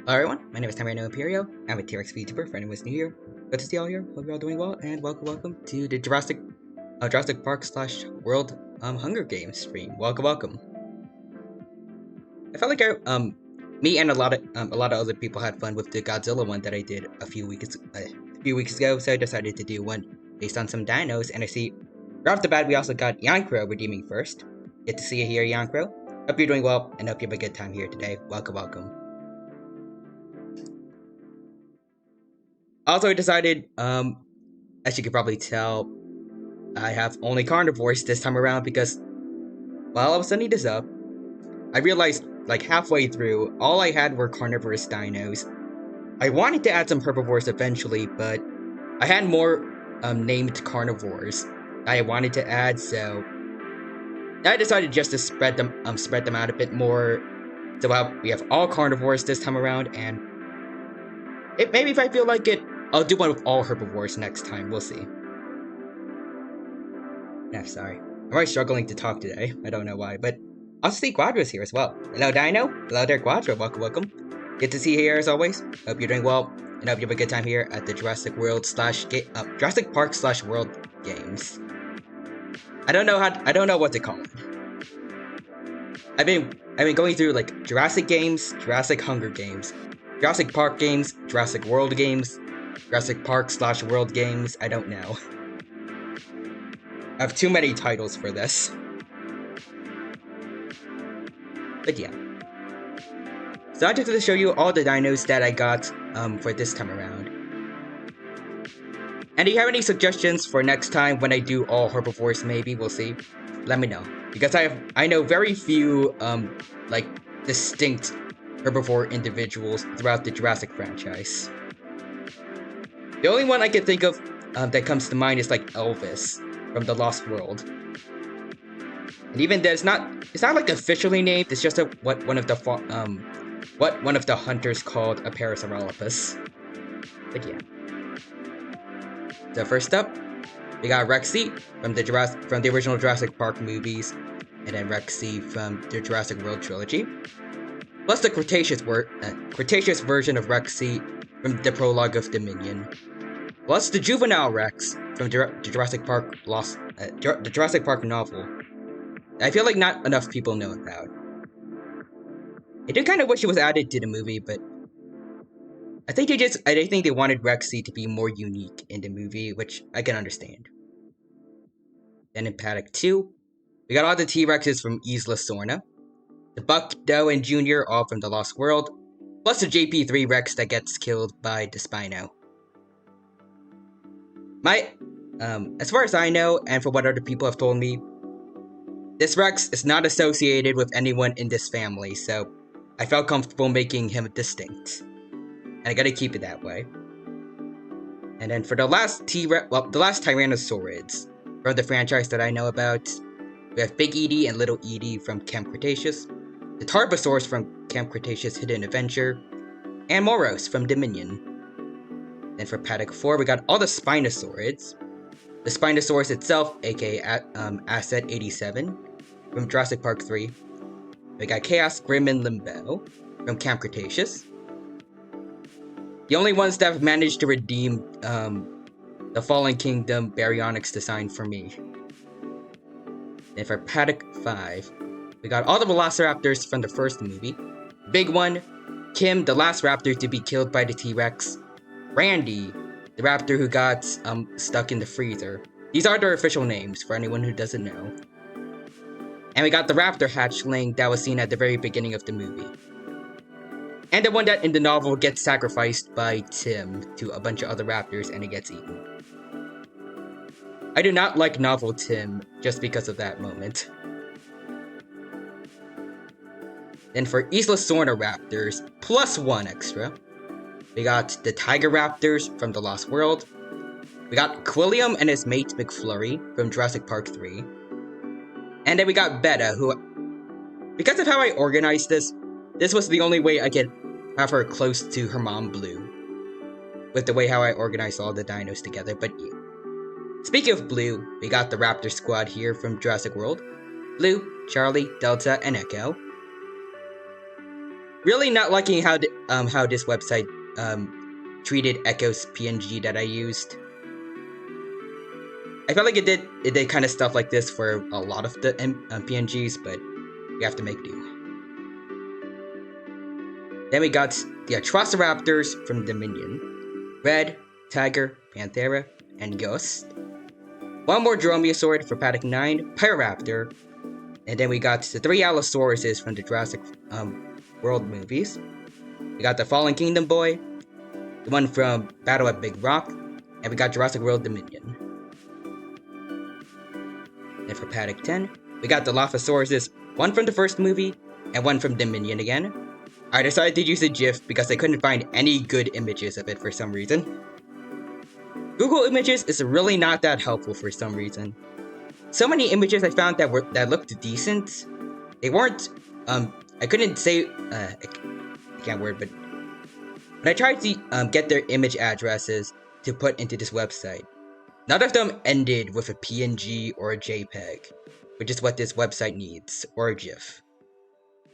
Hello everyone, my name is Tamarino Imperio. I'm a T-Rex VTuber for anyone who's new here. Good to see you all here. Hope you're all doing well, and welcome to the Jurassic Park / World Hunger Games stream. Welcome. I felt like me and a lot of other people had fun with the Godzilla one that I did a few weeks ago, so I decided to do one based on some dinos. And I see right off the bat we also got Yankro redeeming first. Good to see you here, Yankro. Hope you're doing well, and hope you have a good time here today. Welcome. Also, I decided, as you can probably tell, I have only carnivores this time around because while I was setting this up, I realized, like, halfway through, all I had were carnivorous dinos. I wanted to add some herbivores eventually, but I had more, named carnivores I wanted to add, so I decided just to spread them out a bit more. So we have all carnivores this time around, and maybe if I feel like it, I'll do one with all herbivores next time. We'll see. Yeah, sorry. I'm really struggling to talk today. I don't know why, but also see Quadro's here as well. Hello, Dino. Hello there, Quadro. Welcome. Good to see you here as always. Hope you're doing well, and hope you have a good time here at the Jurassic Park / World Games. I don't know what to call it. I've been going through like Jurassic games, Jurassic Hunger Games, Jurassic Park games, Jurassic World games, Jurassic Park / World Games. I don't know. I have too many titles for this. But yeah. So I just wanted to show you all the dinos that I got for this time around. And if you have any suggestions for next time when I do all herbivores, maybe we'll see. Let me know, because I know very few like distinct herbivore individuals throughout the Jurassic franchise. The only one I can think of that comes to mind is like Elvis from The Lost World. And even then, it's not like officially named. It's just what one of the hunters called a Parasaurolophus. But yeah. So first up, we got Rexy from the original Jurassic Park movies, and then Rexy from the Jurassic World trilogy, plus the Cretaceous version of Rexy from the prologue of Dominion, plus the juvenile Rex from the Jurassic Park the Jurassic Park novel. I feel like not enough people know about. I do kind of wish it was added to the movie, but I think they wanted Rexy to be more unique in the movie, which I can understand. Then in Paddock 2, we got all the T-Rexes from Isla Sorna, the Buck, Doe, and Junior all from The Lost World, plus the JP3 Rex that gets killed by Despino. As far as I know, and from what other people have told me, this Rex is not associated with anyone in this family, so I felt comfortable making him distinct. And I gotta keep it that way. And then for the last the last Tyrannosaurids from the franchise that I know about, we have Big Edie and Little Edie from Camp Cretaceous, the Tarbosaurus from Camp Cretaceous Hidden Adventure, and Moros from Dominion. Then for Paddock 4, we got all the Spinosaurids. The Spinosaurus itself, aka Asset 87, from Jurassic Park 3. We got Chaos, Grim, and Limbo from Camp Cretaceous. The only ones that have managed to redeem the Fallen Kingdom Baryonyx design for me. And for Paddock 5, we got all the Velociraptors from the first movie. Big One, Kim, the last raptor to be killed by the T-Rex, Randy, the raptor who got stuck in the freezer. These are their official names for anyone who doesn't know. And we got the raptor hatchling that was seen at the very beginning of the movie. And the one that in the novel gets sacrificed by Tim to a bunch of other raptors and it gets eaten. I do not like novel Tim just because of that moment. Then for Isla Sorna raptors, plus one extra, we got the Tiger Raptors from The Lost World. We got Quilliam and his mate McFlurry from Jurassic Park 3. And then we got Betta, who, because of how I organized this was the only way I could have her close to her mom Blue. With the way how I organized all the dinos together, but yeah. Speaking of Blue, we got the Raptor squad here from Jurassic World. Blue, Charlie, Delta, and Echo. Really not liking how this website treated Echo's PNG that I used. I felt like it did kind of stuff like this for a lot of the PNGs, but we have to make do. Then we got the Atrociraptors from Dominion. Red, Tiger, Panthera, and Ghost. One more Dromaeosaurid for Paddock 9, Pyroraptor. And then we got the 3 Allosauruses from the Jurassic World movies. We got the Fallen Kingdom Boy, the one from Battle at Big Rock, and we got Jurassic World Dominion. And for Paddock 10, we got the Dilophosaurus, one from the first movie, and one from Dominion again. I decided to use a GIF because I couldn't find any good images of it for some reason. Google Images is really not that helpful for some reason. So many images I found that looked decent. They weren't, I couldn't say, I can't word, but when I tried to get their image addresses to put into this website, none of them ended with a PNG or a JPEG, which is what this website needs, or a GIF.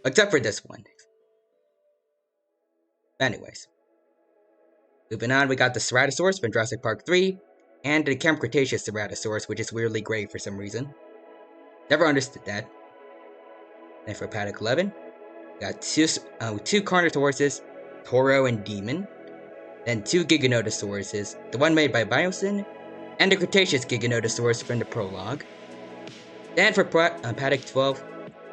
Except for this one. Anyways. Moving on, we got the Ceratosaurus from Jurassic Park 3, and the Camp Cretaceous Ceratosaurus, which is weirdly gray for some reason. Never understood that. And for Paddock 11, we got two Carnotauruses, Toro and Demon, then 2 Giganotosauruses, the one made by Biosyn, and the Cretaceous Giganotosaurus from the prologue. Then for Paddock 12,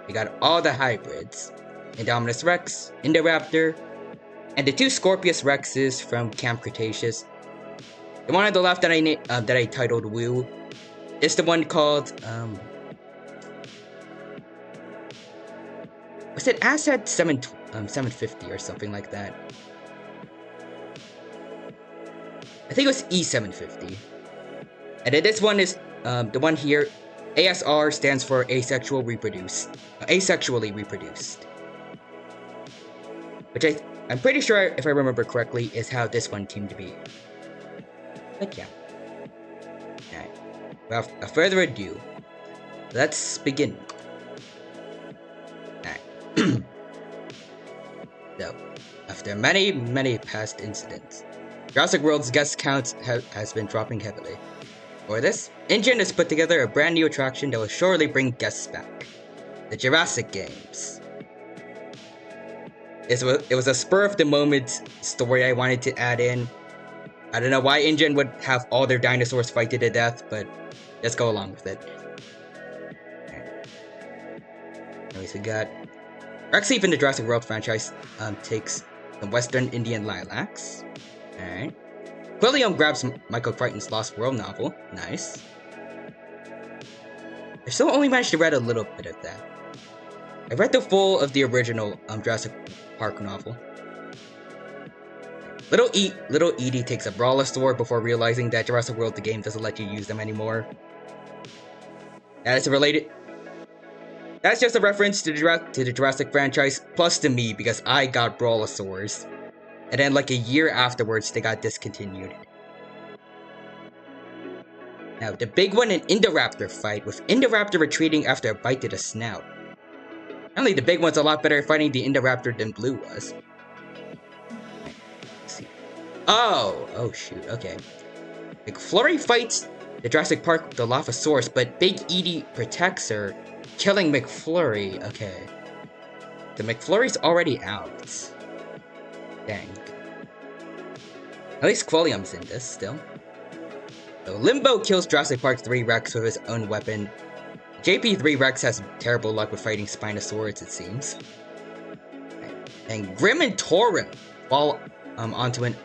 we got all the hybrids, Indominus Rex, Indoraptor, and the 2 Scorpius Rexes from Camp Cretaceous. The one on the left that I titled Woo is the one called was it Asset 750 or something like that? I think it was E750. And then this one is the one here. ASR stands for asexually reproduced. Which I'm pretty sure, if I remember correctly, is how this one came to be. But yeah. Alright. Without further ado, let's begin. Alright. So, after many past incidents, Jurassic World's guest count has been dropping heavily. For this, InGen has put together a brand new attraction that will surely bring guests back. The Jurassic Games. It was a spur-of-the-moment story I wanted to add in. I don't know why InGen would have all their dinosaurs fight to the death, but let's go along with it. Anyways, we got... Rex Leaf in the Jurassic World franchise takes some Western Indian lilacs. Alright. Quilliam grabs Michael Crichton's Lost World novel. Nice. I still only managed to read a little bit of that. I read the full of the original Jurassic Park novel. Little Edie takes a Brawlosaur before realizing that Jurassic World the game doesn't let you use them anymore. That's just a reference to the Jurassic franchise, plus to me because I got Brawlosaurs. And then like a year afterwards they got discontinued. Now the big one, an Indoraptor fight, with Indoraptor retreating after a bite to the snout. Apparently the big one's a lot better at fighting the Indoraptor than Blue was. Let's see. Oh shoot, okay. McFlurry fights the Jurassic Park Dilophosaurus, but Big Edie protects her, killing McFlurry. Okay. The McFlurry's already out. Dang. At least Quilliam's in this still. So Limbo kills Jurassic Park 3 Rex with his own weapon. JP3 Rex has terrible luck with fighting Spinosaurus, it seems. And Grim and Torin fall onto an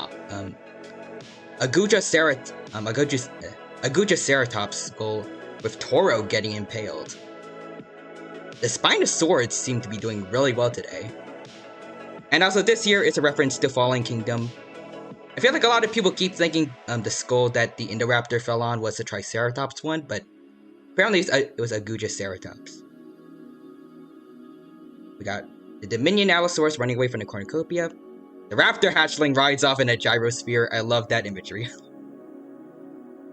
Agujaceratops skull, with Toro getting impaled. The Spinosaurids seem to be doing really well today. And also this year is a reference to Fallen Kingdom. I feel like a lot of people keep thinking the skull that the Indoraptor fell on was the Triceratops one, but apparently it was Agujaceratops. We got the Dominion Allosaurus running away from the Cornucopia. The Raptor hatchling rides off in a gyrosphere. I love that imagery.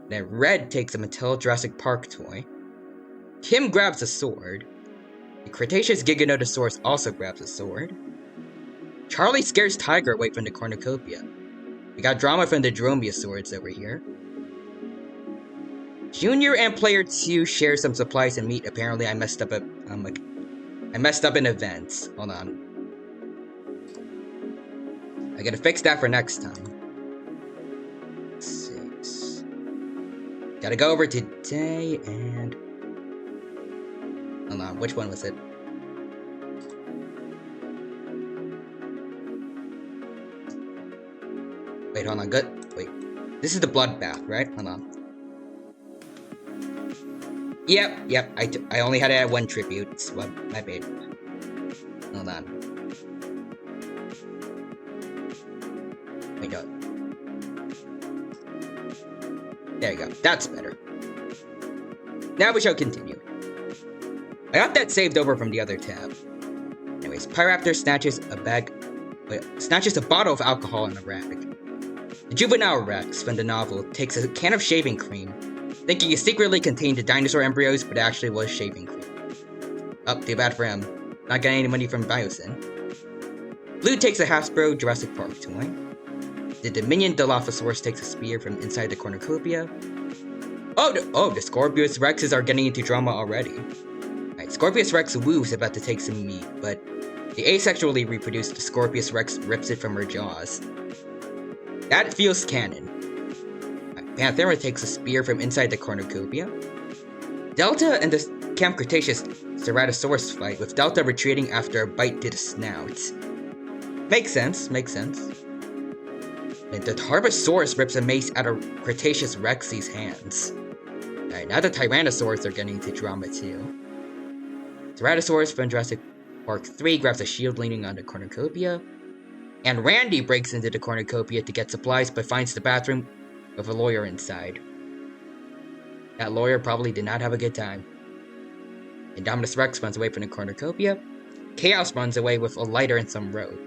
Then Red takes a Mattel Jurassic Park toy. Kim grabs a sword. The Cretaceous Giganotosaurus also grabs a sword. Charlie scares Tiger away from the Cornucopia. We got drama from the Dromaeosaurids over here. Junior and Player 2 share some supplies and meat. Apparently I messed up in events. Hold on. I gotta fix that for next time. 6. Gotta go over today and... Hold on, which one was it? Wait, hold on, good. Wait. This is the bloodbath, right? Hold on. Yep, I only had to add one tribute. So my bad. Hold on. Wait, no. There you go. That's better. Now we shall continue. I got that saved over from the other tab. Anyways, Pyraptor snatches a bottle of alcohol and a rag. The juvenile Rex from the novel takes a can of shaving cream, thinking it secretly contained the dinosaur embryos, but it actually was shaving cream. Oh, too bad for him. Not getting any money from Biosyn. Blue takes a Hasbro Jurassic Park toy. The Dominion Dilophosaurus takes a spear from inside the Cornucopia. The Scorpius Rexes are getting into drama already. Alright, Scorpius Rex Woo is about to take some meat, but the asexually reproduced Scorpius Rex rips it from her jaws. That feels canon. Panthera takes a spear from inside the Cornucopia. Delta and the Camp Cretaceous Ceratosaurus fight, with Delta retreating after a bite to the snout. Makes sense. And the Tarbosaurus rips a mace out of Cretaceous Rexy's hands. Alright, now the Tyrannosaurs are getting into drama too. Ceratosaurus from Jurassic Park 3 grabs a shield leaning on the Cornucopia. And Randy breaks into the Cornucopia to get supplies, but finds the bathroom with a lawyer inside. That lawyer probably did not have a good time. Indominus Rex runs away from the Cornucopia. Chaos runs away with a lighter and some rope.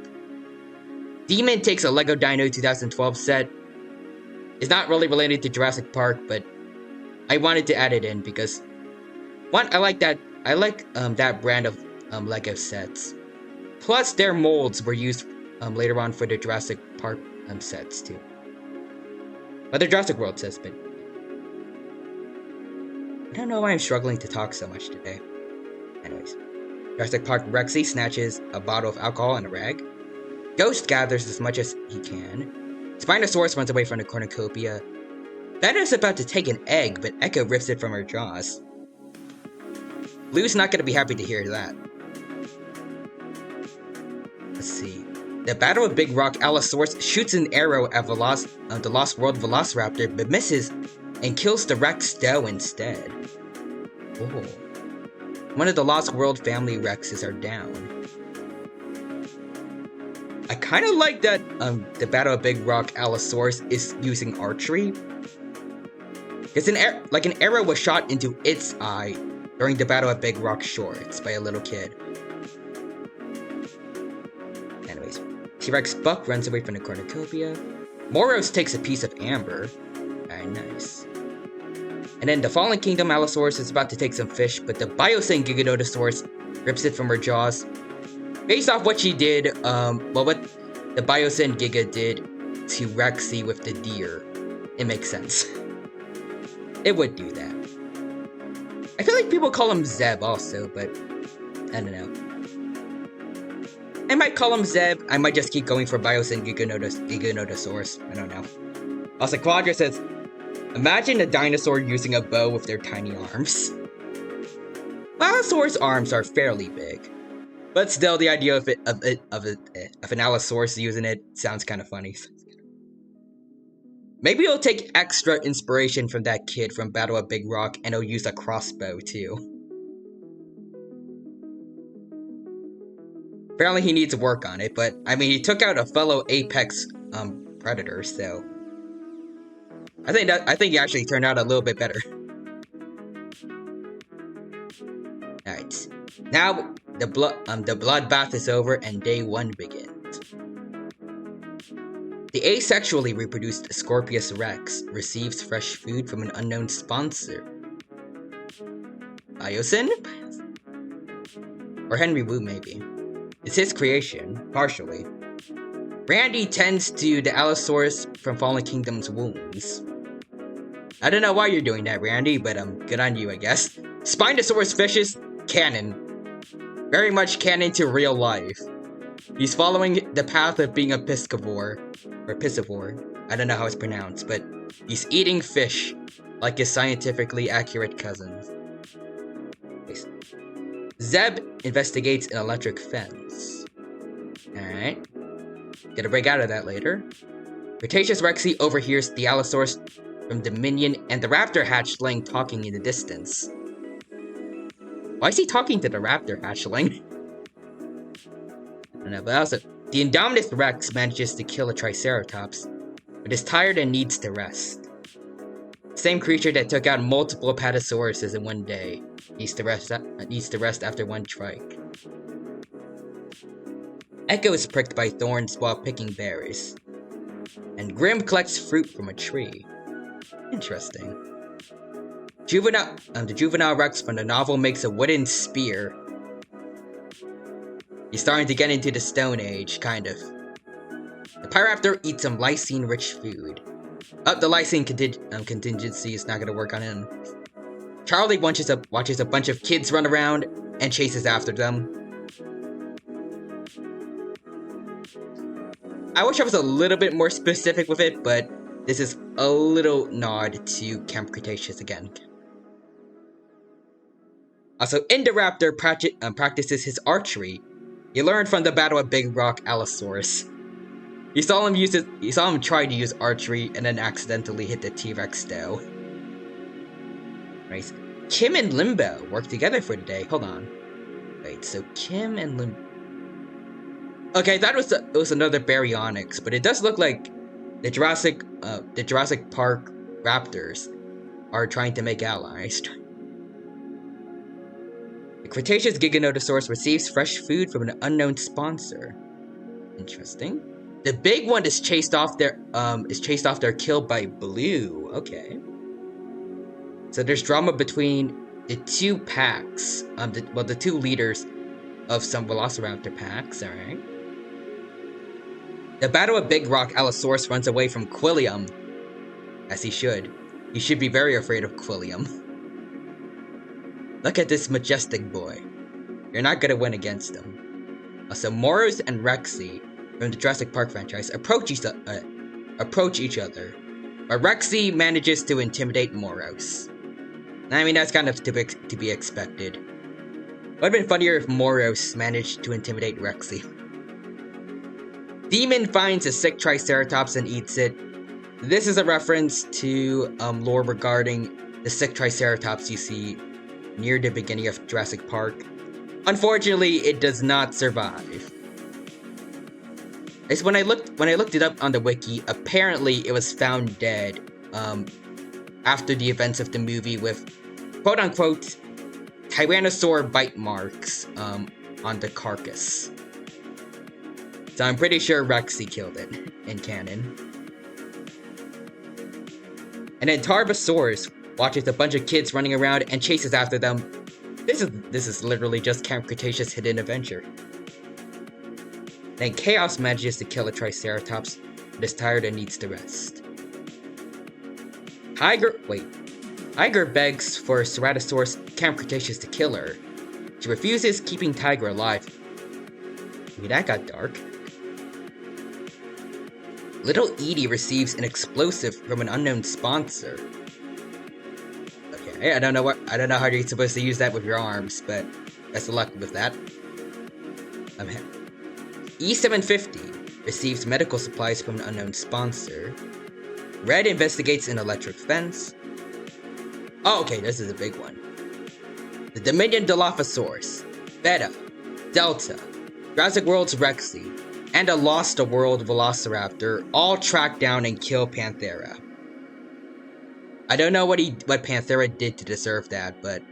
Demon takes a Lego Dino 2012 set. It's not really related to Jurassic Park, but I wanted to add it in because, one, I like that brand of Lego sets. Plus, their molds were used later on for the Jurassic Park sets too. Other Jurassic World sets, but I don't know why I'm struggling to talk so much today. Anyways, Jurassic Park Rexy snatches a bottle of alcohol and a rag. Ghost gathers as much as he can. Spinosaurus runs away from the Cornucopia. Beta's about to take an egg, but Echo rips it from her jaws. Blue's not gonna be happy to hear that. Let's see. The Battle of Big Rock, Allosaurus shoots an arrow at the Lost World Velociraptor, but misses and kills the Rex Doe instead. Oh. One of the Lost World family Rexes are down. I kind of like that the Battle of Big Rock, Allosaurus is using archery. Because an arrow was shot into its eye during the Battle of Big Rock Shorts by a little kid. Anyways, T-Rex Buck runs away from the cornucopia. Moros takes a piece of amber. Very nice. And then the Fallen Kingdom Allosaurus is about to take some fish, but the Biosyn Giganotosaurus rips it from her jaws. Based off what she did, what the Biosyn Giga did to Rexy with the deer, it makes sense. It would do that. I feel like people call him Zeb also, but I don't know. I might call him Zeb. I might just keep going for Biosyn Giganotosaurus. I don't know. Also, Quadra says, imagine a dinosaur using a bow with their tiny arms. Allosaurus' arms are fairly big, but still, the idea of an Allosaurus using it sounds kind of funny. Maybe he'll take extra inspiration from that kid from Battle of Big Rock, and he'll use a crossbow too. Apparently, he needs to work on it, but I mean, he took out a fellow apex predator, so I think he actually turned out a little bit better. All right, now the bloodbath is over and day 1 begins. The asexually reproduced Scorpius Rex receives fresh food from an unknown sponsor. Biosyn? Or Henry Wu, maybe. It's his creation, partially. Randy tends to the Allosaurus from Fallen Kingdom's wounds. I don't know why you're doing that, Randy, but good on you, I guess. Spinosaurus fishes, canon. Very much canon to real life. He's following the path of being a piscivore, or piscivore. I don't know how it's pronounced, but he's eating fish like his scientifically accurate cousins. Zeb investigates an electric fence. Alright. Gonna break out of that later. Cretaceous Rexy overhears the Allosaurus from Dominion and the raptor hatchling talking in the distance. Why is he talking to the raptor hatchling? I don't know, but also, the Indominus Rex manages to kill a Triceratops, but is tired and needs to rest. Same creature that took out multiple Apatosauruses in one day needs to rest after one trike. Echo is pricked by thorns while picking berries, and Grim collects fruit from a tree. Interesting. The juvenile Rex from the novel makes a wooden spear. He's starting to get into the Stone Age, kind of. The Pyraptor eats some lysine-rich food. The lysine contingency is not going to work on him. Charlie watches a bunch of kids run around and chases after them. I wish I was a little bit more specific with it, but this is a little nod to Camp Cretaceous again. Also, Indoraptor practices his archery. He learned from the Battle of Big Rock Allosaurus. You saw him try to use archery and then accidentally hit the T-Rex Doe. Right. Kim and Limbo work together for the day. Hold on. Wait, so Kim and Limbo. Okay, that was another Baryonyx, but it does look like the Jurassic Park raptors are trying to make allies. The Cretaceous Giganotosaurus receives fresh food from an unknown sponsor. Interesting. The big one is chased off their kill by Blue. Okay. So there's drama between the two packs. The two leaders of some Velociraptor packs. All right. The Battle of Big Rock Allosaurus runs away from Quilliam, as he should. He should be very afraid of Quilliam. Look at this majestic boy. You're not gonna win against him. Also, Moros and Rexy from the Jurassic Park franchise approach each other, but Rexy manages to intimidate Moros. I mean, that's kind of to be expected. Would have been funnier if Moros managed to intimidate Rexy. Demon finds a sick Triceratops and eats it. This is a reference to lore regarding the sick Triceratops you see near the beginning of Jurassic Park. Unfortunately, it does not survive. It's when I looked it up on the wiki, apparently it was found dead after the events of the movie with quote-unquote Tyrannosaur bite marks on the carcass. So I'm pretty sure Rexy killed it in canon. And then Tarbosaurus watches a bunch of kids running around and chases after them. This is literally just Camp Cretaceous hidden adventure. Then Chaos manages to kill a Triceratops, but is tired and needs to rest. Tiger begs for Ceratosaurus Camp Cretaceous to kill her. She refuses, keeping Tiger alive. I mean, that got dark. Little Edie receives an explosive from an unknown sponsor. Okay, I don't know how you're supposed to use that with your arms, but best of luck with that. E750 receives medical supplies from an unknown sponsor. Red investigates an electric fence. Oh, okay, this is a big one. The Dominion Dilophosaurus, Beta, Delta, Jurassic World's Rexy, and a Lost World Velociraptor all track down and kill Panthera. I don't know what Panthera did to deserve that, but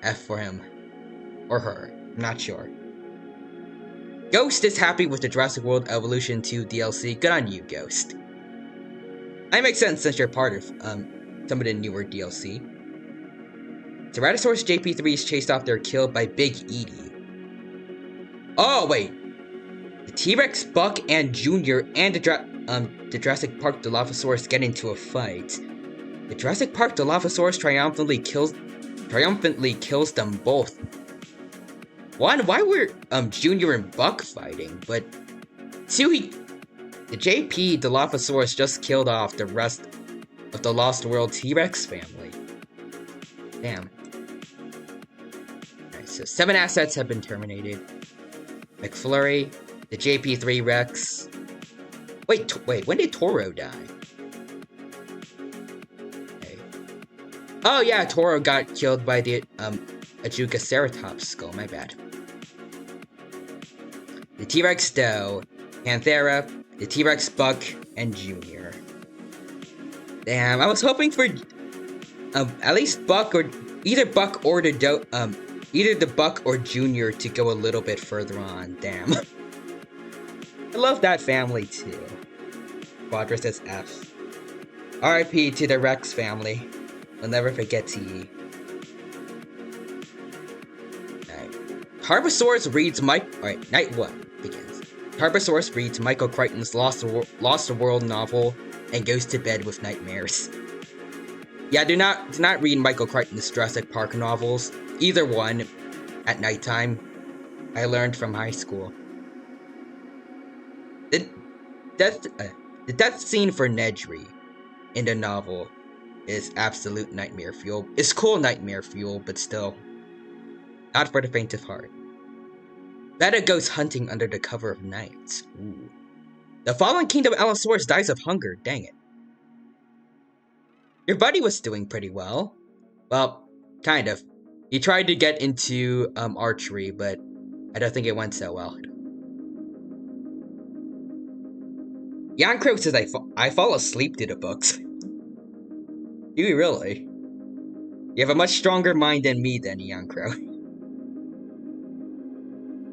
F for him. Or her, I'm not sure. Ghost is happy with the Jurassic World Evolution 2 DLC. Good on you, Ghost. That makes sense since you're part of some of the newer DLC. Ceratosaurus JP3 is chased off there, killed by Big Edie. Oh wait, the T-Rex, Buck, and Junior and the Jurassic Park Dilophosaurus get into a fight. The Jurassic Park Dilophosaurus triumphantly kills them both. One, why were Junior and Buck fighting? But two, the JP Dilophosaurus just killed off the rest of the Lost World T-Rex family. Damn. Alright, so 7 assets have been terminated. McFlurry, the JP3 Rex. Wait, when did Toro die? Okay. Oh yeah, Toro got killed by the Ajuga skull, my bad. The T-Rex Doe, Panthera, the T-Rex Buck, and Junior. Damn, I was hoping for at least Buck or either Buck or the Doe, either the Buck or Junior to go a little bit further on. Damn. I love that family too. Quadra says F. RIP to the Rex family. We'll never forget to Alright. Tarbosaurus reads Alright, night 1 begins. Tarbosaurus reads Michael Crichton's Lost World novel and goes to bed with nightmares. Yeah, do not read Michael Crichton's Jurassic Park novels. Either one at nighttime. I learned from high school. The death scene for Nedry in the novel is absolute nightmare fuel. It's cool nightmare fuel, but still. Not for the faint of heart. Beta goes hunting under the cover of night. Ooh. The fallen kingdom Allosaurus dies of hunger, dang it. Your buddy was doing pretty well. Well, kind of. He tried to get into archery, but I don't think it went so well. Jan Crow says I fall asleep to the books. Do you really? You have a much stronger mind than me then, Jan Crow.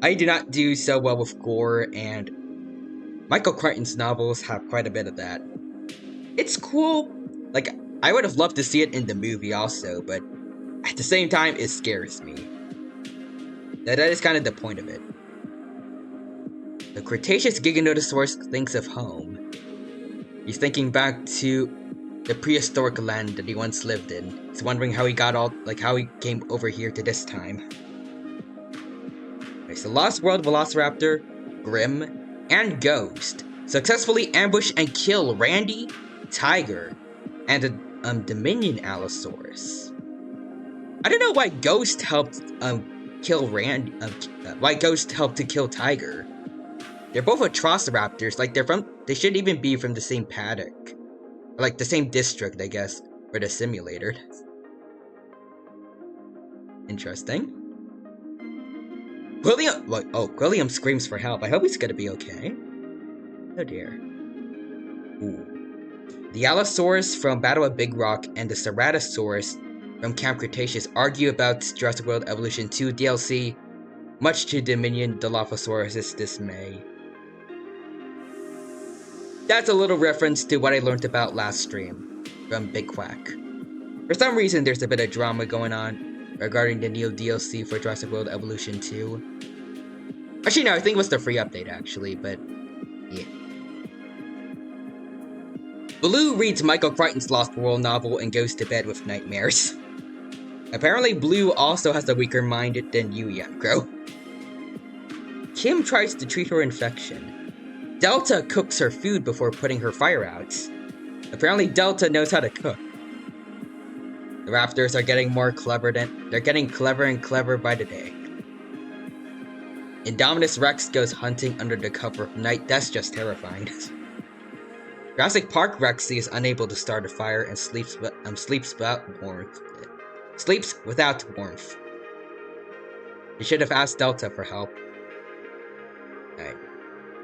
I do not do so well with gore, and Michael Crichton's novels have quite a bit of that. It's cool. Like, I would have loved to see it in the movie also, but at the same time, it scares me. That is kind of the point of it. The Cretaceous Giganotosaurus thinks of home. He's thinking back to the prehistoric land that he once lived in. He's wondering how he got how he came over here to this time. Okay, so Lost World Velociraptor, Grim, and Ghost successfully ambush and kill Randy, Tiger, and the Dominion Allosaurus. I don't know why Ghost helped kill Randy. Why Ghost helped to kill Tiger. They're both Atrociraptors. Like they should even be from the same paddock, or like the same district, I guess, for the simulator. Interesting. Quilliam. What? Oh, Quilliam screams for help. I hope he's gonna be okay. Oh dear. Ooh. The Allosaurus from Battle of Big Rock and the Ceratosaurus from Camp Cretaceous argue about Jurassic World Evolution 2 DLC, much to Dominion Dilophosaurus' dismay. That's a little reference to what I learned about last stream from Big Quack. For some reason, there's a bit of drama going on regarding the new DLC for Jurassic World Evolution 2. Actually, no, I think it was the free update, actually, but yeah. Blue reads Michael Crichton's Lost World novel and goes to bed with nightmares. Apparently, Blue also has a weaker mind than you, Yanko. Kim tries to treat her infection. Delta cooks her food before putting her fire out. Apparently, Delta knows how to cook. The Raptors are getting more clever they're getting clever and clever by the day. Indominus Rex goes hunting under the cover of night. That's just terrifying. Jurassic Park Rexy is unable to start a fire and sleeps without warmth. You should have asked Delta for help. Alright.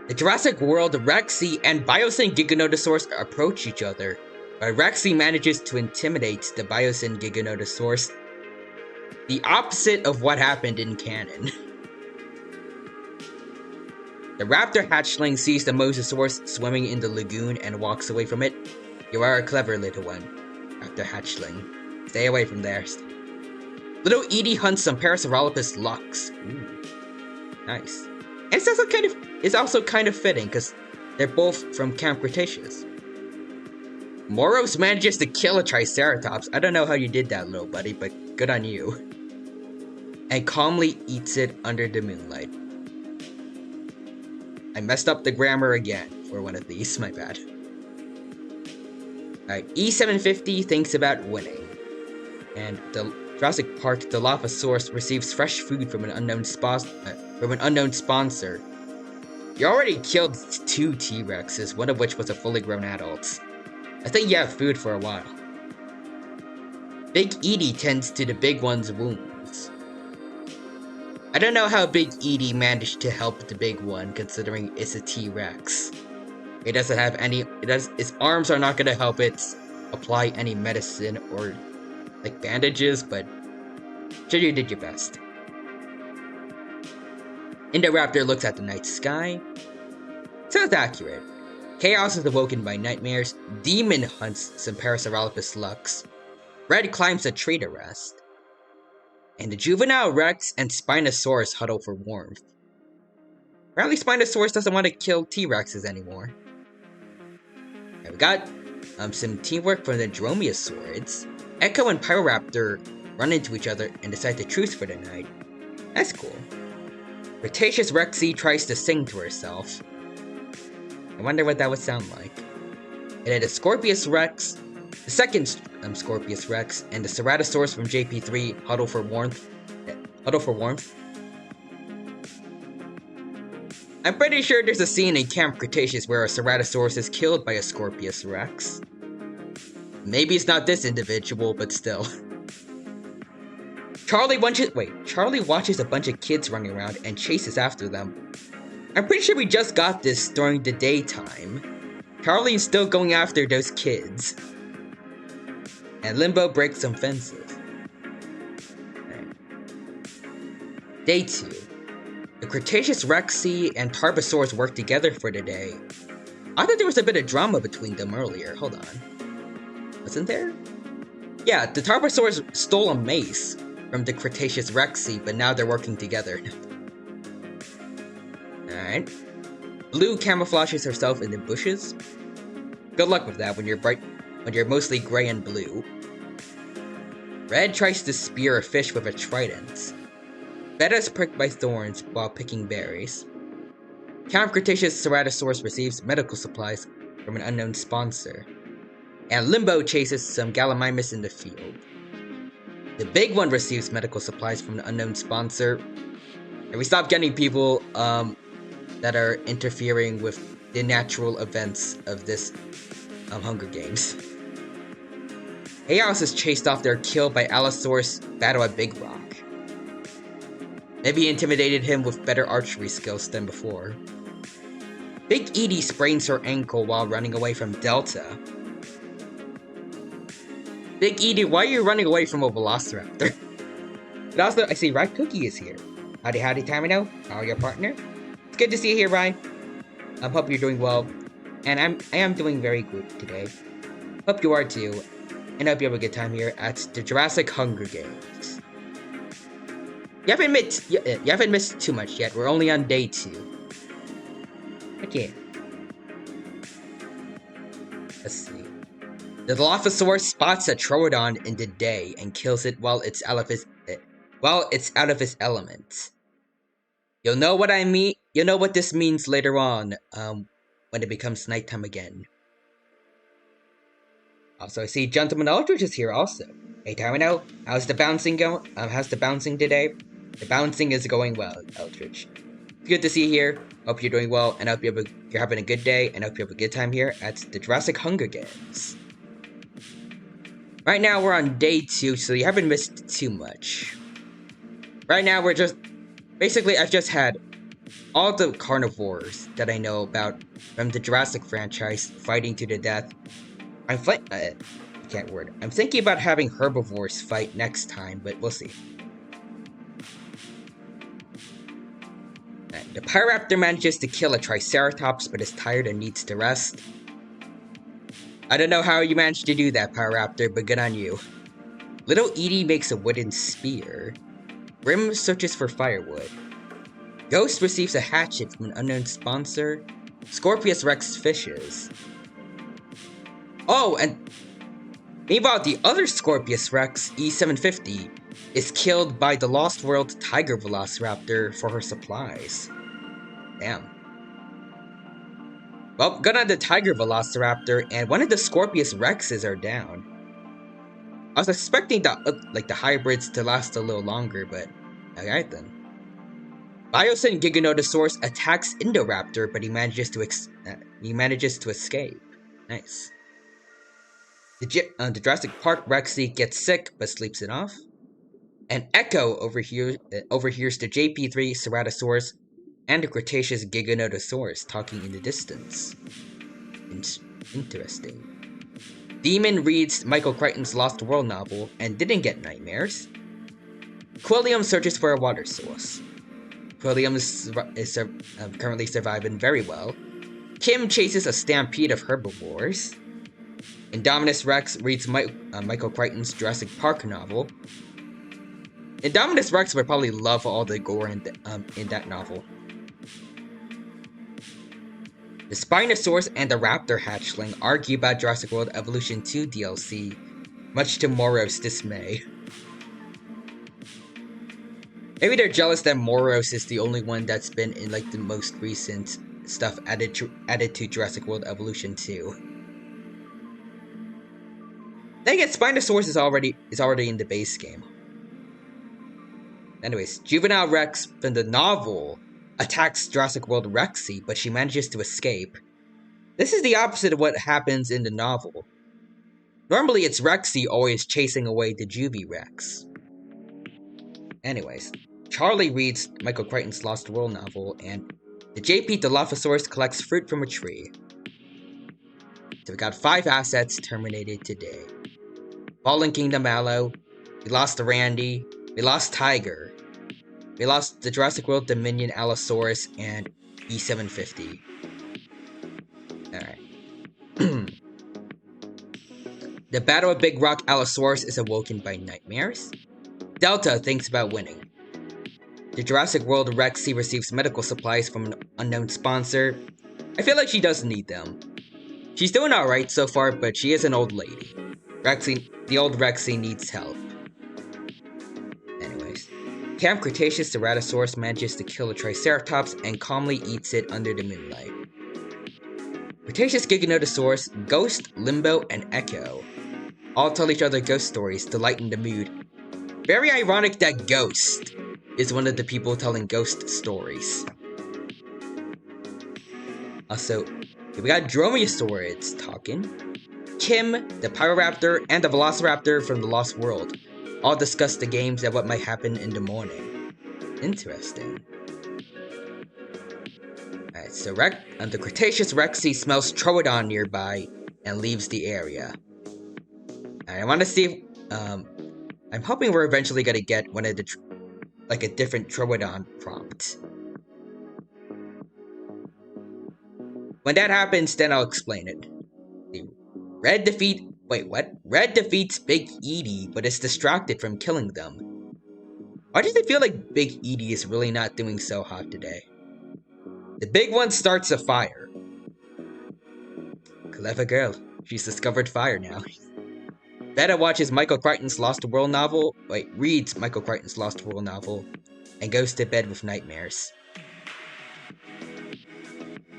The Jurassic World Rexy and Biosyn Giganotosaurus approach each other, but Rexy manages to intimidate the Biosyn Giganotosaurus. The opposite of what happened in canon. The raptor hatchling sees the mosasaurus swimming in the lagoon and walks away from it. You are a clever little one, raptor hatchling. Stay away from there. Little Edie hunts some Parasaurolophus lux. Ooh, nice. And it's also kind of fitting because they're both from Camp Cretaceous. Moros manages to kill a Triceratops. I don't know how you did that, little buddy, but good on you. And calmly eats it under the moonlight. I messed up the grammar again for one of these, my bad. Alright, E750 thinks about winning. And the Jurassic Park Dilophosaurus receives fresh food from an unknown sponsor. You already killed 2 T-Rexes, one of which was a fully grown adult. I think you have food for a while. Big Edie tends to the big one's wounds. I don't know how Big Edie managed to help the big one, considering it's a T-Rex. It doesn't have any. Its arms are not gonna help it apply any medicine or like bandages, but sure you did your best. Indoraptor looks at the night sky. Sounds accurate. Chaos is awoken by nightmares. Demon hunts some Parasaurolophus lux. Red climbs a tree to rest. And the juvenile Rex and Spinosaurus huddle for warmth. Apparently Spinosaurus doesn't want to kill T-Rexes anymore. And we got some teamwork from the Dromaeosaurids. Echo and Pyroraptor run into each other and decide to truce for the night. That's cool. Cretaceous Rexy tries to sing to herself. I wonder what that would sound like. And then the Scorpius Rex, the second Scorpius Rex, and the Ceratosaurus from JP3 huddle for warmth. I'm pretty sure there's a scene in Camp Cretaceous where a Ceratosaurus is killed by a Scorpius Rex. Maybe it's not this individual, but still. Charlie watches a bunch of kids running around and chases after them. I'm pretty sure we just got this during the daytime. Charlie is still going after those kids. And Limbo breaks some fences. Right. Day 2. The Cretaceous Rexy and Tarbosaurus work together for the day. I thought there was a bit of drama between them earlier. Hold on. Wasn't there? Yeah, the Tarbosaurus stole a mace from the Cretaceous Rexy, but now they're working together. Alright. Blue camouflages herself in the bushes. Good luck with that when you're mostly gray and blue. Red tries to spear a fish with a trident. Beta is pricked by thorns while picking berries. Camp Cretaceous Ceratosaurus receives medical supplies from an unknown sponsor. And Limbo chases some Gallimimus in the field. The big one receives medical supplies from an unknown sponsor. And we stopped getting people that are interfering with the natural events of this Hunger Games. Chaos is chased off there, killed by Allosaurus battle at Big Rock. Maybe he intimidated him with better archery skills than before. Big Edie sprains her ankle while running away from Delta. Big Edie, why are you running away from a Velociraptor? And also, I see Ryan Cookie is here. Howdy, Tamino. How are your partner? It's good to see you here, Ryan. I hope you're doing well. And I am doing very good today. Hope you are too. And I hope you have a good time here at the Jurassic Hunger Games. You haven't missed too much yet. We're only on day 2. Okay. Let's see. The Dilophosaurus spots a Troodon in the day and kills it while it's out of its element. You'll know what I mean. You'll know what this means later on, when it becomes nighttime again. Also, I see Gentleman Eldridge is here also. Hey, Tamino, how's the bouncing going? How's the bouncing today? The bouncing is going well, Eldridge. It's good to see you here. Hope you're doing well, and I hope you're having a good day, and I hope you have a good time here at the Jurassic Hunger Games. Right now, we're on day 2, so you haven't missed too much. Right now, we're just... Basically, I've just had all the carnivores that I know about from the Jurassic franchise fighting to the death. I'm thinking about having herbivores fight next time, but we'll see. The Pyroraptor manages to kill a Triceratops, but is tired and needs to rest. I don't know how you managed to do that, Pyroraptor, but good on you. Little Edie makes a wooden spear. Grim searches for firewood. Ghost receives a hatchet from an unknown sponsor. Scorpius Rex fishes. Oh, and meanwhile, the other Scorpius Rex, E750, is killed by the Lost World Tiger Velociraptor for her supplies. Damn. Well, good on the Tiger Velociraptor, and one of the Scorpius Rexes are down. I was expecting the hybrids to last a little longer, but alright then. Biosyn Giganotosaurus attacks Indoraptor, but he manages to escape. Nice. The Jurassic Park Rexy gets sick, but sleeps it off. And Echo overhears the JP3 Ceratosaurus and the Cretaceous Giganotosaurus talking in the distance. Interesting. Demon reads Michael Crichton's Lost World novel and didn't get nightmares. Quilliam searches for a water source. Quilliam is currently surviving very well. Kim chases a stampede of herbivores. Indominus Rex reads Michael Crichton's Jurassic Park novel. Indominus Rex would probably love all the gore in that novel. The Spinosaurus and the Raptor hatchling argue about Jurassic World Evolution 2 DLC, much to Moro's dismay. Maybe they're jealous that Moros is the only one that's been in the most recent stuff added to Jurassic World Evolution 2. Then again, Spinosaurus is already in the base game. Anyways, Juvenile Rex from the novel attacks Jurassic World Rexy, but she manages to escape. This is the opposite of what happens in the novel. Normally, it's Rexy always chasing away the Juvie Rex. Anyways, Charlie reads Michael Crichton's Lost World novel, and the JP Dilophosaurus collects fruit from a tree. So we got 5 assets terminated today. Fallen Kingdom Mallow, we lost the Randy, we lost Tiger, we lost the Jurassic World Dominion Allosaurus, and E750. Alright. The Battle of Big Rock Allosaurus is awoken by nightmares. Delta thinks about winning. The Jurassic World Rexy receives medical supplies from an unknown sponsor. I feel like she doesn't need them. She's doing alright so far, but she is an old lady. The old Rexy needs help. Anyways. Camp Cretaceous Ceratosaurus manages to kill a Triceratops and calmly eats it under the moonlight. Cretaceous Giganotosaurus, Ghost, Limbo, and Echo all tell each other ghost stories to lighten the mood. Very ironic that Ghost is one of the people telling ghost stories. Also, we got dromaeosaurids talking. Kim, the Pyroraptor, and the Velociraptor from the Lost World all discuss the games and what might happen in the morning. Interesting. Alright, so the Cretaceous Rexy smells Troodon nearby and leaves the area. I want to see if, I'm hoping we're eventually gonna get one of the, like a different Troodon prompt. When that happens, then I'll explain it. Red defeats Big Edie, but is distracted from killing them. Why does it feel like Big Edie is really not doing so hot today? The big one starts a fire. Clever girl. She's discovered fire now. Beta watches Michael Crichton's Lost World novel, reads Michael Crichton's Lost World novel, and goes to bed with nightmares.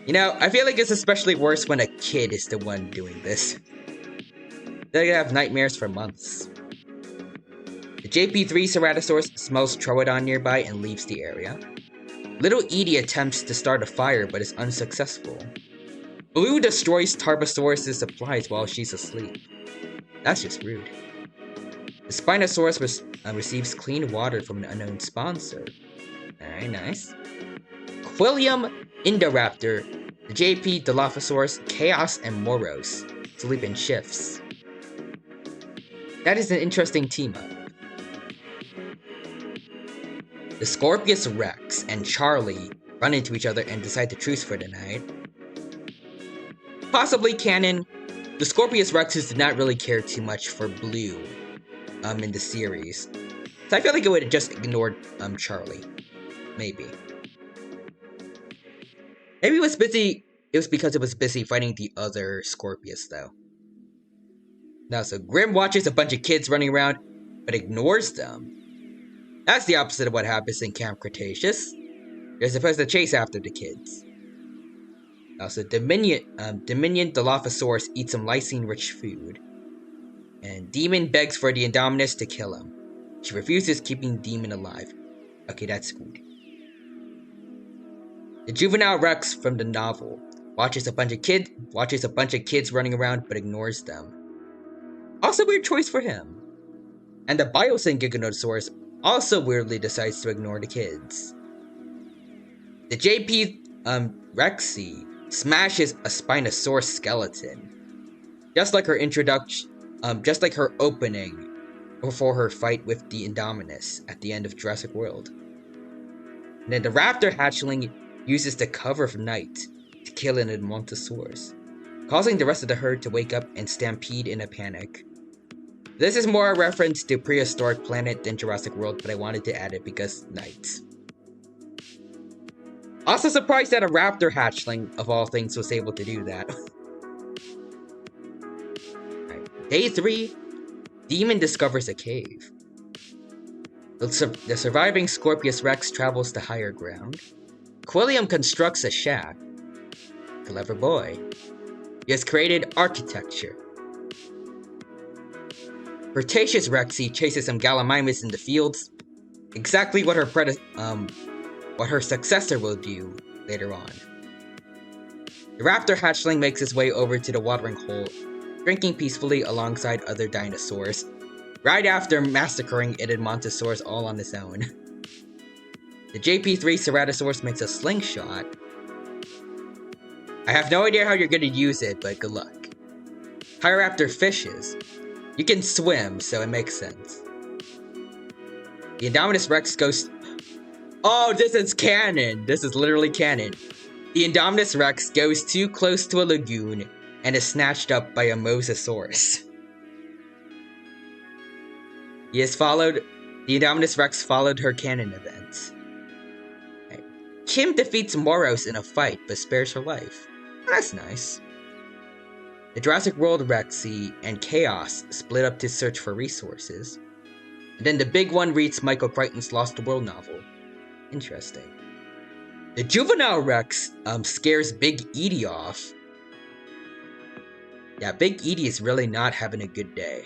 You know, I feel like it's especially worse when a kid is the one doing this. They're gonna have nightmares for months. The JP3 Ceratosaurus smells Troodon nearby and leaves the area. Little Edie attempts to start a fire but is unsuccessful. Blue destroys Tarbosaurus' supplies while she's asleep. That's just rude. The Spinosaurus receives clean water from an unknown sponsor. Alright, nice. Quillium Indoraptor, the JP Dilophosaurus, Chaos, and Moros sleep in shifts. That is an interesting team-up. The Scorpius Rex and Charlie run into each other and decide to truce for the night. Possibly canon, the Scorpius Rexes did not really care too much for Blue in the series. So I feel like it would have just ignored Charlie. Maybe. Maybe it was because it was busy fighting the other Scorpius though. Now, so Grim watches a bunch of kids running around, but ignores them. That's the opposite of what happens in Camp Cretaceous. You're supposed to chase after the kids. Also, Dominion Dilophosaurus eats some lysine-rich food. And Demon begs for the Indominus to kill him. She refuses, keeping Demon alive. Okay, that's good. The Juvenile Rex from the novel watches a bunch of kids running around, but ignores them. Also weird choice for him. And the Biosyn Giganotosaurus also weirdly decides to ignore the kids. The JP Rexy smashes a Spinosaurus skeleton. Just like her opening before her fight with the Indominus at the end of Jurassic World. And then the Raptor hatchling uses the cover of night to kill an Edmontosaurus, causing the rest of the herd to wake up and stampede in a panic. This is more a reference to Prehistoric Planet than Jurassic World, but I wanted to add it because night. Also surprised that a raptor hatchling, of all things, was able to do that. Right. Day 3, Demon discovers a cave. The surviving Scorpius Rex travels to higher ground. Quillium constructs a shack. Clever boy. He has created architecture. Cretaceous Rexy chases some Gallimimus in the fields. Exactly what her successor will do later on. The raptor hatchling makes his way over to the watering hole, drinking peacefully alongside other dinosaurs, right after massacring Edmontosaurus all on his own. The JP3 Ceratosaurus makes a slingshot. I have no idea how you're gonna use it, but good luck. Pyroraptor fishes. You can swim, so it makes sense. The Indominus Rex goes... Oh, this is canon! This is literally canon. The Indominus Rex goes too close to a lagoon and is snatched up by a Mosasaurus. The Indominus Rex followed her canon events. Right. Kim defeats Moros in a fight, but spares her life. That's nice. The Jurassic World Rexy and Chaos split up to search for resources. And then the big one reads Michael Crichton's Lost World novel. Interesting. The Juvenile Rex scares Big Edie off. Yeah, Big Edie is really not having a good day.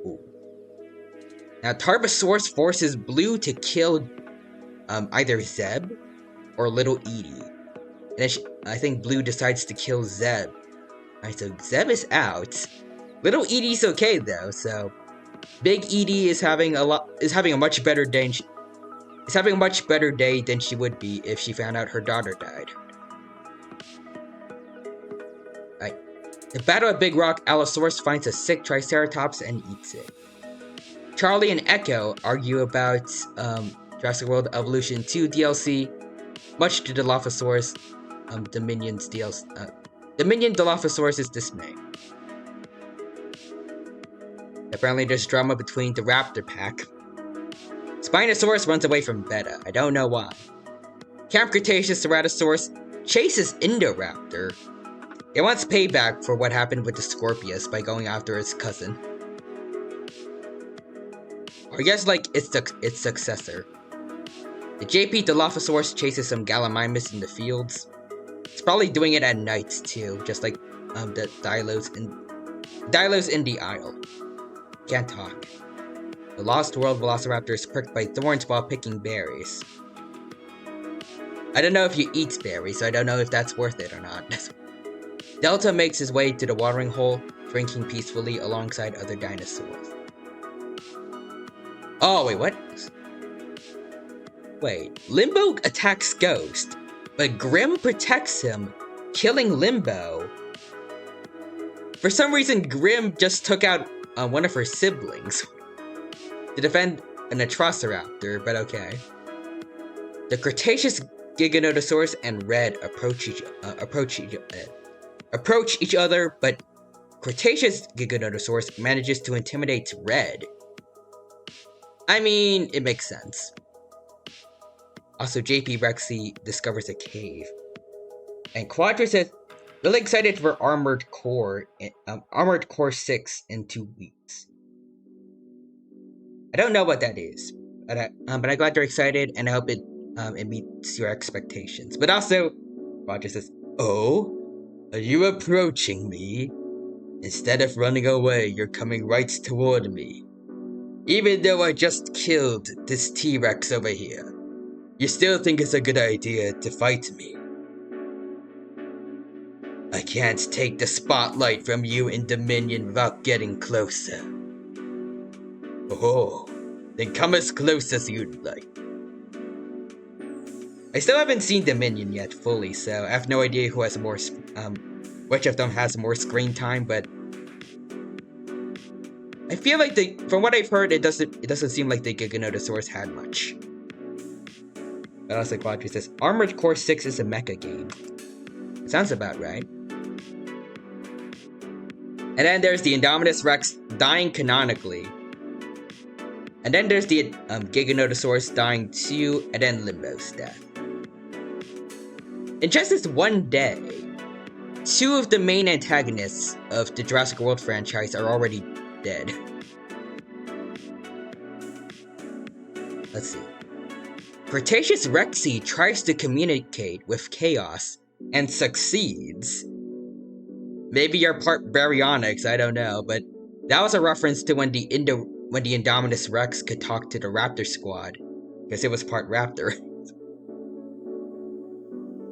Ooh. Now Tarbosaurus forces Blue to kill either Zeb or Little Edie. And then I think Blue decides to kill Zeb. Alright, so Zeb is out. Little Edie's okay though, so Big Edie is having a much better day. Is having a much better day than she would be if she found out her daughter died. Alright. The Battle at Big Rock, Allosaurus finds a sick Triceratops and eats it. Charlie and Echo argue about Jurassic World Evolution 2 DLC, much to Dilophosaurus Dominion's DLC. Dominion Dilophosaurus' dismay. Apparently there's drama between the Raptor pack. Spinosaurus runs away from Beta. I don't know why. Camp Cretaceous Ceratosaurus chases Indoraptor. It wants payback for what happened with the Scorpius by going after its cousin. Or I guess like its successor. The JP Dilophosaurus chases some Gallimimus in the fields. It's probably doing it at night too, just like the Dilos in the Isle. Can't talk. The Lost World Velociraptor is pricked by thorns while picking berries. I don't know if you eat berries, so I don't know if that's worth it or not. Delta makes his way to the watering hole, drinking peacefully alongside other dinosaurs. Oh, wait, what? Wait, Limbo attacks Ghost, but Grim protects him, killing Limbo. For some reason, Grim just took out one of her siblings to defend an Atrociraptor, but okay. The Cretaceous Giganotosaurus and Red approach each other, but Cretaceous Giganotosaurus manages to intimidate Red. I mean, it makes sense. Also, JP Rexy discovers a cave. And Quadra says, really excited for Armored Core 6 in 2 weeks. I don't know what that is, but I'm glad they're excited, and I hope it meets your expectations. But also, Quadra says, "Oh, are you approaching me? Instead of running away, you're coming right toward me. Even though I just killed this T-Rex over here, you still think it's a good idea to fight me. I can't take the spotlight from you in Dominion without getting closer. Oh, then come as close as you'd like." I still haven't seen Dominion yet fully, so I have no idea who has more, which of them has more screen time, but I feel like from what I've heard, it doesn't seem like the Giganotosaurus had much. But also Quadri says, Armored Core 6 is a mecha game. Sounds about right. And then there's the Indominus Rex dying canonically. And then there's the Giganotosaurus dying too, and then Limbo's death. In just this one day, 2 of the main antagonists of the Jurassic World franchise are already dead. Let's see. Cretaceous Rexy tries to communicate with Chaos and succeeds. Maybe you're part Baryonyx, I don't know, but that was a reference to when the Indominus Rex could talk to the Raptor Squad, because it was part Raptor.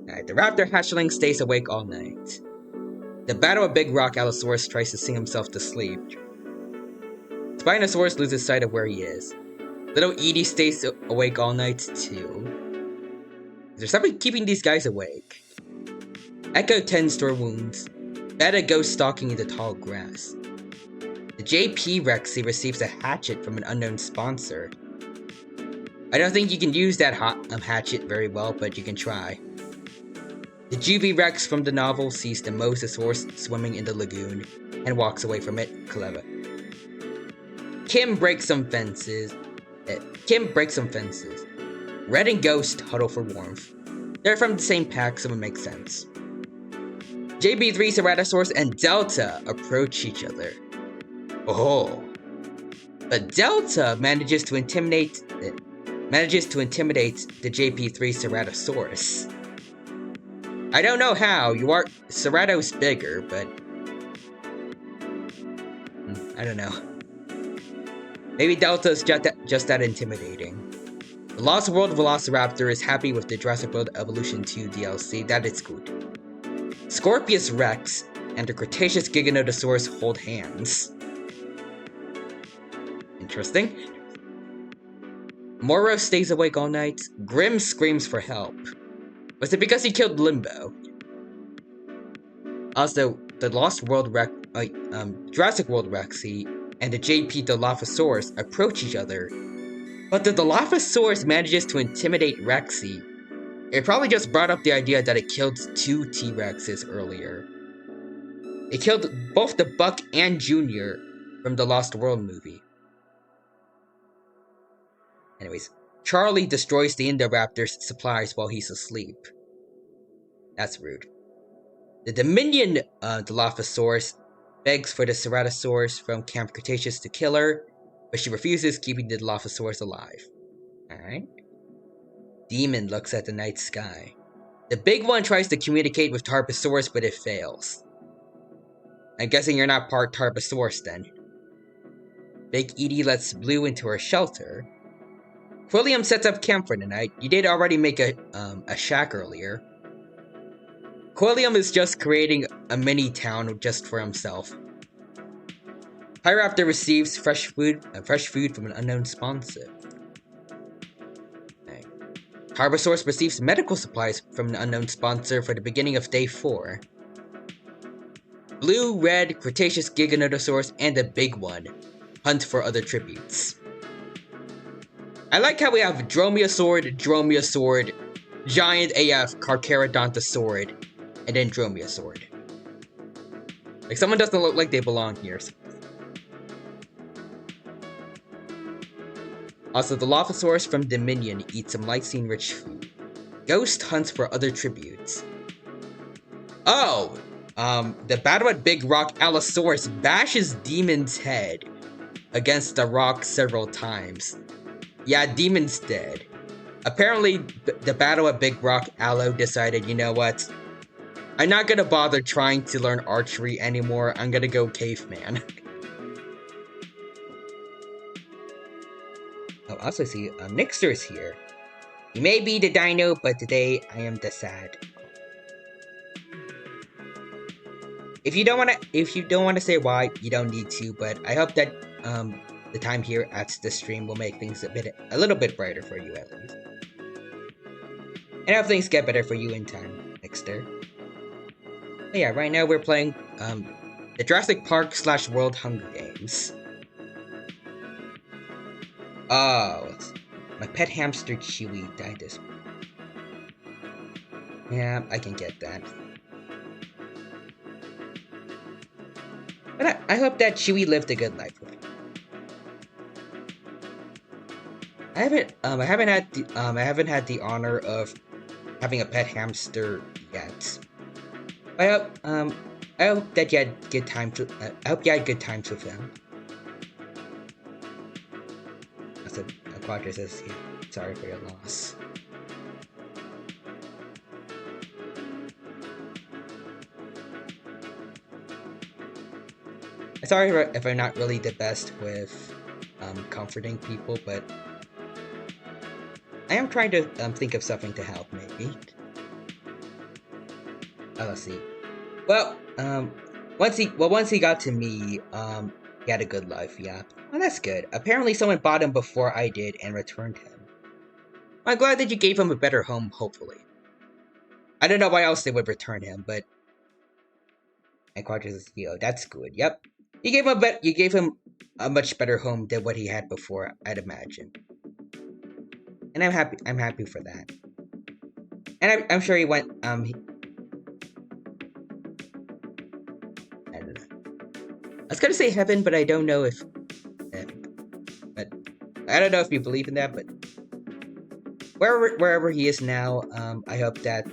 Alright, the Raptor hatchling stays awake all night. The Battle of Big Rock, Allosaurus tries to sing himself to sleep. Spinosaurus loses sight of where he is. Little Edie stays awake all night too. Is there something keeping these guys awake? Echo tends to her wounds. Beta goes stalking in the tall grass. The JP Rexy receives a hatchet from an unknown sponsor. I don't think you can use that hatchet very well, but you can try. The Juvie Rex from the novel sees the Mosasaurus swimming in the lagoon and walks away from it. Clever. Kim breaks some fences. Red and Ghost huddle for warmth. They're from the same pack, so it makes sense. JB3 Ceratosaurus and Delta approach each other. Oh. But Delta manages to intimidate the JP3 Ceratosaurus. I don't know how. Cerato's bigger, but I don't know. Maybe Delta's just that intimidating. The Lost World Velociraptor is happy with the Jurassic World Evolution 2 DLC. That is good. Scorpius Rex and the Cretaceous Giganotosaurus hold hands. Interesting. Moro stays awake all night. Grim screams for help. Was it because he killed Limbo? Also, the Jurassic World Rexy and the JP Dilophosaurus approach each other. But the Dilophosaurus manages to intimidate Rexy. It probably just brought up the idea that it killed 2 T-Rexes earlier. It killed both the Buck and Junior from the Lost World movie. Anyways, Charlie destroys the Indoraptor's supplies while he's asleep. That's rude. The Dominion Dilophosaurus begs for the Ceratosaurus from Camp Cretaceous to kill her, but she refuses, keeping the Dilophosaurus alive. Alright. Demon looks at the night sky. The big one tries to communicate with Tarbosaurus, but it fails. I'm guessing you're not part Tarbosaurus then. Big Edie lets Blue into her shelter. Quilliam sets up camp for the night. You did already make a shack earlier. Quilliam is just creating a mini town just for himself. Pyraptor receives fresh food from an unknown sponsor. Okay. Tarbosaurus receives medical supplies from an unknown sponsor for the beginning of day 4. Blue, Red, Cretaceous Giganotosaurus, and the big one hunt for other tributes. I like how we have Dromaeosaur, Giant AF, Carcharodontosaur, and then Dromaeosaur. Like, someone doesn't look like they belong here. Also, the Dilophosaurus from Dominion eats some lysine-rich food. Ghost hunts for other tributes. Oh! The battle at Big Rock, Allosaurus bashes Demon's head against the rock several times. Yeah, Demon's dead. Apparently, the battle at Big Rock, Allo decided, you know what? I'm not gonna bother trying to learn archery anymore. I'm gonna go caveman. Oh, also see, Nixter's here. He may be the dino, but today I am the sad. If you don't wanna say why, you don't need to. But I hope that the time here at the stream will make things a little bit brighter for you at least. And I hope things get better for you in time, Nixter. But yeah, right now we're playing the Jurassic Park / World Hunger Games. Oh, my pet hamster Chewie died this week. Yeah, I can get that. But I hope that Chewie lived a good life with me. I haven't had the honor of having a pet hamster yet. I hope that you had good times. I hope you had good times with him. So, Quadra says, yeah, sorry for your loss. Sorry if I'm not really the best with comforting people, but I am trying to think of something to help, maybe. Oh, let's see. Well, once he got to me, he had a good life, yeah. Well, that's good. Apparently someone bought him before I did and returned him. I'm glad that you gave him a better home, hopefully. I don't know why else they would return him, but... And Quadra says, yo, that's good, yep. You gave him a much better home than what he had before, I'd imagine. And I'm happy for that. And I'm sure he went, I don't know. I was gonna say heaven, but I don't know if... but I don't know if you believe in that, but... Wherever he is now, I hope that...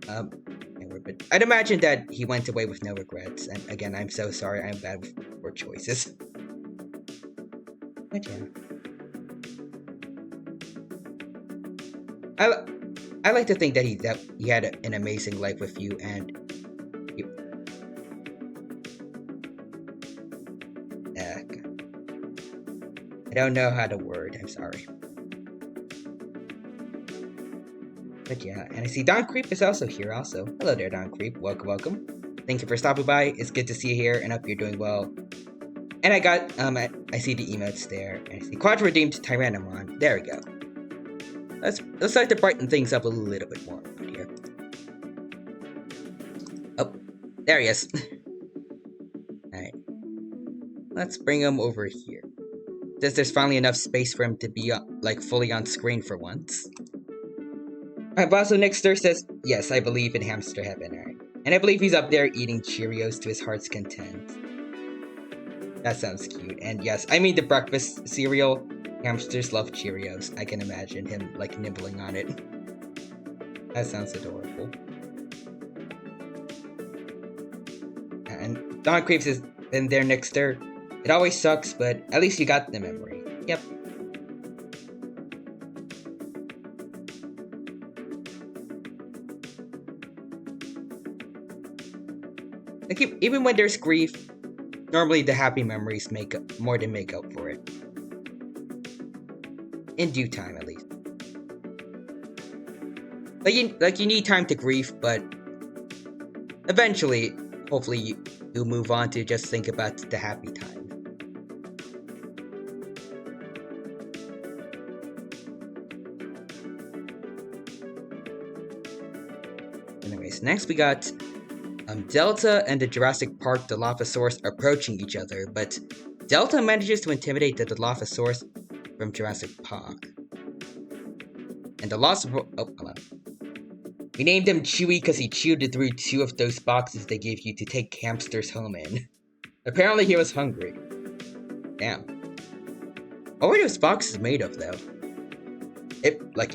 but I'd imagine that he went away with no regrets. And again, I'm so sorry, I'm bad with word choices. But yeah. I like to think that he had an amazing life with you, and I don't know how to word. I'm sorry. But yeah, and I see Don Creep is also here also. Hello there, Don Creep. Welcome, welcome. Thank you for stopping by. It's good to see you here, and hope you're doing well. And I got, I see the emotes there. And I see Quadra Redeemed Tyrannomon. There we go. Let's start to brighten things up a little bit more around here. Oh, there he is. Alright. Let's bring him over here. Says there's finally enough space for him to be, like, fully on screen for once. Alright, Vaso Nixter says, yes, I believe in hamster heaven, alright. And I believe he's up there eating Cheerios to his heart's content. That sounds cute. And yes, I mean the breakfast cereal. Hamsters love Cheerios. I can imagine him, like, nibbling on it. That sounds adorable. And Don Creeps has been there next to her. It always sucks, but at least you got the memory. Yep. Like, even when there's grief, normally the happy memories make up more than make up for it. In due time, at least. Like you need time to grieve, but eventually, hopefully, you'll move on to just think about the happy time. Anyways, next we got Delta and the Jurassic Park Dilophosaurus approaching each other, but Delta manages to intimidate the Dilophosaurus from Jurassic Park. And the loss of... Oh, hold on. We named him Chewy because he chewed through 2 of those boxes they gave you to take hamsters home in. Apparently he was hungry. Damn. What were those boxes made of, though?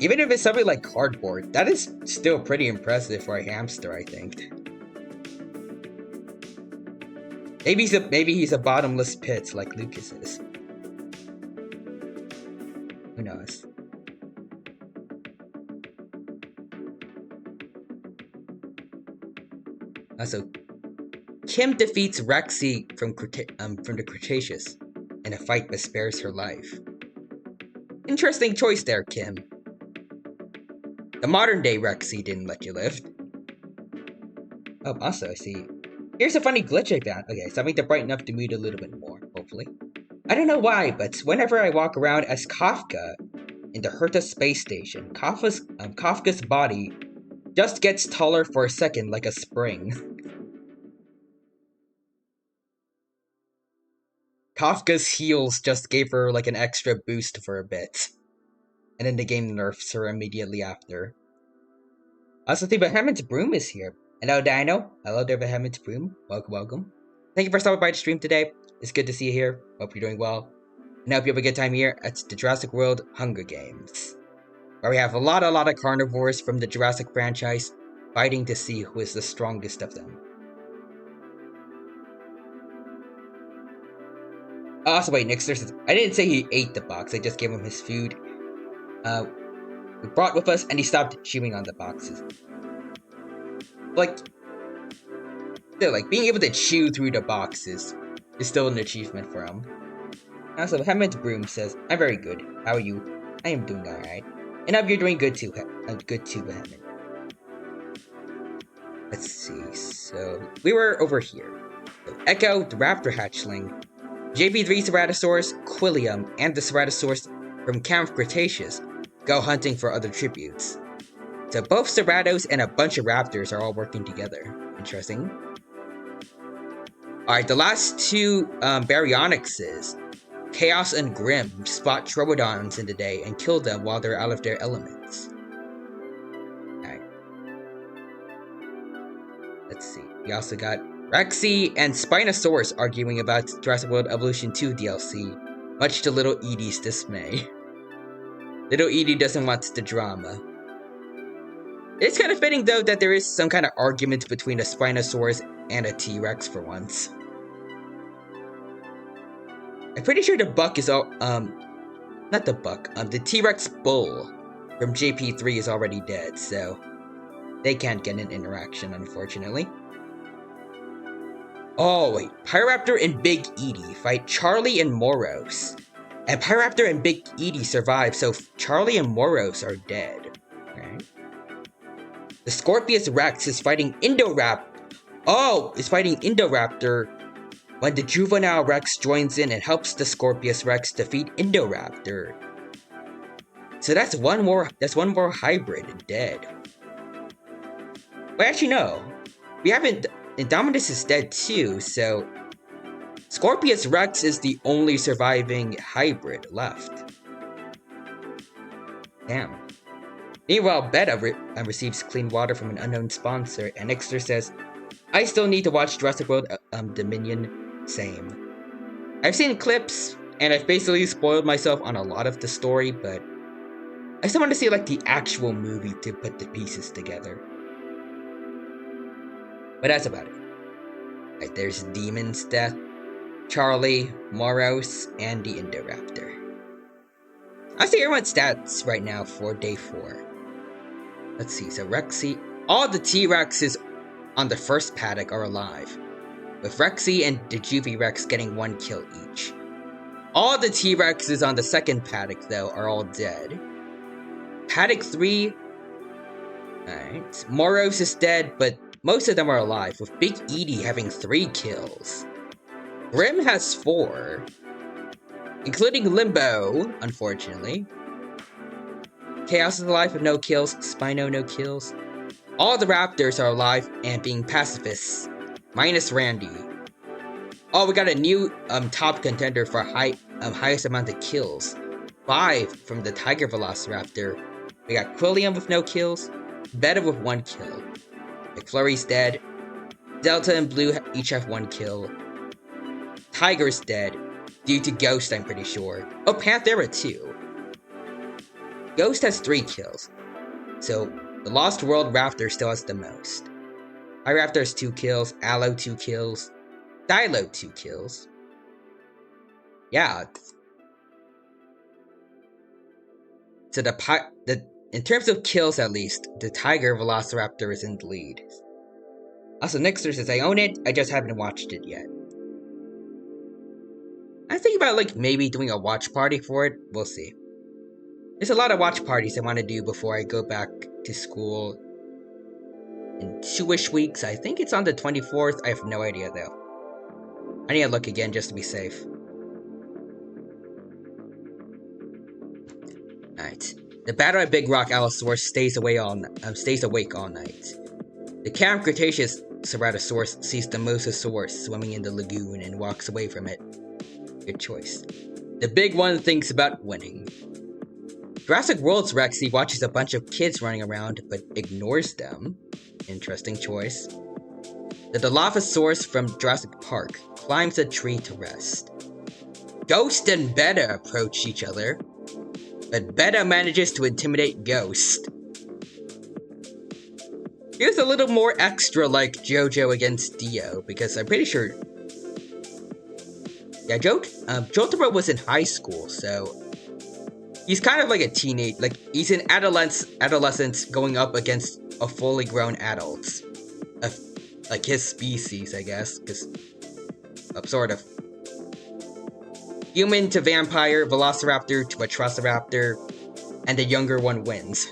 Even if it's something like cardboard, that is still pretty impressive for a hamster, I think. Maybe he's a bottomless pit like Lucas is. Who knows? Also, Kim defeats Rexy from the Cretaceous in a fight but spares her life. Interesting choice there, Kim. The modern day Rexy didn't let you live. Oh, also, I see. Here's a funny glitch I found. Okay, something to brighten up the mood a little bit more, hopefully. I don't know why, but whenever I walk around as Kafka in the Herta space station, Kafka's body just gets taller for a second like a spring. Kafka's heels just gave her like an extra boost for a bit. And then the game nerfs her immediately after. Also, the Behemoth's Broom is here. Hello, Dino. Hello there, Behemoth's Broom. Welcome, welcome. Thank you for stopping by the stream today. It's good to see you here. Hope you're doing well. And I hope you have a good time here at the Jurassic World Hunger Games, where we have a lot of carnivores from the Jurassic franchise fighting to see who is the strongest of them. Also, wait, Nixter says, I didn't say he ate the box, I just gave him his food. We brought with us, and he stopped chewing on the boxes. Like, being able to chew through the boxes is still an achievement for him. Also, Hammond's Broom says, I'm very good. How are you? I am doing alright. And I hope you're doing good too, Hammond. Let's see, so we were over here. So, Echo, the Raptor Hatchling, JP3 Ceratosaurus, Quillium, and the Ceratosaurus from Camp Cretaceous go hunting for other tributes. So both Ceratos and a bunch of Raptors are all working together. Interesting. Alright, the last 2 Baryonyxes, Chaos and Grim, spot Troodons in the day and kill them while they're out of their elements. Alright. Let's see. We also got Rexy and Spinosaurus arguing about Jurassic World Evolution 2 DLC, much to Little Edie's dismay. Little Edie doesn't want the drama. It's kind of fitting, though, that there is some kind of argument between a Spinosaurus and a T-Rex for once. I'm pretty sure the buck is all, not the buck, the T-Rex bull from JP3 is already dead, so they can't get an interaction, unfortunately. Oh, wait, Pyroraptor and Big Edie fight Charlie and Moros. And Pyroraptor and Big Edie survive, so Charlie and Moros are dead. Alright. The Scorpius Rex is fighting Indoraptor. Oh, is fighting Indoraptor when the juvenile Rex joins in and helps the Scorpius Rex defeat Indoraptor. So that's one more hybrid dead. Wait, actually no. We haven't. Indominus is dead too, so Scorpius Rex is the only surviving hybrid left. Damn. Meanwhile, Beta receives clean water from an unknown sponsor, and Nixter says, I still need to watch Jurassic World Dominion. Same. I've seen clips, and I've basically spoiled myself on a lot of the story, but I still want to see like the actual movie to put the pieces together. But that's about it. Like, there's Demon's Death, Charlie, Moros, and the Indoraptor. I see everyone's stats right now for day 4. Let's see, so Rexy, all the T-Rexes on the first paddock are alive, with Rexy and the Juvie Rex getting 1 kill each. All the T-Rexes on the second paddock, though, are all dead. Paddock 3, alright, Moros is dead, but most of them are alive, with Big Edie having 3 kills. Grim has 4, including Limbo, unfortunately. Chaos is alive with no kills, Spino no kills. All the Raptors are alive and being pacifists, minus Randy. Oh, we got a new top contender for highest amount of kills. 5 from the Tiger Velociraptor. We got Quilliam with no kills, Beta with 1 kill. McFlurry's dead. Delta and Blue each have 1 kill. Tiger's dead, due to Ghost, I'm pretty sure. Oh, Panthera too. Ghost has 3 kills, so the Lost World Raptor still has the most. Raptor has 2 kills, Aloe 2 kills, Dilo 2 kills. Yeah. So in terms of kills at least, the Tiger Velociraptor is in the lead. Also, Nixter says, I own it, I just haven't watched it yet. I think about like maybe doing a watch party for it, we'll see. There's a lot of watch parties I want to do before I go back to school in 2-ish weeks. I think it's on the 24th, I have no idea though. I need to look again just to be safe. Alright. The Battle at Big Rock Allosaurus stays awake all night. The Camp Cretaceous Ceratosaurus sees the Mosasaurus swimming in the lagoon and walks away from it. Good choice. The big one thinks about winning. Jurassic World's Rexy watches a bunch of kids running around, but ignores them. Interesting choice. The Dilophosaurus from Jurassic Park climbs a tree to rest. Ghost and Beta approach each other, but Beta manages to intimidate Ghost. Here's a little more extra like JoJo against Dio, because I'm pretty sure... Yeah, Jotaro was in high school, so... He's kind of like a teenage, like, he's in adolescence going up against a fully grown adults. Like his species, I guess, because... sort of. Human to vampire, Velociraptor to Atrociraptor, and the younger one wins.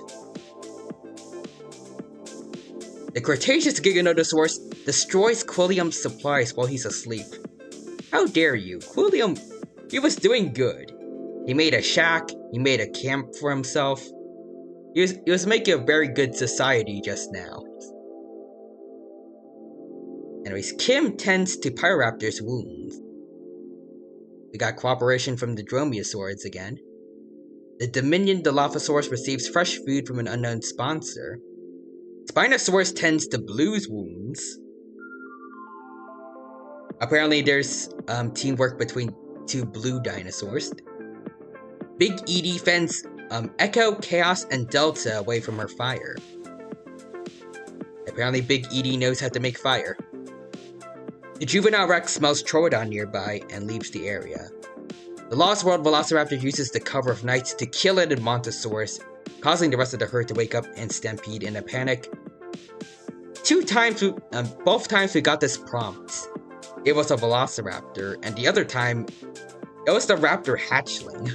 The Cretaceous Giganotosaurus destroys Quilliam's supplies while he's asleep. How dare you? Quilliam, he was doing good. He made a shack, he made a camp for himself. He was making a very good society just now. Anyways, Kim tends to Pyroraptor's wounds. We got cooperation from the Dromaeosaurids again. The Dominion Dilophosaurus receives fresh food from an unknown sponsor. Spinosaurus tends to Blue's wounds. Apparently there's teamwork between 2 blue dinosaurs. Big Edie fends Echo, Chaos, and Delta away from her fire. Apparently Big Edie knows how to make fire. The juvenile Rex smells Troodon nearby and leaves the area. The Lost World Velociraptor uses the cover of night to kill an Edmontosaurus, causing the rest of the herd to wake up and stampede in a panic. Both times we got this prompt. It was a Velociraptor, and the other time, it was the Raptor hatchling.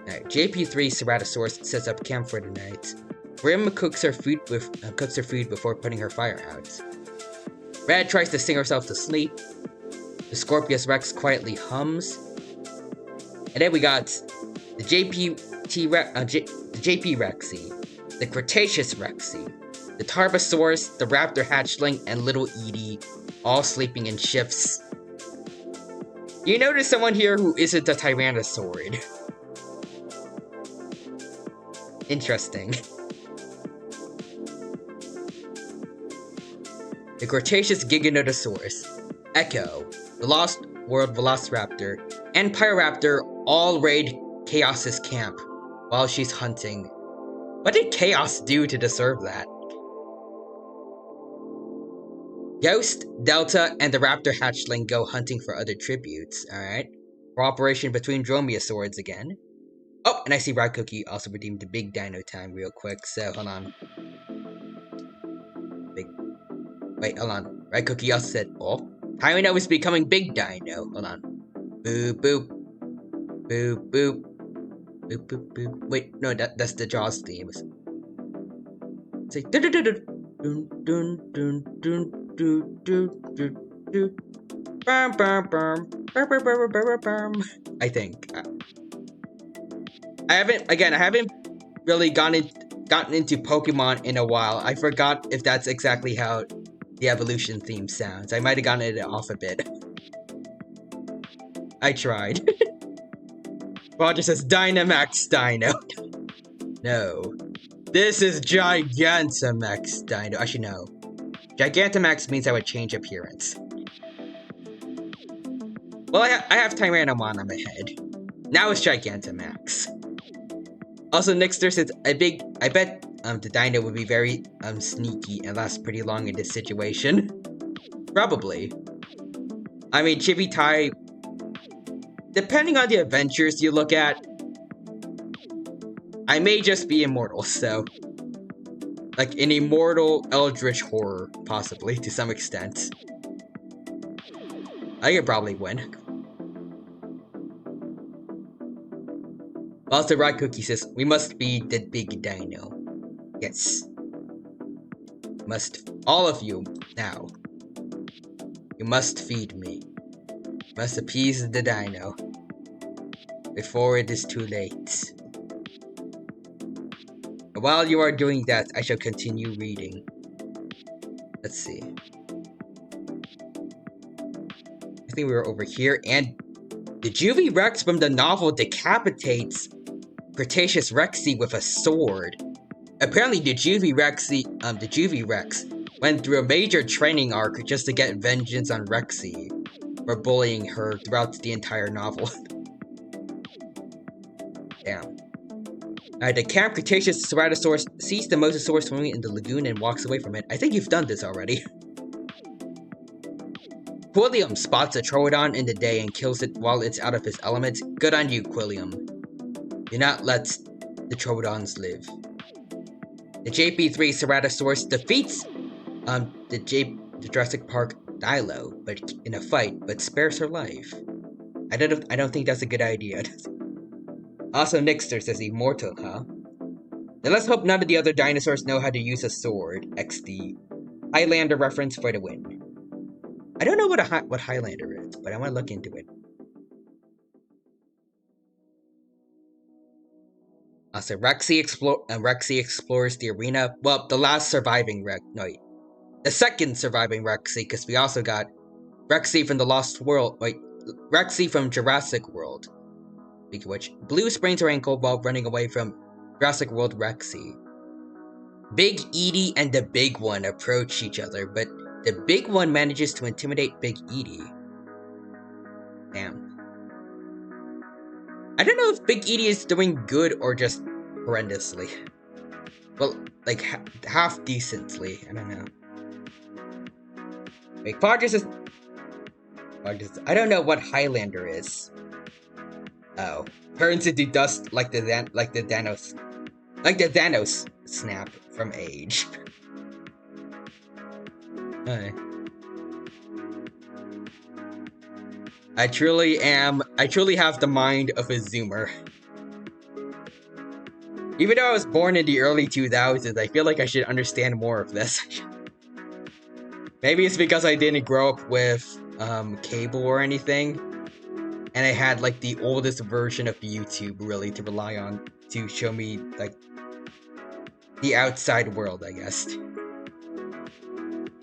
Alright, JP3 Ceratosaurus sets up camp for the night. Grim cooks her food before putting her fire out. Red tries to sing herself to sleep. The Scorpius Rex quietly hums. And then we got the JP Rexy, the Cretaceous Rexy, the Tarbosaurus, the Raptor Hatchling, and Little Edie, all sleeping in shifts. You notice someone here who isn't a Tyrannosaurid. Interesting. The Cretaceous Giganotosaurus, Echo, the Lost World Velociraptor, and Pyroraptor all raid Chaos's camp while she's hunting. What did Chaos do to deserve that? Ghost, Delta, and the Raptor Hatchling go hunting for other tributes, alright? Cooperation between Dromaeosaurids again. Oh, and I see Rye Cookie also redeemed the Big Dino time real quick, so hold on. Wait, hold on. Rye Cookie also said, oh, Tyranno is becoming Big Dino. Hold on. Boop, boop. Boop, boop. Boop, boop, boop. Wait, no, that's the Jaws theme. It's like, dun dun dun dun dun dun dun dun dun dun dun. Bum, bum, bum. Bum, bum, bum, bum, bum. I think. I haven't really gotten into Pokemon in a while. I forgot if that's exactly how the evolution theme sounds. I might have gotten it off a bit. I tried. Roger says Dynamax Dino. No. This is Gigantamax Dino. Actually, no. Gigantamax means I would change appearance. Well, I have Tyrannomon on my head. Now it's Gigantamax. Also, Nixter says, I bet the Dino would be very sneaky and last pretty long in this situation. Probably. I mean, Chibi-Tai, depending on the adventures you look at, I may just be immortal, so... Like, an immortal eldritch horror, possibly, to some extent. I could probably win. Also, Rod Cookie says, we must feed the Big Dino. Yes. Must, all of you, now. You must feed me. Must appease the Dino. Before it is too late. While you are doing that, I shall continue reading. Let's see. I think we were over here, and the Juvie Rex from the novel decapitates Cretaceous Rexy with a sword. Apparently, the Juvie Rex went through a major training arc just to get vengeance on Rexy for bullying her throughout the entire novel. Damn. The Camp Cretaceous Ceratosaurus sees the Mosasaurus swimming in the lagoon and walks away from it. I think you've done this already. Quilliam spots a Troodon in the day and kills it while it's out of his element. Good on you, Quilliam. Do not let the Troodons live. The JP3 Ceratosaurus defeats the Jurassic Park Dilo, but in a fight, but spares her life. I don't think that's a good idea. Also, Nixter says immortal, huh? Then let's hope none of the other dinosaurs know how to use a sword. XD. Highlander reference for the win. I don't know what Highlander is, but I want to look into it. Also, Rexy explores the arena. Well, the last surviving the second surviving Rexy, because we also got Rexy from the Lost World. Rexy from Jurassic World. Speaking of which, Blue sprains her ankle while running away from Jurassic World Rexy. Big Edie and the Big One approach each other, but the Big One manages to intimidate Big Edie. Damn. I don't know if Big Edie is doing good or just horrendously. Well, like, half decently. I don't know. Wait, Podges is... I don't know what Highlander is. Oh. Turns into dust like the Thanos snap from Age. I truly have the mind of a zoomer. Even though I was born in the early 2000s, I feel like I should understand more of this. Maybe it's because I didn't grow up with cable or anything, and I had like the oldest version of YouTube really to rely on to show me like the outside world, I guess.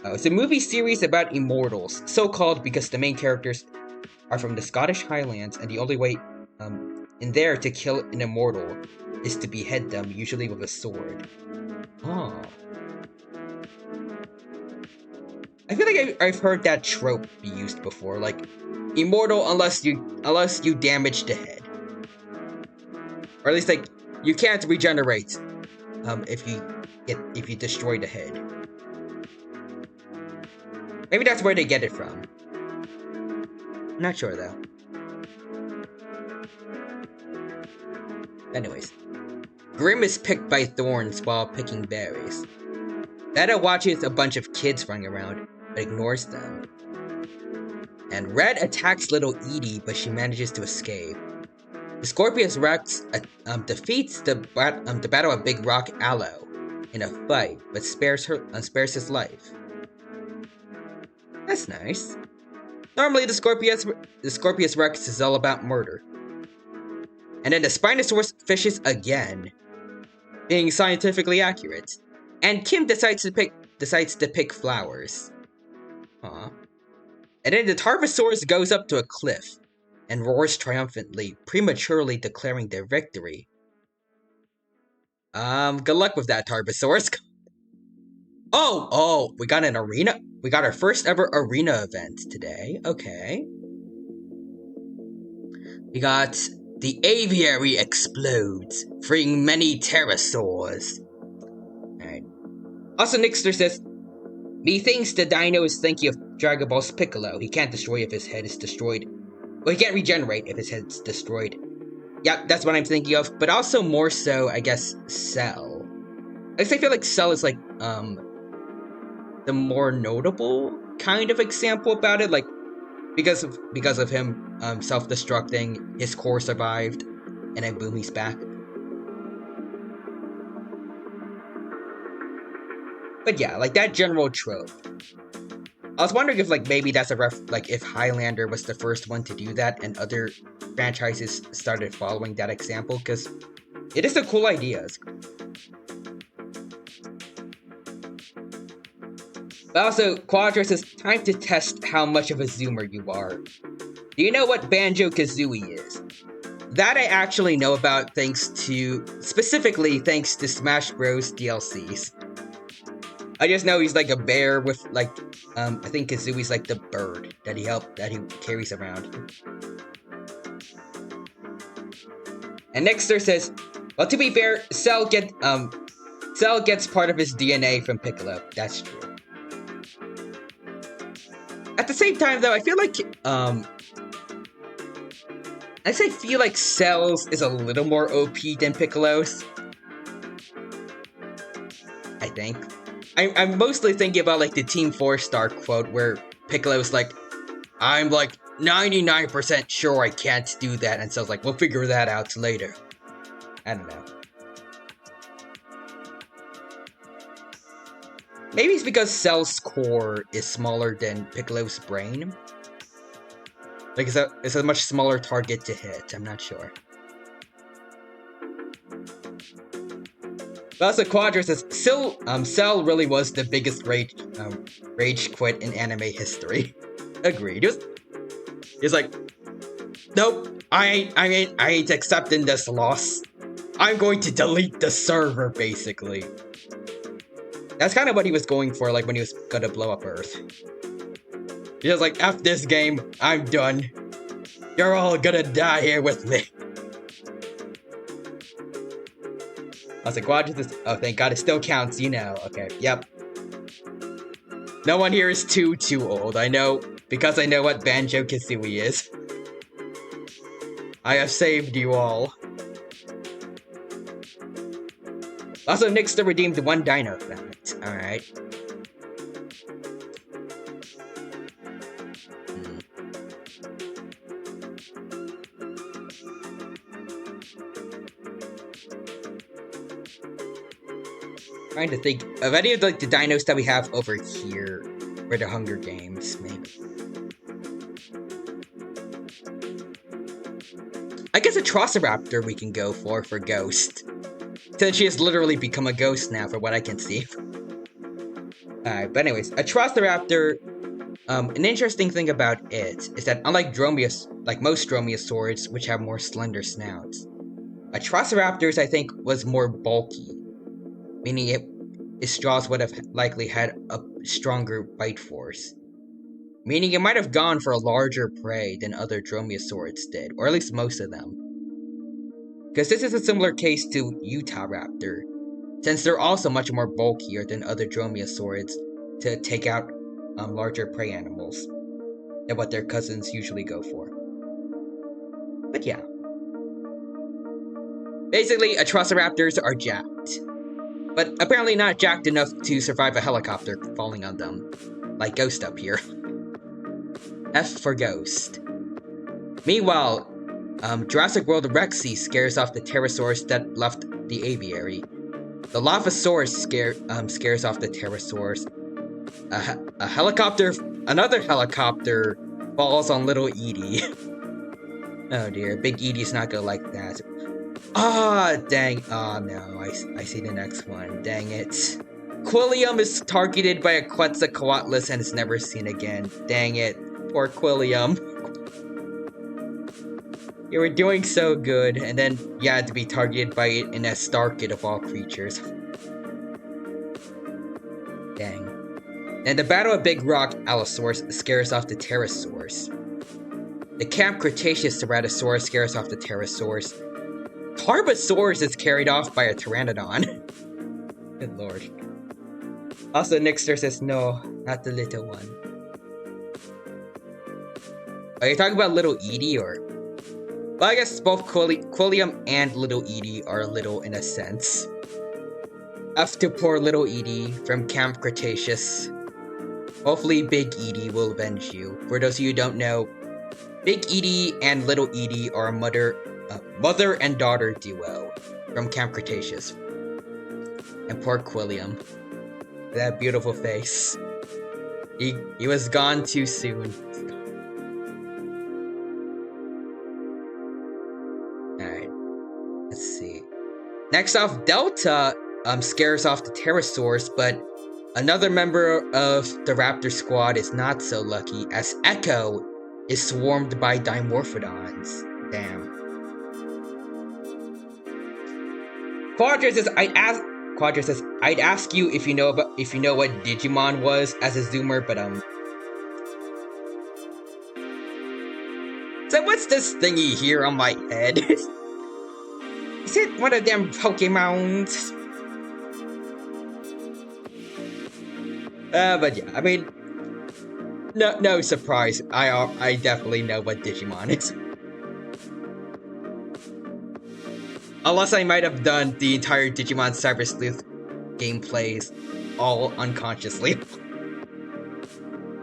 It's a movie series about immortals, so called because the main characters are from the Scottish Highlands, and the only way in there to kill an immortal is to behead them, usually with a sword. Oh. I feel like I've heard that trope be used before, like immortal unless you damage the head, or at least like you can't regenerate if you destroy the head. Maybe that's where they get it from. I'm not sure though. Anyways, Grim is picked by thorns while picking berries. Beta watches a bunch of kids running around, but ignores them. And Red attacks little Edie, but she manages to escape. The Scorpius Rex defeats the Battle of Big Rock Aloe in a fight, but spares his life. That's nice. Normally, the Scorpius Rex is all about murder. And then the Spinosaurus fishes again, being scientifically accurate. And Kim decides to pick flowers. Aw. And then the Tarbosaurus goes up to a cliff and roars triumphantly, prematurely declaring their victory. Good luck with that, Tarbosaurus. Oh, we got an arena. We got our first ever arena event today. Okay. We got the aviary explodes, freeing many pterosaurs. Alright. Also, Nixter says, methinks the dino is thinking of Dragon Ball's Piccolo. He can't destroy if his head is destroyed. Well, he can't regenerate if his head's destroyed. Yeah, that's what I'm thinking of. But also more so, I guess, Cell. I feel like Cell is like, the more notable kind of example about it. Like, because of him self-destructing, his core survived, and then boom, he's back. But yeah, like that general trope. I was wondering if like maybe that's like if Highlander was the first one to do that and other franchises started following that example, because it is a cool idea. But also, Quadra says, time to test how much of a zoomer you are. Do you know what Banjo-Kazooie is? That I actually know about specifically thanks to Smash Bros. DLCs. I just know he's like a bear with like, I think Kazooie's like the bird that he carries around. And Nexter says, well, to be fair, Cell gets part of his DNA from Piccolo. That's true. At the same time, though, I feel like, I feel like Cell's is a little more OP than Piccolo's. I think. I'm mostly thinking about, like, the Team 4-star quote where Piccolo's like, I'm, like, 99% sure I can't do that, and Cell's like, we'll figure that out later. I don't know. Maybe it's because Cell's core is smaller than Piccolo's brain. Like, it's a much smaller target to hit, I'm not sure. But also, Quadra says, Cell really was the biggest rage quit in anime history. Agreed. He's like, nope, I ain't accepting this loss. I'm going to delete the server, basically. That's kind of what he was going for, like, when he was gonna blow up Earth. He was like, F this game, I'm done. You're all gonna die here with me. I was like, Quadra says, oh, thank God, it still counts, you know. Okay, yep. No one here is too old, I know, because I know what Banjo-Kazooie is. I have saved you all. Also, Nixter redeemed one dino fact. Alright. Trying to think of any of like the dinos that we have over here for the Hunger Games, maybe. I guess a Trociraptor we can go for Ghost. Since she has literally become a ghost now, for what I can see. Alright, but anyways, a Trociraptor, an interesting thing about it is that unlike like most Dromaeosaurids, which have more slender snouts, a Trociraptor's, I think, was more bulky, meaning its jaws would have likely had a stronger bite force. Meaning it might have gone for a larger prey than other Dromaeosaurids did, or at least most of them. Because this is a similar case to Utahraptor, since they're also much more bulkier than other Dromaeosaurids to take out larger prey animals than what their cousins usually go for. But yeah. Basically, Trociraptors are jacked. But apparently not jacked enough to survive a helicopter falling on them. Like Ghost up here. F for Ghost. Meanwhile, Jurassic World Rexy scares off the pterosaurs that left the aviary. The Lavasaurus scares off the pterosaurs. Another helicopter falls on little Edie. Oh dear, Big Edie's not gonna like that. Ah, dang. Oh no, I see the next one. Dang it. Quilliam is targeted by a Quetzalcoatlus and is never seen again. Dang it. Poor Quilliam. You were doing so good, and then you had to be targeted by it in a Starkid of all creatures. Dang. And the Battle of Big Rock Allosaurus scares off the pterosaurs. The Camp Cretaceous Ceratosaurus scares off the pterosaurs. Tarbosaurus is carried off by a Pteranodon. Good lord. Also, Nixter says, no, not the little one. Are you talking about little Edie, or? Well, I guess both Quilliam and little Edie are little in a sense. F to poor little Edie from Camp Cretaceous. Hopefully Big Edie will avenge you. For those of you who don't know, Big Edie and little Edie are a mother and daughter duo from Camp Cretaceous. And poor Quilliam. That beautiful face. He was gone too soon. Alright. Let's see. Next off, Delta scares off the pterosaurs, but another member of the Raptor squad is not so lucky, as Echo is swarmed by Dimorphodons. Damn. Quadra says, I'd ask you if you know what Digimon was as a zoomer, but So what's this thingy here on my head? Is it one of them Pokemons? But yeah, I mean, no surprise. I definitely know what Digimon is. Unless I might have done the entire Digimon Cyber Sleuth gameplays all unconsciously.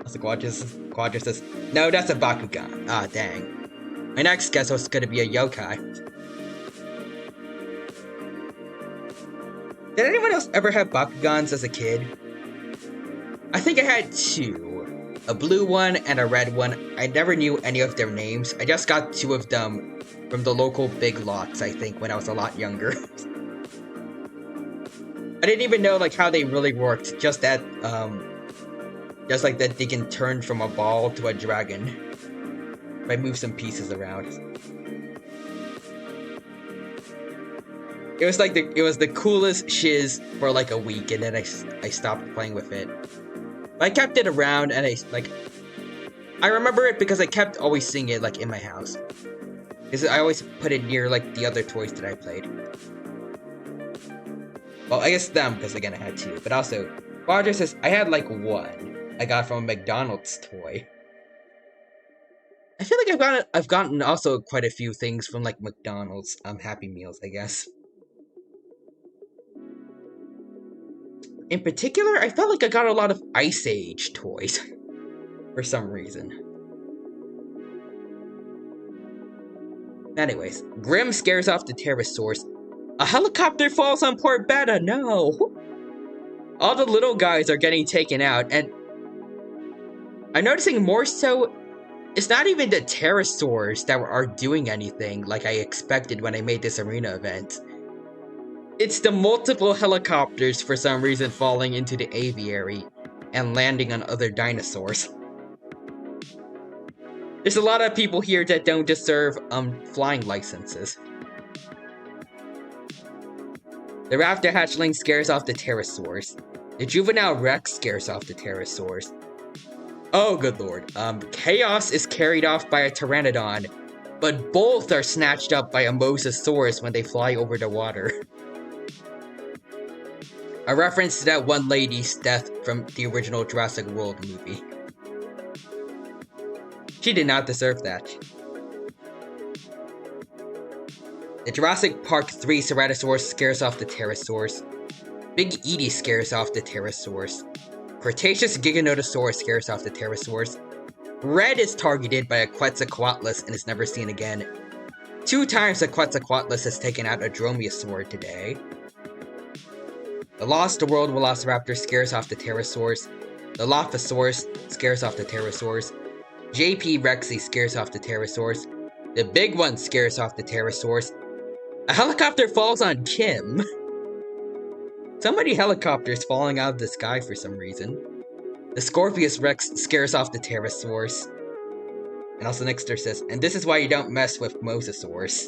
Also, Quadra says, no, that's a Bakugan. Ah, dang. My next guess was gonna be a yokai. Did anyone else ever have Bakugans as a kid? I think I had two. A blue one and a red one. I never knew any of their names. I just got two of them from the local Big Lots, I think, when I was a lot younger. I didn't even know like how they really worked. Just like that they can turn from a ball to a dragon. If I move some pieces around. It was like it was the coolest shiz for like a week, and then I stopped playing with it. But I kept it around, and I remember it because I kept always seeing it like in my house. Because I always put it near like the other toys that I played. Well, I guess them, because again I had two. But also, Roger says I had like one I got from a McDonald's toy. I feel like I've gotten also quite a few things from like McDonald's Happy Meals, I guess. In particular, I felt like I got a lot of Ice Age toys for some reason. Anyways, Grim scares off the pterosaurs. A helicopter falls on poor Beta, no! All the little guys are getting taken out, and I'm noticing more so, it's not even the pterosaurs that are doing anything like I expected when I made this arena event. It's the multiple helicopters for some reason falling into the aviary and landing on other dinosaurs. There's a lot of people here that don't deserve flying licenses. The raptor hatchling scares off the pterosaurs. The juvenile rex scares off the pterosaurs. Oh, good lord. Chaos is carried off by a pteranodon, but both are snatched up by a mosasaurus when they fly over the water. A reference to that one lady's death from the original Jurassic World movie. She did not deserve that. The Jurassic Park 3 Ceratosaurus scares off the pterosaurs. Big Edie scares off the pterosaurs. Cretaceous Giganotosaurus scares off the pterosaurs. Red is targeted by a Quetzalcoatlus and is never seen again. 2 times a Quetzalcoatlus has taken out a Dromaeosaur today. The Lost World Velociraptor scares off the pterosaurs. The Lophosaurus scares off the pterosaurs. JP Rexy scares off the pterosaurs. The big one scares off the pterosaurs. A helicopter falls on Kim. So many helicopters falling out of the sky for some reason. The Scorpius Rex scares off the pterosaurs. And also Nixter says, and this is why you don't mess with mosasaurs.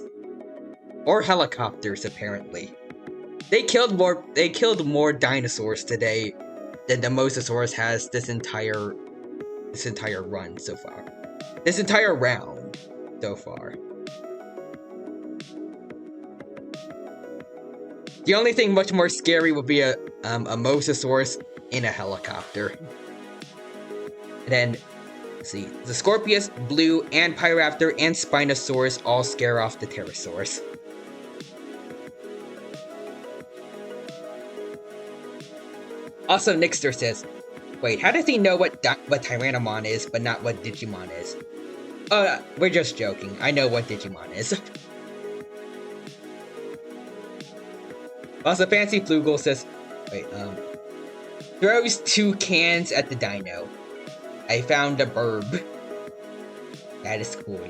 Or helicopters, apparently. They killed more dinosaurs today than the mosasaurus has this entire run so far. This entire round so far. The only thing much more scary would be a mosasaurus in a helicopter. And then, let's see, the Scorpius, Blue, and Pyraptor, and Spinosaurus all scare off the pterosaurs. Also, Nixter says, wait, how does he know what Tyrannomon is, but not what Digimon is? We're just joking. I know what Digimon is. Also, Fancy Flugel says, wait, throws 2 cans at the dino. I found a burb. That is cool.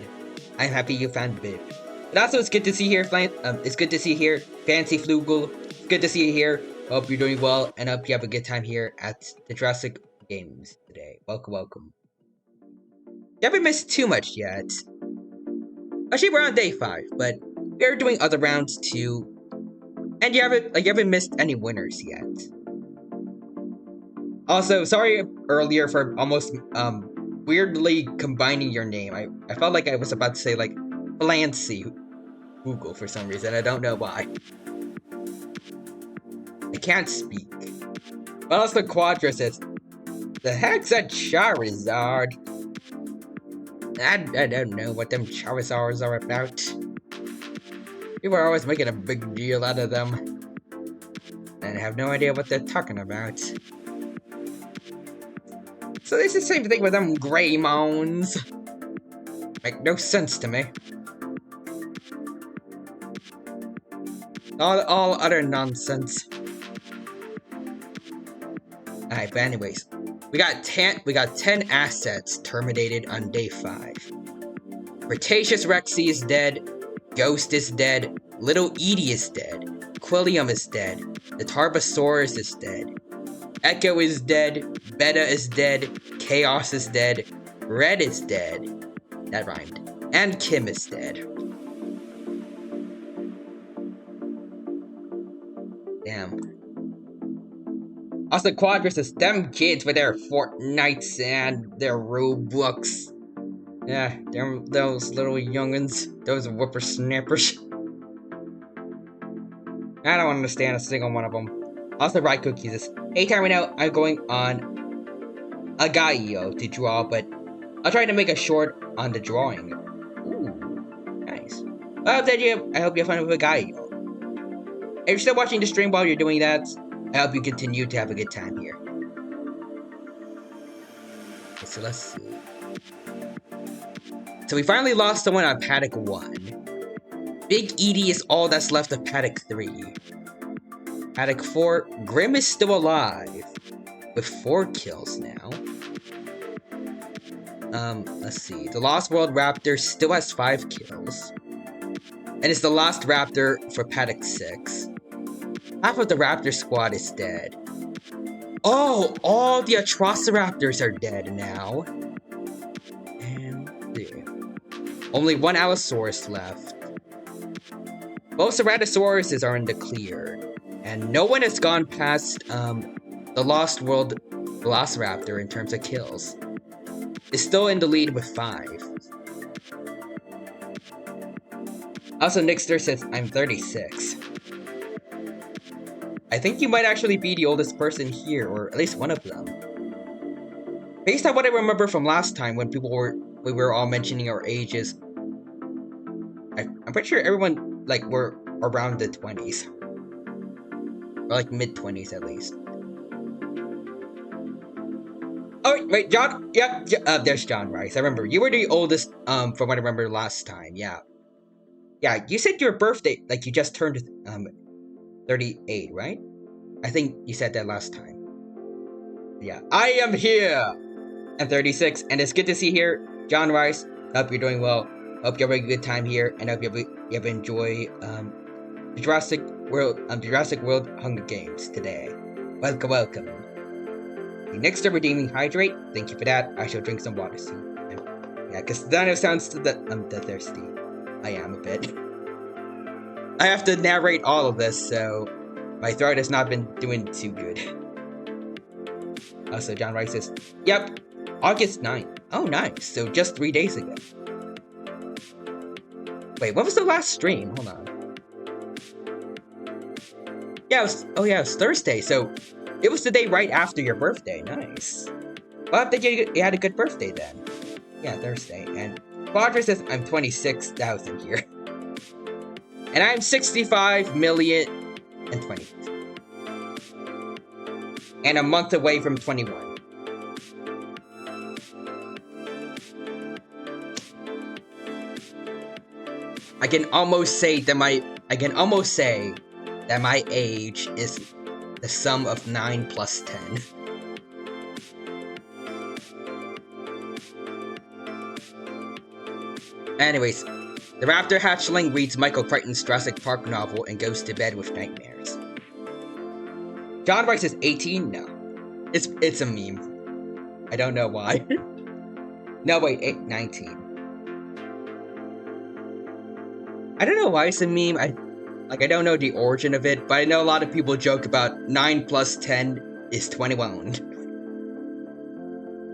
I'm happy you found the burb. But also, it's good to see here, it's good to see here, Fancy Flugel. It's good to see you here. Hope you're doing well, and hope you have a good time here at the Jurassic Games today. Welcome, welcome. You haven't missed too much yet. Actually, we're on day 5, but we're doing other rounds too. And you haven't missed any winners yet. Also, sorry earlier for almost weirdly combining your name. I felt like I was about to say like Blancy Google for some reason. I don't know why. I can't speak. But also Quadra says, the heck's a Charizard? I don't know what them Charizards are about. People are always making a big deal out of them. And I have no idea what they're talking about. So it's the same thing with them Greymons. Make no sense to me. All utter nonsense. Alright, but anyways. We got 10 assets terminated on day 5. Cretaceous Rexy is dead. Ghost is dead. Little Edie is dead. Quillium is dead. The Tarbosaurus is dead. Echo is dead. Beta is dead. Chaos is dead. Red is dead. That rhymed. And Kim is dead. Damn. Also, Quadra says, them kids with their Fortnites and their Roblox. Yeah, those little youngins, those whippersnappers. I don't understand a single one of them. Also, Right Cookies says, hey, Tyranno, I'm going on a Gaio to draw, but I'll try to make a short on the drawing. Ooh, nice. I hope you have fun with a Gaio. If you're still watching the stream while you're doing that, I hope you continue to have a good time here. Okay, so let's see. So we finally lost someone on Paddock 1. Big Edie is all that's left of Paddock 3. Attic 4, Grim is still alive, with 4 kills now. Let's see. The Lost World Raptor still has 5 kills. And it's the last Raptor for Paddock 6. Half of the Raptor squad is dead. Oh, all the Atrociraptors are dead now. And only 1 Allosaurus left. Most Ceratosauruses are in the clear. And no one has gone past the Lost World Velociraptor in terms of kills. It's still in the lead with 5. Also, Nixter says, I'm 36. I think you might actually be the oldest person here, or at least one of them. Based on what I remember from last time when we were all mentioning our ages, I'm pretty sure everyone, like, were around the 20s. Or, like, mid-20s at least. Oh, wait, John, yep, there's John Rice. I remember, you were the oldest, from what I remember last time, yeah. Yeah, you said your birthday, like, you just turned, 38, right? I think you said that last time. Yeah. I am here! I'm 36, and it's good to see here, John Rice. Hope you're doing well. Hope you have a good time here, and hope you have enjoy the Jurassic World Hunger Games today. Welcome, welcome. The next to redeeming hydrate. Thank you for that. I shall drink some water soon. Yeah, because Dino sounds that I'm thirsty. I am a bit. I have to narrate all of this, so my throat has not been doing too good. Also, John Rice says, yep, August 9th. Oh, nice. So just 3 days ago. Wait, what was the last stream? Hold on. Yeah, it was Thursday, so it was the day right after your birthday. Nice. Well, you had a good birthday then. Yeah, Thursday. And Roger says, I'm 26,000 here. And I'm 65,020,000. And a month away from 21. I can almost say that my age is the sum of 9 plus 10. Anyways, the Raptor hatchling reads Michael Crichton's Jurassic Park novel and goes to bed with nightmares. John Rice is 18? No. It's a meme. I don't know why. No, wait, 19. I don't know why it's a meme. I don't know the origin of it, but I know a lot of people joke about 9 plus 10 is 21.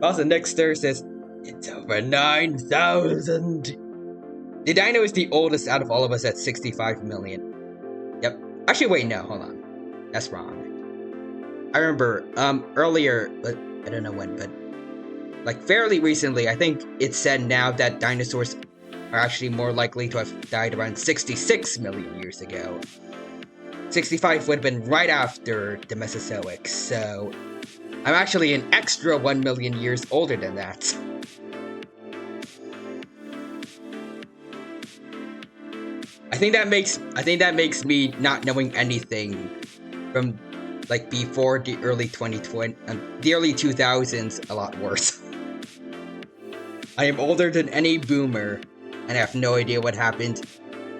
Also, Nixter says, it's over 9,000. The Dino is the oldest out of all of us at 65 million. Yep. Actually, wait, no, hold on. That's wrong. I remember, earlier, but I don't know when, but, like, fairly recently, I think it said now that dinosaurs are actually more likely to have died around 66 million years ago. 65 would have been right after the Mesozoic, so I'm actually an extra 1 million years older than that. I think that makes me not knowing anything from like before the early 2000s a lot worse. I am older than any boomer, and I have no idea what happened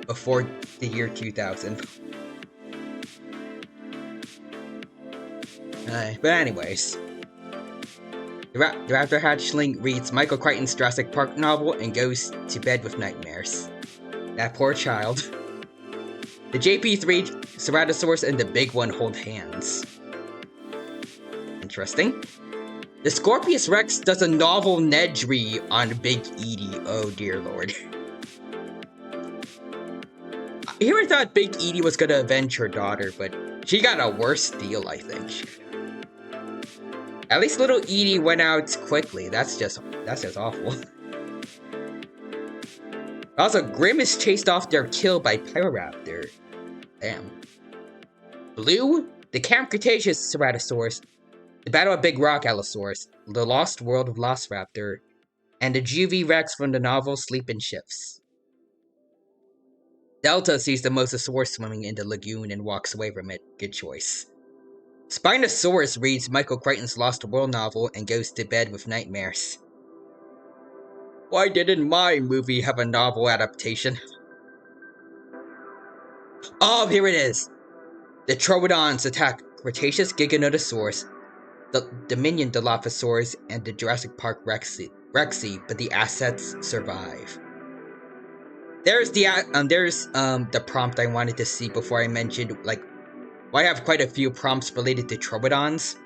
before the year 2000. But anyways, the Raptor hatchling reads Michael Crichton's Jurassic Park novel and goes to bed with nightmares. That poor child. The JP3 Ceratosaurus and the big one hold hands. Interesting. The Scorpius Rex does a novel Nedry on Big Edie. Oh dear lord. Here I thought Big Edie was gonna avenge her daughter, but she got a worse deal, I think. At least little Edie went out quickly. That's just awful. Also, Grim is chased off their kill by Pyroraptor. Damn. Blue, the Camp Cretaceous Ceratosaurus, the Battle of Big Rock Allosaurus, the Lost World of Velociraptor, and the Juvie Rex from the novel Sleep in Shifts. Delta sees the mosasaurus swimming in the lagoon and walks away from it. Good choice. Spinosaurus reads Michael Crichton's Lost World novel and goes to bed with nightmares. Why didn't my movie have a novel adaptation? Oh, here it is! The Troodons attack Cretaceous Giganotosaurus, the Dominion Dilophosaurus, and the Jurassic Park Rexy, but the assets survive. There's the prompt I wanted to see before I mentioned, like, I have quite a few prompts related to Troodons.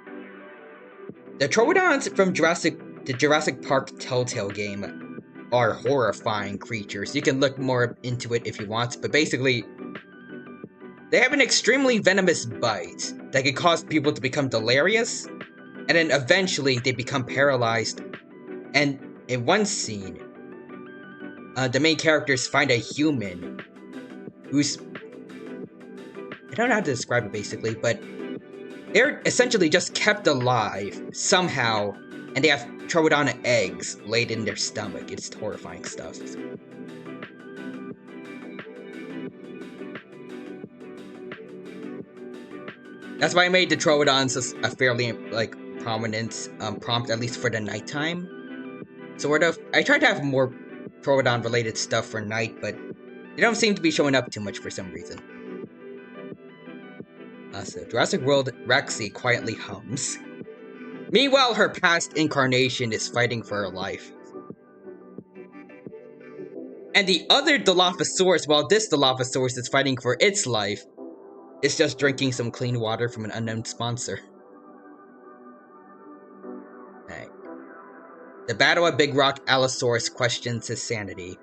The Troodons from the Jurassic Park Telltale game are horrifying creatures. You can look more into it if you want, but basically, they have an extremely venomous bite that can cause people to become delirious, and then eventually they become paralyzed. And in one scene, the main characters find a human who's... I don't know how to describe it basically, but they're essentially just kept alive somehow, and they have Troodon eggs laid in their stomach. It's horrifying stuff. That's why I made the Troodons a fairly, like, prominent prompt, at least for the nighttime. Sort of. I tried to have more Troodon-related stuff for night, but they don't seem to be showing up too much for some reason. So Jurassic World Rexy quietly hums. Meanwhile, her past incarnation is fighting for her life. And the other Dilophosaurus, while this Dilophosaurus is fighting for its life, is just drinking some clean water from an unknown sponsor. Alright. The battle at Big Rock Allosaurus questions his sanity.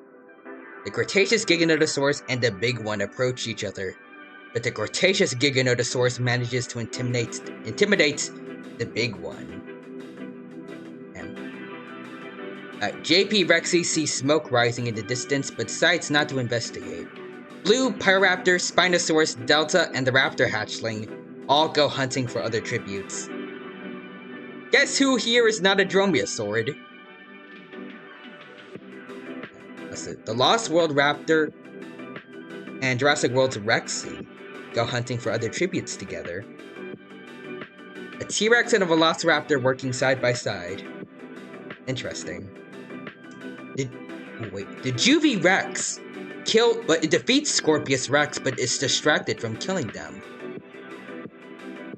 The Cretaceous Giganotosaurus and the Big One approach each other, but the Cretaceous Giganotosaurus manages to intimidate the Big One. JP Rexy sees smoke rising in the distance, but decides not to investigate. Blue, Pyroraptor, Spinosaurus, Delta, and the Raptor hatchling all go hunting for other tributes. Guess who here is not a Dromaeosaurid? The Lost World Raptor and Jurassic World's Rexy go hunting for other tributes together. A T-Rex and a Velociraptor working side by side. Interesting. Did Juvie Rex kill, but it defeats Scorpius Rex, but is distracted from killing them.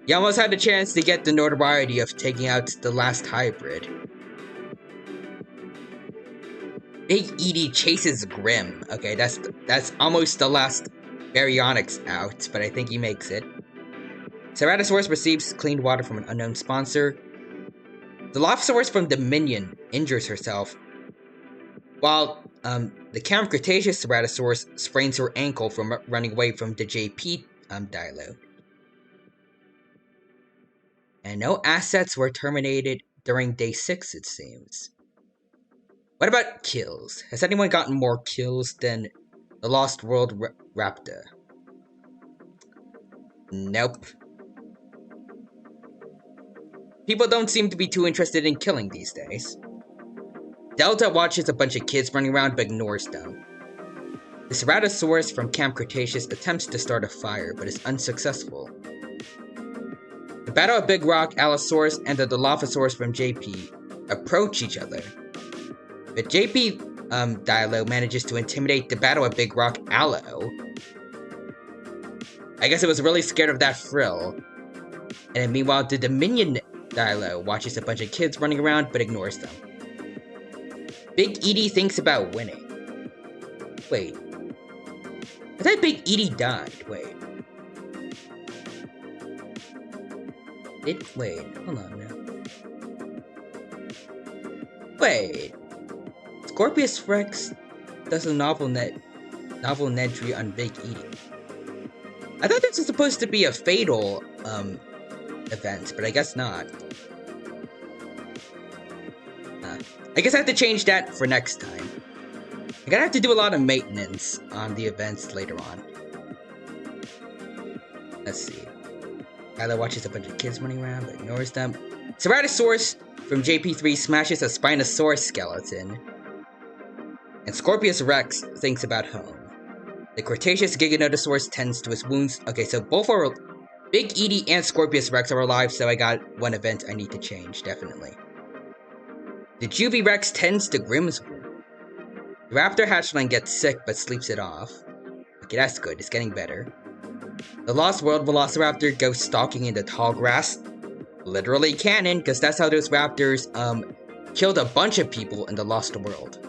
He almost had the chance to get the notoriety of taking out the last hybrid. Big Edie chases Grim. Okay, that's almost the last Baryonyx out, but I think he makes it. Ceratosaurus receives clean water from an unknown sponsor. The Dilophosaurus from Dominion injures herself, while the Camp Cretaceous Ceratosaurus sprains her ankle from running away from the JP dilo. And no assets were terminated during day 6, it seems. What about kills? Has anyone gotten more kills than the Lost World Raptor? Nope. People don't seem to be too interested in killing these days. Delta watches a bunch of kids running around but ignores them. The Ceratosaurus from Camp Cretaceous attempts to start a fire but is unsuccessful. The battle of Big Rock Allosaurus and the Dilophosaurus from JP approach each other, but JP Dilo manages to intimidate the battle of Big Rock Allo. I guess it was really scared of that frill. And meanwhile, the Dominion Dilo watches a bunch of kids running around but ignores them. Big Edie thinks about winning. Wait. I thought Big Edie died. Wait. Wait, hold on now. Wait. Scorpius Rex does a novel entry on Big Edie. I thought this was supposed to be a fatal event, but I guess not. I guess I have to change that for next time. I'm gonna have to do a lot of maintenance on the events later on. Let's see. Tyler watches a bunch of kids running around but ignores them. Ceratosaurus from JP3 smashes a Spinosaurus skeleton. And Scorpius Rex thinks about home. The Cretaceous Giganotosaurus tends to its wounds. Okay, so both are Big Edie and Scorpius Rex are alive, so I got one event I need to change, definitely. The Juvie Rex tends to Grimm's wound. The Raptor Hatchling gets sick but sleeps it off. Okay, that's good, it's getting better. The Lost World Velociraptor goes stalking in the tall grass. Literally canon, because that's how those raptors killed a bunch of people in the Lost World.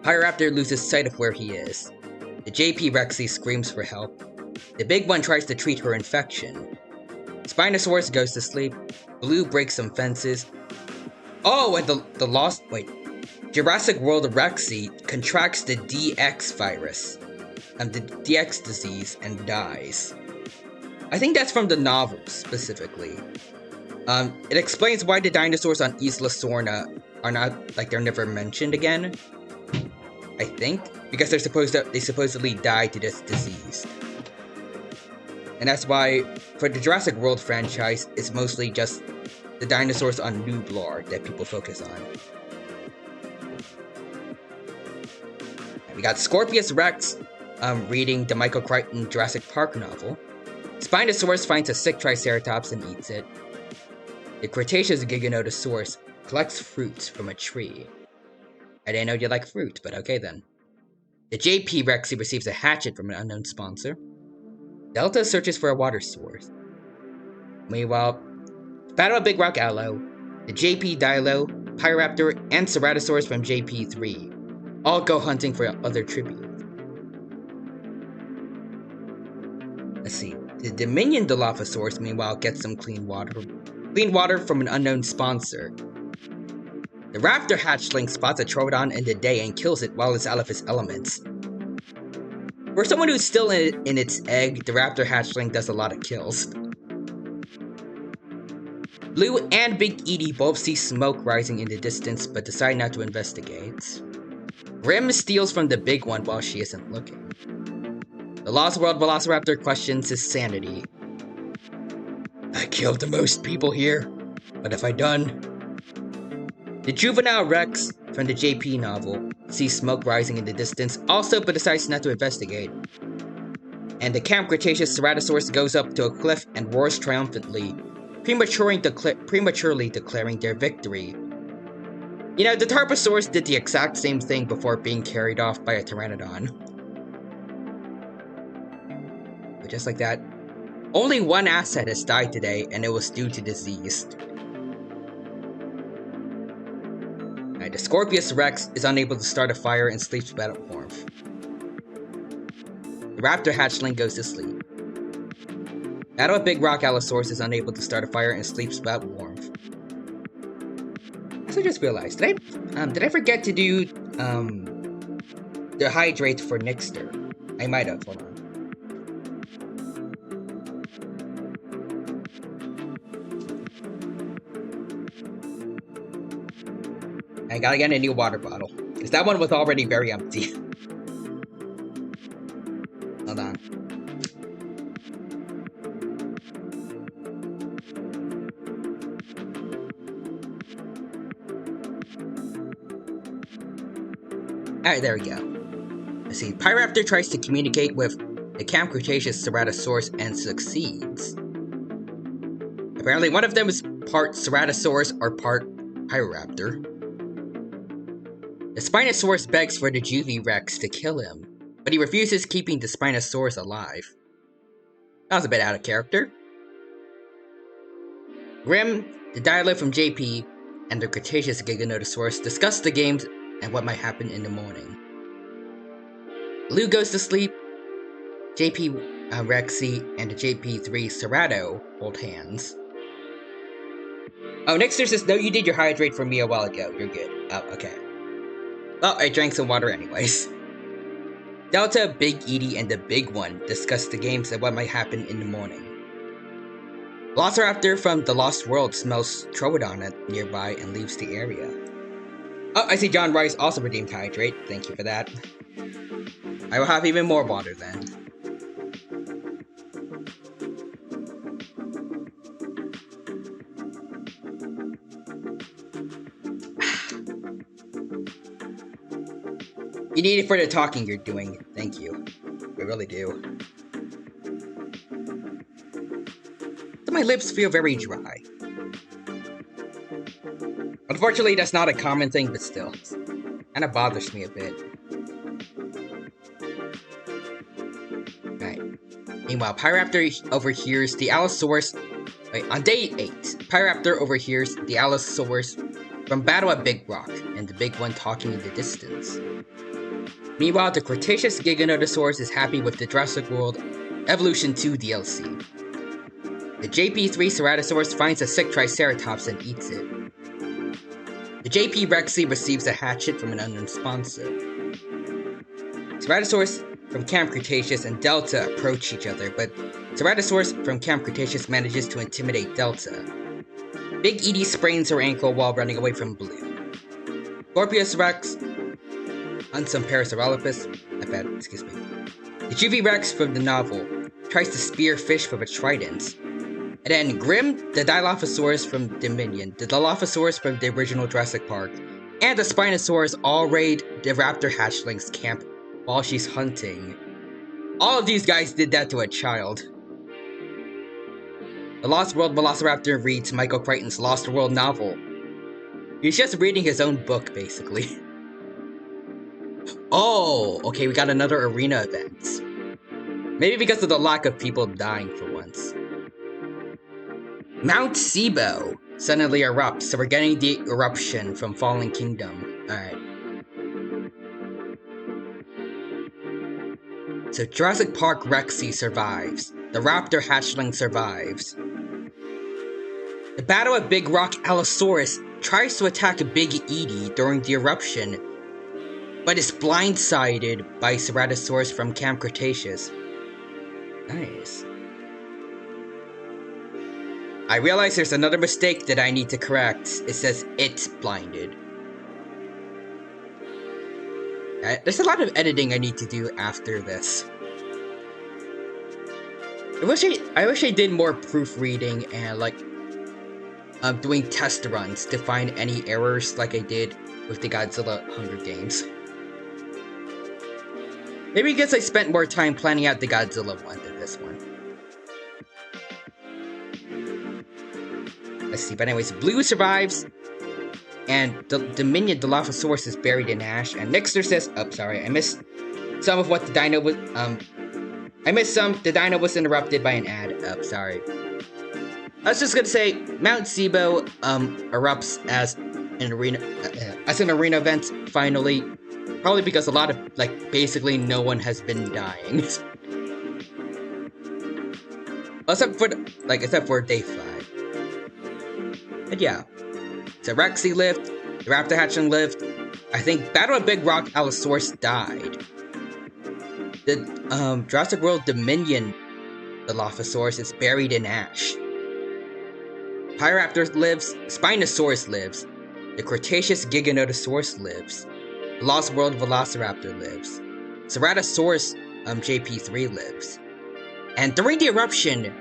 Pyroraptor loses sight of where he is. The JP Rexy screams for help. The big one tries to treat her infection. Spinosaurus goes to sleep. Blue breaks some fences. Oh, and Jurassic World Rexy contracts the DX virus. The DX disease and dies. I think that's from the novel, specifically. It explains why the dinosaurs on Isla Sorna are not, like, they're never mentioned again. I think. Because they supposedly died to this disease. And that's why, for the Jurassic World franchise, it's mostly just the dinosaurs on Nublar that people focus on. And we got Scorpius Rex reading the Michael Crichton Jurassic Park novel. Spinosaurus finds a sick Triceratops and eats it. The Cretaceous Giganotosaurus collects fruits from a tree. I didn't know you like fruit, but okay then. The JP Rexy receives a hatchet from an unknown sponsor. Delta searches for a water source. Meanwhile, Battle of Big Rock Allo, the JP Dilo, Pyroraptor, and Ceratosaurus from JP3 all go hunting for other tribute. Let's see. The Dominion Dilophosaurus, meanwhile, gets some clean water from an unknown sponsor. The Raptor Hatchling spots a Troodon in the day and kills it while it's out of its elements. For someone who's still in its egg, the Raptor Hatchling does a lot of kills. Blue and Big Edie both see smoke rising in the distance, but decide not to investigate. Grim steals from the big one while she isn't looking. The Lost World Velociraptor questions his sanity. I killed the most people here. What have I done? The Juvenile Rex from the JP novel sees smoke rising in the distance also, but decides not to investigate. And the Camp Cretaceous Ceratosaurus goes up to a cliff and roars triumphantly, prematurely declaring their victory. You know, the Tarbosaurus did the exact same thing before being carried off by a Pteranodon. But just like that, only one asset has died today, and it was due to disease. The Scorpius Rex is unable to start a fire and sleeps without warmth. The Raptor Hatchling goes to sleep. Battle of Big Rock Allosaurus is unable to start a fire and sleeps without warmth. I just realized, did I forget to do the hydrate for Nixter? I might have. Hold on. I gotta get a new water bottle, because that one was already very empty. Hold on. Alright, there we go. Let's see, Pyroraptor tries to communicate with the Camp Cretaceous Ceratosaurus and succeeds. Apparently one of them is part Ceratosaurus or part Pyroraptor. The Spinosaurus begs for the Juvie Rex to kill him, but he refuses, keeping the Spinosaurus alive. That was a bit out of character. Grim, the Dilo from JP, and the Cretaceous Giganotosaurus discuss the games and what might happen in the morning. Lou goes to sleep. JP Rexy and the JP3 Cerato hold hands. Oh, Nixter says, no, you did your hydrate for me a while ago. You're good. Oh, okay. Well, I drank some water anyways. Delta, Big Edie, and the Big One discuss the games and what might happen in the morning. Velociraptor from the Lost World smells Troodon nearby and leaves the area. Oh, I see John Rice also redeemed hydrate. Thank you for that. I will have even more water then. You need it for the talking you're doing. Thank you. I really do. So my lips feel very dry. Unfortunately, that's not a common thing, but still. Kinda bothers me a bit. Right. Meanwhile, Pyraptor overhears the Allosaurus. Wait, on day 8, Pyraptor overhears the Allosaurus from battle at Big Rock, and the big one talking in the distance. Meanwhile, the Cretaceous Giganotosaurus is happy with the Jurassic World Evolution 2 DLC. The JP3 Ceratosaurus finds a sick Triceratops and eats it. The JP Rexy receives a hatchet from an unknown sponsor. Ceratosaurus from Camp Cretaceous and Delta approach each other, but Ceratosaurus from Camp Cretaceous manages to intimidate Delta. Big Edie sprains her ankle while running away from Blue. Scorpius Rex hunts some Parasaurolophus. Excuse me. The Juvie Rex from the novel tries to spear fish with a trident. And then Grim, the Dilophosaurus from Dominion, the Dilophosaurus from the original Jurassic Park, and the Spinosaurus all raid the raptor hatchling's camp while she's hunting. All of these guys did that to a child. The Lost World Velociraptor reads Michael Crichton's Lost World novel. He's just reading his own book, basically. Oh, okay, we got another arena event. Maybe because of the lack of people dying for once. Mount Sibo suddenly erupts, so we're getting the eruption from Fallen Kingdom. Alright. So Jurassic Park Rexy survives. The Raptor Hatchling survives. The battle at Big Rock Allosaurus tries to attack Big Edie during the eruption, but is blindsided by Ceratosaurus from Camp Cretaceous. Nice. I realize there's another mistake that I need to correct. It says it's blinded. There's a lot of editing I need to do after this. I wish I did more proofreading and like doing test runs to find any errors like I did with the Godzilla Hunger Games. Maybe because I spent more time planning out the Godzilla one than this one. Let's see, but anyways, Blue survives, and the Dominion Dilophosaurus is buried in ash, and Nixter says, oh, sorry, I missed some of what the dino was, the dino was interrupted by an ad, oh, sorry. I was just gonna say, Mount Sibo, erupts as an arena event, finally, probably because a lot of, like, basically no one has been dying. except for day 5. But yeah, so Rexy lived, the Raptor Hatchling lived. I think Battle of Big Rock Allosaurus died. The Jurassic World Dominion Dilophosaurus is buried in ash. Pyraptor lives, Spinosaurus lives, the Cretaceous Giganotosaurus lives, the Lost World Velociraptor lives, Ceratosaurus JP3 lives, and during the eruption,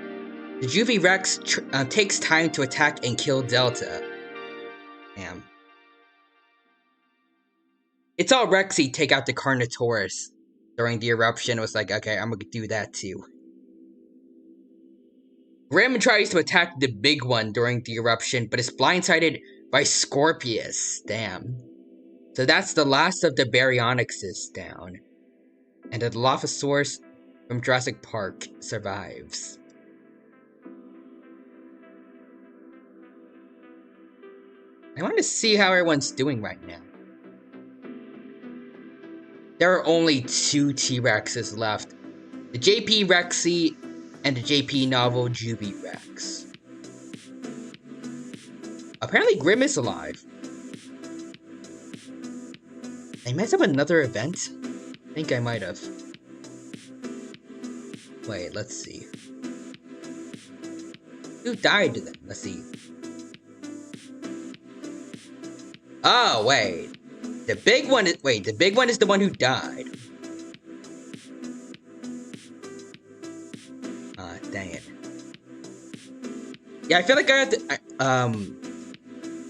the Juvie Rex takes time to attack and kill Delta. Damn. It's all Rexy take out the Carnotaurus during the eruption. It was like, okay, I'm gonna do that too. Grim tries to attack the big one during the eruption, but is blindsided by Scorpius. Damn. So that's the last of the Baryonyxes down. And the Dilophosaurus from Jurassic Park survives. I want to see how everyone's doing right now. There are only 2 T-Rexes left. The JP Rexy and the JP novel Juvie Rex. Apparently Grim is alive. I might have another event? I think I might have. Wait, let's see. Who died then? Let's see. Oh, wait. The big one is the one who died. Dang it. Yeah, I feel like I have to,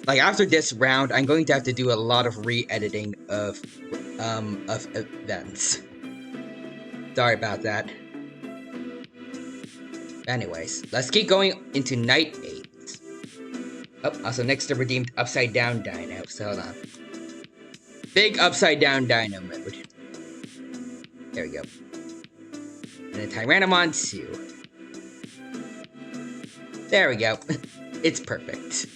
like after this round, I'm going to have to do a lot of re-editing of of events. Sorry about that. Anyways, let's keep going into Night 8. Oh, also next to redeemed Upside Down Dino, so hold on. Big Upside Down Dino mode. There we go. And then Tyrannomon 2. There we go. It's perfect.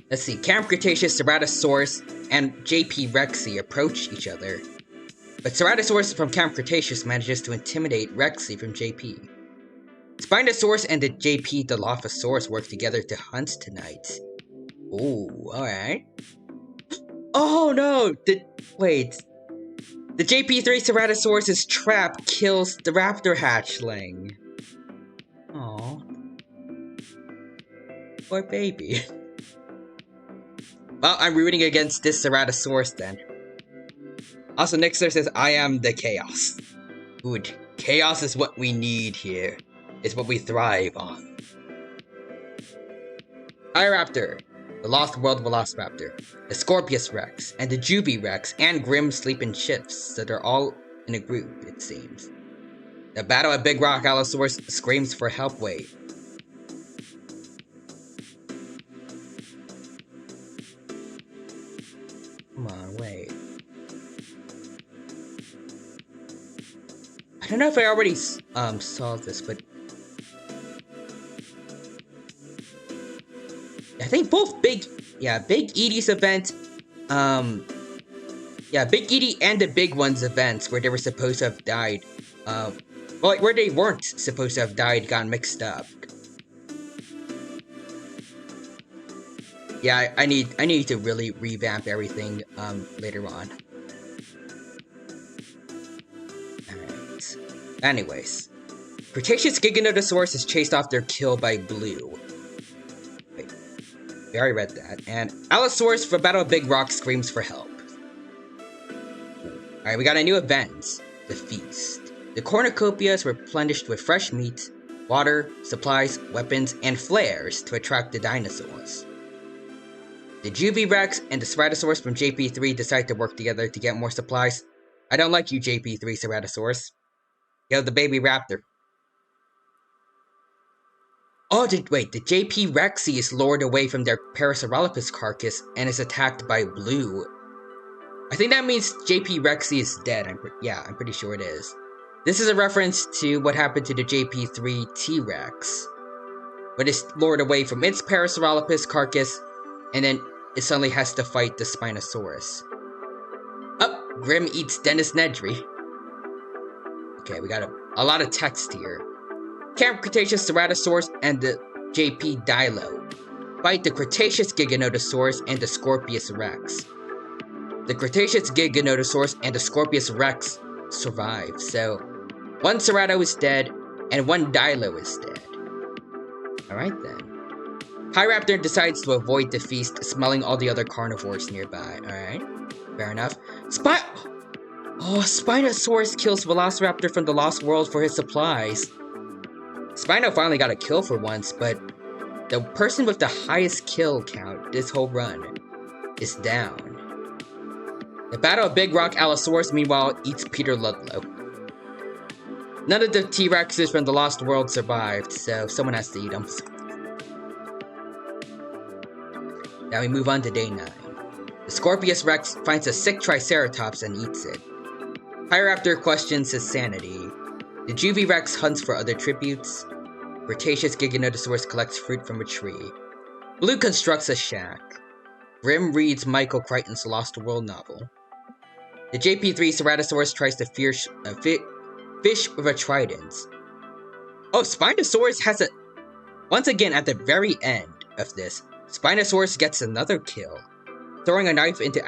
Let's see, Camp Cretaceous, Ceratosaurus, and JP Rexy approach each other. But Ceratosaurus from Camp Cretaceous manages to intimidate Rexy from JP. Spinosaurus and the JP Dilophosaurus work together to hunt tonight. Ooh, alright. Oh no! Wait. The JP3 Ceratosaurus' trap kills the raptor hatchling. Aww. Poor baby. Well, I'm rooting against this Ceratosaurus then. Also, Nixer says, I am the chaos. Good. Chaos is what we need here. It's what we thrive on. Iraptor, the Lost World Velociraptor, the Scorpius Rex, and the Juby Rex, and Grim sleep in shifts, so they're all in a group, it seems. The battle at Big Rock Allosaurus screams for help. Wait. Come on, wait. I don't know if I already saw this, but I think both Big Edie's event, Big Edie and the Big One's events where they were supposed to have died, where they weren't supposed to have died got mixed up. Yeah, I need to really revamp everything, later on. Alright. Anyways. Cretaceous Giganotosaurus is chased off their kill by Blue. Wait. We already read that. And Allosaurus for Battle of Big Rock screams for help. Alright, we got a new event. The Feast. The cornucopias were replenished with fresh meat, water, supplies, weapons, and flares to attract the dinosaurs. The Juby Rex and the Ceratosaurus from JP3 decide to work together to get more supplies. I don't like you, JP3 Ceratosaurus. Kill the baby raptor. Oh, the JP Rexy is lured away from their Parasaurolophus carcass and is attacked by Blue. I think that means JP Rexy is dead. I'm pretty sure it is. This is a reference to what happened to the JP3 T-Rex, when it's lured away from its Parasaurolophus carcass, and then it suddenly has to fight the Spinosaurus. Oh, Grim eats Dennis Nedry. Okay, we got a lot of text here. Camp Cretaceous Ceratosaurus and the JP Dilo fight the Cretaceous Giganotosaurus and the Scorpius Rex. The Cretaceous Giganotosaurus and the Scorpius Rex survive, so one Cerato is dead and one Dilo is dead. Alright then. Hyraptor decides to avoid the feast, smelling all the other carnivores nearby. Alright, fair enough. Spinosaurus kills Velociraptor from the Lost World for his supplies. Spino finally got a kill for once, but the person with the highest kill count this whole run is down. The Battle of Big Rock Allosaurus, meanwhile, eats Peter Ludlow. None of the T-Rexes from the Lost World survived, so someone has to eat them. Now we move on to day 9. The Scorpius Rex finds a sick Triceratops and eats it. Hyraptor questions his sanity. The Juby Rex hunts for other tributes. Cretaceous Giganotosaurus collects fruit from a tree. Blue constructs a shack. Grim reads Michael Crichton's Lost World novel. The JP3 Ceratosaurus tries to fish with a trident. Oh, Spinosaurus has a... Once again, at the very end of this, Spinosaurus gets another kill, throwing a knife into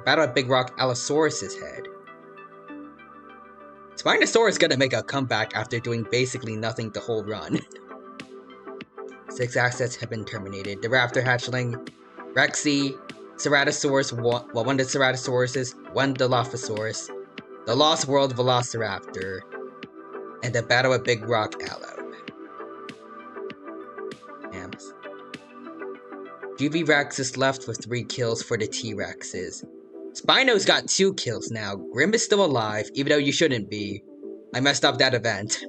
Battle at Big Rock Allosaurus' head. Spinosaurus gonna make a comeback after doing basically nothing the whole run. 6 assets have been terminated. The Raptor Hatchling, Rexy, Ceratosaurus, one of the Ceratosauruses, one Dilophosaurus, the Lost World Velociraptor, and the Battle at Big Rock Allo. Juvie Rex is left with 3 kills for the T-Rexes. Spino's got 2 kills now. Grim is still alive, even though you shouldn't be. I messed up that event.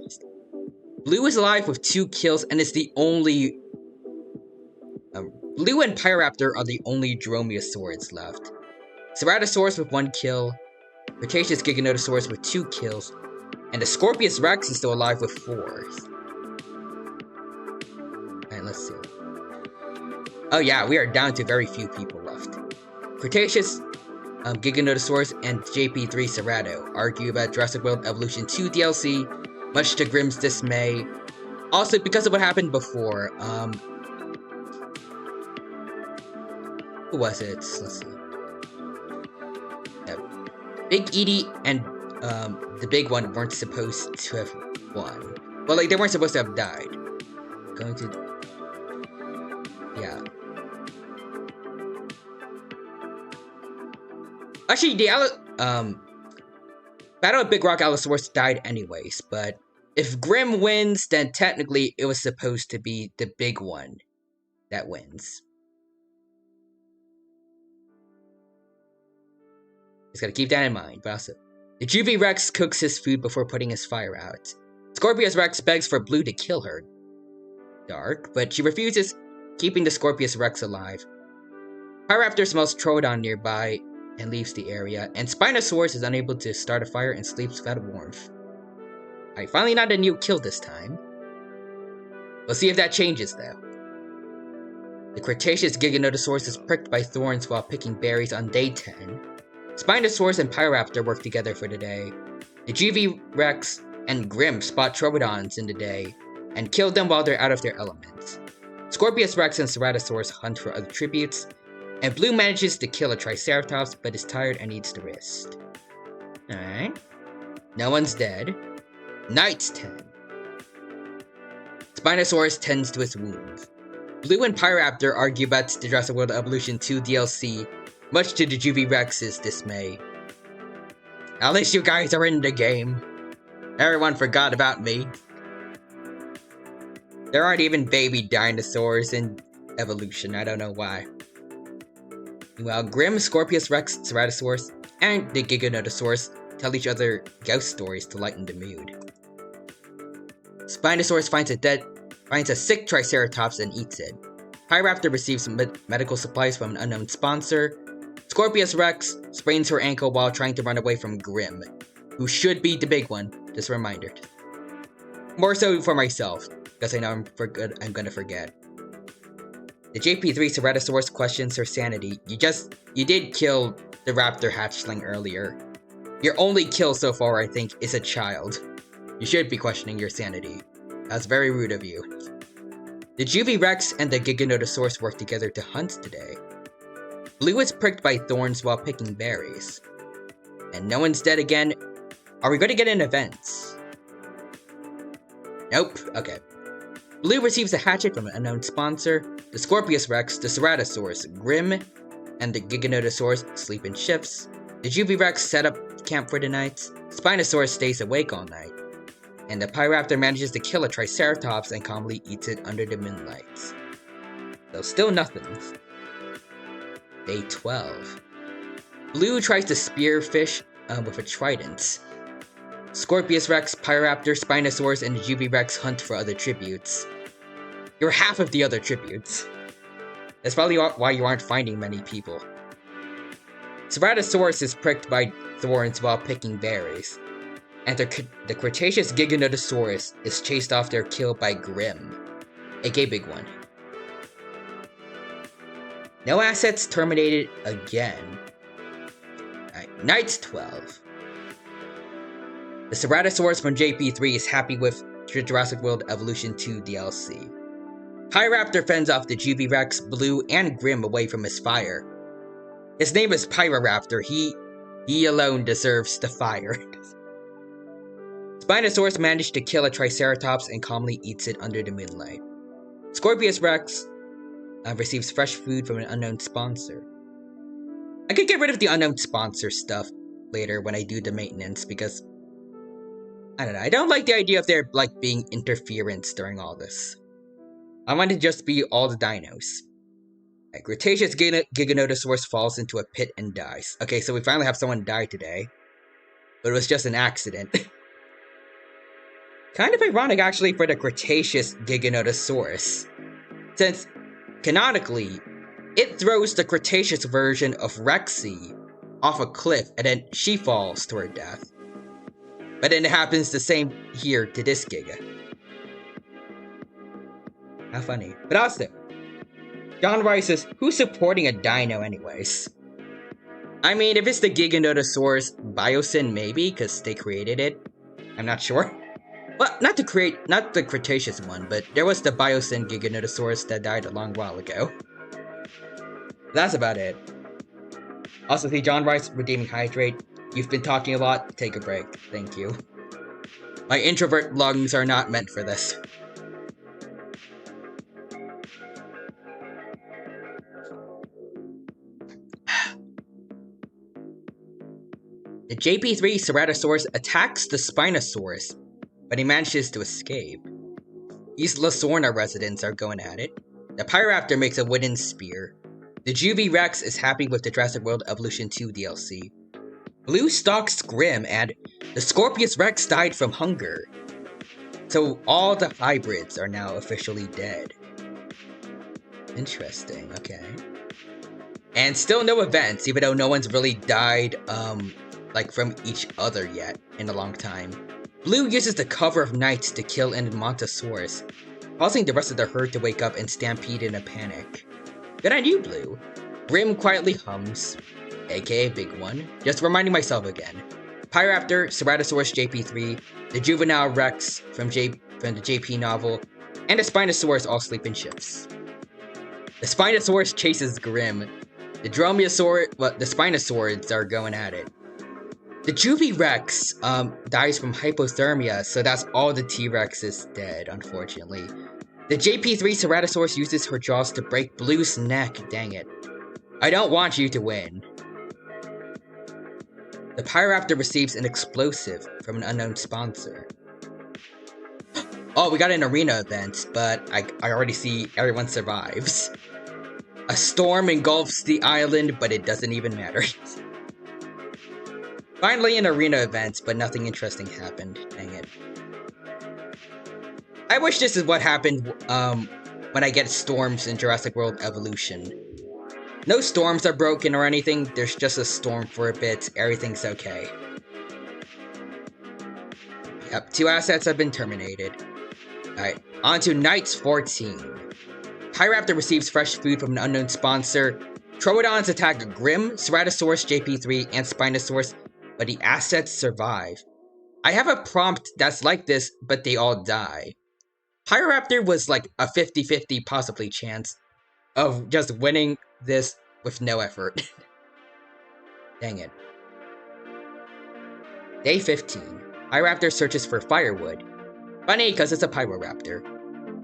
Blue is alive with 2 kills and is the only... Blue and Pyroraptor are the only Dromaeosaurs left. Ceratosaurus with 1 kill, Cretaceous Giganotosaurus with 2 kills, and the Scorpius Rex is still alive with 4. Alright, let's see. Oh yeah, we are down to very few people left. Cretaceous Giganotosaurus and JP3 Cerato argue about Jurassic World Evolution 2 DLC, much to Grimm's dismay. Also, because of what happened before, who was it? Let's see. Yeah. Big Edie and the big one weren't supposed to have won. Well, like, they weren't supposed to have died. Going to... Yeah. Actually, the Battle of Big Rock Allosaurus died anyways, but if Grimm wins, then technically it was supposed to be the big one that wins. Just gotta keep that in mind, but also... The Juvie Rex cooks his food before putting his fire out. Scorpius Rex begs for Blue to kill her. Dark, but she refuses, keeping the Scorpius Rex alive. Pyroraptor smells Troodon nearby and leaves the area, and Spinosaurus is unable to start a fire and sleeps without warmth. Alright, finally not a new kill this time. We'll see if that changes, though. The Cretaceous Giganotosaurus is pricked by thorns while picking berries on day 10. Spinosaurus and Pyroraptor work together for the day. The Juvie Rex and Grimm spot Troodons in the day, and kill them while they're out of their elements. Scorpius Rex and Ceratosaurus hunt for other tributes, and Blue manages to kill a Triceratops but is tired and needs to rest. Alright. No one's dead. Night's 10. Spinosaurus tends to his wounds. Blue and Pyroraptor argue about the Jurassic World Evolution 2 DLC, much to the Juvie Rex's dismay. At least you guys are in the game. Everyone forgot about me. There aren't even baby dinosaurs in Evolution, I don't know why. Meanwhile, Grimm, Scorpius Rex, Ceratosaurus, and the Giganotosaurus tell each other ghost stories to lighten the mood. Spinosaurus finds a sick Triceratops and eats it. Pyroraptor receives some medical supplies from an unknown sponsor. Scorpius Rex sprains her ankle while trying to run away from Grimm, who should be the big one, just a reminder. More so for myself, because I know I'm gonna forget. The JP3 Ceratosaurus questions her sanity. You did kill the raptor hatchling earlier. Your only kill so far, I think, is a child. You should be questioning your sanity. That's very rude of you. The Juvie Rex and the Giganotosaurus work together to hunt today. Blue is pricked by thorns while picking berries. And no one's dead again. Are we going to get an event? Nope. Okay. Blue receives a hatchet from an unknown sponsor. The Scorpius Rex, the Ceratosaurus, Grimm, and the Giganotosaurus sleep in shifts. The Juvie Rex set up camp for the night. Spinosaurus stays awake all night. And the Pyroraptor manages to kill a Triceratops and calmly eats it under the moonlight. So still nothing. Day 12. Blue tries to spearfish with a trident. Scorpius Rex, Pyroraptor, Spinosaurus, and the Juvie Rex hunt for other tributes. You're half of the other tributes. That's probably why you aren't finding many people. Ceratosaurus is pricked by thorns while picking berries. And the Cretaceous Giganotosaurus is chased off their kill by Grimm, aka Big One. No assets terminated again. Alright, Night's 12. The Ceratosaurus from JP3 is happy with Jurassic World Evolution 2 DLC. Pyroraptor fends off the Juvie Rex, Blue, and Grimm away from his fire. His name is Pyroraptor. He alone deserves the fire. Spinosaurus managed to kill a Triceratops and calmly eats it under the moonlight. Scorpius Rex receives fresh food from an unknown sponsor. I could get rid of the unknown sponsor stuff later when I do the maintenance because I don't know. I don't like the idea of there being interference during all this. I want it to just be all the dinos. A Cretaceous Giganotosaurus falls into a pit and dies. Okay, so we finally have someone die today. But it was just an accident. Kind of ironic, actually, for the Cretaceous Giganotosaurus. Since, canonically, it throws the Cretaceous version of Rexy off a cliff and then she falls to her death. But then it happens the same here to this Giga. How funny. But also, John Rice says, who's supporting a dino anyways? I mean, if it's the Giganotosaurus Biosyn, maybe, because they created it. I'm not sure. Well, not the Cretaceous one, but there was the Biosyn Giganotosaurus that died a long while ago. That's about it. Also, see John Rice, Redeeming Hydrate. You've been talking a lot, take a break. Thank you. My introvert lungs are not meant for this. The JP3 Ceratosaurus attacks the Spinosaurus, but he manages to escape. East Lasorna residents are going at it. The Pyroraptor makes a wooden spear. The Juvie Rex is happy with the Jurassic World Evolution 2 DLC. Blue stalks Grim, and the Scorpius Rex died from hunger. So all the hybrids are now officially dead. Interesting, okay. And still no events, even though no one's really died, like from each other yet in a long time. Blue uses the cover of night to kill an Edmontosaurus, causing the rest of the herd to wake up and stampede in a panic. Good on you, Blue. Grim quietly hums, aka Big One, just reminding myself again. Pyroraptor, Ceratosaurus JP3, the Juvenile Rex from the JP novel, and the Spinosaurus all sleep in shifts. The Spinosaurus chases Grim. The Spinosaurids are going at it. The Juvie Rex dies from hypothermia, so that's all the T-Rex is dead, unfortunately. The JP3 Ceratosaurus uses her jaws to break Blue's neck, dang it. I don't want you to win. The Pyroraptor receives an explosive from an unknown sponsor. Oh, we got an arena event, but I already see everyone survives. A storm engulfs the island, but it doesn't even matter. Finally an arena event, but nothing interesting happened. Dang it. I wish this is what happened when I get storms in Jurassic World Evolution. No storms are broken or anything, there's just a storm for a bit, everything's okay. Yep, 2 assets have been terminated. Alright, on to Night 14. Pyroraptor receives fresh food from an unknown sponsor. Troodons attack Grim, Ceratosaurus JP3, and Spinosaurus, but the assets survive. I have a prompt that's like this, but they all die. Pyroraptor was like a 50-50 possibly chance of just winning this with no effort. Dang it. Day 15. Pyroraptor searches for firewood. Funny, because it's a Pyroraptor.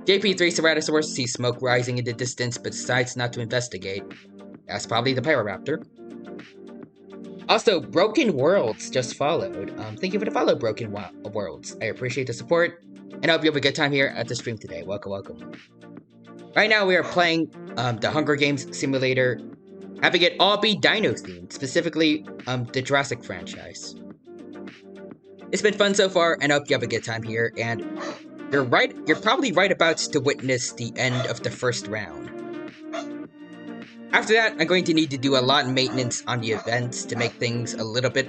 JP3 Ceratosaurus sees smoke rising in the distance, but decides not to investigate. That's probably the Pyroraptor. Also, Broken Worlds just followed. Thank you for the follow, Broken Worlds. I appreciate the support, and I hope you have a good time here at the stream today. Welcome, welcome. Right now, we are playing the Hunger Games simulator, having it all be dino themed, specifically the Jurassic franchise. It's been fun so far, and I hope you have a good time here. And you're probably right about to witness the end of the first round. After that, I'm going to need to do a lot of maintenance on the events to make things a little bit,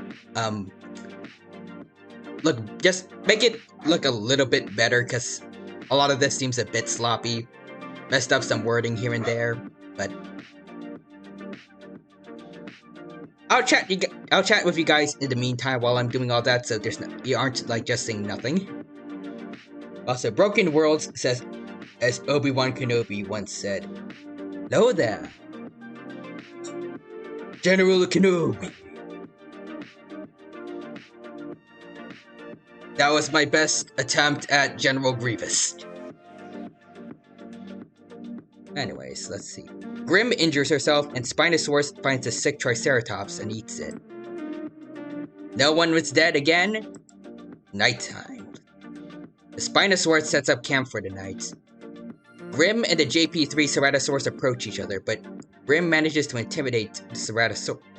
just make it look a little bit better, because a lot of this seems a bit sloppy. Messed up some wording here and there, but I'll chat with you guys in the meantime while I'm doing all that, so you aren't like just saying nothing. Also, Broken Worlds says, as Obi-Wan Kenobi once said, "Hello there, General Kenobi." That was my best attempt at General Grievous. Anyways, let's see. Grim injures herself, and Spinosaurus finds a sick Triceratops and eats it. No one was dead again. Nighttime. The Spinosaurus sets up camp for the night. Grim and the JP3 Ceratosaurus approach each other, but Grim manages to intimidate the Ceratosaurus.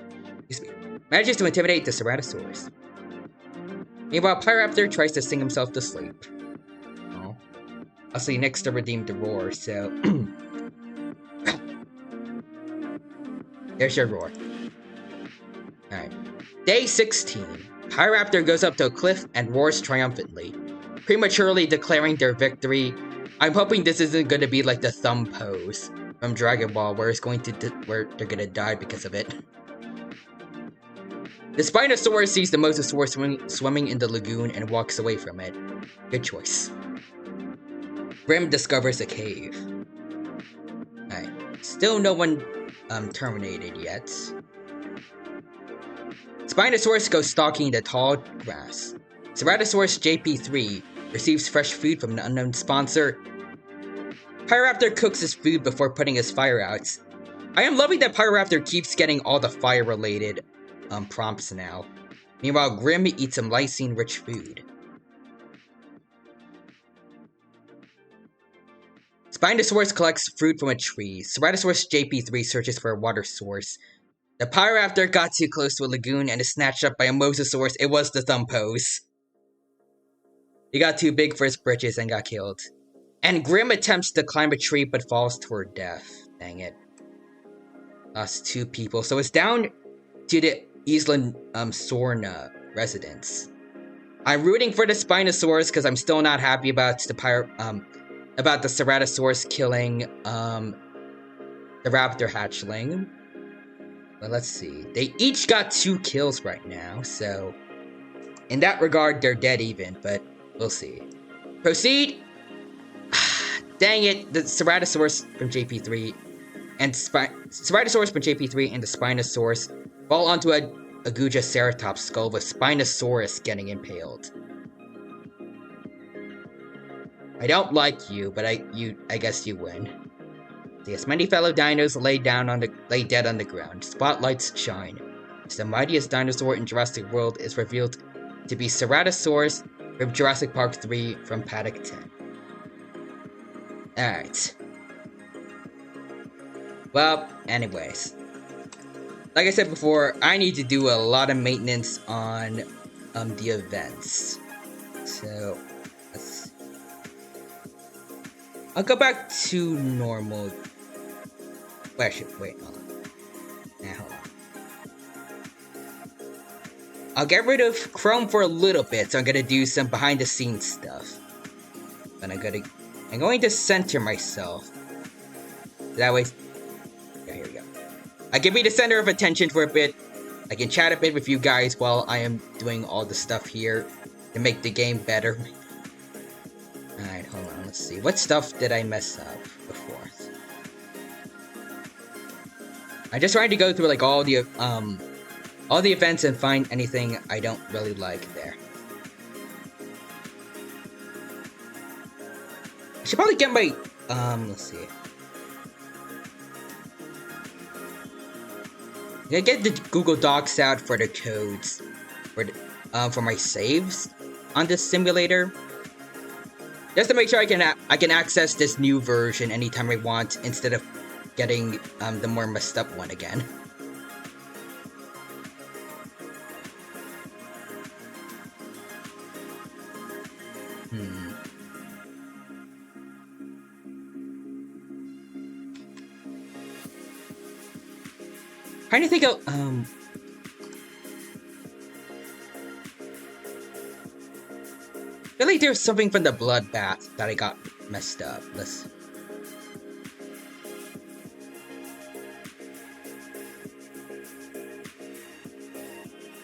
Meanwhile, Pyraptor tries to sing himself to sleep. Oh. I'll see next to redeem the roar, so there's your roar. Alright. Day 16. Pyraptor goes up to a cliff and roars triumphantly, prematurely declaring their victory. I'm hoping this isn't going to be like the thumb pose from Dragon Ball, where where they're gonna die because of it. The Spinosaurus sees the Mosasaurus swimming in the lagoon and walks away from it. Good choice. Grim discovers a cave. Alright. Still no one terminated yet. Spinosaurus goes stalking the tall grass. Ceratosaurus JP3 receives fresh food from an unknown sponsor. Pyraptor cooks his food before putting his fire out. I am loving that Pyraptor keeps getting all the fire-related prompts now. Meanwhile, Grim eats some lysine-rich food. Spinosaurus collects fruit from a tree. Ceratosaurus JP3 searches for a water source. The Pyraptor got too close to a lagoon and is snatched up by a Mosasaurus. It was the thumb pose. He got too big for his britches and got killed. And Grim attempts to climb a tree but falls to her death. Dang it. Lost 2 people. So it's down to the Isla Sorna residents. I'm rooting for the Spinosaurus because I'm still not happy about the Ceratosaurus killing the Raptor hatchling. But let's see. They each got 2 kills right now, so in that regard, they're dead even, but we'll see. Proceed! Dang it, the Ceratosaurus from JP3 and Ceratosaurus from JP3 and the Spinosaurus fall onto a Gujaceratops skull with Spinosaurus getting impaled. I don't like you, but I guess you win. Yes, many fellow dinos lay dead on the ground. Spotlights shine. The mightiest dinosaur in Jurassic World is revealed to be Ceratosaurus from Jurassic Park 3 from Paddock 10. Alright. Well, anyways. Like I said before, I need to do a lot of maintenance on the events. So, I'll go back to normal. Wait, hold on. Hold on. I'll get rid of Chrome for a little bit, so I'm gonna do some behind the scenes stuff. But I'm going to center myself. That way, yeah, here we go. I can be the center of attention for a bit. I can chat a bit with you guys while I am doing all the stuff here to make the game better. Alright, hold on, let's see. What stuff did I mess up before? I'm just trying to go through like all the events and find anything I don't really like there. I should probably get my let's see. I get the Google Docs out for the codes for my saves on this simulator, just to make sure I can access this new version anytime I want instead of getting the more messed up one again. Trying to think of I feel like there's something from the bloodbath that I got messed up. Let's.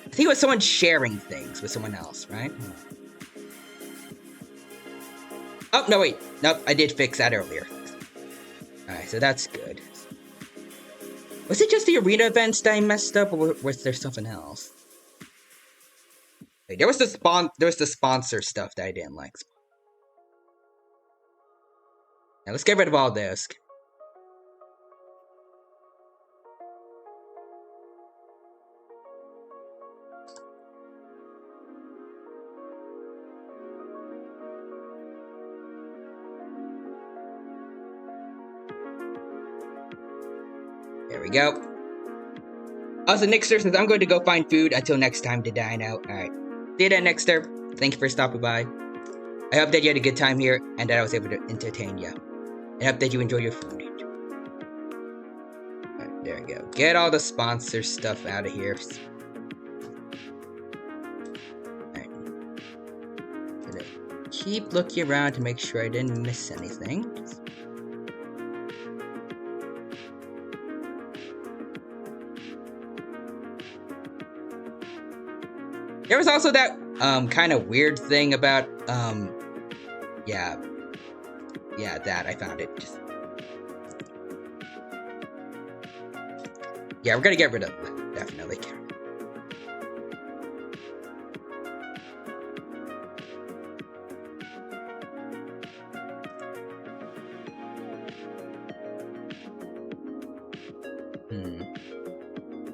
I think it was someone sharing things with someone else, right? Oh, no, wait. Nope, I did fix that earlier. Alright, so that's good. Was it just the arena events that I messed up, or was there something else? Wait, there was the sponsor stuff that I didn't like. Now let's get rid of all this. we go. Also, Nixter, since I'm going to go find food until next time to dine out. Alright. See you then, Nixter. Thank you for stopping by. I hope that you had a good time here and that I was able to entertain you. I hope that you enjoy your food. Alright, there we go. Get all the sponsor stuff out of here. Alright. Keep looking around to make sure I didn't miss anything. There was also that kind of weird thing about yeah, that I found it. Yeah, we're gonna get rid of it, definitely.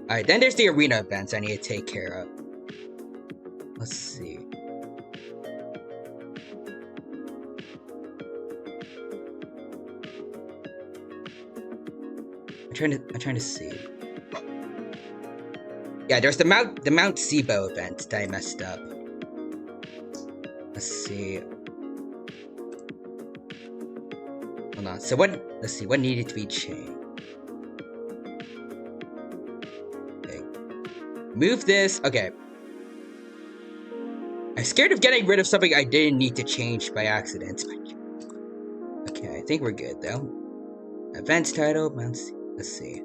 Alright, then there's the arena events I need to take care of. Let's see. I'm trying to see. Yeah, there's the Mount Sibo event that I messed up. Let's see. Hold on. So let's see, what needed to be changed? Okay. Move this. Okay. I'm scared of getting rid of something I didn't need to change by accident. Okay, I think we're good though. Events title, let's see.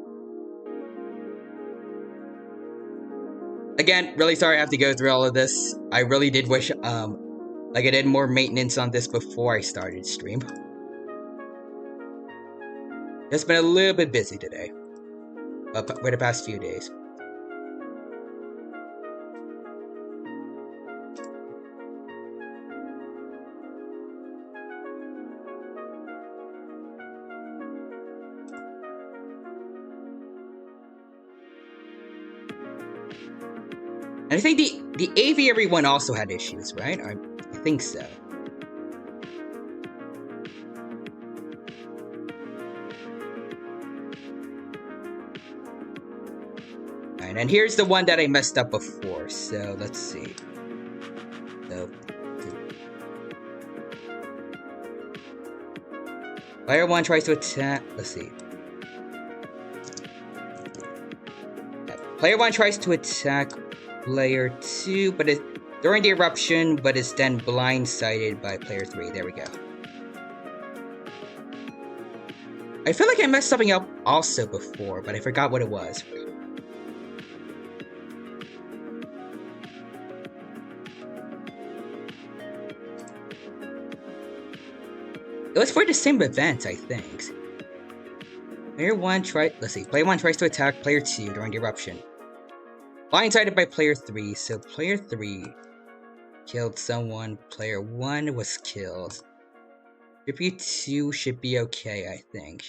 Again, really sorry I have to go through all of this. I really did wish like I did more maintenance on this before I started stream. Just been a little bit busy today. For the past few days. And I think the aviary one also had issues, right? I think so. Alright, and here's the one that I messed up before, so let's see. So, player 1 tries to attack. Let's see. Player 1 tries to attack player 2, but during the eruption, but is then blindsided by player 3. There we go. I feel like I messed something up also before, but I forgot what it was. It was for the same event, I think. Player 1 Player 1 tries to attack player 2 during the eruption. Blindsided by player 3, so player 3 killed someone, player 1 was killed. Tribute 2 should be okay, I think.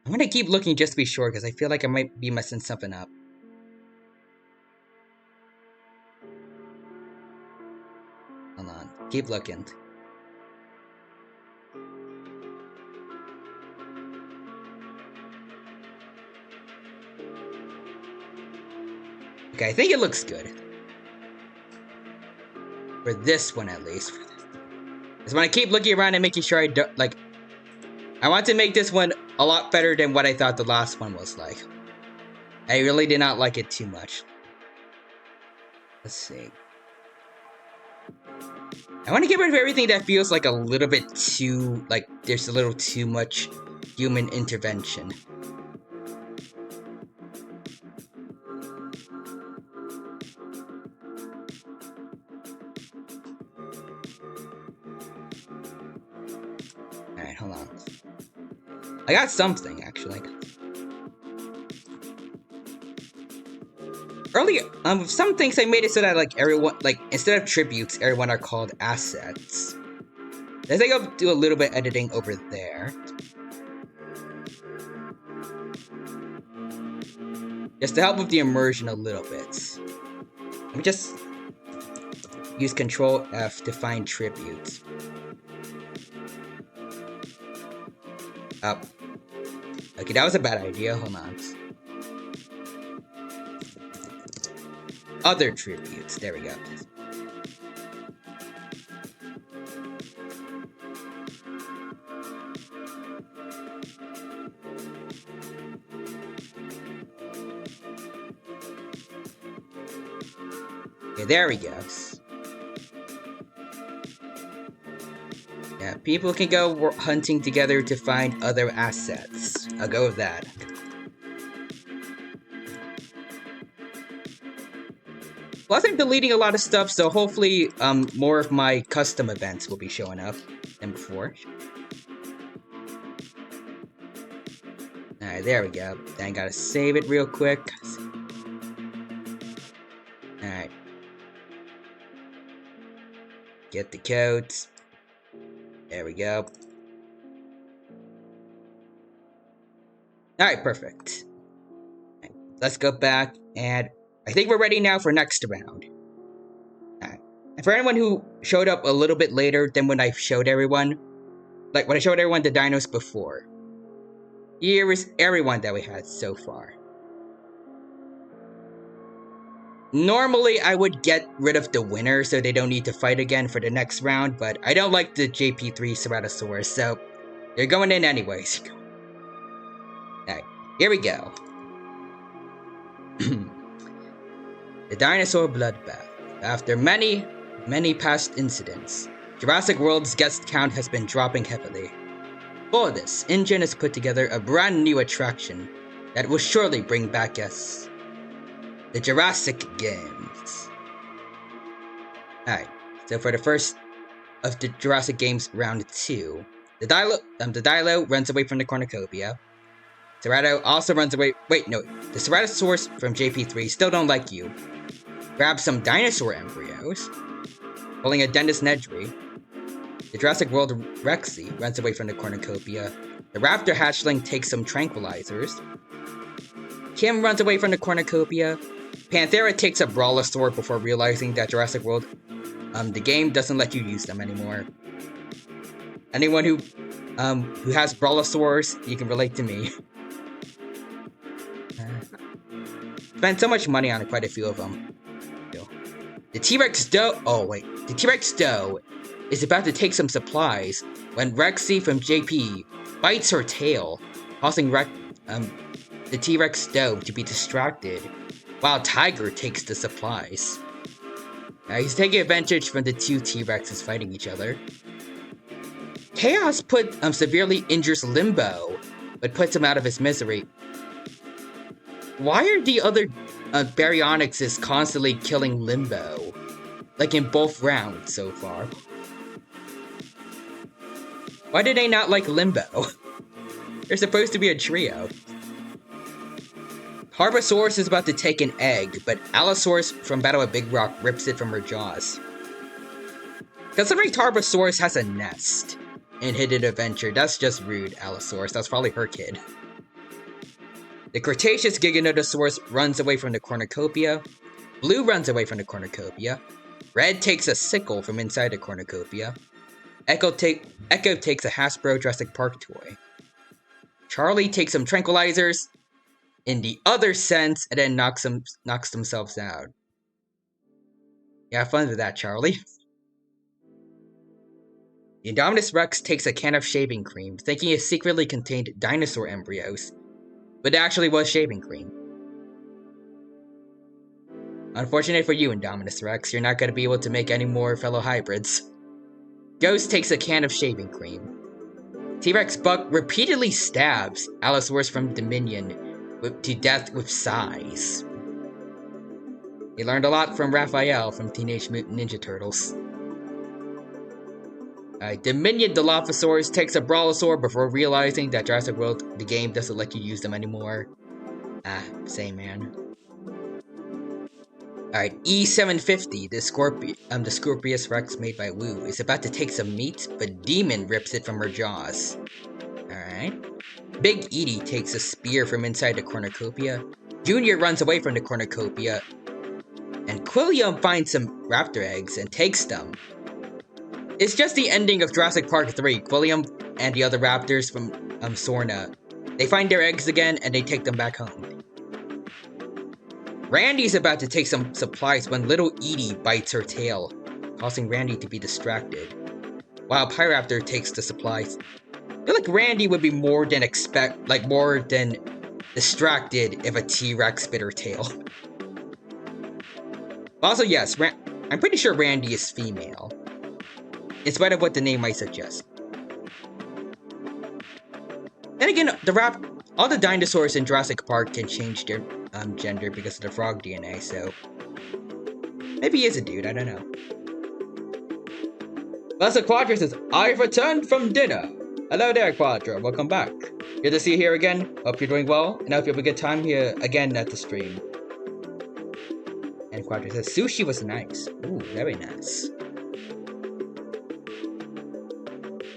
I'm gonna keep looking just to be sure, because I feel like I might be messing something up. Hold on, keep looking. Okay, I think it looks good. For this one, at least. Because when I keep looking around and making sure I don't, like... I want to make this one a lot better than what I thought the last one was like. I really did not like it too much. Let's see. I want to get rid of everything that feels like a little bit too... like, there's a little too much human intervention. Alright, hold on. I got something, actually. Earlier, some things I made it so that, like, everyone, like, instead of tributes, everyone are called assets. I think I'll do a little bit editing over there. Just to help with the immersion a little bit. Let me just use Control F to find tributes. Oh. Okay, that was a bad idea. Hold on. Other tributes. There we go. Okay, there we go. Yeah, people can go hunting together to find other assets. I'll go with that. Plus, I'm deleting a lot of stuff, so hopefully, more of my custom events will be showing up than before. Alright, there we go. Then I gotta save it real quick. Alright. Get the codes. There we go. Alright, perfect. Right, let's go back, and I think we're ready now for next round. Alright. And for anyone who showed up a little bit later than when I showed everyone, like when I showed everyone the dinos before, here is everyone that we had so far. Normally, I would get rid of the winner so they don't need to fight again for the next round, but I don't like the JP3 Ceratosaurus, so they're going in anyways. Alright, here we go. The Dinosaur Bloodbath. After many past incidents, Jurassic World's guest count has been dropping heavily. For this, InGen has put together a brand new attraction that will surely bring back guests. The Jurassic Games. Alright, so for the first of the Jurassic Games round 2, the Dilo runs away from the cornucopia. Cerato also runs away. Wait, no, the Ceratosaurus from JP3 still don't like you. Grabs some dinosaur embryos, pulling a Dendus Nedry. The Jurassic World Rexy runs away from the cornucopia. The Raptor hatchling takes some tranquilizers. Kim runs away from the cornucopia. Panthera takes a Brawlosaur before realizing that Jurassic World, the game doesn't let you use them anymore. Anyone who has Brawlosaurs, you can relate to me. Spent so much money on quite a few of them. The T-Rex Doe. Oh wait, the T-Rex Doe is about to take some supplies when Rexy from JP bites her tail, causing the T-Rex Doe to be distracted, while Tiger takes the supplies. He's taking advantage from the two T-Rexes fighting each other. Chaos severely injures Limbo, but puts him out of his misery. Why are the other Baryonyxes constantly killing Limbo? Like in both rounds so far. Why did they not like Limbo? They're supposed to be a trio. Harbosaurus is about to take an egg, but Allosaurus from Battle of Big Rock rips it from her jaws. Considering Tarbosaurus has a nest in Hidden Adventure, that's just rude, Allosaurus. That's probably her kid. The Cretaceous Giganotosaurus runs away from the cornucopia. Blue runs away from the cornucopia. Red takes a sickle from inside the cornucopia. Echo takes a Hasbro Jurassic Park toy. Charlie takes some tranquilizers in the other sense and then knocks themselves out. Yeah, have fun with that, Charlie. The Indominus Rex takes a can of shaving cream, thinking it secretly contained dinosaur embryos, but it actually was shaving cream. Unfortunate for you, Indominus Rex, you're not going to be able to make any more fellow hybrids. Ghost takes a can of shaving cream. T-Rex Buck repeatedly stabs Allosaurus from Dominion to death with sighs. He learned a lot from Raphael from Teenage Mutant Ninja Turtles. Dominion Dilophosaurus takes a Brawlosaur before realizing that Jurassic World, the game, doesn't let you use them anymore. Same man. Alright, E750, the Scorpius Rex made by Wu, is about to take some meat, but Demon rips it from her jaws. Alright. Big Edie takes a spear from inside the cornucopia. Junior runs away from the cornucopia. And Quilliam finds some raptor eggs and takes them. It's just the ending of Jurassic Park 3. William and the other raptors from Sorna, they find their eggs again and they take them back home. Randy's about to take some supplies when little Edie bites her tail, causing Randy to be distracted, while Pyraptor takes the supplies. I feel like Randy would be more than distracted if a T-Rex bit her tail. Also, yes, I'm pretty sure Randy is female, in spite of what the name might suggest. Then again, all the dinosaurs in Jurassic Park can change their gender because of the frog DNA, so maybe he is a dude, I don't know. Also, Quadra says, I've returned from dinner. Hello there, Quadra, welcome back. Good to see you here again. Hope you're doing well, and I hope you have a good time here again at the stream. And Quadra says, sushi was nice. Ooh, very nice.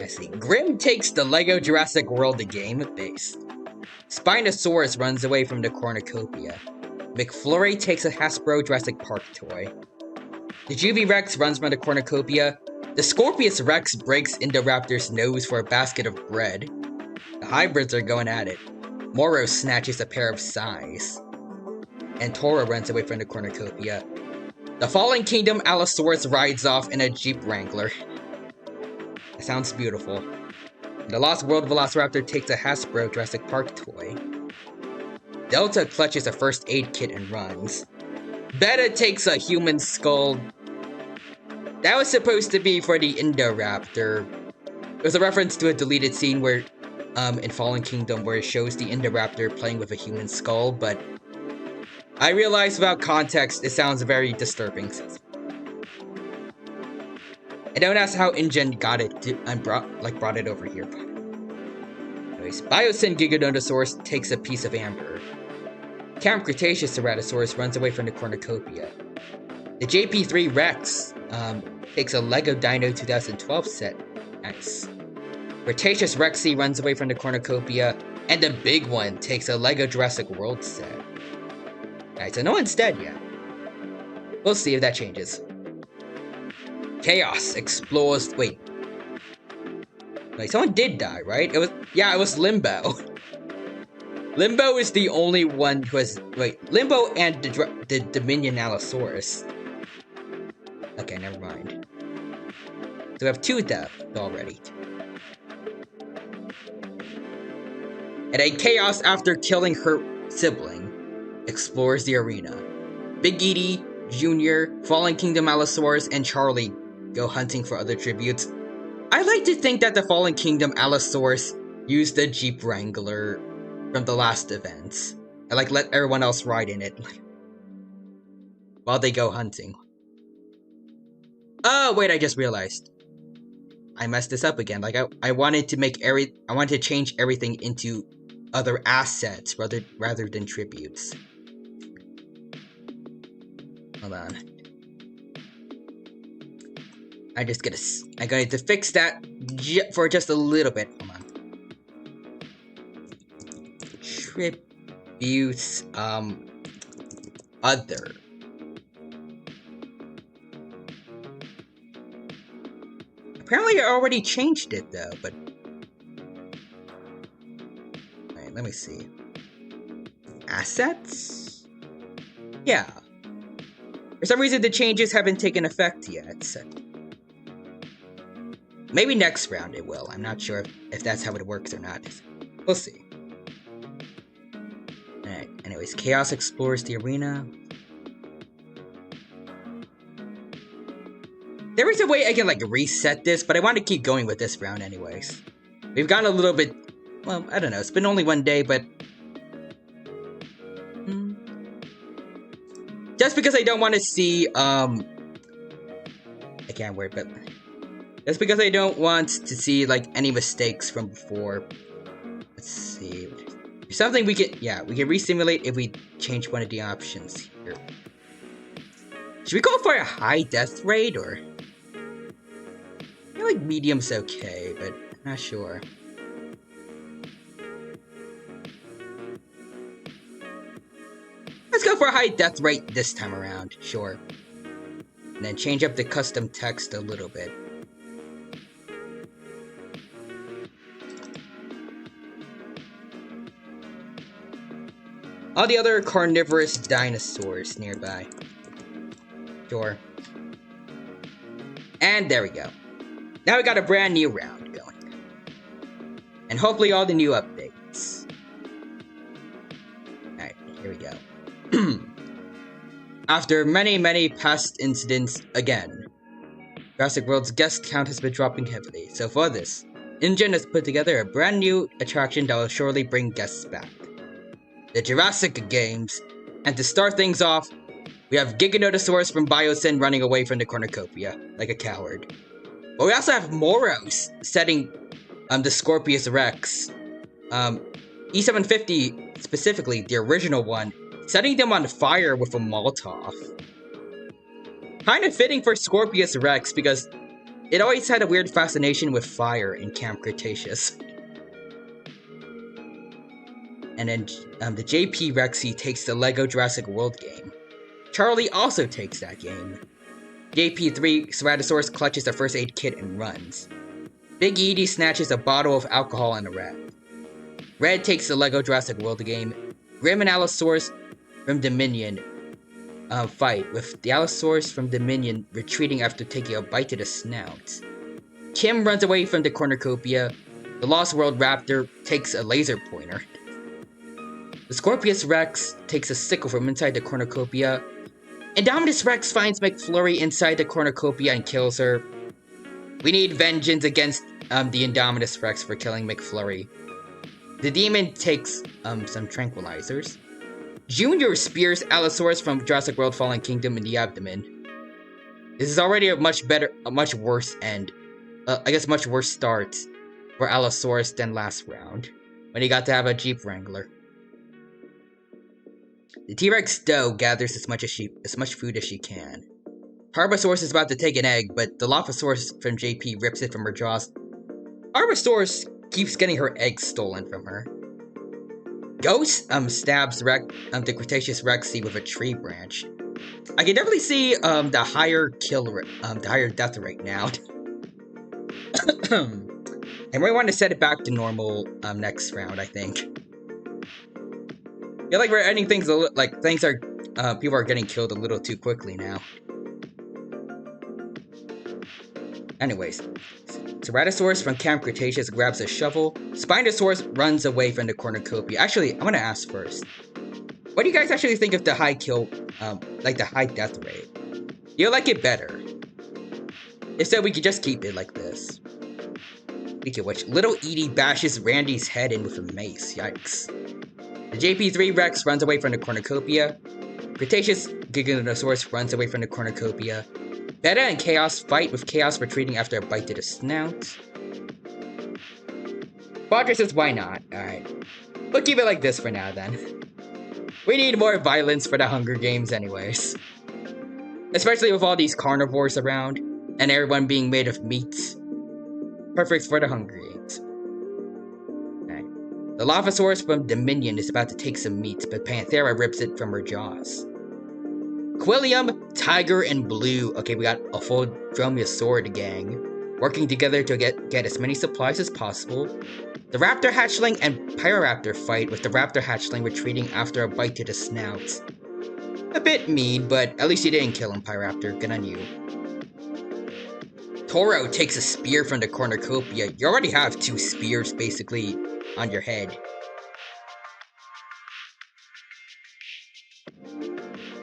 I see. Grim takes the Lego Jurassic World game base. Spinosaurus runs away from the cornucopia. McFlurry takes a Hasbro Jurassic Park toy. The Juvie Rex runs from the cornucopia. The Scorpius Rex breaks into Raptor's nose for a basket of bread. The hybrids are going at it. Moro snatches a pair of size. And Toro runs away from the cornucopia. The Fallen Kingdom Allosaurus rides off in a Jeep Wrangler. That sounds beautiful. The Lost World Velociraptor takes a Hasbro Jurassic Park toy. Delta clutches a first aid kit and runs. Beta takes a human skull. That was supposed to be for the Indoraptor. It was a reference to a deleted scene where, in Fallen Kingdom, where it shows the Indoraptor playing with a human skull, but I realized without context, it sounds very disturbing. And don't ask how InGen got it and brought it over here. Anyways, Biosyn Giganotosaurus takes a piece of amber. Camp Cretaceous Ceratosaurus runs away from the cornucopia. The JP3 Rex takes a Lego Dino 2012 set. Nice. Cretaceous Rexy runs away from the cornucopia, and the big one takes a Lego Jurassic World set. Alright, so no one's dead yet. We'll see if that changes. Chaos explores. Wait, someone did die, right? It was Limbo. Limbo is the only one who has. Wait, Limbo and the Dominion Allosaurus. Okay, never mind. So we have 2 deaths already. And a Chaos, after killing her sibling, explores the arena. Big Edie, Junior, Fallen Kingdom Allosaurus, and Charlie go hunting for other tributes. I like to think that the Fallen Kingdom Allosaurus used the Jeep Wrangler from the last events. And let everyone else ride in it while they go hunting. Oh wait, I just realized. I messed this up again. I wanted to change everything into other assets rather than tributes. Hold on. I'm going to fix that for just a little bit. Hold on. Tributes, other. Apparently I already changed it though, but... Alright, let me see. Assets? Yeah. For some reason the changes haven't taken effect yet, so... Maybe next round it will. I'm not sure if that's how it works or not. We'll see. Alright, anyways, Chaos explores the arena. There is a way I can, reset this, but I want to keep going with this round anyways. We've gone a little bit... Well, I don't know. It's been only 1 day, but... Just because I don't want to see, I can't word, but... Just because I don't want to see, any mistakes from before. Let's see. There's something we can... Yeah, we can re-simulate if we change one of the options here. Should we go for a high death rate, or... I feel like medium's okay, but I'm not sure. Let's go for a high death rate this time around, sure. And then change up the custom text a little bit. all the other carnivorous dinosaurs nearby. Sure. And there we go. Now we got a brand new round going. And hopefully all the new updates. Alright, here we go. After many past incidents again, Jurassic World's guest count has been dropping heavily. So for this, InGen has put together a brand new attraction that will surely bring guests back. The Jurassic Games. And to start things off, we have Giganotosaurus from Biosyn running away from the cornucopia, like a coward. But we also have Moros setting the Scorpius Rex. E750, specifically, the original one, setting them on fire with a Molotov. Kind of fitting for Scorpius Rex because it always had a weird fascination with fire in Camp Cretaceous. And then the JP Rexy takes the LEGO Jurassic World game. Charlie also takes that game. JP3 Ceratosaurus clutches a first aid kit and runs. Big Edie snatches a bottle of alcohol and a rat. Red takes the LEGO Jurassic World game. Grim and Allosaurus from Dominion fight, with the Allosaurus from Dominion retreating after taking a bite to the snout. Kim runs away from the cornucopia. The Lost World Raptor takes a laser pointer. The Scorpius Rex takes a sickle from inside the cornucopia. Indominus Rex finds McFlurry inside the cornucopia and kills her. We need vengeance against the Indominus Rex for killing McFlurry. The demon takes some tranquilizers. Junior spears Allosaurus from Jurassic World Fallen Kingdom in the abdomen. This is already a much worse end. Much worse start for Allosaurus than last round, when he got to have a Jeep Wrangler. The T-Rex doe gathers as much food as she can. Harbosaurus is about to take an egg, but the Dilophosaurus from JP rips it from her jaws. Harbosaurus keeps getting her eggs stolen from her. Ghost stabs the Cretaceous Rexy with a tree branch. I can definitely see the higher death rate now. And we want to set it back to normal next round, I think. I feel like we're ending things people are getting killed a little too quickly now. Anyways, Ceratosaurus from Camp Cretaceous grabs a shovel. Spinosaurus runs away from the cornucopia. Actually, I'm gonna ask first. What do you guys actually think of the high the high death rate? Do you like it better? If so, we could just keep it like this. Speaking of which, Little Edie bashes Randy's head in with a mace. Yikes. The JP3 Rex runs away from the cornucopia. Cretaceous Giganotosaurus runs away from the cornucopia. Beta and Chaos fight, with Chaos retreating after a bite to the snout. Quadra says, why not? Alright. We'll keep it like this for now, then. We need more violence for the Hunger Games anyways. Especially with all these carnivores around, and everyone being made of meat. Perfect for the Hunger Games. Alright. The Dilophosaurus from Dominion is about to take some meat, but Panthera rips it from her jaws. Quillium, Tiger, and Blue. Okay, we got a full Dromaeosaur gang working together to get as many supplies as possible. The Raptor Hatchling and Pyroraptor fight, with the Raptor Hatchling retreating after a bite to the snout. A bit mean, but at least you didn't kill him, Pyroraptor. Good on you. Toro takes a spear from the cornucopia. You already have 2 spears, basically, on your head.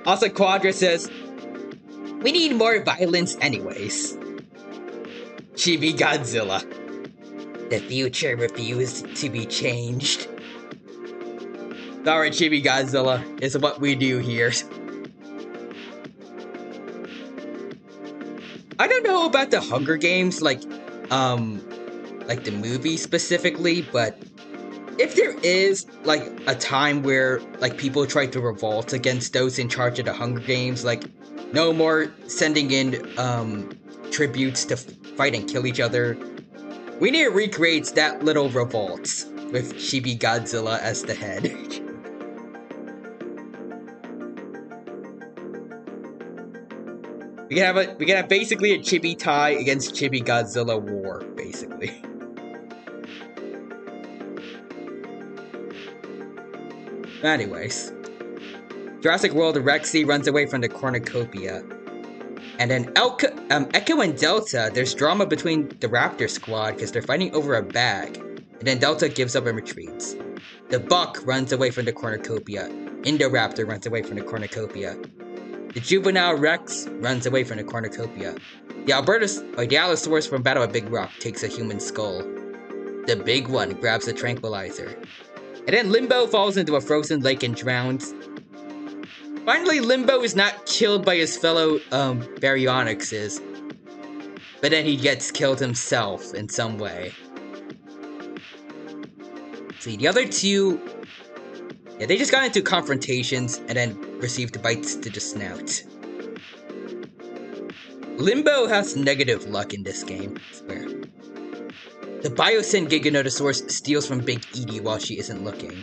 Also, Quadra says, we need more violence anyways. Chibi Godzilla. The future refused to be changed. Sorry, Chibi Godzilla. It's what we do here. I don't know about the Hunger Games, like the movie specifically, but if there is, a time where, people try to revolt against those in charge of the Hunger Games, no more sending in, tributes to fight and kill each other, we need to recreate that little revolt with Chibi Godzilla as the head. We can have basically a Chibi tie against Chibi Godzilla war, basically. Anyways, Jurassic World Rexy runs away from the cornucopia. And then Echo and Delta, there's drama between the Raptor squad because they're fighting over a bag. And then Delta gives up and retreats. The Buck runs away from the cornucopia. Indoraptor runs away from the cornucopia. The juvenile Rex runs away from the cornucopia. The Allosaurus from Battle at Big Rock takes a human skull. The big one grabs a tranquilizer. And then Limbo falls into a frozen lake and drowns. Finally, Limbo is not killed by his fellow Baryonyxes, but then he gets killed himself in some way. See, the other two, yeah, they just got into confrontations and then received bites to the snout. Limbo has negative luck in this game, I swear. The Biosyn Giganotosaurus steals from Big Edie while she isn't looking.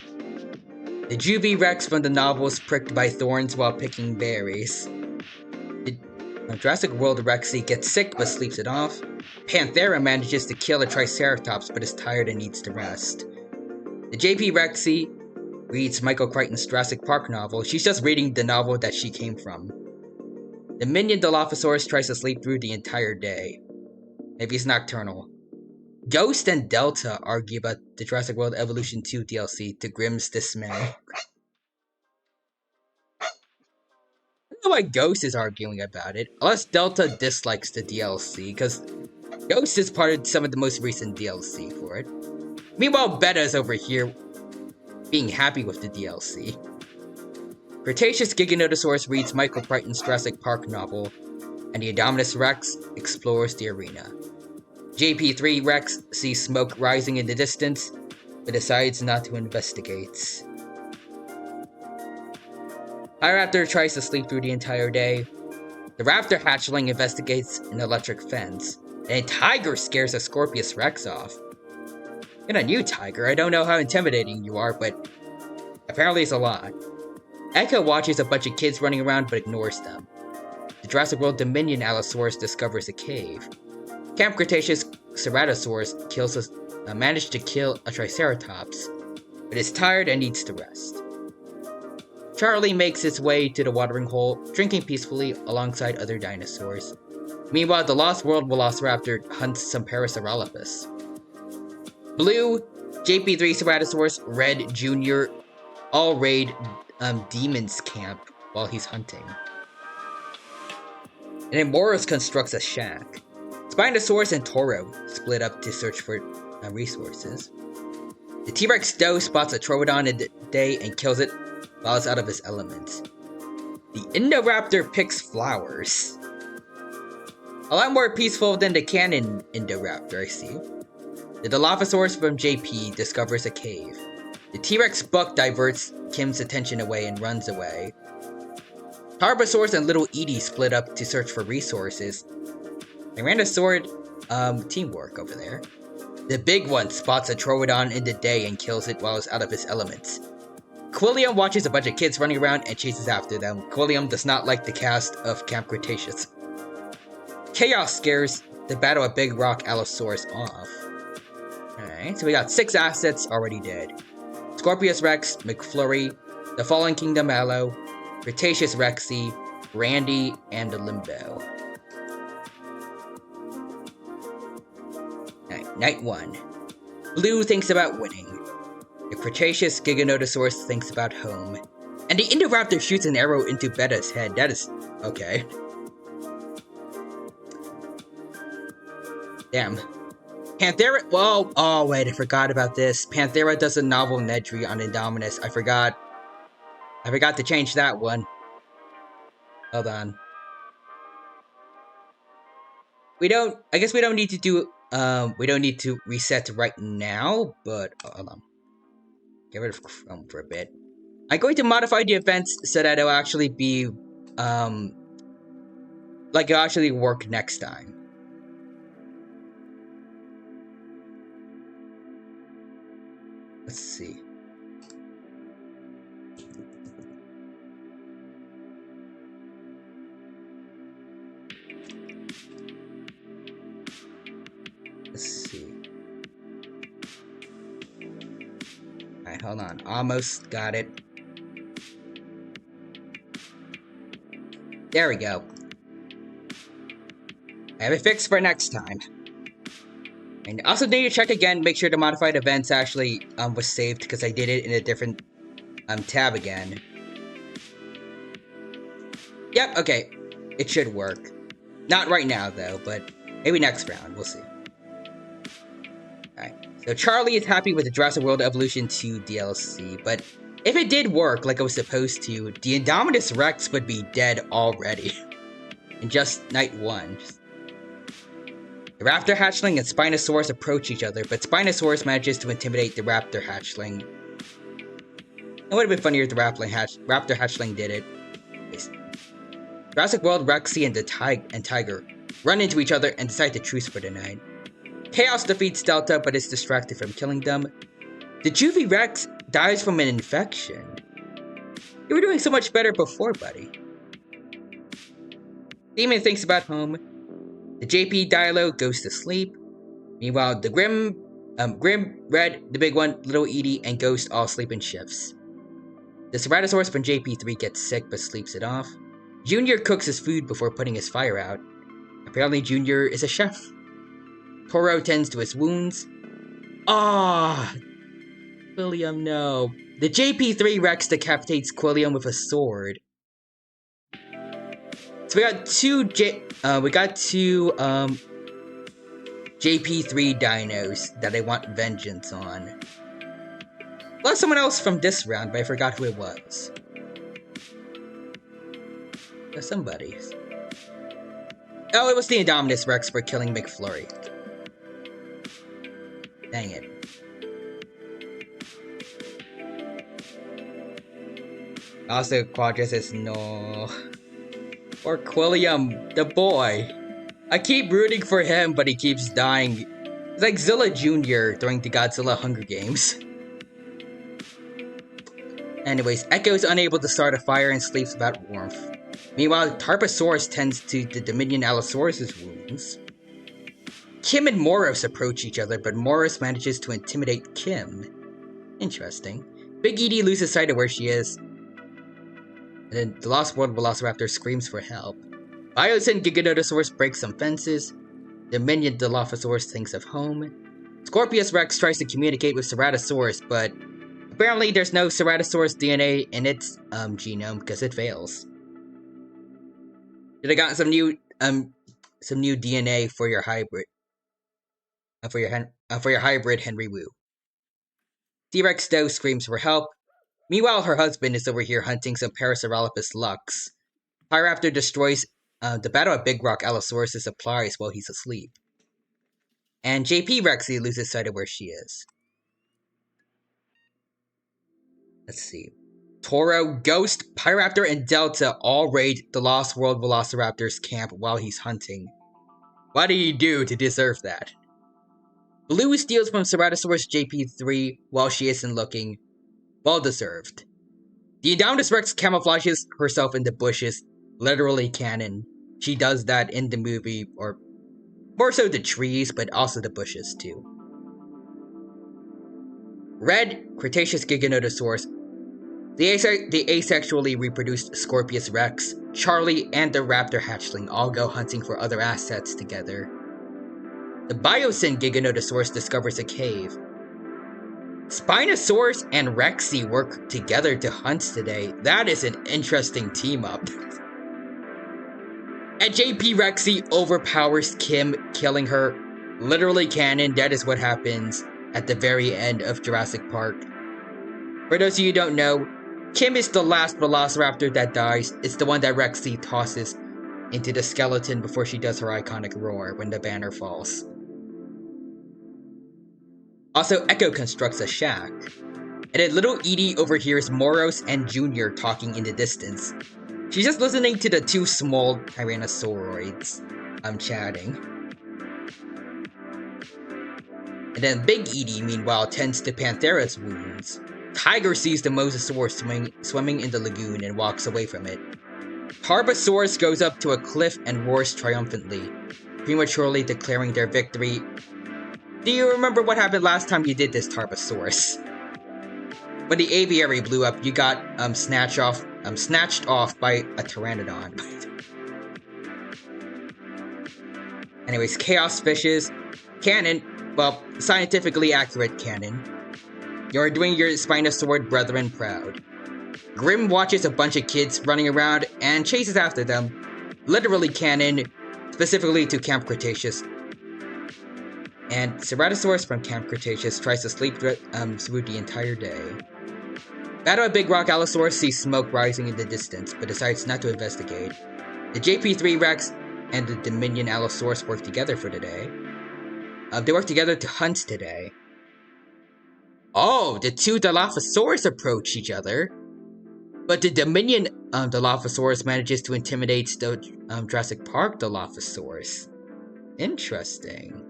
The Juvie Rex from the novels pricked by thorns while picking berries. The Jurassic World Rexy gets sick but sleeps it off. Panthera manages to kill a Triceratops but is tired and needs to rest. The JP Rexy reads Michael Crichton's Jurassic Park novel. She's just reading the novel that she came from. The Minion Dilophosaurus tries to sleep through the entire day. Maybe he's nocturnal. Ghost and Delta argue about the Jurassic World Evolution 2 DLC to Grimm's dismay. I don't know why Ghost is arguing about it, unless Delta dislikes the DLC, because Ghost is part of some of the most recent DLC for it. Meanwhile, Beta's over here being happy with the DLC. Cretaceous Giganotosaurus reads Michael Crichton's Jurassic Park novel, and the Indominus Rex explores the arena. JP3 Rex sees smoke rising in the distance, but decides not to investigate. Raptor tries to sleep through the entire day. The Raptor hatchling investigates an electric fence, and a tiger scares a Scorpius Rex off. And a new tiger, I don't know how intimidating you are, but apparently it's a lot. Echo watches a bunch of kids running around but ignores them. The Jurassic World Dominion Allosaurus discovers a cave. Camp Cretaceous Ceratosaurus managed to kill a Triceratops, but is tired and needs to rest. Charlie makes its way to the watering hole, drinking peacefully alongside other dinosaurs. Meanwhile, the Lost World Velociraptor hunts some Parasaurolophus. Blue, JP3 Ceratosaurus, Red Jr. all raid Demon's Camp while he's hunting. And then Morris constructs a shack. Spinosaurus and Toro split up to search for resources. The T-Rex Doe spots a Troodon in the day and kills it while it's out of his element. The Indoraptor picks flowers. A lot more peaceful than the canon Indoraptor, I see. The Dilophosaurus from JP discovers a cave. The T-Rex Buck diverts Kim's attention away and runs away. Tarbosaurus and Little Edie split up to search for resources. Tyrannosaurus teamwork over there. The big one spots a Troodon in the day and kills it while it's out of his elements. Quilliam watches a bunch of kids running around and chases after them. Quilliam does not like the cast of Camp Cretaceous. Chaos scares the Battle at Big Rock Allosaurus off. Alright, so we got 6 assets already dead. Scorpius Rex, McFlurry, the Fallen Kingdom Allo, Cretaceous Rexy, Randy, and Limbo. Night 1. Blue thinks about winning. The Cretaceous Giganotosaurus thinks about home. And the Indoraptor shoots an arrow into Beta's head. That is... okay. Damn. Panthera... whoa! Oh, wait, I forgot about this. Panthera does a novel Nedry on Indominus. I forgot to change that one. Hold on. I guess we don't need to do... we don't need to reset right now, but hold on. Get rid of Chrome for a bit. I'm going to modify the events so that it'll actually be, like it'll actually work next time. Let's see. Let's see. Alright, hold on. Almost got it. There we go. I have it fixed for next time. And also need to check again, make sure the modified events actually was saved, because I did it in a different tab again. Yep, okay. It should work. Not right now though, but maybe next round, we'll see. Alright, so Charlie is happy with the Jurassic World Evolution 2 DLC, but if it did work like it was supposed to, the Indominus Rex would be dead already. In just night 1. The Raptor Hatchling and Spinosaurus approach each other, but Spinosaurus manages to intimidate the Raptor Hatchling. It would have been funnier if the Raptor Hatchling did it. Jurassic World, Rexy, and Tiger run into each other and decide to truce for the night. Chaos defeats Delta, but is distracted from killing them. The Juvie Rex dies from an infection. You were doing so much better before, buddy. Demon thinks about home. The JP Dialo goes to sleep. Meanwhile, the Grim, Red, the big one, Little Edie, and Ghost all sleep in shifts. The Ceratosaurus from JP3 gets sick but sleeps it off. Junior cooks his food before putting his fire out. Apparently Junior is a chef. Toro tends to his wounds. Ah, Quilliam, no. The JP3 Rex decapitates Quilliam with a sword. So we got two JP3 dinos that I want vengeance on. Plus someone else from this round, but I forgot who it was. Somebody. Oh, it was the Indominus Rex for killing McFlurry. Dang it. Also, Quadra says no. Or Quilliam, the boy. I keep rooting for him, but he keeps dying. It's like Zilla Jr. during the Godzilla Hunger Games. Anyways, Echo is unable to start a fire and sleeps without warmth. Meanwhile, Tarbosaurus tends to the Dominion Allosaurus' wounds. Kim and Moros approach each other, but Moros manages to intimidate Kim. Interesting. Big Edie loses sight of where she is. And then the Lost World Velociraptor screams for help. Biosyn Giganotosaurus breaks some fences. Dominion Dilophosaurus thinks of home. Scorpius Rex tries to communicate with Ceratosaurus, but apparently there's no Ceratosaurus DNA in its genome because it fails. Should have gotten some new DNA for your hybrid. For your hybrid Henry Wu. T-Rex Doe screams for help. Meanwhile, her husband is over here hunting some Parasaurolophus Lux. Pyraptor destroys the Battle at Big Rock Allosaurus' supplies while he's asleep. And JP Rexy loses sight of where she is. Let's see. Toro, Ghost, Pyraptor, and Delta all raid the Lost World Velociraptor's camp while he's hunting. What did he do to deserve that? Blue steals from Ceratosaurus JP3 while she isn't looking. Well deserved. The Indominus Rex camouflages herself in the bushes, literally canon. She does that in the movie, or more so the trees, but also the bushes too. Red, Cretaceous Giganotosaurus, the asexually reproduced Scorpius Rex, Charlie, and the Raptor Hatchling all go hunting for other assets together. The Biosyn Giganotosaurus discovers a cave. Spinosaurus and Rexy work together to hunt today. That is an interesting team-up. And JP Rexy overpowers Kim, killing her. Literally canon, that is what happens at the very end of Jurassic Park. For those of you who don't know, Kim is the last Velociraptor that dies. It's the one that Rexy tosses into the skeleton before she does her iconic roar when the banner falls. Also, Echo constructs a shack. And then little Edie overhears Moros and Junior talking in the distance. She's just listening to the two small Tyrannosauroids chatting. And then Big Edie, meanwhile, tends to Panthera's wounds. Tiger sees the Mosasaurus swimming in the lagoon and walks away from it. Tarbosaurus goes up to a cliff and roars triumphantly, prematurely declaring their victory. Do you remember what happened last time you did this, Tarbosaurus? When the aviary blew up, you got snatched off by a Pteranodon. Anyways, Chaos Fishes, canon, well, scientifically accurate canon. You're doing your Spinosaurus brethren proud. Grim watches a bunch of kids running around and chases after them. Literally canon, specifically to Camp Cretaceous. And Ceratosaurus from Camp Cretaceous tries to sleep through the entire day. Battle of Big Rock Allosaurus sees smoke rising in the distance, but decides not to investigate. The JP3 Rex and the Dominion Allosaurus work together for the day. They work together to hunt today. Oh, the two Dilophosaurus approach each other. But the Dominion Dilophosaurus manages to intimidate the Jurassic Park Dilophosaurus. Interesting.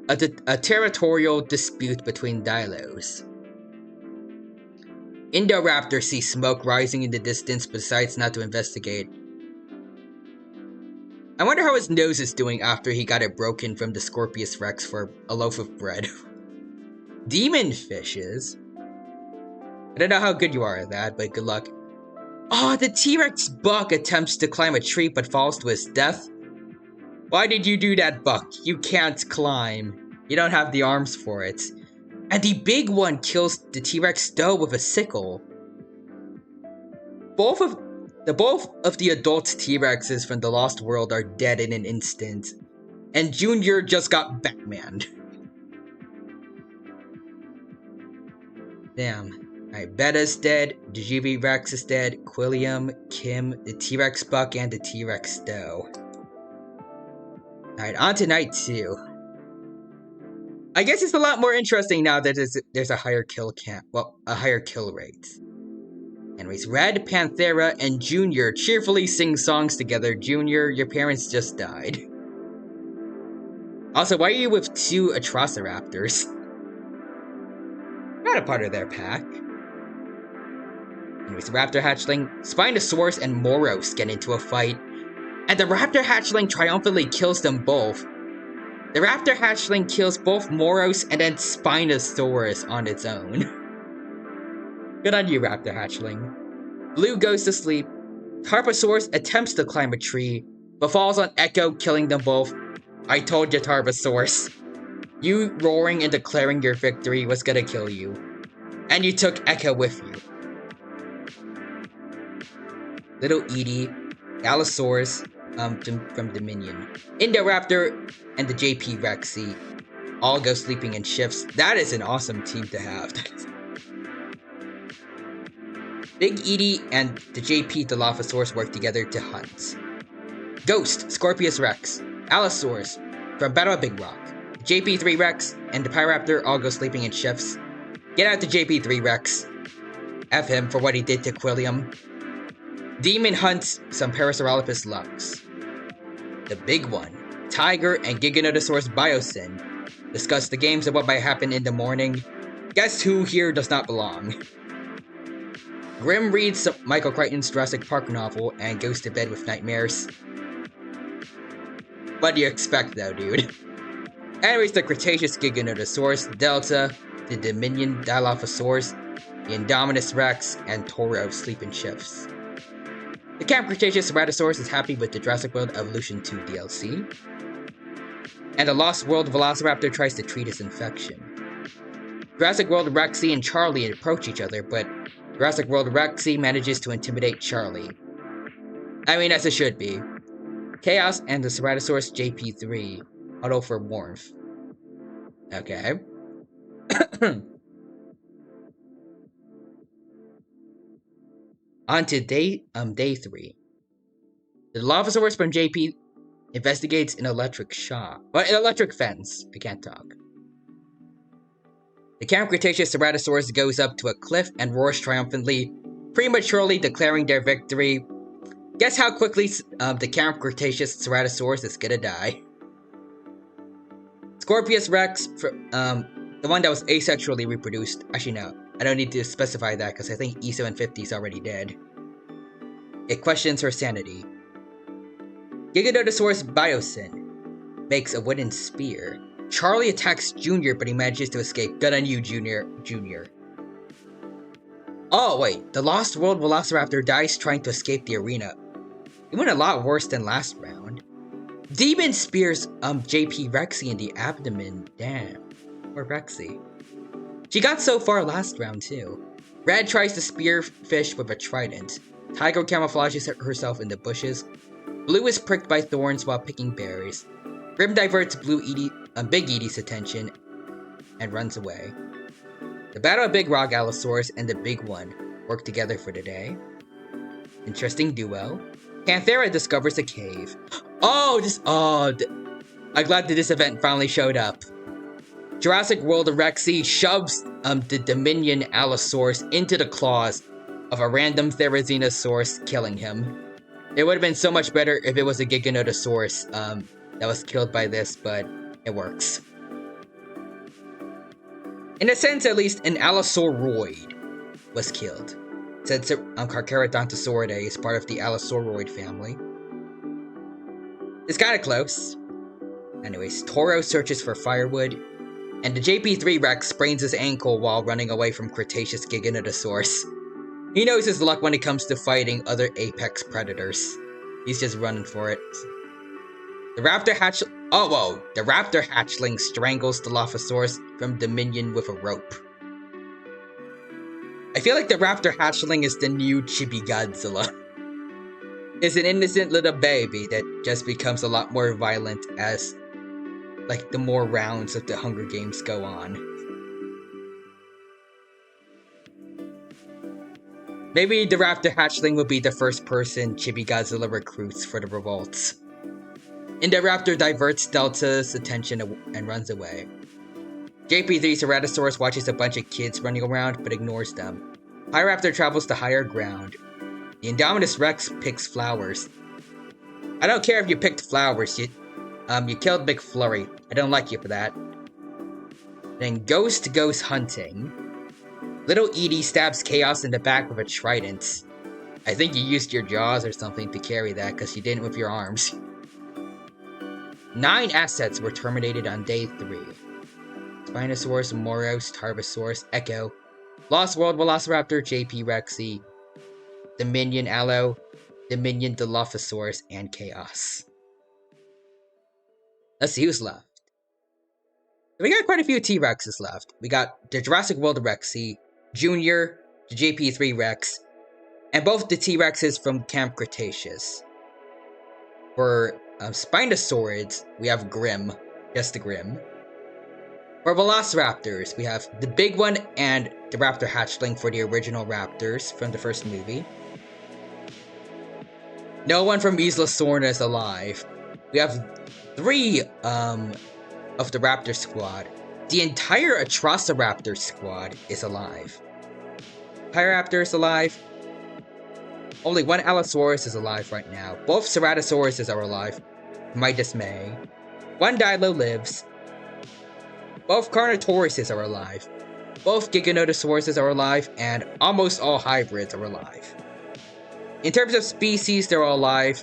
A territorial dispute between Dilos. Indoraptor sees smoke rising in the distance but decides not to investigate. I wonder how his nose is doing after he got it broken from the Scorpius Rex for a loaf of bread. Demon fishes? I don't know how good you are at that, but good luck. Oh, the T-Rex Buck attempts to climb a tree but falls to his death. Why did you do that, Buck? You can't climb. You don't have the arms for it. And the big one kills the T-Rex Doe with a sickle. Both of the adult T-Rexes from the Lost World are dead in an instant. And Junior just got Batmaned. Damn. Alright, Beta's dead, the GV Rex is dead, Quilliam, Kim, the T-Rex Buck, and the T-Rex Doe. Alright, on to night 2. I guess it's a lot more interesting now that there's a higher kill a higher kill rate. Anyways, Red, Panthera, and Junior cheerfully sing songs together. Junior, your parents just died. Also, why are you with 2 Atrociraptors? Not a part of their pack. Anyways, Raptor Hatchling, Spinosaurus, and Moros get into a fight, and the Raptor Hatchling triumphantly kills them both. The Raptor Hatchling kills both Moros and then Spinosaurus on its own. Good on you, Raptor Hatchling. Blue goes to sleep. Tarbosaurus attempts to climb a tree, but falls on Echo, killing them both. I told you, Tarbosaurus. You roaring and declaring your victory was gonna kill you. And you took Echo with you. Little Edie, Allosaurus, from Dominion. Indoraptor and the JP Rexy all go sleeping in shifts. That is an awesome team to have. Big Edie and the JP Dilophosaurus work together to hunt. Ghost, Scorpius Rex, Allosaurus from Battle of Big Rock, JP3 Rex, and the Pyraptor all go sleeping in shifts. Get out the JP3 Rex. F him for what he did to Quilliam. Demon hunts some Parasaurolophus Lux. The big one, Tiger and Giganotosaurus Biosyn, discuss the games of what might happen in the morning. Guess who here does not belong? Grim reads Michael Crichton's Jurassic Park novel and goes to bed with nightmares. What do you expect though, dude? Anyways, the Cretaceous Giganotosaurus, Delta, the Dominion Dilophosaurus, the Indominus Rex, and Toro sleep in shifts. The Camp Cretaceous Ceratosaurus is happy with the Jurassic World Evolution 2 DLC. And the Lost World Velociraptor tries to treat his infection. Jurassic World Rexy and Charlie approach each other, but Jurassic World Rexy manages to intimidate Charlie. I mean, as it should be. Chaos and the Ceratosaurus JP3 huddle for warmth. Okay. On to day 3. The Dilophosaurus from JP investigates an electric shock. Well, an electric fence. I can't talk. The Camp Cretaceous Ceratosaurus goes up to a cliff and roars triumphantly, prematurely declaring their victory. Guess how quickly the Camp Cretaceous Ceratosaurus is gonna die. Scorpius Rex, the one that was asexually reproduced. Actually, no. I don't need to specify that because I think E750 is already dead. It questions her sanity. Giganotosaurus Biosyn makes a wooden spear. Charlie attacks Junior, but he manages to escape. Good on you, Junior. Oh, wait. The Lost World Velociraptor dies trying to escape the arena. It went a lot worse than last round. Demon spears JP Rexy in the abdomen. Damn. Or Rexy. She got so far last round too. Red tries to spear fish with a trident. Tiger camouflages herself in the bushes. Blue is pricked by thorns while picking berries. Grim diverts Big Edie's attention and runs away. The battle of Big Rock Allosaurus and the Big One work together for the day. Interesting duo. Panthera discovers a cave. I'm glad that this event finally showed up. Jurassic World Rexy shoves the Dominion Allosaurus into the claws of a random Therizinosaurus, killing him. It would have been so much better if it was a Giganotosaurus that was killed by this, but it works. In a sense, at least, an Allosauroid was killed, since Carcharodontosauridae is part of the Allosauroid family. It's kind of close. Anyways, Toro searches for firewood, and the JP3 Rex sprains his ankle while running away from Cretaceous Giganotosaurus. He knows his luck when it comes to fighting other apex predators. He's just running for it. The raptor hatchling strangles the Dilophosaurus from Dominion with a rope. I feel like the raptor hatchling is the new Chibi Godzilla. It's an innocent little baby that just becomes a lot more violent as, like, the more rounds of the Hunger Games go on. Maybe the raptor hatchling will be the first person Chibi Godzilla recruits for the revolts. Indoraptor diverts Delta's attention and runs away. JP3 Ceratosaurus watches a bunch of kids running around but ignores them. Hyraptor travels to higher ground. The Indominus Rex picks flowers. I don't care if you picked flowers, you killed McFlurry. I don't like you for that. Then Ghost goes hunting. Little Edie stabs Chaos in the back with a trident. I think you used your jaws or something to carry that, because you didn't with your arms. 9 assets were terminated on day 3. Spinosaurus, Moros, Tarbosaurus, Echo, Lost World Velociraptor, JP Rexy, Dominion Allo, Dominion Dilophosaurus, and Chaos. Let's see who's left. We got quite a few T-Rexes left. We got the Jurassic World Rexy, Junior, the JP3 Rex, and both the T-Rexes from Camp Cretaceous. For Spinosaurids, we have Grim, just the Grim. For Velociraptors, we have the Big One and the Raptor Hatchling for the original Raptors from the first movie. No one from Isla Sorna is alive. We have 3 of the Raptor squad. The entire Atrociraptor squad is alive. Pyraptor is alive. Only 1 Allosaurus is alive right now. Both Ceratosauruses are alive, to my dismay. 1 Dilo lives. Both Carnotauruses are alive. Both Giganotosauruses are alive, and almost all hybrids are alive. In terms of species, they're all alive.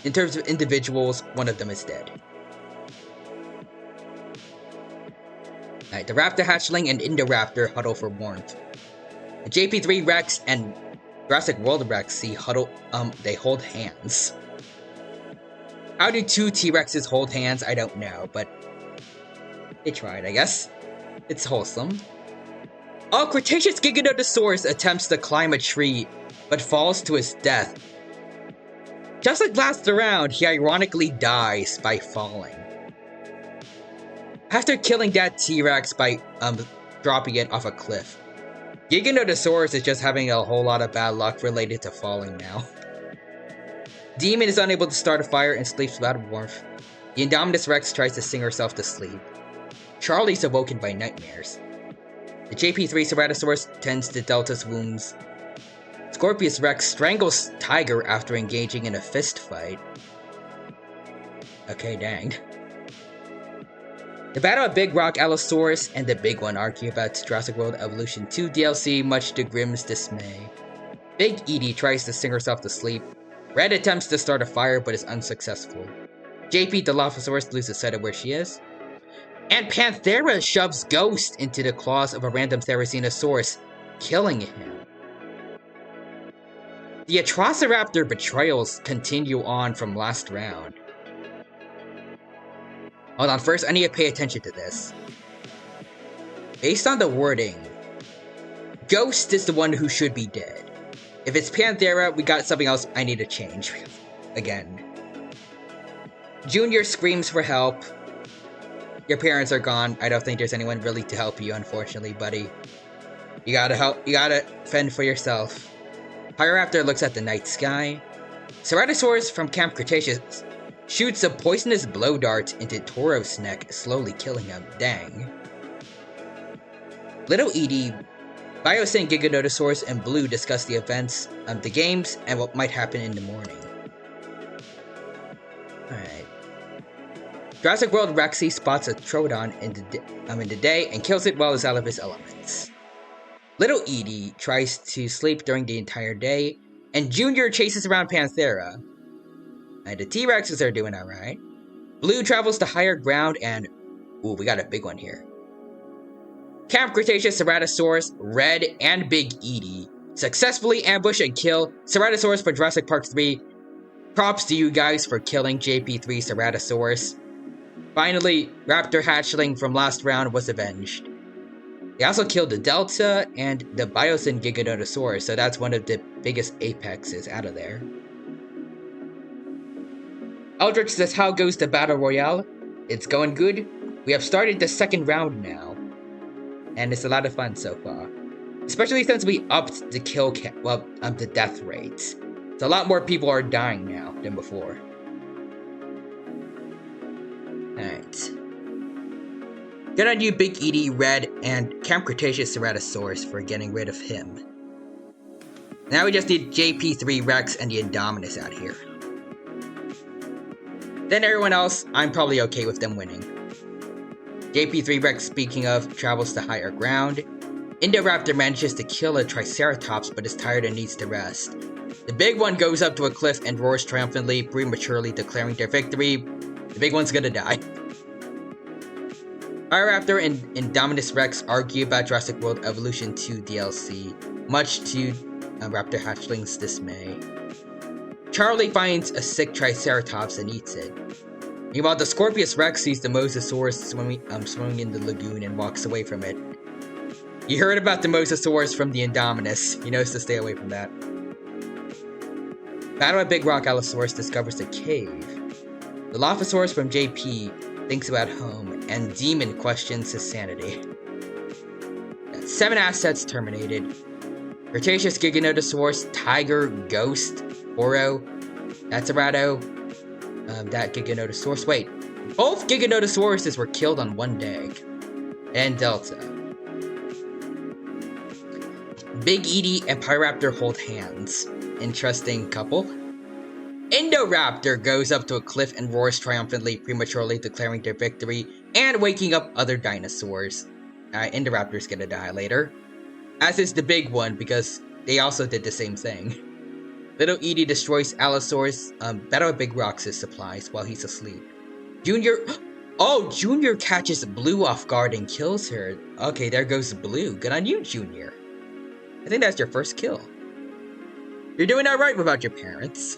In terms of individuals, one of them is dead. Alright, the Raptor Hatchling and Indoraptor huddle for warmth. The JP3 Rex and Jurassic World Rexy huddle, they hold hands. How do 2 T-Rexes hold hands? I don't know, but they tried, I guess. It's wholesome. Oh, Cretaceous Giganotosaurus attempts to climb a tree, but falls to his death. Just like last round, he ironically dies by falling. After killing that T-Rex by dropping it off a cliff. Giganotosaurus is just having a whole lot of bad luck related to falling now. Demon is unable to start a fire and sleeps without warmth. The Indominus Rex tries to sing herself to sleep. Charlie's awoken by nightmares. The JP3 Ceratosaurus tends to Delta's wounds. Scorpius Rex strangles Tiger after engaging in a fist fight. Okay, dang. The Battle of Big Rock Allosaurus and the Big One argue about Jurassic World Evolution 2 DLC, much to Grimm's dismay. Big Edie tries to sing herself to sleep. Red attempts to start a fire but is unsuccessful. JP Dilophosaurus loses sight of where she is. And Panthera shoves Ghost into the claws of a random Therizinosaurus, killing him. The Atrociraptor betrayals continue on from last round. Hold on, first I need to pay attention to this. Based on the wording, Ghost is the one who should be dead. If it's Panthera, we got something else I need to change. Again. Junior screams for help. Your parents are gone. I don't think there's anyone really to help you, unfortunately, buddy. You gotta fend for yourself. Pyroraptor looks at the night sky. Ceratosaurus from Camp Cretaceous shoots a poisonous blow dart into Toro's neck, slowly killing him. Dang. Little Edie, Biosyn, Giganotosaurus, and Blue discuss the events of the games and what might happen in the morning. Alright. Jurassic World Rexy spots a Troodon in the day and kills it while it's out of his elements. Little Edie tries to sleep during the entire day, and Junior chases around Panthera. And the T-Rexes are doing alright. Blue travels to higher ground and... Ooh, we got a big one here. Camp Cretaceous, Ceratosaurus, Red, and Big Edie successfully ambush and kill Ceratosaurus for Jurassic Park 3. Props to you guys for killing JP3 Ceratosaurus. Finally, Raptor Hatchling from last round was avenged. They also killed the Delta and the Biosyn Giganotosaurus, so that's one of the biggest apexes out of there. Eldritch says, how goes the Battle Royale? It's going good. We have started the second round now. And it's a lot of fun so far. Especially since we upped the the death rates. So a lot more people are dying now than before. Alright. Good on you, Big Edie, Red, and Camp Cretaceous Ceratosaurus for getting rid of him. Now we just need JP3 Rex and the Indominus out here. Then everyone else, I'm probably okay with them winning. JP3 Rex, speaking of, travels to higher ground. Indoraptor manages to kill a Triceratops but is tired and needs to rest. The big one goes up to a cliff and roars triumphantly, prematurely declaring their victory. The big one's gonna die. Pyroraptor and Indominus Rex argue about Jurassic World Evolution 2 DLC, much to Raptor Hatchling's dismay. Charlie finds a sick Triceratops and eats it. Meanwhile, the Scorpius Rex sees the Mosasaurus swimming in the lagoon and walks away from it. You heard about the Mosasaurus from the Indominus. He knows to stay away from that. Battle at Big Rock Allosaurus discovers a cave. The Dilophosaurus from JP thinks about home, and Demon questions his sanity. 7 assets terminated. Cretaceous Giganotosaurus, Tiger, Ghost, Oro, Datarato, that Giganotosaurus. Wait, both Giganotosauruses were killed on one day. And Delta. Big Edie and Pyroraptor hold hands. Interesting couple. Indoraptor goes up to a cliff and roars triumphantly, prematurely declaring their victory and waking up other dinosaurs. Indoraptor's gonna die later. As is the big one, because they also did the same thing. Little Edie destroys Allosaurus, Battle at Big Rocks' supplies while he's asleep. Junior... Oh, Junior catches Blue off guard and kills her. Okay, there goes Blue. Good on you, Junior. I think that's your first kill. You're doing alright without your parents.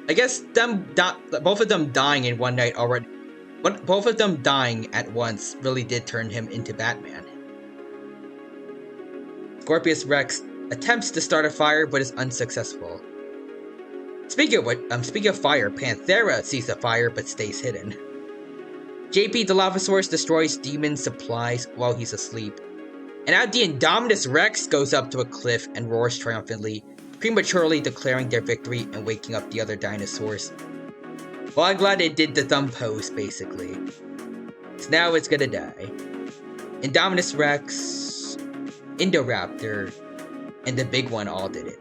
I guess both of them dying in one night already... But both of them dying at once really did turn him into Batman. Scorpius Rex attempts to start a fire but is unsuccessful. Speaking of fire, Panthera sees a fire but stays hidden. JP Dilophosaurus destroys Demon supplies while he's asleep. And now the Indominus Rex goes up to a cliff and roars triumphantly, prematurely declaring their victory and waking up the other dinosaurs. Well, I'm glad they did the thumb pose, basically. So now it's gonna die. Indominus Rex, Indoraptor, and the big one all did it.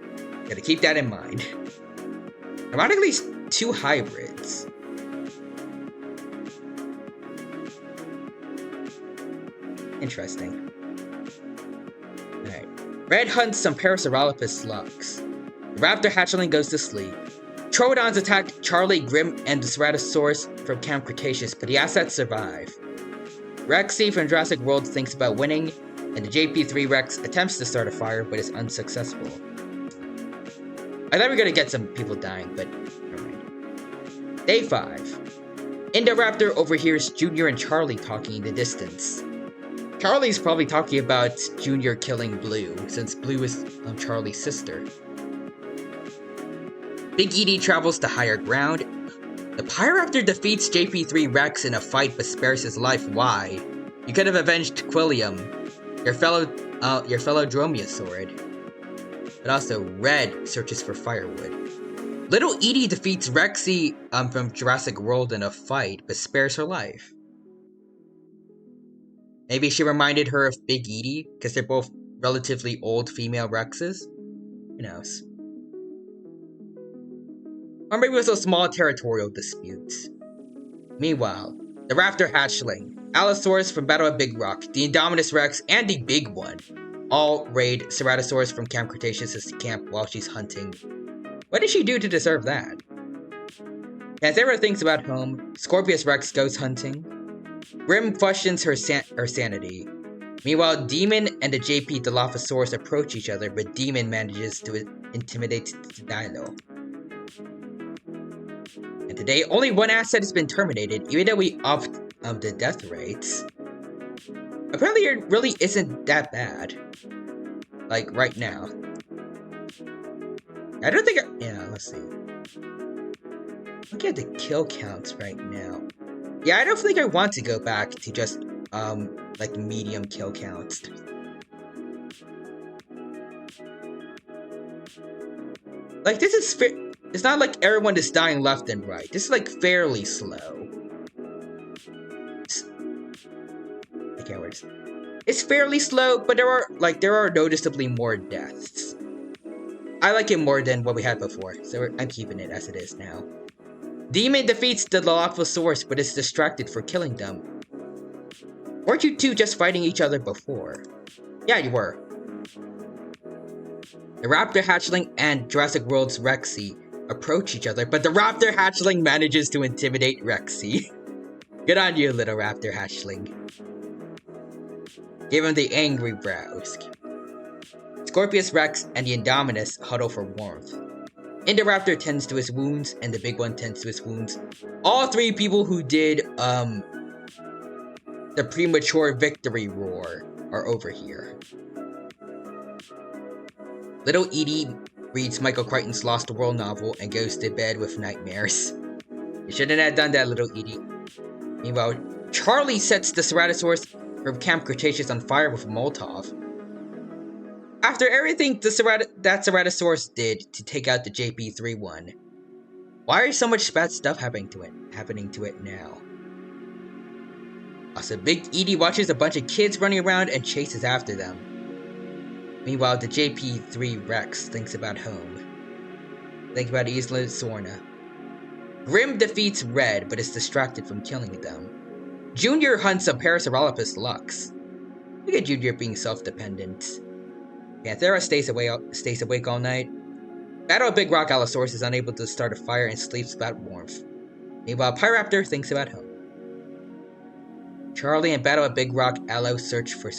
Gotta keep that in mind. Ironically, 2 hybrids. Interesting. Alright. Red hunts some Parasaurolophus slugs. The Raptor hatchling goes to sleep. Troodons attack Charlie, Grim, and the Ceratosaurus from Camp Cretaceous, but the assets survive. Rexy from Jurassic World thinks about winning, and the JP3 Rex attempts to start a fire but is unsuccessful. I thought we were gonna get some people dying, but never mind. Day 5. Indoraptor overhears Junior and Charlie talking in the distance. Charlie's probably talking about Junior killing Blue, since Blue is Charlie's sister. Big Edie travels to higher ground. The Pyroraptor defeats JP3 Rex in a fight but spares his life. Why? You could have avenged Quilliam, your fellow Dromaeosaurid. But also, Red searches for firewood. Little Edie defeats Rexy from Jurassic World in a fight, but spares her life. Maybe she reminded her of Big Edie, because they're both relatively old female Rexes? Who knows? Or maybe it was a small territorial dispute. Meanwhile, the Raptor Hatchling, Allosaurus from Battle of Big Rock, the Indominus Rex, and the Big One all raid Ceratosaurus from Camp Cretaceous' camp while she's hunting. What did she do to deserve that? Panthera thinks about home. Scorpius Rex goes hunting. Grim questions her sanity. Meanwhile, Demon and the JP Dilophosaurus approach each other, but Demon manages to intimidate Dilo. And today, only one asset has been terminated, even though we upped the death rates. Apparently, it really isn't that bad. Like, right now. I don't think yeah, let's see. Looking at the kill counts right now. Yeah, I don't think I want to go back to just, like, medium kill counts. Like, this is it's not like everyone is dying left and right. This is, like, fairly slow. It's fairly slow, but there are noticeably more deaths. I like it more than what we had before, so I'm keeping it as it is now. Demon defeats the Dilophosaurus, but is distracted for killing them. Weren't you two just fighting each other before? Yeah, you were. The Raptor Hatchling and Jurassic World's Rexy approach each other, but the Raptor Hatchling manages to intimidate Rexy. Good on you, little Raptor Hatchling. Give him the angry brows. Scorpius Rex and the Indominus huddle for warmth. Indoraptor tends to his wounds, and the Big One tends to his wounds. All three people who did, the premature victory roar are over here. Little Edie reads Michael Crichton's Lost World novel and goes to bed with nightmares. You shouldn't have done that, little Edie. Meanwhile, Charlie sets the Ceratosaurus from Camp Cretaceous on fire with a Molotov. After everything that Ceratosaurus did to take out the JP3-1, why is so much bad stuff happening to it now? Also, Big Edie watches a bunch of kids running around and chases after them. Meanwhile, the JP3 Rex thinks about home. Thinks about Isla Sorna. Grim defeats Red, but is distracted from killing them. Junior hunts a Parasaurolophus Lux. Look at Junior being self-dependent. Panthera stays awake all night. Battle of Big Rock Allosaurus is unable to start a fire and sleeps about warmth. Meanwhile, Pyroraptor thinks about home. Charlie and Battle of Big Rock Allo search for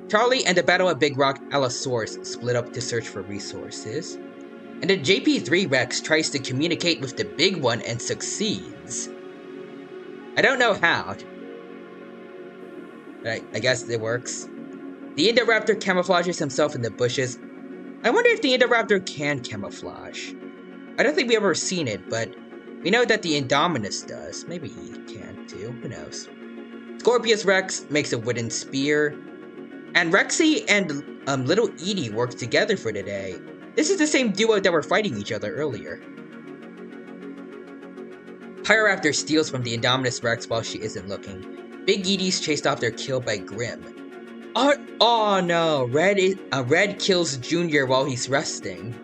Charlie and the Battle of Big Rock Allosaurus split up to search for resources. And the JP3 Rex tries to communicate with the Big One and succeeds. I don't know how, but I guess it works. The Indoraptor camouflages himself in the bushes. I wonder if the Indoraptor can camouflage. I don't think we've ever seen it, but we know that the Indominus does. Maybe he can too, who knows. Scorpius Rex makes a wooden spear. And Rexy and Little Edie work together for today. This is the same duo that were fighting each other earlier. Pyroraptor steals from the Indominus Rex while she isn't looking. Big Edie's chased off their kill by Grim. Oh no! Red kills Junior while he's resting.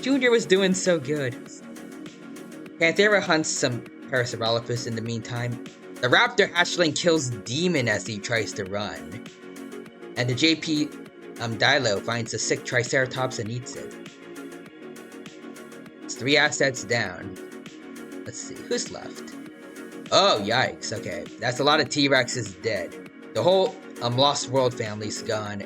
Junior was doing so good. Panthera hunts some Parasaurolophus in the meantime. The Raptor Hatchling kills Demon as he tries to run. And the JP Dilo finds a sick Triceratops and eats it. It's 3 assets down. Let's see, who's left? Oh, yikes, okay. That's a lot of T-Rexes dead. The whole Lost World family's gone.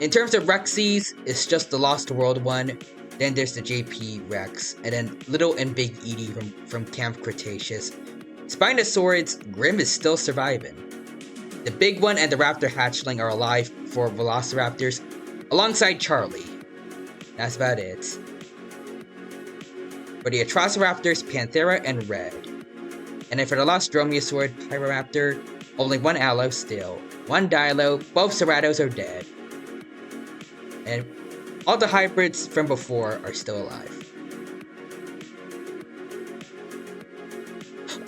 In terms of Rexies, it's just the Lost World one. Then there's the JP Rex, and then Little and Big Edie from Camp Cretaceous. Spinosaurus Grim is still surviving. The big one and the raptor hatchling are alive for Velociraptors, alongside Charlie. That's about it. For the Atrociraptors, Panthera and Red. And then for the Lost Dromaeosaurid Pyroraptor, only one Allo still. One Dilo, both Ceratos are dead. And all the hybrids from before are still alive.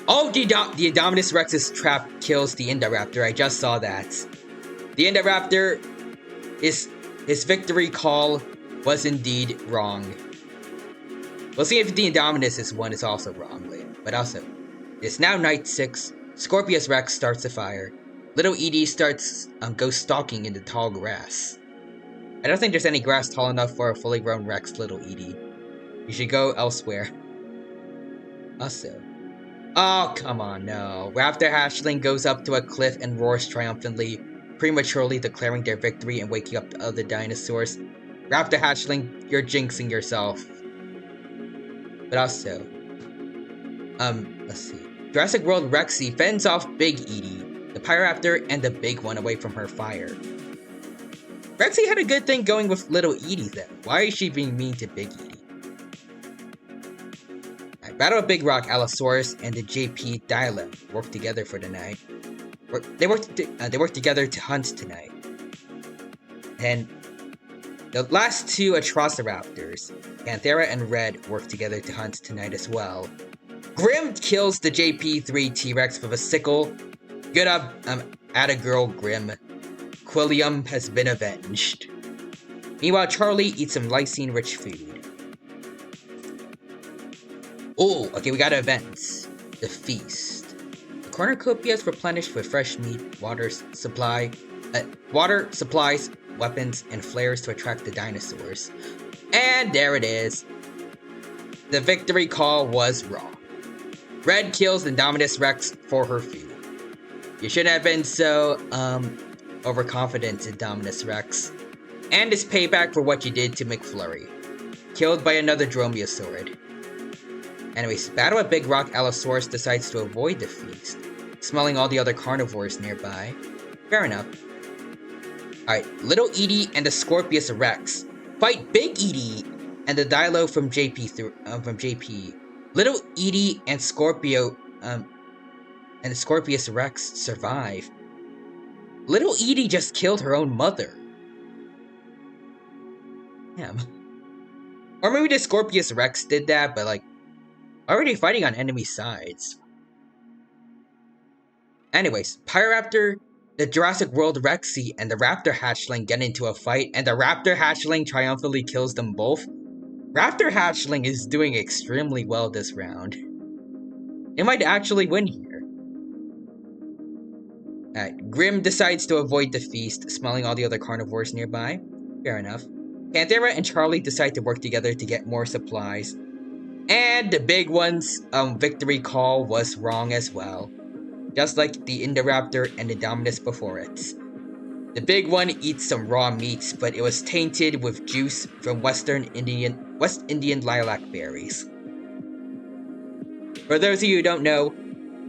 Oh, the Indominus Rex's trap kills the Indoraptor. I just saw that. The Indoraptor, his victory call was indeed wrong. We'll see if the Indominus' one is also wrong later. But also, it's now night 6. Scorpius Rex starts a fire. Little Edie goes stalking in the tall grass. I don't think there's any grass tall enough for a fully grown Rex, Little Edie. You should go elsewhere. Also. Oh, come on, no. Raptor Hatchling goes up to a cliff and roars triumphantly, prematurely declaring their victory and waking up the other dinosaurs. Raptor Hatchling, you're jinxing yourself. But also, let's see. Jurassic World Rexy fends off Big Edie, the Pyroraptor, and the big one away from her fire. Rexy had a good thing going with Little Edie then. Why is she being mean to Big Edie? Right, Battle of Big Rock, Allosaurus, and the JP Dilo work together for the night. They work together to hunt tonight. And the last two Atrociraptors, Panthera and Red, work together to hunt tonight as well. Grim kills the JP3 T-Rex with a sickle. Good up, atta girl Grim. Quilliam has been avenged. Meanwhile, Charlie eats some lysine-rich food. Oh, okay, we got events. The feast. The cornucopia is replenished with fresh meat, water, supplies, weapons, and flares to attract the dinosaurs. And there it is. The victory call was wrong. Red kills Indominus Rex for her food. You shouldn't have been so, overconfident, Indominus Rex. And it's payback for what you did to McFlurry. Killed by another Dromaeosaurid. Anyways, Battle at Big Rock, Allosaurus decides to avoid the feast, smelling all the other carnivores nearby. Fair enough. Alright, Little Edie and the Scorpius Rex fight Big Edie and the Dilo from JP. Little Edie and and the Scorpius Rex survive. Little Edie just killed her own mother. Damn. Or maybe the Scorpius Rex did that, but like, already fighting on enemy sides. Anyways, Pyroraptor, the Jurassic World Rexy, and the Raptor Hatchling get into a fight, and the Raptor Hatchling triumphantly kills them both. Raptor Hatchling is doing extremely well this round. It might actually win here. Grim decides to avoid the feast, smelling all the other carnivores nearby. Fair enough. Panthera and Charlie decide to work together to get more supplies. And the big one's victory call was wrong as well. Just like the Indoraptor and the Indominus before it. The big one eats some raw meats, but it was tainted with juice from West Indian lilac berries. For those of you who don't know,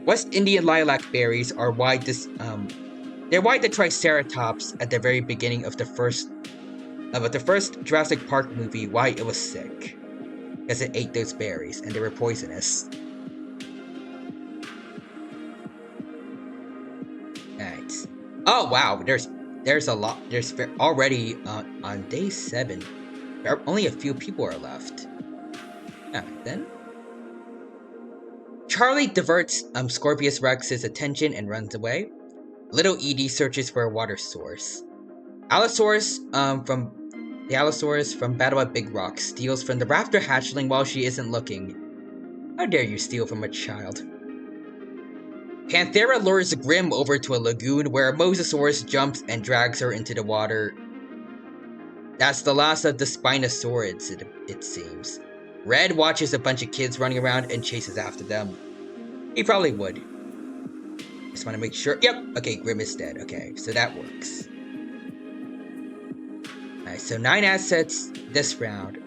West Indian lilac berries are why they're why the Triceratops at the very beginning of the first Jurassic Park movie, why it was sick. Because it ate those berries, and they were poisonous. Alright. Oh wow, there's a lot. There's already on day 7. There are only a few people are left. Alright then. Charlie diverts Scorpius Rex's attention and runs away. Little Edie searches for a water source. Allosaurus from Battle at Big Rock steals from the Raptor Hatchling while she isn't looking. How dare you steal from a child? Panthera lures Grim over to a lagoon where a Mosasaurus jumps and drags her into the water. That's the last of the Spinosaurids, it seems. Red watches a bunch of kids running around and chases after them. He probably would. Just want to make sure. Yep, okay, Grim is dead. Okay, so that works. Alright, so 9 assets this round.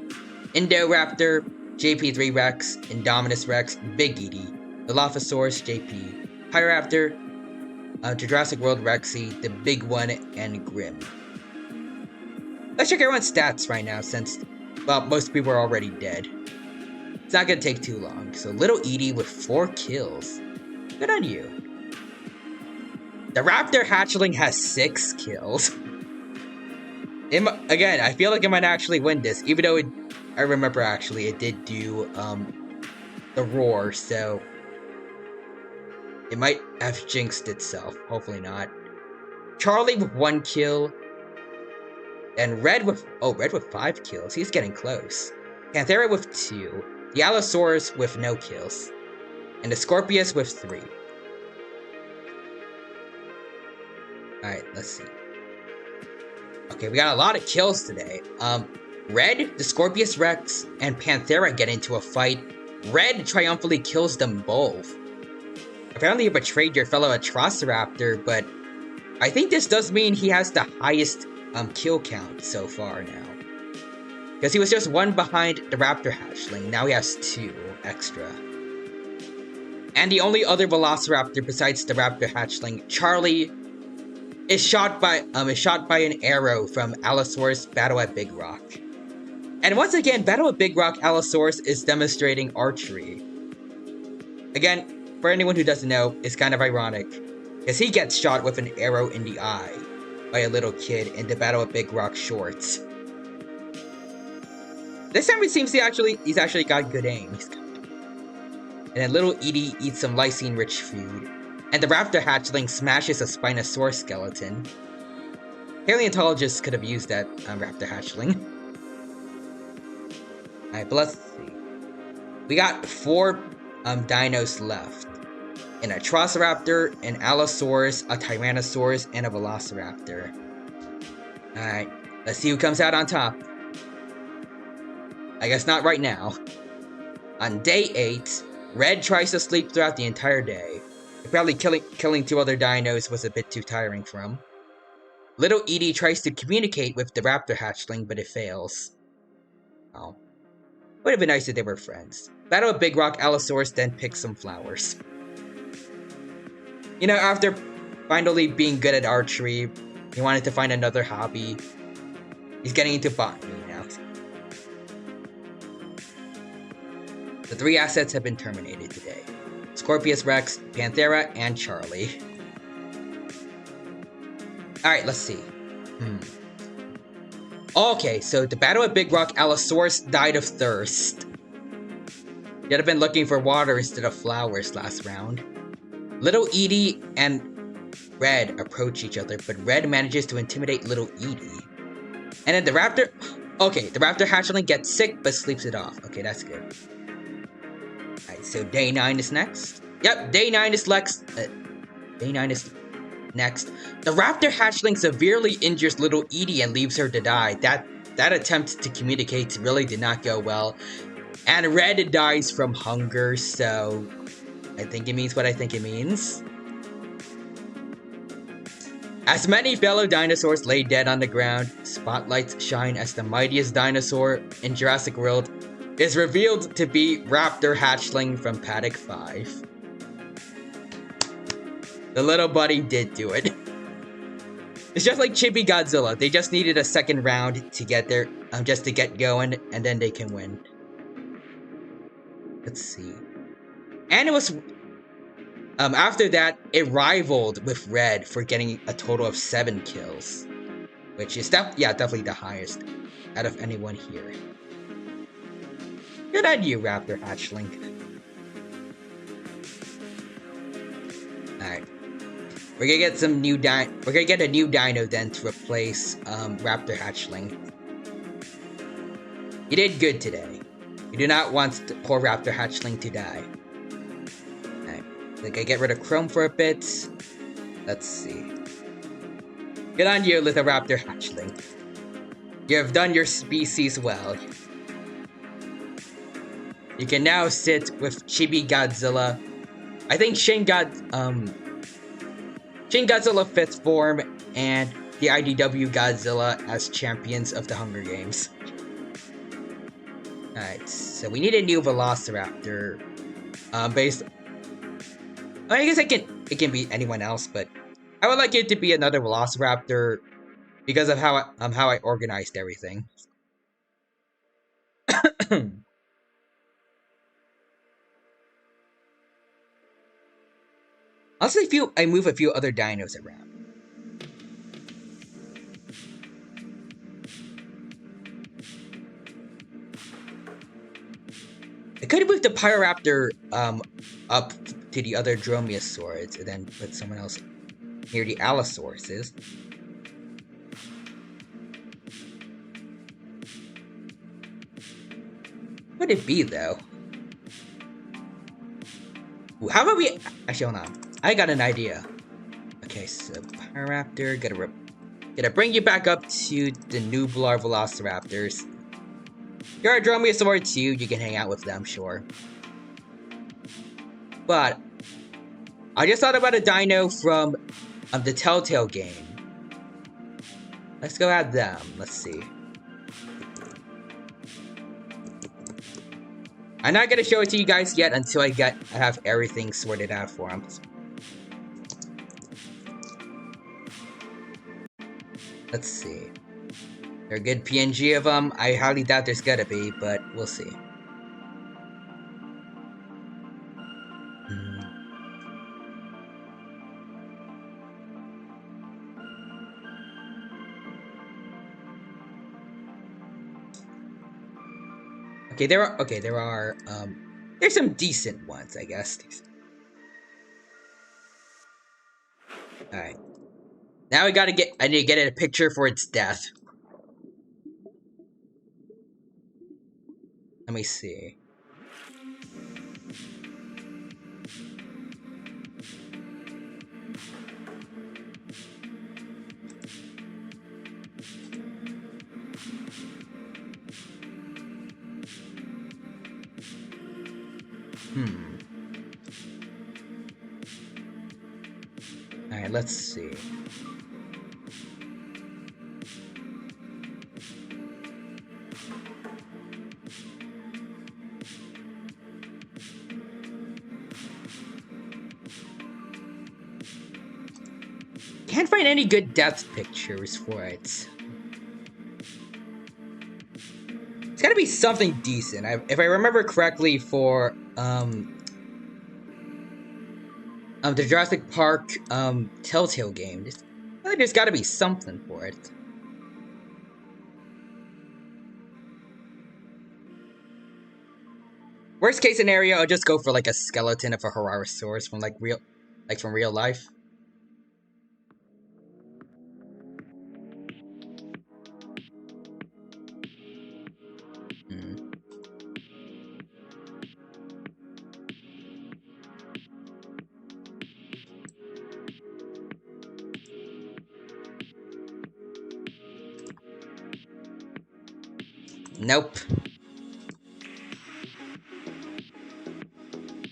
Indoraptor, JP3 Rex, Indominus Rex, Big Edie, Dilophosaurus JP, Pyroraptor, Jurassic World Rexy, the Big One, and Grim. Let's check everyone's stats right now since, well, most people are already dead. It's not gonna take too long. So Little Edie with 4 kills. Good on you. The Raptor Hatchling has 6 kills. Again, I feel like it might actually win this, even though I remember actually it did do the roar, so it might have jinxed itself. Hopefully not. Charlie with 1 kill. And Red with 5 kills. He's getting close. Panthera with 2. The Allosaurus with no kills. And the Scorpius with 3. Alright, let's see. Okay, we got a lot of kills today. Red, the Scorpius Rex, and Panthera get into a fight. Red triumphantly kills them both. Apparently you betrayed your fellow Atrociraptor, but I think this does mean he has the highest kill count so far now. Because he was just 1 behind the Raptor Hatchling, now he has 2 extra. And the only other Velociraptor besides the Raptor Hatchling, Charlie, is shot by an arrow from Allosaurus Battle at Big Rock. And once again, Battle at Big Rock Allosaurus is demonstrating archery. Again, for anyone who doesn't know, it's kind of ironic, because he gets shot with an arrow in the eye by a little kid in the Battle at Big Rock shorts. This time it seems he's actually got good aim. And then Little Edie eats some lysine-rich food. And the Raptor Hatchling smashes a Spinosaurus skeleton. Paleontologists could have used that Raptor Hatchling. Alright, but let's see. We got 4 dinos left. An Atrociraptor, an Allosaurus, a Tyrannosaurus, and a Velociraptor. Alright, let's see who comes out on top. I guess not right now. On day 8, Red tries to sleep throughout the entire day. Apparently killing 2 other dinos was a bit too tiring for him. Little Edie tries to communicate with the Raptor Hatchling, but it fails. Oh. Would have been nice if they were friends. Battle of Big Rock, Allosaurus then picks some flowers. You know, after finally being good at archery, he wanted to find another hobby. He's getting into botany now. The 3 assets have been terminated today. Scorpius Rex, Panthera, and Charlie. Alright, let's see. Okay, so the Battle at Big Rock, Allosaurus died of thirst. You'd have been looking for water instead of flowers last round. Little Edie and Red approach each other, but Red manages to intimidate Little Edie. And then the Raptor... Okay, the Raptor Hatchling gets sick, but sleeps it off. Okay, that's good. Alright, so day 9 is next. Yep, day 9 is next. Day 9 is next. The Raptor Hatchling severely injures Little Edie and leaves her to die. That attempt to communicate really did not go well. And Red dies from hunger, so... I think it means what I think it means. As many fellow dinosaurs lay dead on the ground, spotlights shine as the mightiest dinosaur in Jurassic World is revealed to be Raptor Hatchling from Paddock 5. The little buddy did do it. It's just like Chibi Godzilla. They just needed a second round to get there, just to get going, and then they can win. Let's see. And it was... after that, it rivaled with Red for getting a total of 7 kills. Which is definitely the highest out of anyone here. Good on you, Raptor Hatchling. Alright. We're gonna get some new we're gonna get a new dino then to replace Raptor Hatchling. You did good today. You do not want the poor Raptor Hatchling to die. Alright. Like I get rid of Chrome for a bit. Let's see. Good on you, little Raptor Hatchling. You have done your species well. You can now sit with Chibi Godzilla. I think Shin Godzilla 5th form and the IDW Godzilla as champions of the Hunger Games. Alright, so we need a new Velociraptor. Based... I guess it can be anyone else, but I would like it to be another Velociraptor because of how I organized everything. Also, I move a few other dinos around. I could have moved the Pyroraptor up to the other Dromaeosaurs and then put someone else near the Allosauruses. What would it be though? Ooh, how about we actually hold on? I got an idea. Okay, so Pyroraptor, gotta bring you back up to the Nublar Velociraptors. You're a Dromaeosaur too, you can hang out with them, sure. But I just thought about a dino from the Telltale game. Let's go add them. Let's see. I'm not gonna show it to you guys yet until I have everything sorted out for them. Let's see. They're a good PNG of them. I highly doubt there's gonna be, but we'll see. Okay, there's some decent ones, I guess. Alright. Now I need to get it a picture for its death. Let me see. Alright, let's see. Can't find any good depth pictures for it. It's gotta be something decent. If I remember correctly, for the Jurassic Park Telltale game, there's gotta be something for it. Worst case scenario, I'll just go for like a skeleton of a Hararosaurus from from real life. Nope.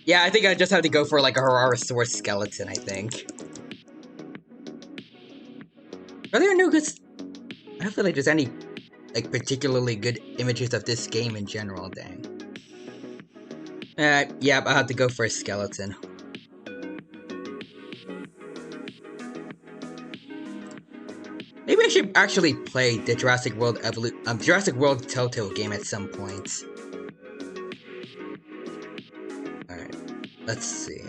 Yeah, I think I just have to go for like a Hararosaurus skeleton, I think. Are there no good... I don't feel like there's any like particularly good images of this game in general, dang. Yeah, I'll have to go for a skeleton. Maybe I should actually play the Jurassic World Jurassic World Telltale game at some point. Alright, let's see.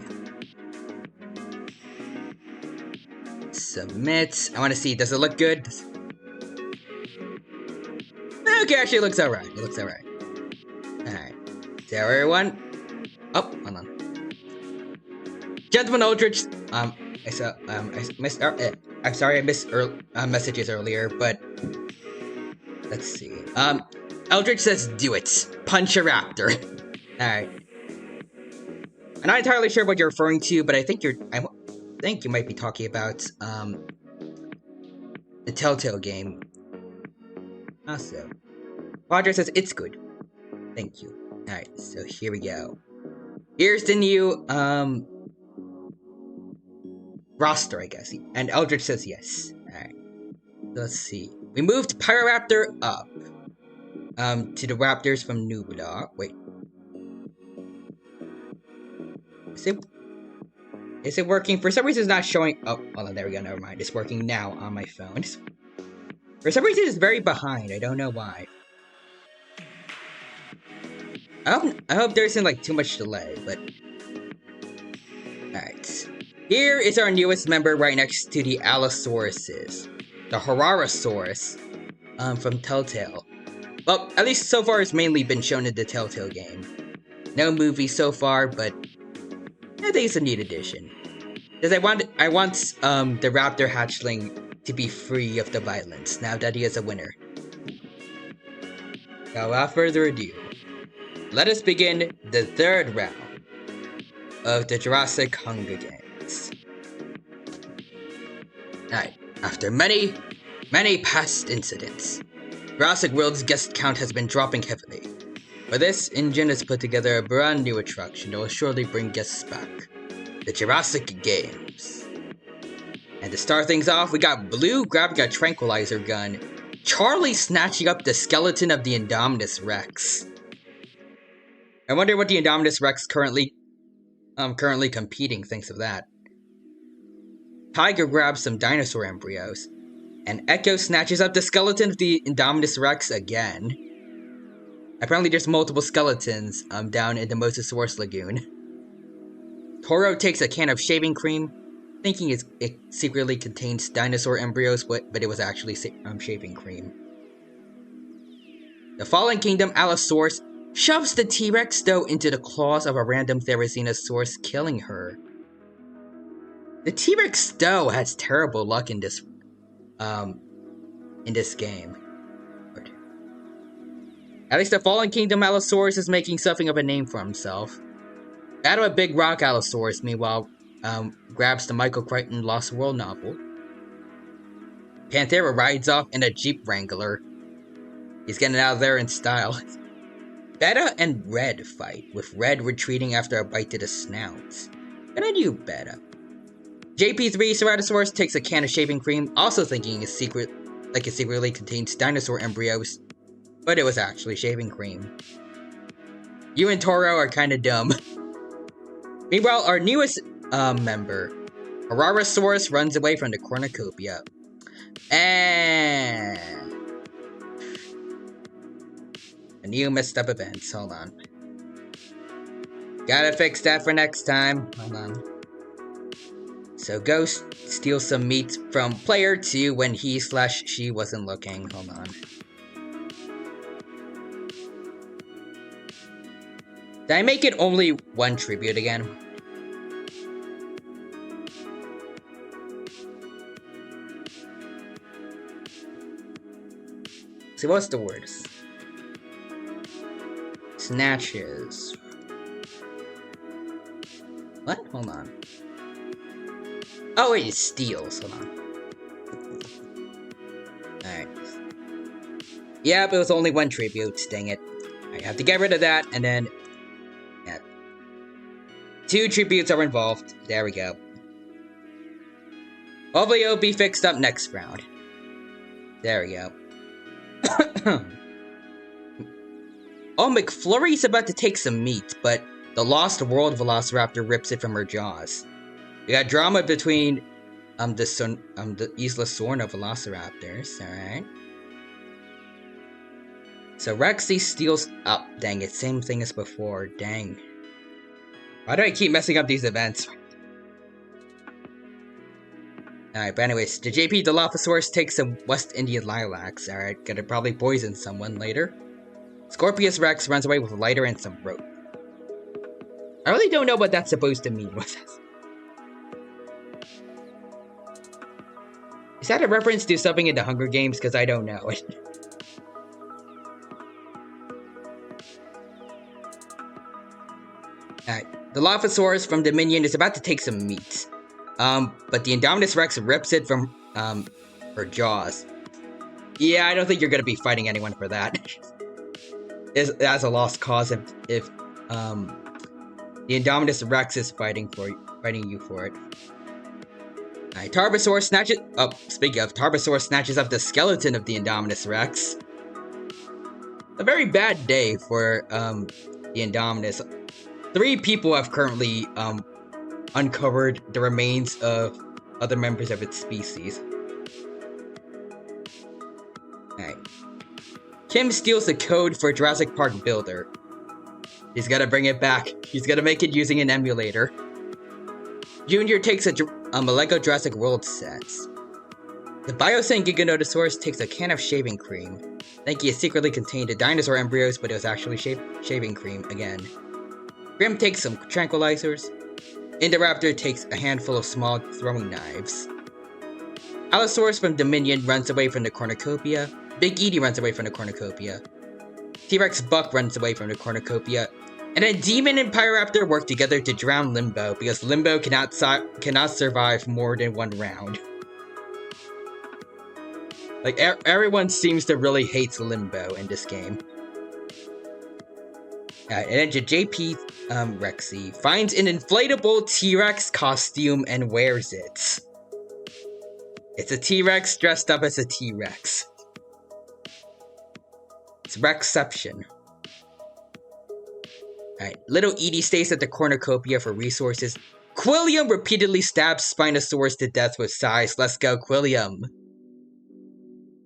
Submit. I want to see, does it look good? Okay, actually it looks alright. It looks alright. Alright. So everyone. Oh, hold on. Gentleman Aldrich, I missed, I'm sorry I missed messages earlier, but let's see. Eldritch says, "Do it, punch a raptor." All right. I'm not entirely sure what you're referring to, but I think you might be talking about the Telltale game. Also, Roger says it's good. Thank you. All right, so here we go. Here's the new roster, I guess. And Eldritch says yes. Alright. Let's see. We moved Pyroraptor up. to the raptors from Nublar. Wait. Is it working? For some reason it's not showing. Oh, hold on, there we go, never mind. It's working now on my phone. For some reason it's very behind. I don't know why. I hope there isn't like too much delay, but alright. Here is our newest member right next to the Allosauruses. The Hararosaurus from Telltale. Well, at least so far it's mainly been shown in the Telltale game. No movie so far, but I think it's a neat addition. Because I want the raptor hatchling to be free of the violence now that he is a winner. Now, without further ado, let us begin the third round of the Jurassic Hunger Games. Alright, after many past incidents, Jurassic World's guest count has been dropping heavily. For this, InGen has put together a brand new attraction that will surely bring guests back. The Jurassic Games. And to start things off, we got Blue grabbing a tranquilizer gun, Charlie snatching up the skeleton of the Indominus Rex. I wonder what the Indominus Rex currently competing thinks of that. Tiger grabs some dinosaur embryos, and Echo snatches up the skeleton of the Indominus Rex again. Apparently there's multiple skeletons down in the Mosasaurus Lagoon. Toro takes a can of shaving cream, thinking it secretly contains dinosaur embryos, but it was actually shaving cream. The Fallen Kingdom Allosaurus shoves the T-Rex dough into the claws of a random Therizinosaurus, killing her. The T-Rex dough has terrible luck in this game. At least the Fallen Kingdom Allosaurus is making something of a name for himself. Battle of Big Rock Allosaurus, meanwhile, grabs the Michael Crichton Lost World novel. Panthera rides off in a Jeep Wrangler. He's getting out of there in style. Beta and Red fight, with Red retreating after a bite to the snout. Good on you, Beta. JP3 Ceratosaurus takes a can of shaving cream, also thinking it secretly contains dinosaur embryos, but it was actually shaving cream. You and Toro are kinda dumb. Meanwhile, our newest member, Hararosaurus, runs away from the cornucopia. And a new messed up event. Hold on. Gotta fix that for next time. Hold on. So go steal some meat from player 2 when he/she wasn't looking. Hold on. Did I make it only one tribute again? See, what's the word? Snatches. What? Hold on. Oh wait, it steals. Hold on. Alright. Yeah, but it was only one tribute. Dang it. I have to get rid of that, and then... yeah. 2 tributes are involved. There we go. Hopefully it'll be fixed up next round. There we go. Oh, McFlurry's about to take some meat, but the Lost World Velociraptor rips it from her jaws. We got drama between the Isla Sorna Velociraptors, alright. So Rexy steals up. Oh, dang it, same thing as before, dang. Why do I keep messing up these events? Alright, but anyways, the JP Dilophosaurus takes some West Indian lilacs, alright, gonna probably poison someone later. Scorpius Rex runs away with a lighter and some rope. I really don't know what that's supposed to mean. What's that? Is that a reference to something in the Hunger Games? Because I don't know. Alright, the Dilophosaurus from Dominion is about to take some meat. But the Indominus Rex rips it from, her jaws. Yeah, I don't think you're gonna be fighting anyone for that. That's a lost cause if the Indominus Rex is fighting you for it. Alright, Tarbosaurus snatches... oh, speaking of, Tarbosaurus snatches up the skeleton of the Indominus Rex. A very bad day for the Indominus. 3 people have currently uncovered the remains of other members of its species. Alright. Kim steals the code for Jurassic Park Builder. He's gotta bring it back. He's gonna make it using an emulator. Junior takes a Lego Jurassic World set. The Biosyn Giganotosaurus takes a can of shaving cream. Thinking it secretly contained a dinosaur embryos, but it was actually shaving cream again. Grim takes some tranquilizers. Indoraptor takes a handful of small throwing knives. Allosaurus from Dominion runs away from the cornucopia. Big Edie runs away from the cornucopia. T-Rex Buck runs away from the cornucopia. And then Demon and Pyroraptor work together to drown Limbo, because Limbo cannot survive more than 1 round. Like, everyone seems to really hate Limbo in this game. And then JP Rexy finds an inflatable T-Rex costume and wears it. It's a T-Rex dressed up as a T-Rex. It's Rexception. Alright, little Edie stays at the cornucopia for resources. Quilliam repeatedly stabs Spinosaurus to death with size. Let's go, Quilliam.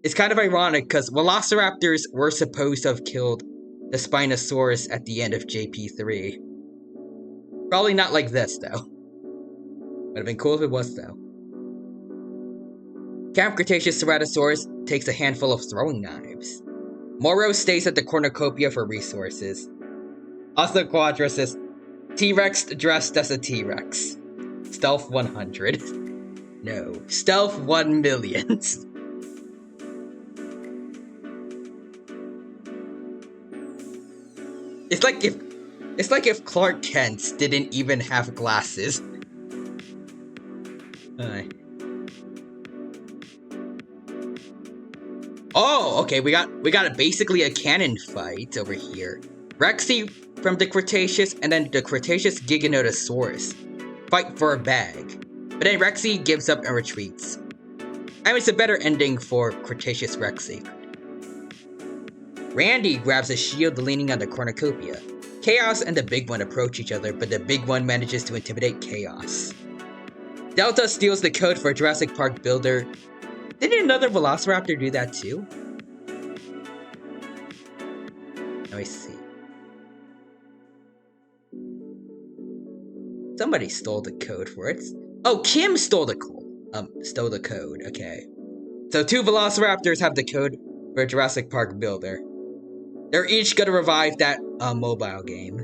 It's kind of ironic because Velociraptors were supposed to have killed the Spinosaurus at the end of JP3. Probably not like this, though. Would have been cool if it was, though. Camp Cretaceous Ceratosaurus takes a handful of throwing knives. Moro stays at the cornucopia for resources. Also Quadros T-Rex dressed as a T-Rex. Stealth 100. No. Stealth 1 million. It's like if Clark Kent didn't even have glasses. Oh, okay, we got basically a cannon fight over here. Rexy from the Cretaceous and then the Cretaceous Giganotosaurus fight for a bag. But then Rexy gives up and retreats. I mean, it's a better ending for Cretaceous Rexy. Randy grabs a shield leaning on the cornucopia. Chaos and the Big One approach each other, but the Big One manages to intimidate Chaos. Delta steals the code for Jurassic Park Builder. Didn't another Velociraptor do that too? Let me see. Somebody stole the code for it. Oh, Kim stole the code. Okay. So 2 Velociraptors have the code for Jurassic Park Builder. They're each gonna revive that mobile game.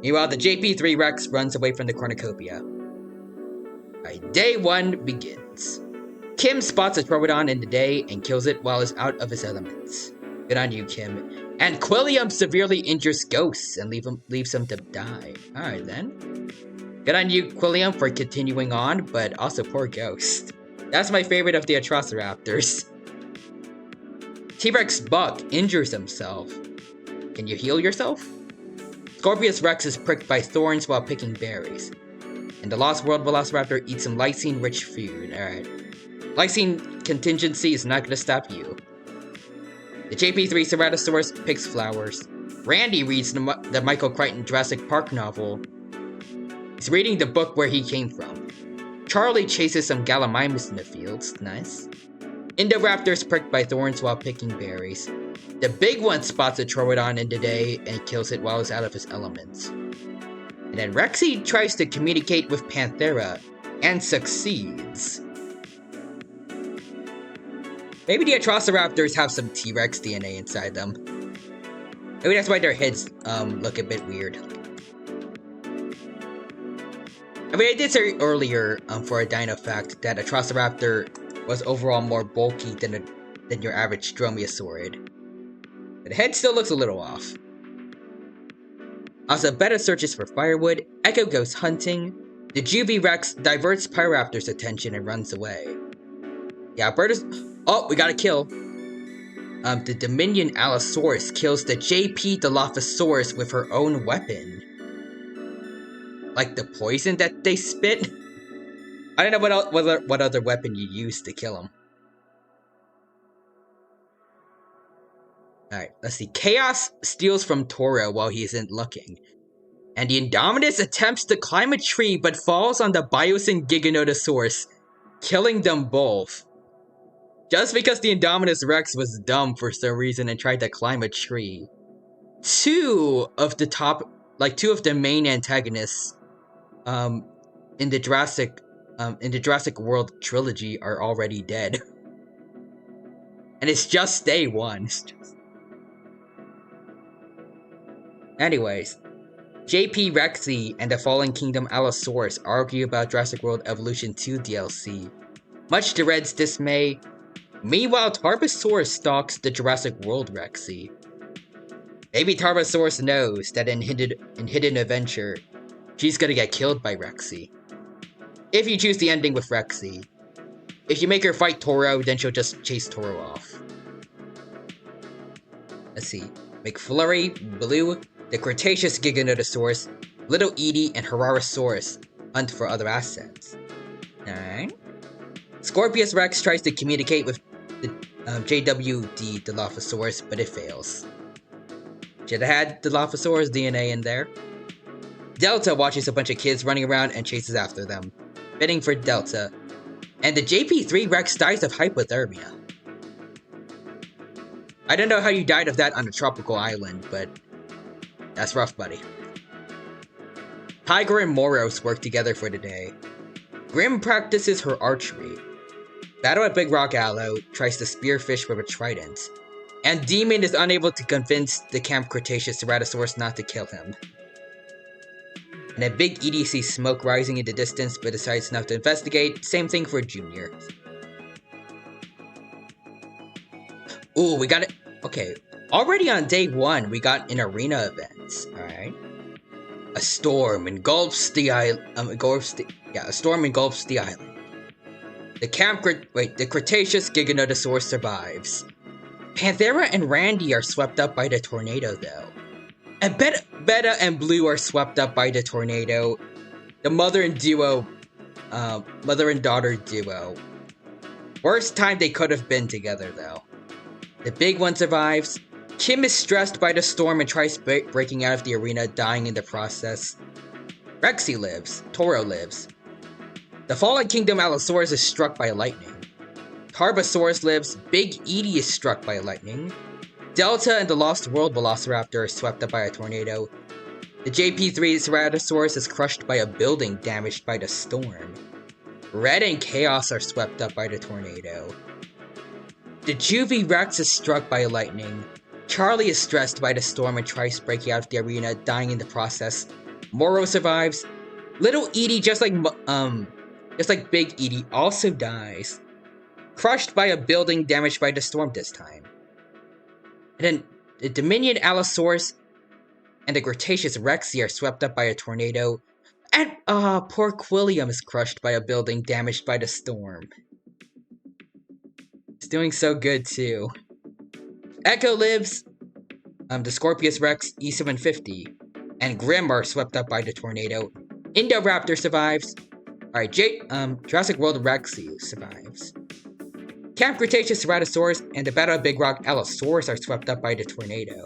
Meanwhile, the JP3 Rex runs away from the cornucopia. Alright, day 1 begins. Kim spots a Troodon in the day and kills it while it's out of his elements. Good on you, Kim. And Quilliam severely injures Ghosts and leaves him to die. Alright then. Good on you, Quilliam, for continuing on, but also poor Ghost. That's my favorite of the Atrociraptors. T-Rex Buck injures himself. Can you heal yourself? Scorpius Rex is pricked by thorns while picking berries. And the Lost World Velociraptor eats some lysine-rich food. Alright. Lysine contingency is not gonna stop you. The JP3 Ceratosaurus picks flowers. Randy reads the Michael Crichton Jurassic Park novel. He's reading the book where he came from. Charlie chases some Gallimimus in the fields. Nice. Indoraptor's pricked by thorns while picking berries. The Big One spots a Troodon in the day and kills it while it's out of his elements. And then Rexy tries to communicate with Panthera and succeeds. Maybe the Atrociraptors have some T-Rex DNA inside them. Maybe that's why their heads look a bit weird. I mean, I did say earlier for a dino fact that Atrociraptor was overall more bulky than your average Dromaeosaurid. But the head still looks a little off. Also, Betta searches for firewood, Echo goes hunting, the Juvie Rex diverts Pyroraptor's attention and runs away. Yeah, oh, we got a kill. The Dominion Allosaurus kills the JP Dilophosaurus with her own weapon. Like the poison that they spit? I don't know what other weapon you used to kill him. Alright, let's see. Chaos steals from Toro while he isn't looking. And the Indominus attempts to climb a tree but falls on the Biosyn Giganotosaurus, killing them both. Just because the Indominus Rex was dumb for some reason and tried to climb a tree. Two of the main antagonists in the Jurassic World trilogy are already dead. And it's just day one. Anyways, JP Rexy and the Fallen Kingdom Allosaurus argue about Jurassic World Evolution 2 DLC, much to Red's dismay. Meanwhile, Tarbosaurus stalks the Jurassic World Rexy. Maybe Tarbosaurus knows that in Hidden Adventure, she's gonna get killed by Rexy. If you choose the ending with Rexy. If you make her fight Toro, then she'll just chase Toro off. Let's see. McFlurry, Blue, the Cretaceous Giganotosaurus, Little Edie, and Herarosaurus hunt for other assets. Alright. Scorpius Rex tries to communicate with the JWD Dilophosaurus, but it fails. Should have had Dilophosaurus DNA in there. Delta watches a bunch of kids running around and chases after them, bidding for Delta. And the JP3 Rex dies of hypothermia. I don't know how you died of that on a tropical island, but that's rough, buddy. Tiger and Moros work together for the day. Grim practices her archery. Battle at Big Rock Allo tries to spearfish with a trident. And Demon is unable to convince the Camp Cretaceous Ceratosaurus not to kill him. And a Big Edie sees smoke rising in the distance but decides not to investigate. Same thing for Junior. Ooh, we got it. Okay, already on day one, we got an arena event. Alright. A storm engulfs the island. A storm engulfs the island. The Cretaceous Giganotosaurus survives. Panthera and Randy are swept up by the tornado, though. And Beta and Blue are swept up by the tornado. The mother and daughter duo. Worst time they could have been together, though. The big one survives. Kim is stressed by the storm and tries breaking out of the arena, dying in the process. Rexy lives. Toro lives. The Fallen Kingdom Allosaurus is struck by lightning. Tarbosaurus lives. Big Edie is struck by lightning. Delta and the Lost World Velociraptor are swept up by a tornado. The JP3 Ceratosaurus is crushed by a building damaged by the storm. Red and Chaos are swept up by the tornado. The Juvie Rex is struck by lightning. Charlie is stressed by the storm and tries breaking out of the arena, dying in the process. Moro survives. Little Edie, just like Big Edie, also dies. Crushed by a building damaged by the storm this time. And then the Dominion Allosaurus and the Cretaceous Rexy are swept up by a tornado. And poor Quilliam is crushed by a building damaged by the storm. It's doing so good too. Echo lives. The Scorpius Rex E750 and Grim are swept up by the tornado. Indoraptor survives. Alright, Jurassic World Rexy survives. Camp Cretaceous Ceratosaurus and the Battle of Big Rock Allosaurus are swept up by the tornado.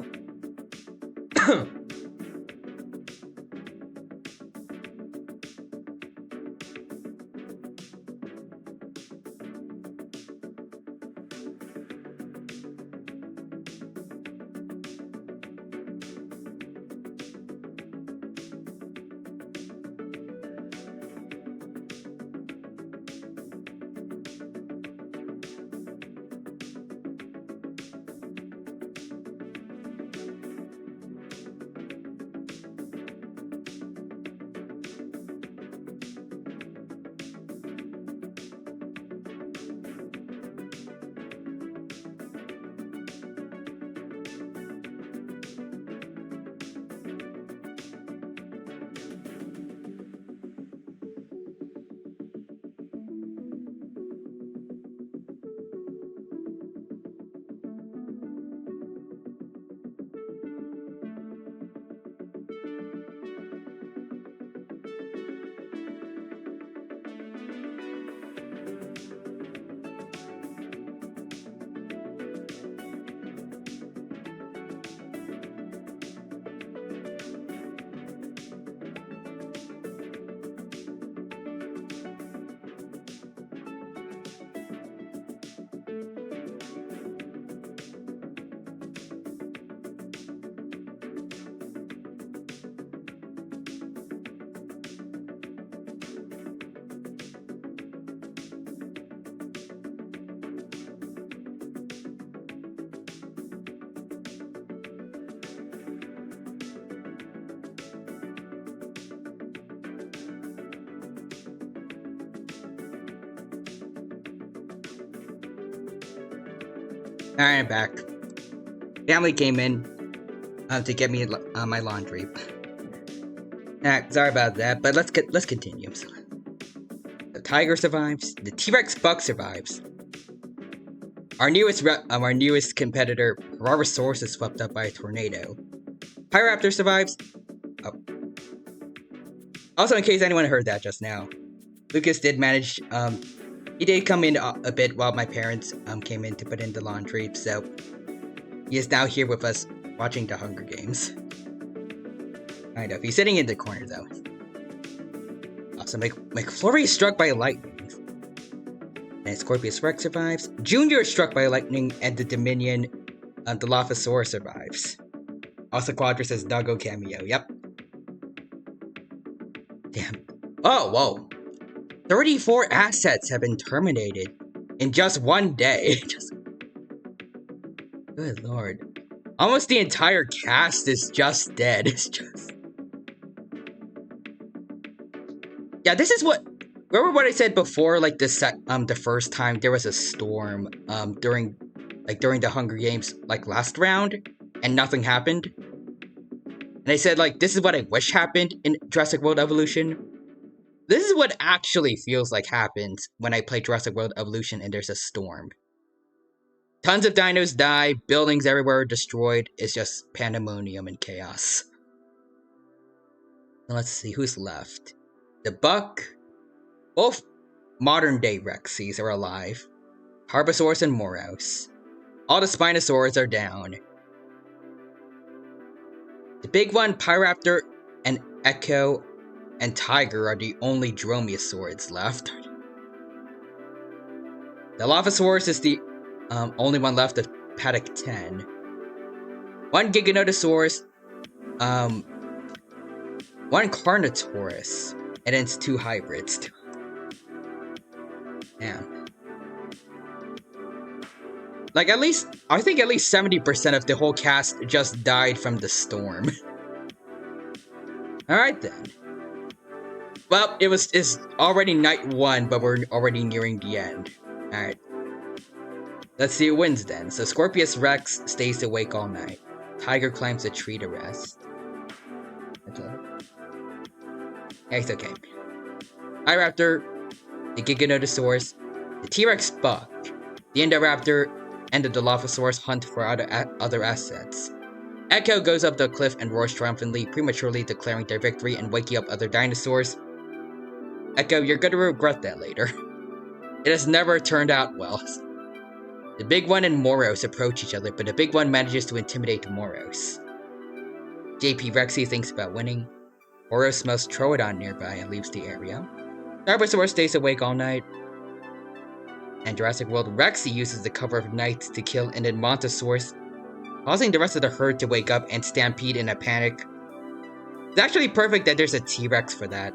Alright, I'm back. Family came in to get me my laundry. Alright, sorry about that, but let's continue. The tiger survives. The T-Rex buck survives. Our newest competitor, Parasaurus, is swept up by a tornado. Pyroraptor survives. Oh. Also, in case anyone heard that just now, Lucas did manage. He did come in a bit while my parents came in to put in the laundry, so he is now here with us watching the Hunger Games. Kind of. He's sitting in the corner though. So McFlurry is struck by lightning. And Scorpius Rex survives. Junior is struck by lightning, and the Dominion, the Dilophosaurus survives. Also, Quadra says Doggo cameo. Yep. Damn. Oh, whoa. 34 assets have been terminated in just one day. Good lord. Almost the entire cast is just dead. It's just... Yeah, this is what... Remember what I said before, like the first time there was a storm during the Hunger Games, like last round, and nothing happened? And I said, like, this is what I wish happened in Jurassic World Evolution. This is what actually feels like happens when I play Jurassic World Evolution and there's a storm. Tons of dinos die, buildings everywhere are destroyed, it's just pandemonium and chaos. Now let's see, who's left? The buck... Both modern-day Rexies are alive. Harbosaurus and Moros. All the Spinosaurs are down. The big one, Pyroraptor, and Echo, and Tiger are the only Dromaeosaurs left. The Dilophosaurus is the only one left of Paddock 10. One Giganotosaurus, one Carnotaurus, and then it's 2 hybrids. Damn. Like, I think at least 70% of the whole cast just died from the storm. Alright then. Well, it's already night 1, but we're already nearing the end. Alright. Let's see who wins then. So Scorpius Rex stays awake all night. Tiger climbs a tree to rest. Yeah, it's okay. Iraptor, the Giganotosaurus, the T-Rex buck, the Indoraptor, and the Dilophosaurus hunt for other assets. Echo goes up the cliff and roars triumphantly, prematurely declaring their victory and waking up other dinosaurs. Echo, you're gonna regret that later. It has never turned out well. The big one and Moros approach each other, but the big one manages to intimidate Moros. JP Rexy thinks about winning. Moros smells Troodon nearby and leaves the area. Tarbosaurus stays awake all night. And Jurassic World Rexy uses the cover of night to kill an Edmontosaurus, causing the rest of the herd to wake up and stampede in a panic. It's actually perfect that there's a T-Rex for that.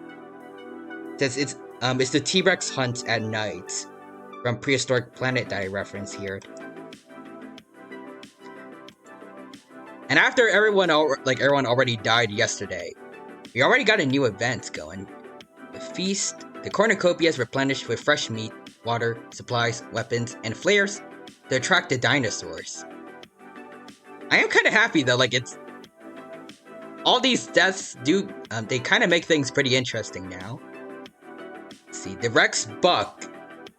Since it's the T-Rex hunt at night from Prehistoric Planet that I reference here. And after everyone already died yesterday, we already got a new event going. The feast, the cornucopia is replenished with fresh meat, water, supplies, weapons, and flares to attract the dinosaurs. I am kind of happy though, like it's... All these deaths do, they kind of make things pretty interesting now. Let's see, the Rex Buck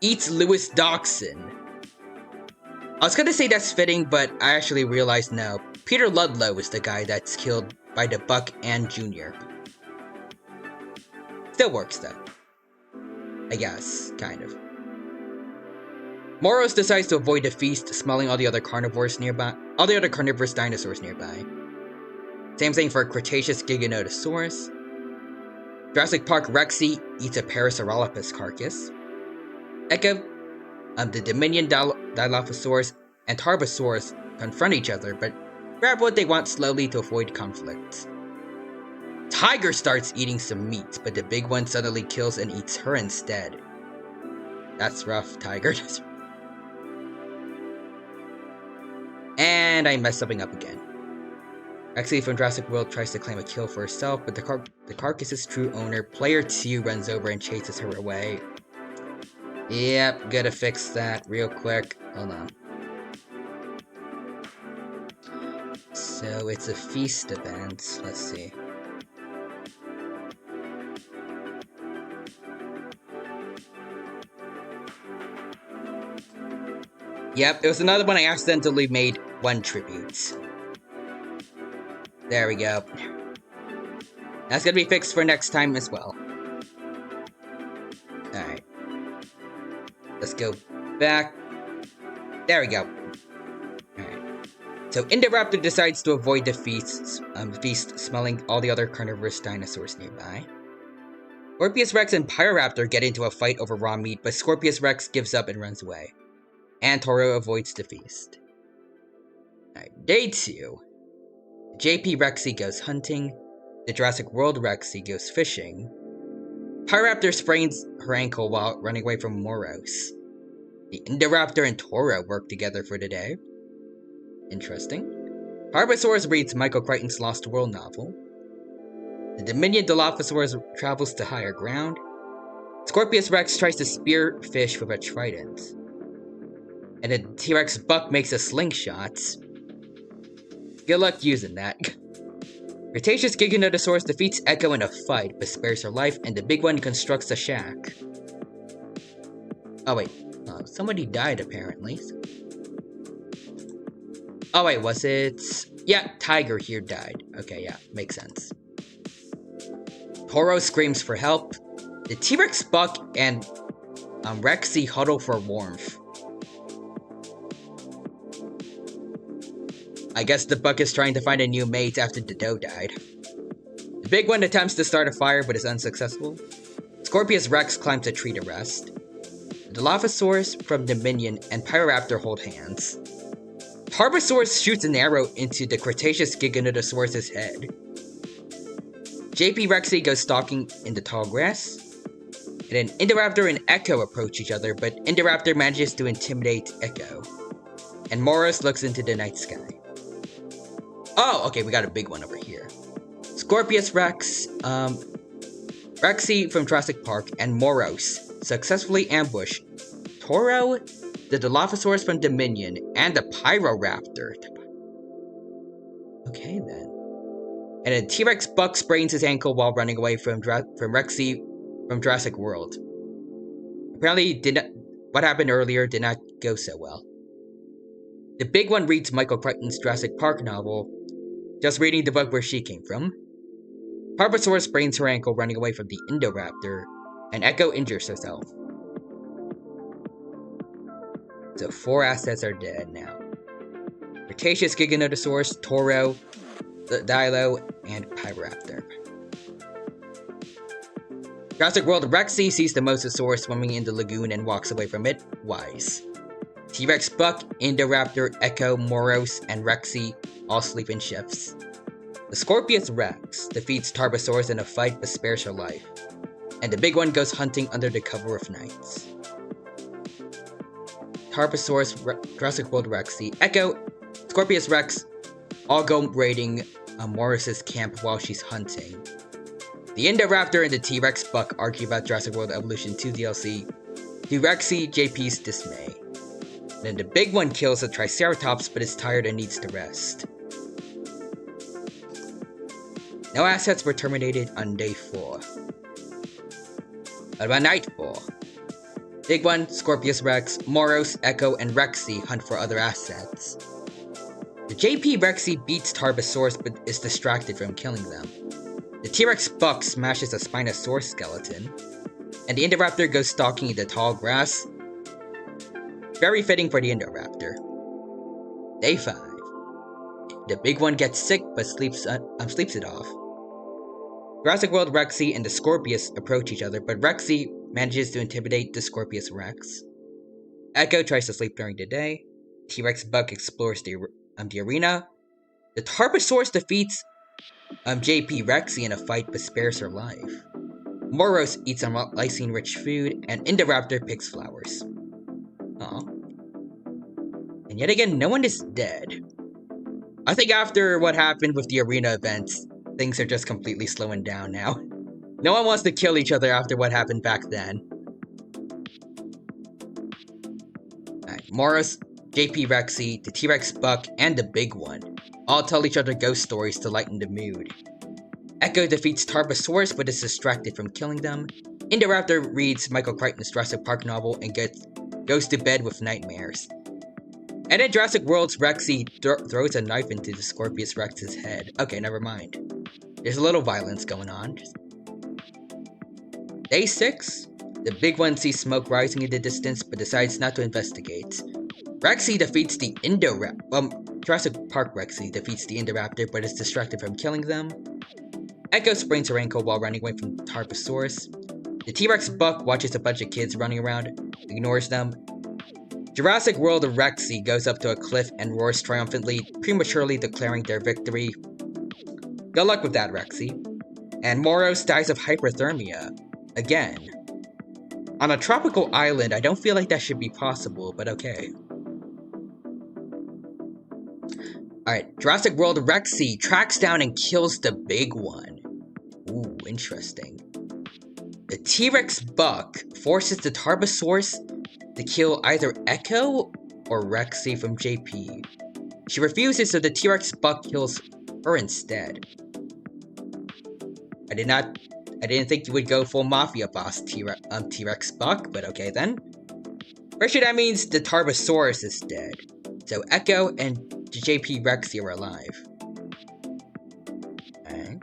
eats Lewis Dachshund. I was gonna say that's fitting, but I actually realized no. Peter Ludlow is the guy that's killed by the Buck and Junior. Still works though. I guess, kind of. Moros decides to avoid the feast, smelling all the other carnivores dinosaurs nearby. Same thing for Cretaceous Giganotosaurus. Jurassic Park Rexy eats a Parasaurolophus carcass. Echo, the Dominion Dilophosaurus and Tarbosaurus confront each other, but grab what they want slowly to avoid conflict. Tiger starts eating some meat, but the big one suddenly kills and eats her instead. That's rough, Tiger. And I messed something up again. Rexy from Jurassic World tries to claim a kill for herself, but the carcass's true owner, Player 2, runs over and chases her away. Yep, gotta fix that real quick. Hold on. So it's a feast event. Let's see. Yep, it was another one I accidentally made one tribute. There we go. That's gonna be fixed for next time as well. Alright. Let's go back. There we go. Alright. So Indoraptor decides to avoid the feast, smelling all the other carnivorous dinosaurs nearby. Scorpius Rex and Pyroraptor get into a fight over raw meat, but Scorpius Rex gives up and runs away. And Toro avoids the feast. Alright, day 2. JP Rexy goes hunting. The Jurassic World Rexy goes fishing. Pyroraptor sprains her ankle while running away from Moros. The Indoraptor and Toro work together for the day. Interesting. Harbosaurus reads Michael Crichton's Lost World novel. The Dominion Dilophosaurus travels to higher ground. Scorpius Rex tries to spear fish with a trident. And the T-Rex Buck makes a slingshot. Good luck using that. Cretaceous Giganotosaurus defeats Echo in a fight, but spares her life, and the big one constructs a shack. Oh wait, somebody died apparently. Oh wait, was it? Yeah, Tiger here died. Okay, yeah, makes sense. Toro screams for help. The T-Rex Buck and Rexy huddle for warmth. I guess the Buck is trying to find a new mate after the doe died. The big one attempts to start a fire but is unsuccessful. Scorpius Rex climbs a tree to rest. The Dilophosaurus from Dominion and Pyroraptor hold hands. Tarbosaurus shoots an arrow into the Cretaceous Giganotosaurus' head. JP Rexy goes stalking in the tall grass. And then Indoraptor and Echo approach each other, but Indoraptor manages to intimidate Echo. And Moros looks into the night sky. Oh, okay, we got a big one over here. Scorpius Rex, Rexy from Jurassic Park, and Moros successfully ambush Toro, the Dilophosaurus from Dominion, and the Pyroraptor. Okay, then. And a T-Rex Buck sprains his ankle while running away from Rexy from Jurassic World. Apparently, what happened earlier did not go so well. The big one reads Michael Crichton's Jurassic Park novel, just reading the book where she came from. Harbosaurus sprains her ankle running away from the Indoraptor, and Echo injures herself. So 4 assets are dead now. Cretaceous Giganotosaurus, Toro, Dilo, and Pyroraptor. Jurassic World Rexy sees the Mosasaurus swimming in the lagoon and walks away from it, wise. T-Rex Buck, Indoraptor, Echo, Moros, and Rexy all sleep in shifts. The Scorpius Rex defeats Tarbosaurus in a fight but spares her life. And the big one goes hunting under the cover of night. Tarbosaurus, Jurassic World Rexy, Echo, Scorpius Rex all go raiding Morris's camp while she's hunting. The Indoraptor and the T-Rex Buck argue about Jurassic World Evolution 2 DLC to Rexy JP's dismay. Then the big one kills a Triceratops but is tired and needs to rest. No assets were terminated on day 4. But by night 4, Big One, Scorpius Rex, Moros, Echo, and Rexy hunt for other assets. The JP Rexy beats Tarbosaurus but is distracted from killing them. The T-Rex Buck smashes a Spinosaurus skeleton, and the Indoraptor goes stalking in the tall grass. Very fitting for the Indoraptor. Day 5. The big one gets sick but sleeps it off. Jurassic World Rexy and the Scorpius approach each other, but Rexy manages to intimidate the Scorpius Rex. Echo tries to sleep during the day. T-Rex Buck explores the arena. The Tarbosaurus defeats JP Rexy in a fight but spares her life. Moros eats some lysine-rich food, and Indoraptor picks flowers. Aw. And yet again, no one is dead. I think after what happened with the arena events, things are just completely slowing down now. No one wants to kill each other after what happened back then. Alright, Moros, JP Rexy, the T-Rex Buck, and the big one all tell each other ghost stories to lighten the mood. Echo defeats Tarbosaurus but is distracted from killing them. Indoraptor reads Michael Crichton's Jurassic Park novel and goes to bed with nightmares. And in Jurassic World's Rexy throws a knife into the Scorpius Rex's head. Okay, never mind. There's a little violence going on. Day 6. The big one sees smoke rising in the distance but decides not to investigate. Rexy defeats the Jurassic Park Rexy defeats the Indoraptor but is distracted from killing them. Echo sprains her ankle while running away from Tarbosaurus. The T-Rex buck watches a bunch of kids running around, ignores them. Jurassic World Rexy goes up to a cliff and roars triumphantly, prematurely declaring their victory. Good luck with that, Rexy. And Moros dies of hyperthermia. Again. On a tropical island, I don't feel like that should be possible, but okay. Alright, Jurassic World Rexy tracks down and kills the big one. Ooh, interesting. The T-Rex buck forces the Tarbosaurus to kill either Echo or Rexy from JP. She refuses, so the T-Rex buck kills her instead. I didn't think you would go full Mafia boss T-Rex buck, but okay then. First, that means the Tarbosaurus is dead. So Echo and JP Rexy are alive. Okay.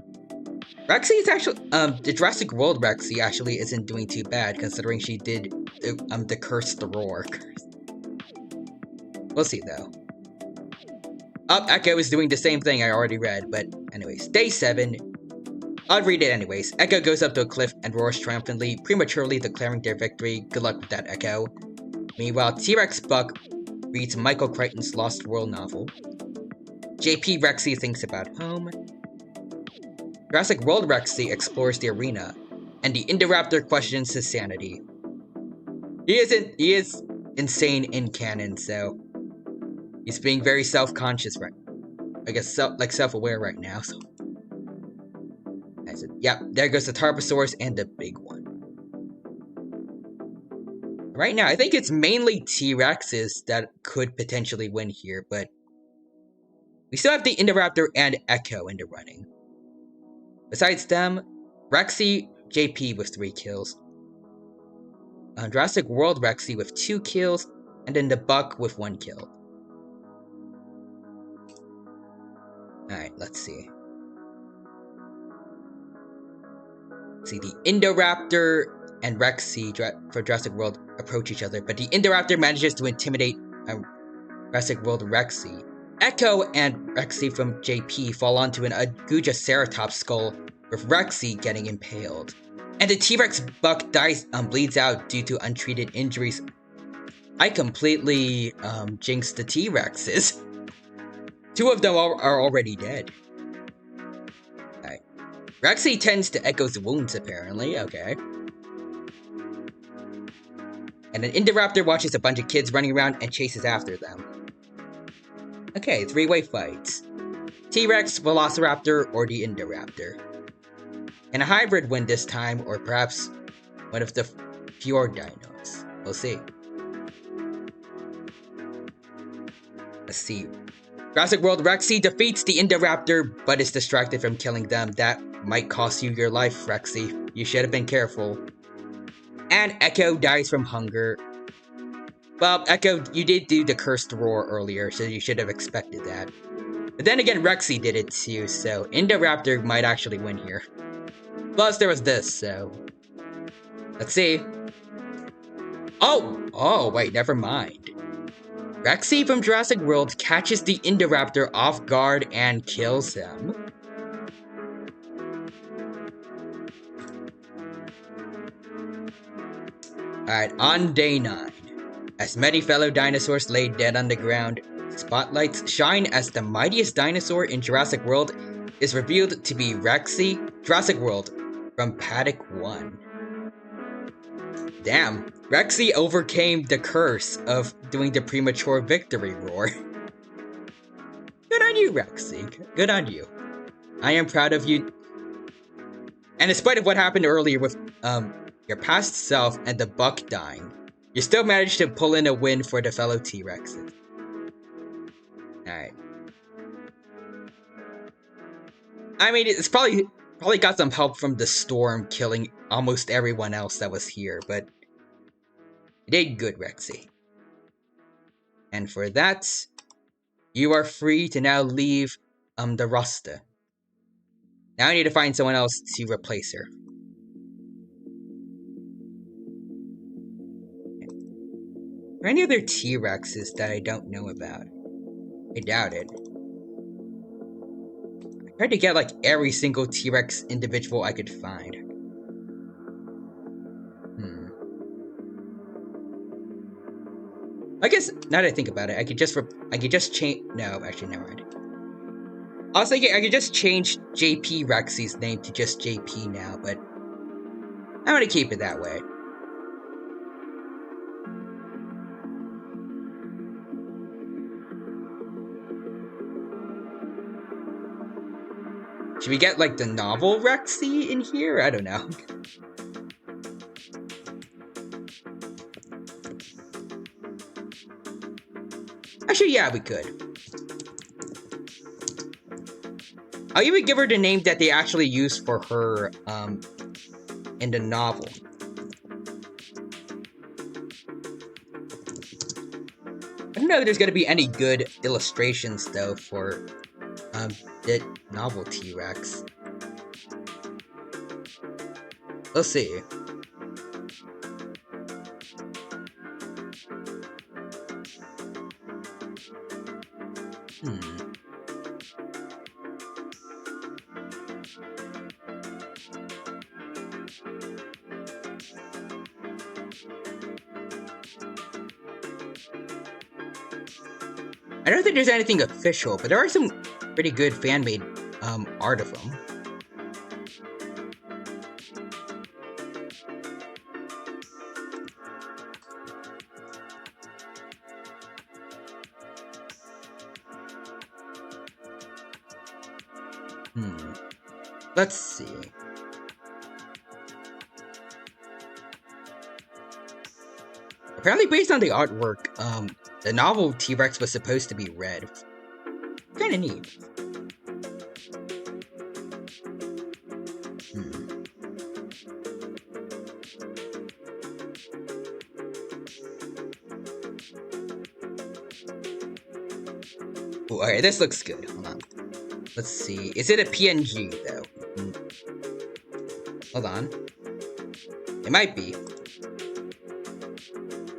Rexy is actually, the Jurassic World Rexy actually isn't doing too bad, considering she did, the Cursed Roar. We'll see, though. Echo is doing the same thing I already read, but anyways. Day 7. I'll read it anyways. Echo goes up to a cliff and roars triumphantly, prematurely declaring their victory. Good luck with that, Echo. Meanwhile, T-Rex Buck reads Michael Crichton's Lost World novel. JP Rexy thinks about home. Jurassic World Rexy explores the arena, and the Indoraptor questions his sanity. He is insane in canon, so he's being very self-conscious right. I guess self-aware right now. So, I said, yep, there goes the Tarbosaurus and the big one. Right now, I think it's mainly T-Rexes that could potentially win here, but we still have the Indoraptor and Echo in the running. Besides them, Rexy, JP with 3 kills. Jurassic World Rexy with 2 kills, and then the Buck with 1 kill. Alright, let's see. See, the Indoraptor and Rexy for Jurassic World approach each other, but the Indoraptor manages to intimidate Jurassic World Rexy. Echo and Rexy from JP fall onto an Agujaceratops skull, with Rexy getting impaled. And the T-Rex buck bleeds out due to untreated injuries. I completely jinxed the T-Rexes. 2 of them are already dead. Alright. Rexy tends to Echo's wounds, apparently. Okay. And an Indoraptor watches a bunch of kids running around and chases after them. Okay, 3-way fights. T-Rex, Velociraptor, or the Indoraptor. Can a hybrid win this time, or perhaps one of the Fjord dinos? We'll see. Let's see. Jurassic World Rexy defeats the Indoraptor, but is distracted from killing them. That might cost you your life, Rexy. You should have been careful. And Echo dies from hunger. Well, Echo, you did do the Cursed Roar earlier, so you should have expected that. But then again, Rexy did it too, so Indoraptor might actually win here. Plus, there was this, so... Let's see. Oh, wait, never mind. Rexy from Jurassic World catches the Indoraptor off guard and kills him. Alright, on day 9. As many fellow dinosaurs lay dead on the ground, spotlights shine as the mightiest dinosaur in Jurassic World is revealed to be Rexy, Jurassic World, from Paddock 1. Damn, Rexy overcame the curse of doing the premature victory roar. Good on you, Rexy. Good on you. I am proud of you. And in spite of what happened earlier with your past self and the buck dying, you still managed to pull in a win for the fellow T-Rexes. Alright. I mean, it's probably got some help from the storm killing almost everyone else that was here, but you did good, Rexy. And for that, you are free to now leave the roster. Now I need to find someone else to replace her. Are there any other T-Rexes that I don't know about? I doubt it. I tried to get like every single T-Rex individual I could find. I guess now that I think about it, I could just change. No, actually, never mind. I was thinking I could just change JP Rexy's name to just JP now, but I'm gonna keep it that way. Should we get like the novel Rexy in here? I don't know. Actually, yeah, we could. I'll even give her the name that they actually used for her in the novel. I don't know if there's gonna be any good illustrations though for the novel T-Rex. We'll see. I don't think there's anything official, but there are some pretty good fan-made art of them. Let's see. Apparently, based on the artwork, the novel T-Rex was supposed to be red. Kinda neat. Ooh, alright, this looks good. Hold on. Let's see. Is it a PNG, though? Hold on. It might be.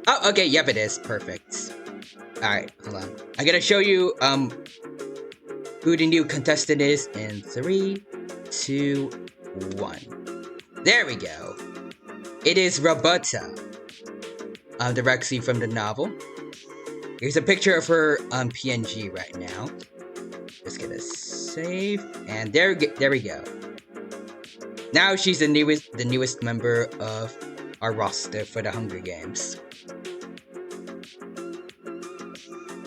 Oh, okay, yep, it is. Perfect. Alright, hold on. I'm gonna show you, who the new contestant is in 3, 2, 1. There we go. It is Roberta. The Rexy from the novel. Here's a picture of her PNG right now. Just gonna save, and there we go. Now she's the newest member of our roster for the Hunger Games.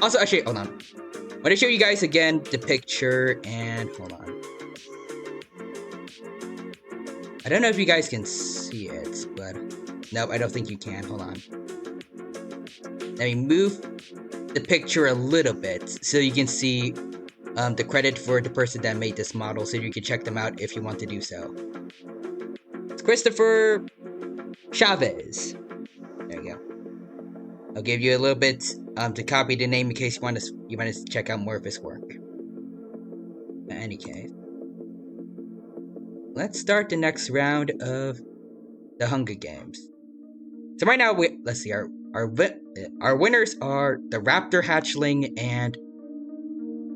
Also, actually, hold on. I want to show you guys again the picture, and hold on. I don't know if you guys can see it, but nope, I don't think you can. Hold on. Let me move the picture a little bit so you can see the credit for the person that made this model, so you can check them out if you want to do so. It's Christopher Chavez. There you go. I'll give you a little bit to copy the name in case you want to check out more of his work. In any case, let's start the next round of the Hunger Games. So right now, let's see, our winners are the Raptor Hatchling and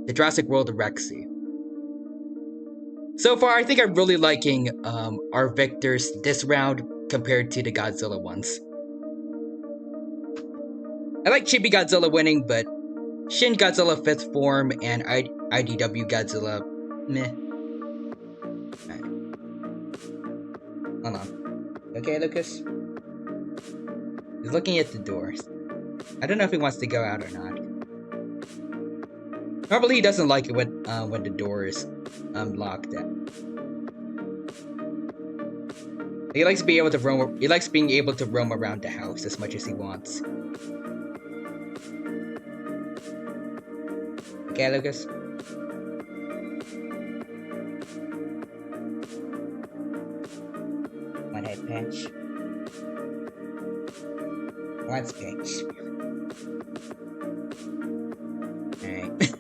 the Jurassic World Rexy. So far, I think I'm really liking our victors this round compared to the Godzilla ones. I like Chibi Godzilla winning, but Shin Godzilla 5th form and IDW Godzilla, meh. Alright. Hold on. Okay, Lucas? He's looking at the doors. I don't know if he wants to go out or not. Probably he doesn't like it when the door is locked. He likes being able to roam. He likes being able to roam around the house as much as he wants. Okay, Lucas. pinch. Let's pinch. Alright.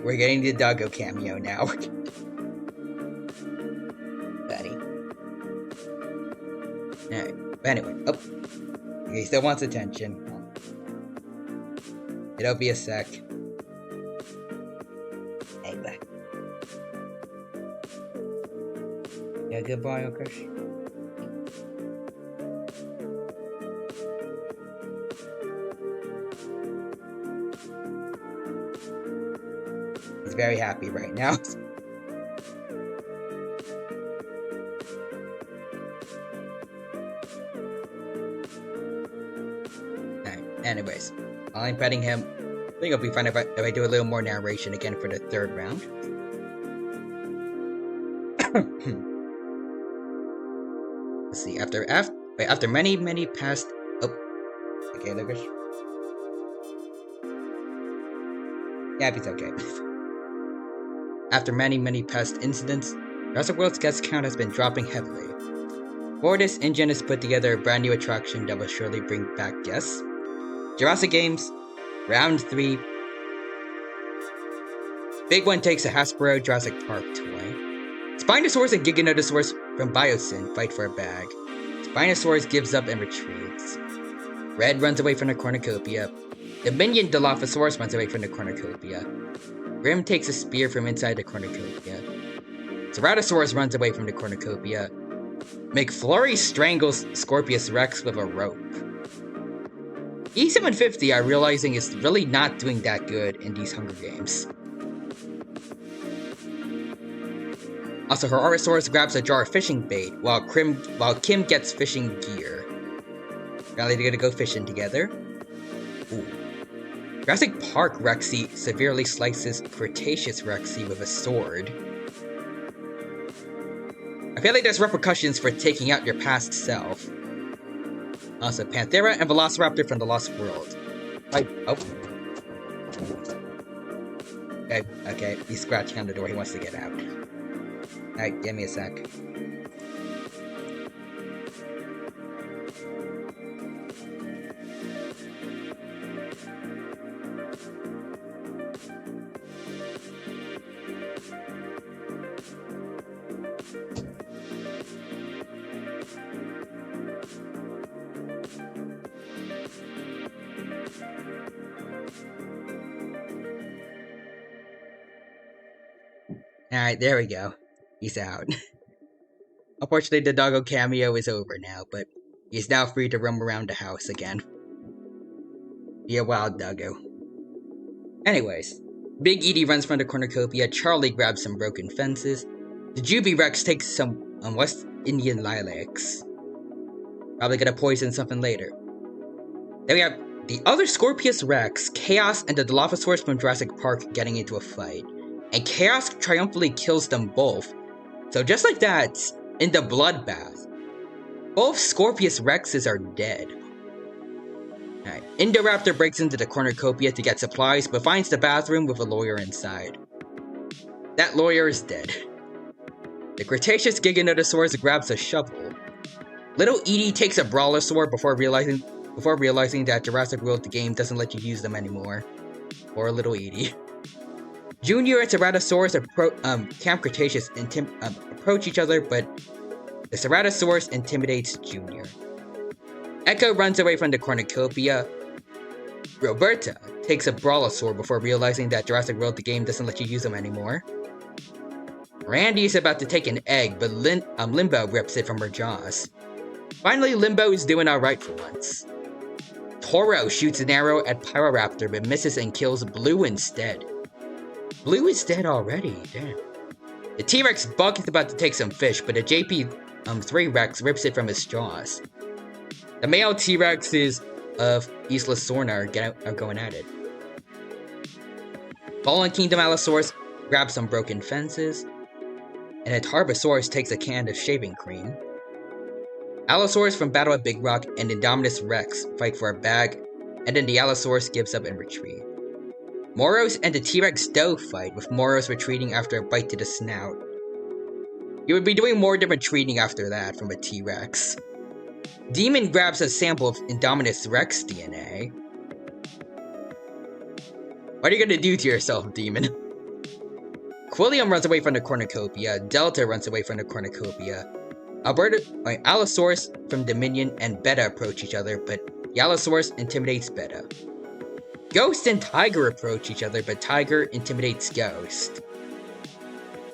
We're getting the doggo cameo now. Buddy. Alright. But anyway. Oh. He still wants attention. It'll be a sec. Hey, bud. Yeah, good boy, Okish. He's very happy right now. Alright, anyways. While I'm petting him, I think it'll be fun if I do a little more narration again for the third round. Let's see, after many past... Oh. Okay, Lucas. Yeah, it's okay. After many past incidents, Jurassic World's guest count has been dropping heavily. For this, InGen has put together a brand new attraction that will surely bring back guests. Jurassic Games, Round 3. Big One takes a Hasbro Jurassic Park toy. Spinosaurus and Giganotosaurus from Biosyn fight for a bag. Spinosaurus gives up and retreats. Red runs away from the cornucopia. The minion Dilophosaurus runs away from the cornucopia. Grim takes a spear from inside the cornucopia. Ceratosaurus runs away from the cornucopia. McFlurry strangles Scorpius Rex with a rope. E750, I'm realizing, is really not doing that good in these Hunger Games. Also, Herorosaurus grabs a jar of fishing bait, while Kim gets fishing gear. Apparently they're gonna go fishing together. Ooh. Jurassic Park Rexy severely slices Cretaceous Rexy with a sword. I feel like there's repercussions for taking out your past self. Also, Panthera and Velociraptor from the Lost World. Oh. Okay, he's scratching on the door, he wants to get out. Alright, give me a sec. Alright, there we go. He's out. Unfortunately, the doggo cameo is over now, but he's now free to roam around the house again. Be a wild doggo. Anyways, Big Edie runs from the cornucopia, Charlie grabs some broken fences, the Juby Rex takes some West Indian lilacs. Probably gonna poison something later. Then we have the other Scorpius Rex, Chaos, and the Dilophosaurus from Jurassic Park getting into a fight. And Chaos triumphantly kills them both. So just like that, in the bloodbath, both Scorpius Rexes are dead. Alright, Indoraptor breaks into the cornucopia to get supplies, but finds the bathroom with a lawyer inside. That lawyer is dead. The Cretaceous Giganotosaurus grabs a shovel. Little Edie takes a Brawlosaur before realizing that Jurassic World the game doesn't let you use them anymore. Or Little Edie. Junior and Ceratosaurus Camp Cretaceous approach each other, but the Ceratosaurus intimidates Junior. Echo runs away from the cornucopia. Roberta takes a Brawlosaur before realizing that Jurassic World the game doesn't let you use them anymore. Randy is about to take an egg, but Limbo rips it from her jaws. Finally, Limbo is doing alright for once. Toro shoots an arrow at Pyroraptor but misses and kills Blue instead. Blue is dead already, damn. The T-Rex Buck is about to take some fish, but the JP3 Rex rips it from his jaws. The male T-Rexes of Isla Sorna are going at it. Fallen Kingdom Allosaurus grabs some broken fences, and a Tarbosaurus takes a can of shaving cream. Allosaurus from Battle at Big Rock and Indominus Rex fight for a bag, and then the Allosaurus gives up and retreat. Moros and the T-Rex Doe fight, with Moros retreating after a bite to the snout. You would be doing more than retreating after that from a T-Rex. Demon grabs a sample of Indominus Rex DNA. What are you gonna do to yourself, Demon? Quilliam runs away from the cornucopia. Delta runs away from the cornucopia. Allosaurus from Dominion and Beta approach each other, but Allosaurus intimidates Beta. Ghost and Tiger approach each other, but Tiger intimidates Ghost.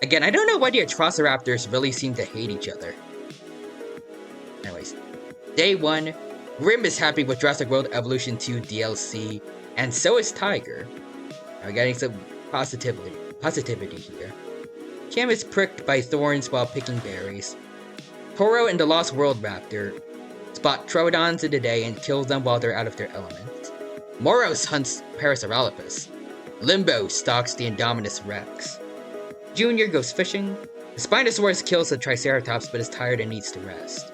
Again, I don't know why the Atrociraptors really seem to hate each other. Anyways, Day 1, Grim is happy with Jurassic World Evolution 2 DLC, and so is Tiger. We're getting some positivity here. Cam is pricked by thorns while picking berries. Toro and the Lost World Raptor spot Troodons in the day and kill them while they're out of their element. Moros hunts Parasaurolophus. Limbo stalks the Indominus Rex. Junior goes fishing. The Spinosaurus kills the Triceratops but is tired and needs to rest.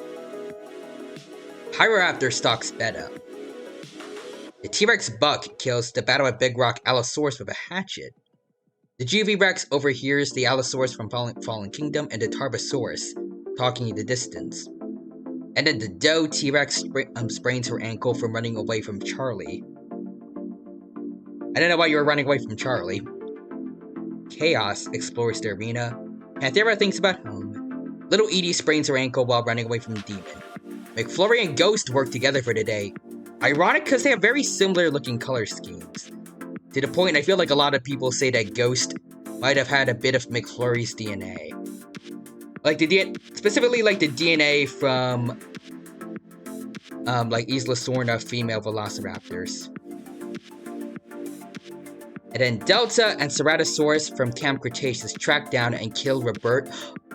Pyroraptor stalks Beta. The T-Rex Buck kills the Battle at Big Rock Allosaurus with a hatchet. The Juvie Rex overhears the Allosaurus from Fallen Kingdom and the Tarbosaurus talking in the distance. And then the Doe T-Rex sprains her ankle from running away from Charlie. I don't know why you were running away from Charlie. Chaos explores the arena. Panthera thinks about home. Little Edie sprains her ankle while running away from Demon. McFlurry and Ghost work together for the day. Ironic because they have very similar looking color schemes. To the point I feel like a lot of people say that Ghost might have had a bit of McFlurry's DNA. Like specifically like the DNA from like Isla Sorna female velociraptors. And then Delta and Ceratosaurus from Camp Cretaceous track down and kill Robert.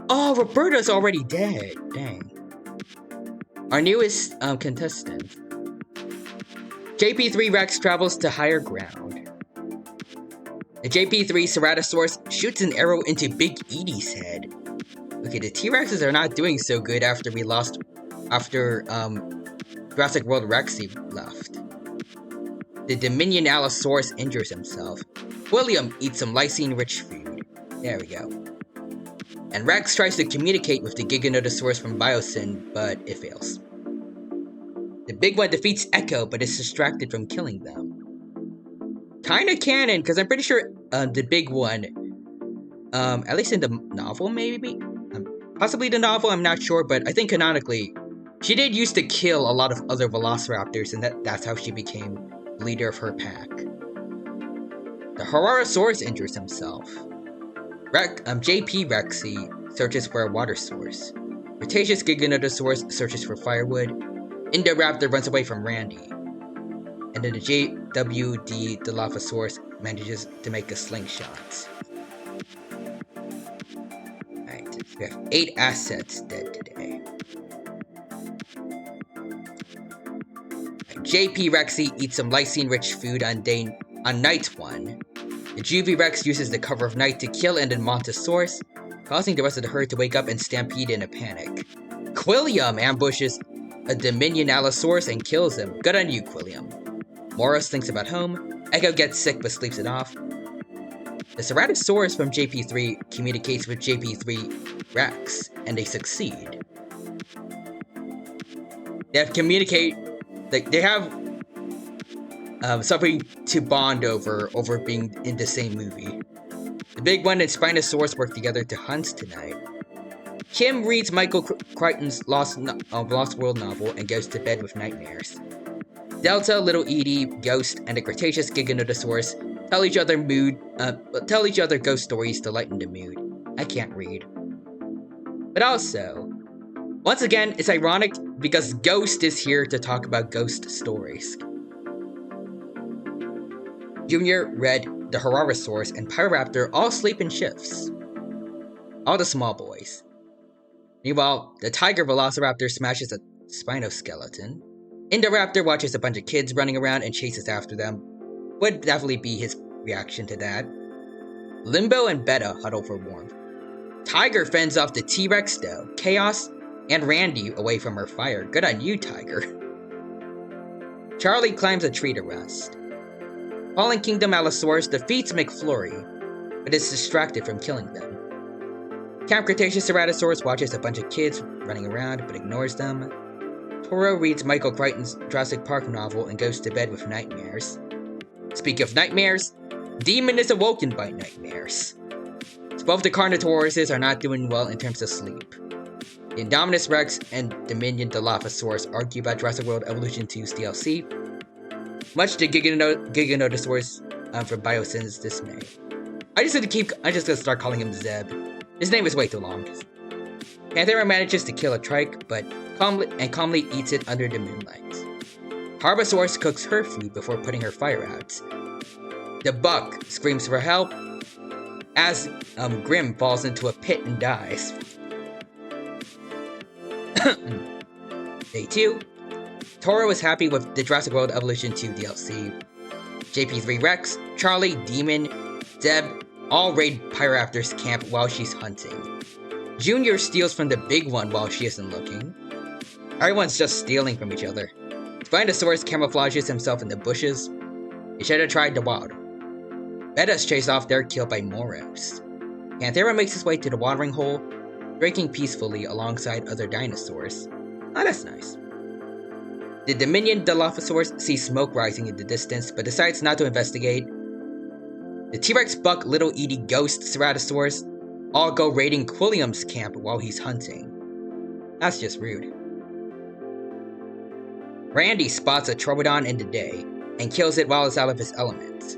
Oh, Roberta's already dead. Dang. Our newest contestant. JP3 Rex travels to higher ground. The JP3 Ceratosaurus shoots an arrow into Big Edie's head. Okay, the T-Rexes are not doing so good after Jurassic World Rexy left. The Dominion Allosaurus injures himself. William eats some lysine-rich food. There we go. And Rex tries to communicate with the Giganotosaurus from Biosyn, but it fails. The big one defeats Echo, but is distracted from killing them. Kinda canon, because I'm pretty sure the big one, at least in the novel maybe? Possibly the novel, I'm not sure, but I think canonically, she did used to kill a lot of other velociraptors, and that's how she became leader of her pack. The Horosaurus injures himself. JP Rexy searches for a water source. Cretaceous Giganotosaurus searches for firewood. Indoraptor runs away from Randy. And then the JWD Dilophosaurus manages to make a slingshot. Alright, we have 8 assets dead today. JP Rexy eats some lysine-rich food on night 1. The Juvie Rex uses the cover of night to kill Endomontosaurus, causing the rest of the herd to wake up and stampede in a panic. Quilliam ambushes a Dominion Allosaurus and kills him. Good on you, Quilliam. Moros thinks about home. Echo gets sick but sleeps it off. The Ceratosaurus from JP3 communicates with JP3 Rex, and they succeed. They have something to bond over being in the same movie. The big one and Spinosaurus work together to hunt tonight. Kim reads Michael Crichton's Lost World novel and goes to bed with nightmares. Delta, Little Edie, Ghost, and the Cretaceous Giganotosaurus tell each other ghost stories to lighten the mood. I can't read. But also, once again, it's ironic because Ghost is here to talk about ghost stories. Junior, Red, the Horosaurus, and Pyroraptor all sleep in shifts. All the small boys. Meanwhile, the Tiger Velociraptor smashes a Spinoskeleton. Indoraptor watches a bunch of kids running around and chases after them. Would definitely be his reaction to that. Limbo and Beta huddle for warmth. Tiger fends off the T-Rex Doe, Chaos, and Randy away from her fire. Good on you, Tiger. Charlie climbs a tree to rest. Fallen Kingdom Allosaurus defeats McFlurry, but is distracted from killing them. Camp Cretaceous Ceratosaurus watches a bunch of kids running around but ignores them. Toro reads Michael Crichton's Jurassic Park novel and goes to bed with nightmares. Speaking of nightmares, Demon is awoken by nightmares. So both the Carnotauruses are not doing well in terms of sleep. The Indominus Rex and Dominion Dilophosaurus argue about Jurassic World Evolution 2's DLC, much to Giganotosaurus from Biocin's dismay. I'm just gonna start calling him Zeb. His name is way too long. Panthera manages to kill a trike, but calmly eats it under the moonlight. Harbosaurus cooks her food before putting her fire out. The buck screams for help as Grim falls into a pit and dies. Day 2. Toro is happy with the Jurassic World Evolution 2 DLC. JP3 Rex, Charlie, Demon, Zeb all raid Pyroraptor's camp while she's hunting. Junior steals from the big one while she isn't looking. Everyone's just stealing from each other. Spinosaurus camouflages himself in the bushes. He should have tried the wild. Betas chase off their kill by Moros. Panthera makes his way to the watering hole, drinking peacefully alongside other dinosaurs. Oh, that's nice. The Dominion Dilophosaurus sees smoke rising in the distance, but decides not to investigate. The T-Rex Buck, Little Edie, Ghost, Ceratosaurus all go raiding Quilliam's camp while he's hunting. That's just rude. Randy spots a Troodon in the day, and kills it while it's out of his element.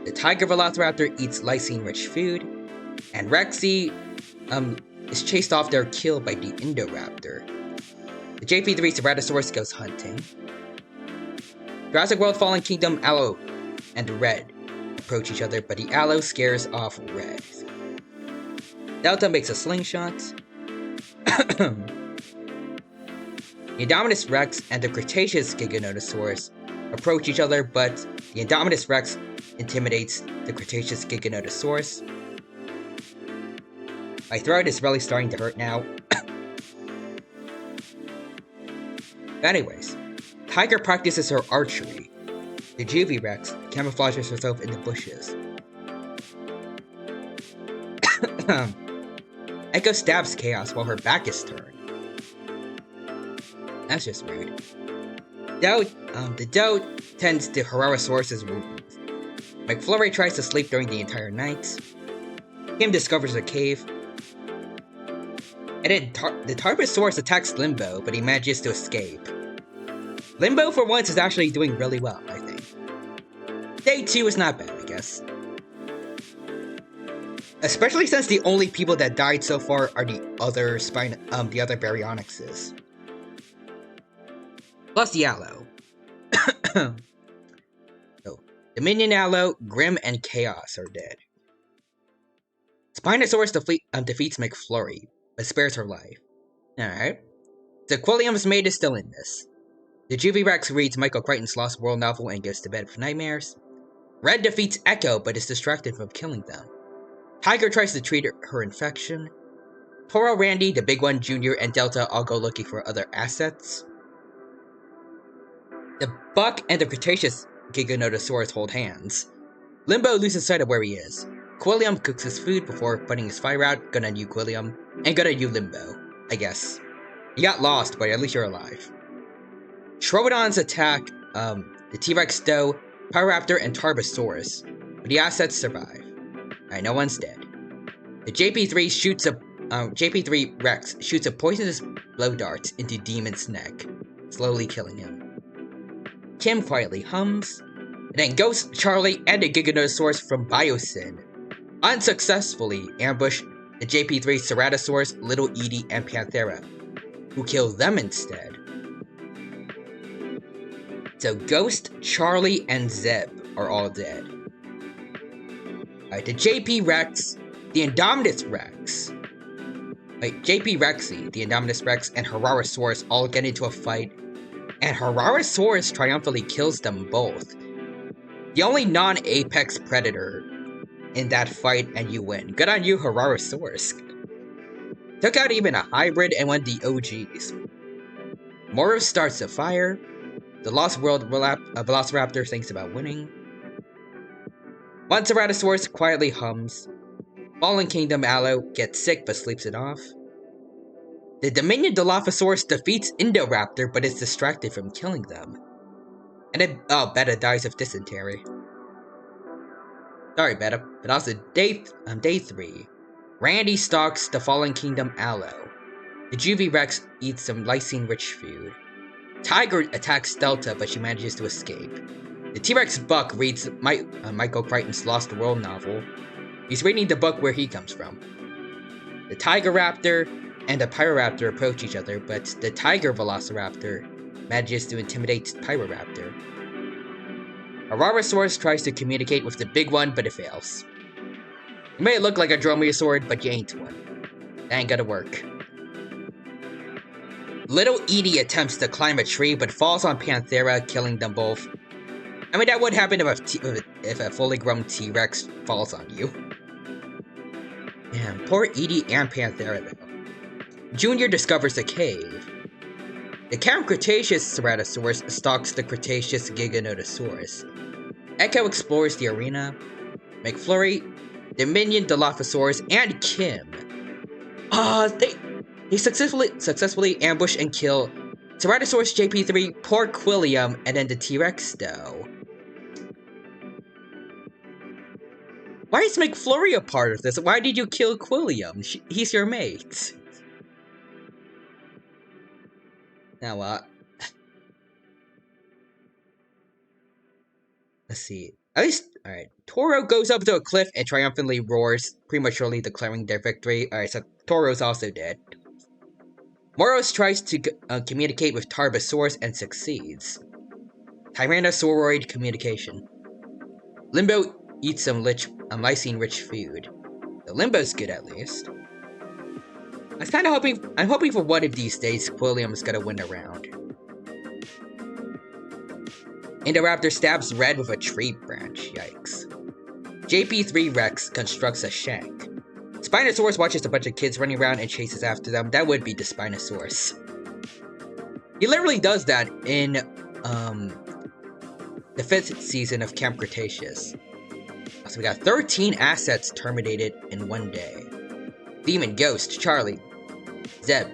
The Tiger Velociraptor eats lysine-rich food, and Rexy is chased off their kill by the Indoraptor. The JP3 Ceratosaurus goes hunting. Jurassic World Fallen Kingdom Allo and Red approach each other, but the Allo scares off Red. Delta makes a slingshot. The Indominus Rex and the Cretaceous Giganotosaurus approach each other, but the Indominus Rex intimidates the Cretaceous Giganotosaurus. My throat is really starting to hurt now. Anyways, Tiger practices her archery. The Juvie Rex camouflages herself in the bushes. Echo stabs Chaos while her back is turned. That's just weird. The Doe tends to Herrerasaurus' wounds. McFlurry tries to sleep during the entire night. Kim discovers a cave. And then the Tarbosaurus attacks Limbo, but he manages to escape. Limbo, for once, is actually doing really well, I think. Day 2 is not bad, I guess. Especially since the only people that died so far are the other Baryonyxes. Plus the Allo. So, Dominion Allo, Grim, and Chaos are dead. Spinosaurus defeats McFlurry, but spares her life. Alright. So Quilliam's maid is still in this. The Juvie Rex reads Michael Crichton's Lost World novel and goes to bed with nightmares. Red defeats Echo, but is distracted from killing them. Tiger tries to treat her infection. Toro, Randy, the Big One, Junior, and Delta all go looking for other assets. The Buck and the Cretaceous Giganotosaurus hold hands. Limbo loses sight of where he is. Quilliam cooks his food before putting his fire out. Good on you, Quilliam. And good on you, Limbo, I guess. You got lost, but at least you're alive. Troodons attack the T-Rex Doe, Pyroraptor, and Tarbosaurus, but the assets survive. Alright, no one's dead. The JP3 Rex shoots a poisonous blow dart into Demon's neck, slowly killing him. Kim quietly hums, and then Ghost, Charlie, and the Giganotosaurus from Biocin unsuccessfully ambush the JP3 Ceratosaurus, Little Edie, and Panthera, who kill them instead. So Ghost, Charlie, and Zeb are all dead. Alright, the JP Rex, the Indominus Rex, JP Rexy, the Indominus Rex, and Herrerasaurus all get into a fight, and Herrerasaurus triumphantly kills them both. The only non-apex predator in that fight, and you win. Good on you, Herrerasaurus. Took out even a hybrid and one of the OGs. Moros starts a fire. The Lost World Velociraptor thinks about winning. One Ceratosaurus quietly hums. Fallen Kingdom Aloe gets sick but sleeps it off. The Dominion Dilophosaurus defeats Indoraptor but is distracted from killing them. And then, Beta dies of dysentery. Sorry, Beta, but also day 3. Randy stalks the Fallen Kingdom Aloe. The Juvie Rex eats some lysine-rich food. Tiger attacks Delta, but she manages to escape. The T-Rex Buck reads Michael Crichton's Lost World novel. He's reading the book where he comes from. The Tiger Raptor and the Pyroraptor approach each other, but the Tiger Velociraptor manages to intimidate Pyroraptor. Ararosaurus tries to communicate with the big one, but it fails. You may look like a dromaeosaur, but you ain't one. That ain't gonna work. Little Edie attempts to climb a tree, but falls on Panthera, killing them both. I mean, that would happen if a fully grown T-Rex falls on you. Damn, poor Edie and Panthera, though. Junior discovers a cave. The Camp Cretaceous Ceratosaurus stalks the Cretaceous Giganotosaurus. Echo explores the arena. McFlurry, Dominion Dilophosaurus, and Kim. They successfully ambush and kill Ceratosaurus JP3, poor Quilliam, and then the T-Rex though. Why is McFlurry a part of this? Why did you kill Quilliam? He's your mate. Now, let's see. At least, alright. Toro goes up to a cliff and triumphantly roars, prematurely declaring their victory. Alright, so Toro's also dead. Moros tries to communicate with Tarbosaurus and succeeds. Tyrannosauroid communication. Limbo eats some lysine-rich food. The Limbo's good at least. I'm hoping for one of these days Quilliam's gonna win a round. Indoraptor stabs Red with a tree branch, yikes. JP3 Rex constructs a shank. Spinosaurus watches a bunch of kids running around and chases after them. That would be the Spinosaurus. He literally does that in, the 5th season of Camp Cretaceous. So we got 13 assets terminated in one day. Demon, Ghost, Charlie, Zeb,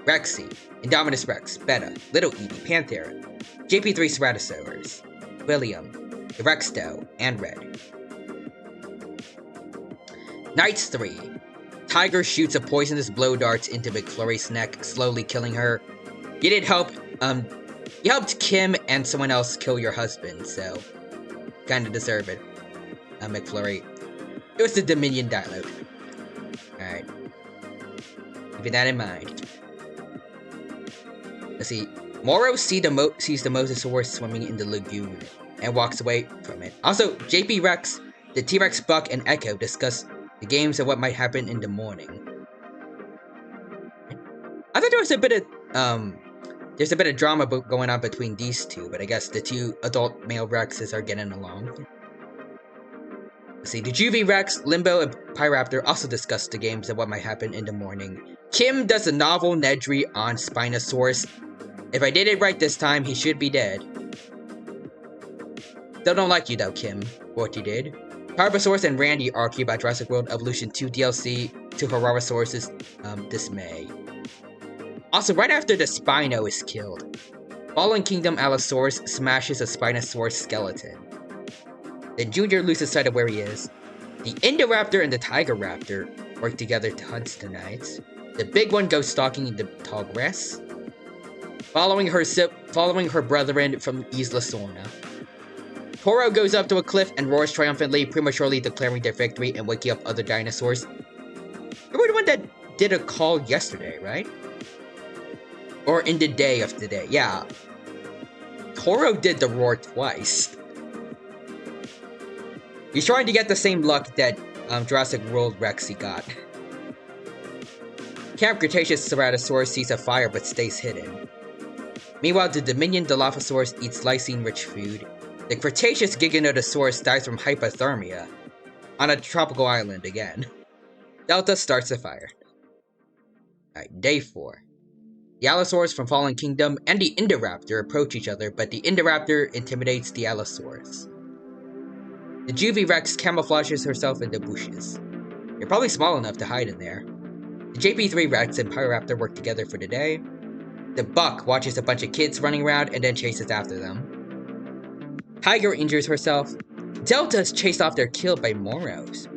Rexy, Indominus Rex, Beta, Little Edie, Panthera, JP3 Ceratosaurus, William, the Rexto, and Red. Night 3. Tiger shoots a poisonous blow darts into McFlurry's neck, slowly killing her. You did help, you helped Kim and someone else kill your husband, so kinda deserve it, McFlurry. It was the Dominion Dilode. Alright. Keeping that in mind. Let's see. Moro sees the Mosasaurus swimming in the lagoon and walks away from it. Also, JP Rex, the T-Rex Buck, and Echo discuss the games and what might happen in the morning. I thought there was a bit of, there's a bit of drama going on between these two, but I guess the two adult male Rexes are getting along. Let's see, the Juvie Rex, Limbo, and Pyroraptor also discuss the games and what might happen in the morning. Kim does a novel Nedry on Spinosaurus. If I did it right this time, he should be dead. Still don't like you though, Kim, for what you did. Tarbosaurus and Randy argue about Jurassic World Evolution 2 DLC to Hararosaurus' dismay. Also, right after the Spino is killed, Fallen Kingdom Allosaurus smashes a Spinosaurus skeleton. Then Junior loses sight of where he is. The Indoraptor and the Tiger Raptor work together to hunt tonight. The big one goes stalking in the tall grass, following her brethren from Isla Sorna. Toro goes up to a cliff and roars triumphantly, prematurely declaring their victory and waking up other dinosaurs. You were the one that did a call yesterday, right? Or in the day of today, yeah. Toro did the roar twice. He's trying to get the same luck that Jurassic World Rexy got. Camp Cretaceous Ceratosaurus sees a fire but stays hidden. Meanwhile, the Dominion Dilophosaurus eats lysine-rich food. The Cretaceous Giganotosaurus dies from hypothermia on a tropical island again. Delta starts a fire. Alright, day 4. The Allosaurus from Fallen Kingdom and the Indoraptor approach each other, but the Indoraptor intimidates the Allosaurus. The Juvie Rex camouflages herself in the bushes. You're probably small enough to hide in there. The JP3 Rex and Pyroraptor work together for the day. The Buck watches a bunch of kids running around and then chases after them. Tiger injures herself. Delta is chased off their kill by Moros.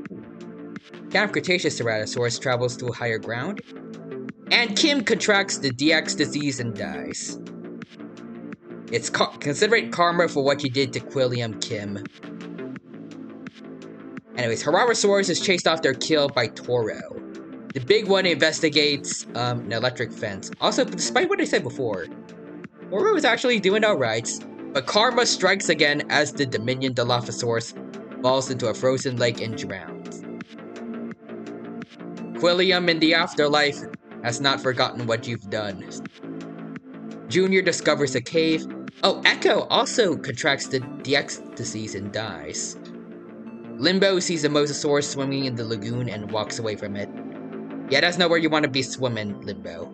Camp Cretaceous Ceratosaurus travels to higher ground. And Kim contracts the DX disease and dies. It's consider karma for what you did to Quilliam, Kim. Anyways, Hararosaurus is chased off their kill by Toro. The big one investigates an electric fence. Also, despite what I said before, Toro is actually doing alright. But karma strikes again as the Dominion Dilophosaurus falls into a frozen lake and drowns. Quilliam in the afterlife has not forgotten what you've done. Junior discovers a cave. Oh, Echo also contracts the DX disease and dies. Limbo sees a mosasaurus swimming in the lagoon and walks away from it. Yeah, that's not where you want to be swimming, Limbo.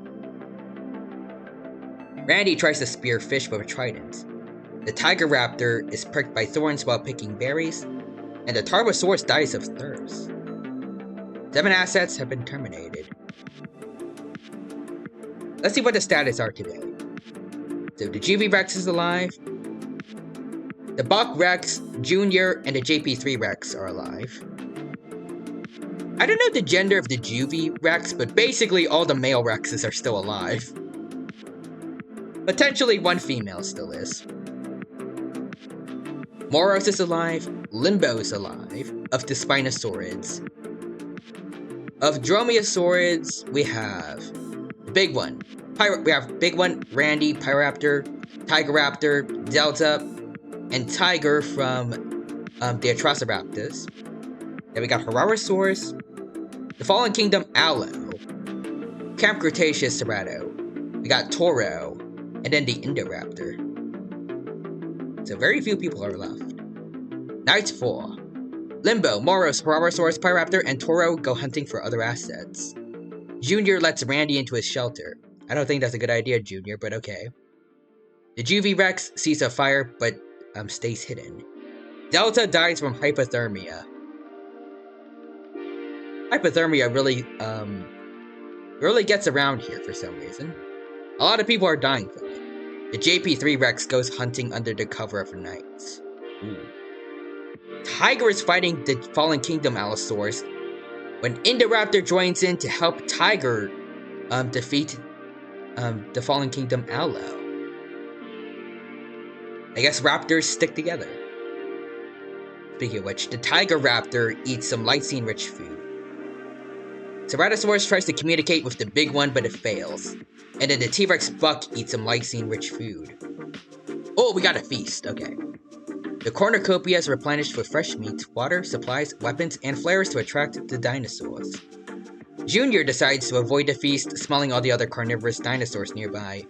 Randy tries to spear fish with a trident. The Tiger Raptor is pricked by thorns while picking berries, and the Tarbosaurus dies of thirst. 7 assets have been terminated. Let's see what the status are today. So the Juvie Rex is alive. The Buck Rex, Junior, and the JP3 Rex are alive. I don't know the gender of the Juvie Rex, but basically all the male Rexes are still alive. Potentially one female still is. Moros is alive, Limbo is alive, of the Spinosaurids. Of Dromaeosaurids, we have the big one. We have big one, Randy, Pyroraptor, Tigeraptor, Delta, and Tiger from the Atrociraptors. Then we got Hararosaurus, the Fallen Kingdom Allo, Camp Cretaceous Cerato, we got Toro, and then the Indoraptor. So very few people are left. Night 4. Limbo, Moros, Hararosaurus, Pyroraptor, and Toro go hunting for other assets. Junior lets Randy into his shelter. I don't think that's a good idea, Junior, but okay. The Juvie Rex sees a fire, but stays hidden. Delta dies from hypothermia. Hypothermia really gets around here for some reason. A lot of people are dying from it. The JP3 Rex goes hunting under the cover of night. Ooh. Tiger is fighting the Fallen Kingdom Allosaurus when Indoraptor joins in to help Tiger defeat the Fallen Kingdom Allo. I guess raptors stick together. Speaking of which, the Tiger Raptor eats some lysine-rich food. Ceratosaurus tries to communicate with the big one, but it fails. And then the T-Rex Buck eats some lysine-rich food. Oh, we got a feast, okay. The cornucopia is replenished with fresh meat, water, supplies, weapons, and flares to attract the dinosaurs. Junior decides to avoid the feast, smelling all the other carnivorous dinosaurs nearby.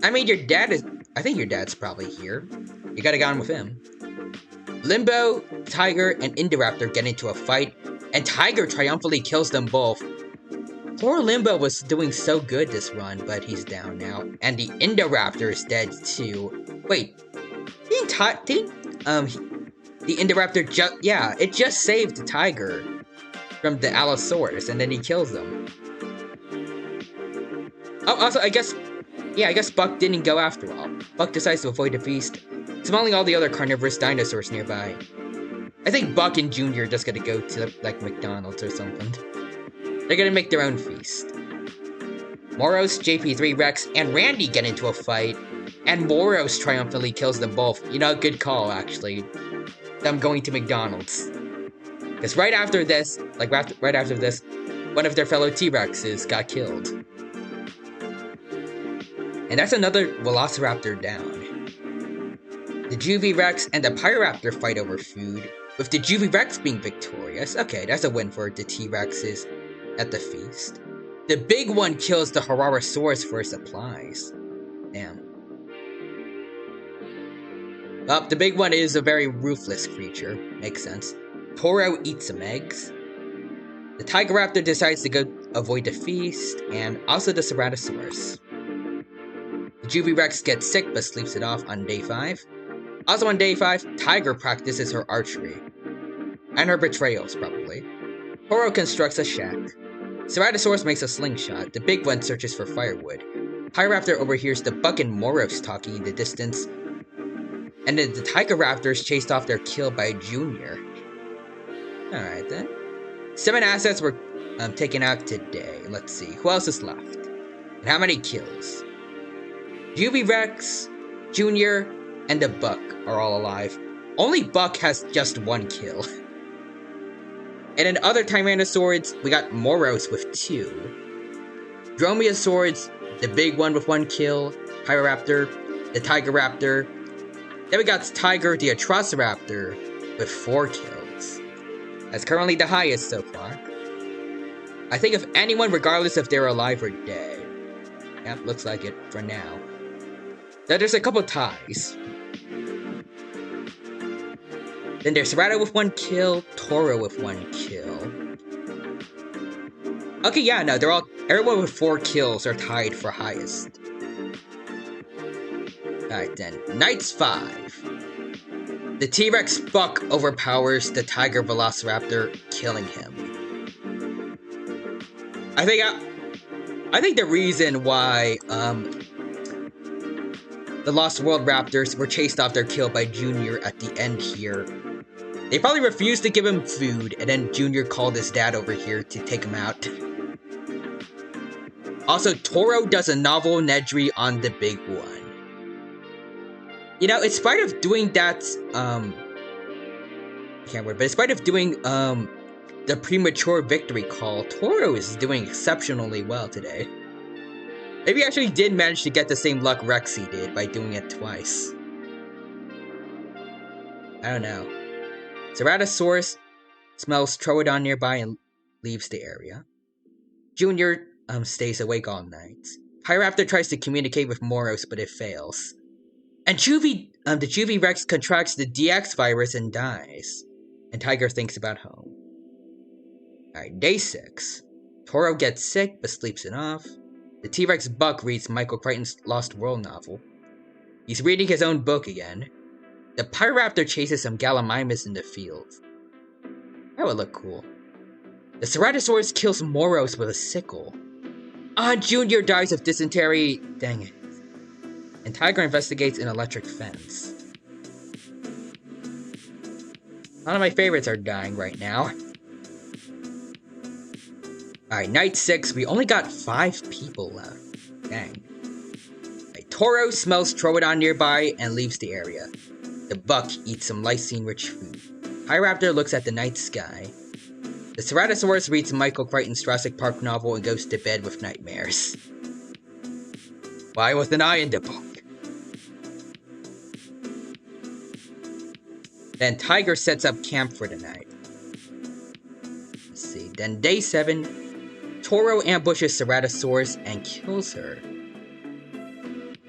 I mean, I think your dad's probably here. You gotta get on with him. Limbo, Tiger, and Indoraptor get into a fight, and Tiger triumphantly kills them both. Poor Limbo was doing so good this run, but he's down now. And the Indoraptor is dead too. Wait, the Indoraptor it just saved the Tiger from the Allosaurus, and then he kills them. Oh, also, I guess Buck didn't go after all. Buck decides to avoid the feast, smelling all the other carnivorous dinosaurs nearby. I think Buck and Junior are just gonna go to, like, McDonald's or something. They're gonna make their own feast. Moros, JP3 Rex, and Randy get into a fight, and Moros triumphantly kills them both. You know, good call, actually. Them going to McDonald's. Because right after this, one of their fellow T-Rexes got killed. And that's another Velociraptor down. The Juvie Rex and the Pyroraptor fight over food, with the Juvie Rex being victorious. Okay, that's a win for the T-Rexes at the feast. The big one kills the Hararosaurus for supplies. Damn. Well, the big one is a very ruthless creature. Makes sense. Toro eats some eggs. The Tigeraptor decides to go avoid the feast, and also the Ceratosaurus. The Juvie Rex gets sick but sleeps it off on day 5. Also on day 5, Tiger practices her archery. And her betrayals, probably. Toro constructs a shack. Ceratosaurus makes a slingshot. The big one searches for firewood. Pyroraptor overhears the Buck and Moros talking in the distance. And then the Tiger Raptors chased off their kill by Junior. Alright then. 7 assets were taken out today. Let's see. Who else is left? And how many kills? Juvie Rex, Junior, and the Buck are all alive. Only Buck has just 1 kill. And in other Tyrannosaurids, we got Moros with 2. Dromaeosaurids, the big one with 1 kill. Pyroraptor, the Tiger Raptor. Then we got Tiger the Atrociraptor with 4 kills. That's currently the highest so far. I think if anyone, regardless if they're alive or dead. Yep, looks like it for now. Now there's a couple ties. Then there's Cerato with 1 kill, Toro with 1 kill. Okay, yeah, no, everyone with 4 kills are tied for highest. Alright then, Knights 5. The T-Rex Buck overpowers the Tiger Velociraptor, killing him. I think the reason why, the Lost World Raptors were chased off their kill by Junior at the end here. They probably refused to give him food, and then Junior called his dad over here to take him out. Also, Toro does a novel Nedry on the big one. You know, in spite of doing that, in spite of doing, the premature victory call, Toro is doing exceptionally well today. Maybe he actually did manage to get the same luck Rexy did by doing it twice. I don't know. Ceratosaurus smells Troodon nearby and leaves the area. Junior stays awake all night. Pyroraptor tries to communicate with Moros, but it fails. And the Juvie Rex contracts the DX virus and dies. And Tiger thinks about home. Alright, day 6. Toro gets sick, but sleeps it off. The T-Rex Buck reads Michael Crichton's Lost World novel. He's reading his own book again. The Pyroraptor chases some Gallimimus in the field. That would look cool. The Ceratosaurus kills Moros with a sickle. Junior dies of dysentery. Dang it. And Tiger investigates an electric fence. None of my favorites are dying right now. Alright, night 6, we only got 5 people left. Dang. Right, Toro smells Troodon nearby and leaves the area. The Buck eats some lysine-rich food. Pyroraptor looks at the night sky. The Ceratosaurus reads Michael Crichton's Jurassic Park novel and goes to bed with nightmares. Why with an eye in the book? Then Tiger sets up camp for the night. Let's see. Then day 7, Toro ambushes Ceratosaurus and kills her.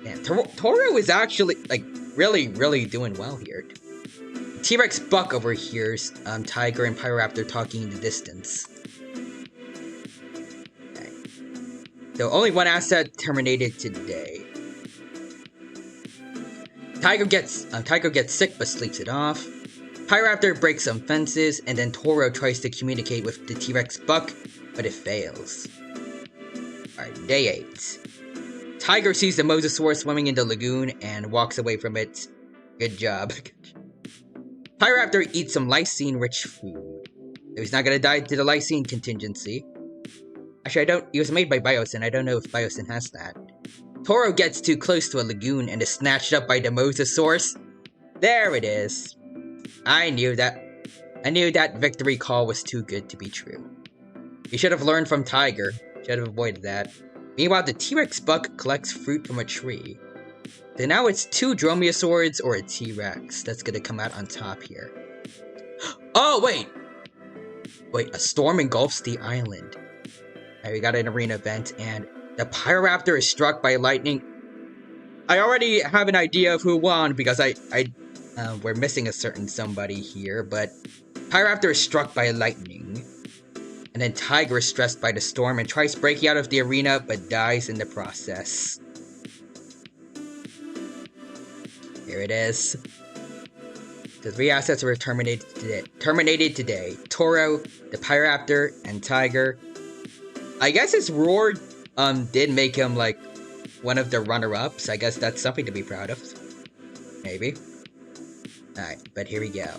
Man, Toro is actually, like, really doing well here. T-Rex Buck overhears Tiger and Pyroraptor talking in the distance. Okay. So only 1 asset terminated today. Tiger gets sick but sleeps it off. Pyroraptor breaks some fences, and then Toro tries to communicate with the T-Rex Buck, but it fails. Alright, day 8. Tiger sees the Mosasaurus swimming in the lagoon and walks away from it. Good job. Pyroraptor eats some lysine-rich food. He's not gonna die to the lysine contingency. Actually, he was made by Biosyn. I don't know if Biosyn has that. Toro gets too close to a lagoon and is snatched up by the Mosasaurus. There it is. I knew that victory call was too good to be true. You should have learned from Tiger. Should have avoided that. Meanwhile, the T-Rex Buck collects fruit from a tree. So now it's 2 Dromaeosaurids or a T-Rex that's gonna come out on top here. Oh, wait! Wait, a storm engulfs the island. Alright, we got an arena event, and the Pyroraptor is struck by lightning. I already have an idea of who won because we're missing a certain somebody here, but Pyroraptor is struck by lightning. And then Tiger is stressed by the storm and tries breaking out of the arena but dies in the process. Here it is. The 3 assets were terminated today. Toro, the Pyroraptor, and Tiger. I guess his roar did make him like one of the runner-ups. I guess that's something to be proud of. Maybe. Alright, but here we go.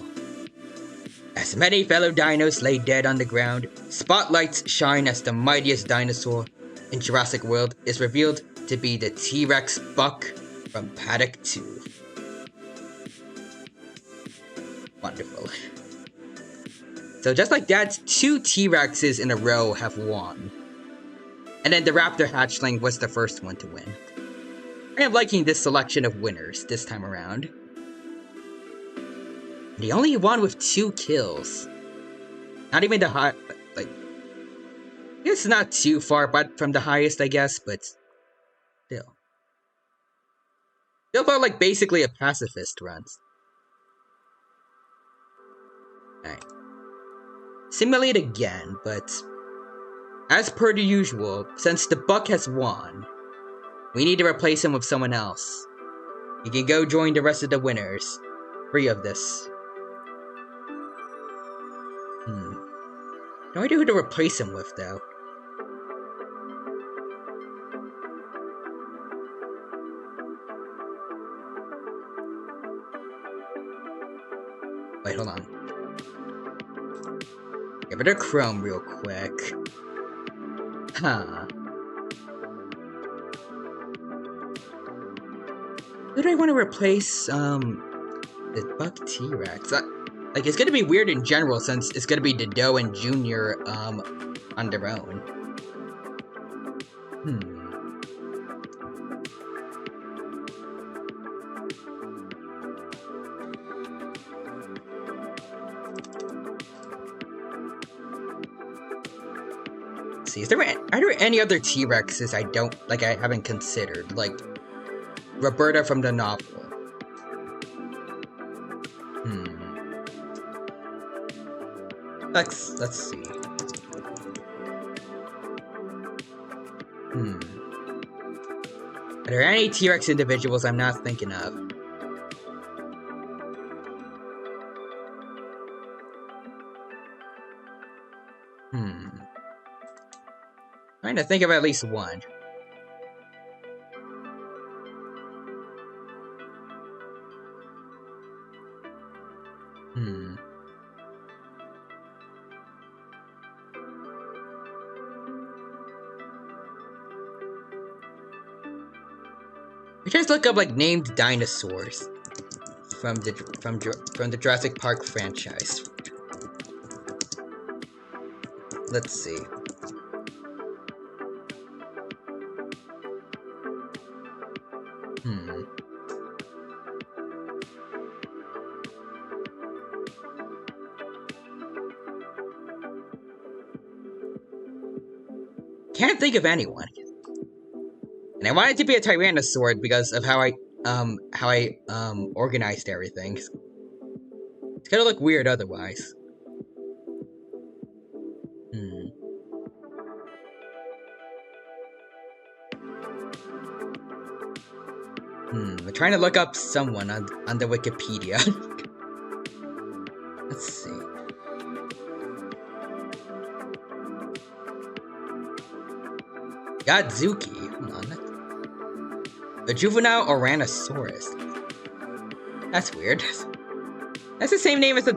As many fellow dinos lay dead on the ground, spotlights shine as the mightiest dinosaur in Jurassic World is revealed to be the T-Rex Buck from Paddock 2. Wonderful. So just like that, 2 T-Rexes in a row have won. And then the Raptor hatchling was the first one to win. I am liking this selection of winners this time around. And he only won with 2 kills. Not even the high, like, it's not too far but from the highest, I guess, but still. Still felt like basically a pacifist run. Alright. Simulate again, but as per the usual, since the Buck has won, we need to replace him with someone else. You can go join the rest of the winners. Free of this. No idea who to replace him with, though. Wait, hold on. Give it a Chrome real quick. Huh. Who do I want to replace, the Buck T-Rex? Like, it's gonna be weird in general since it's gonna be Dodo and Junior, on their own. See, are there any other T-Rexes I haven't considered? Like, Roberta from the novel. Let's see. Are there any T-Rex individuals I'm not thinking of? Trying to think of at least one. We just look up like named dinosaurs from the Jurassic Park franchise. Let's see. Can't think of anyone. And I wanted to be a Tyrannosaur because of how I organized everything. It's gonna look weird otherwise. I'm trying to look up someone on the Wikipedia. Let's see. Godzuki. Hold on. A juvenile Oranosaurus. That's weird. That's the same name as the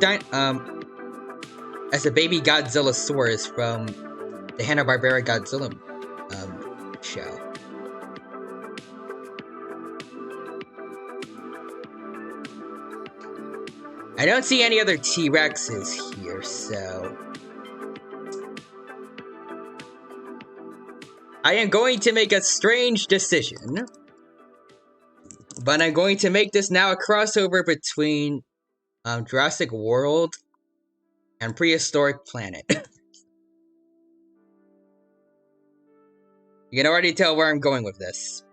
baby Godzillasaurus from the Hanna-Barbera Godzilla show. I don't see any other T-Rexes here, so I am going to make a strange decision. But I'm going to make this now a crossover between Jurassic World and Prehistoric Planet. You can already tell where I'm going with this.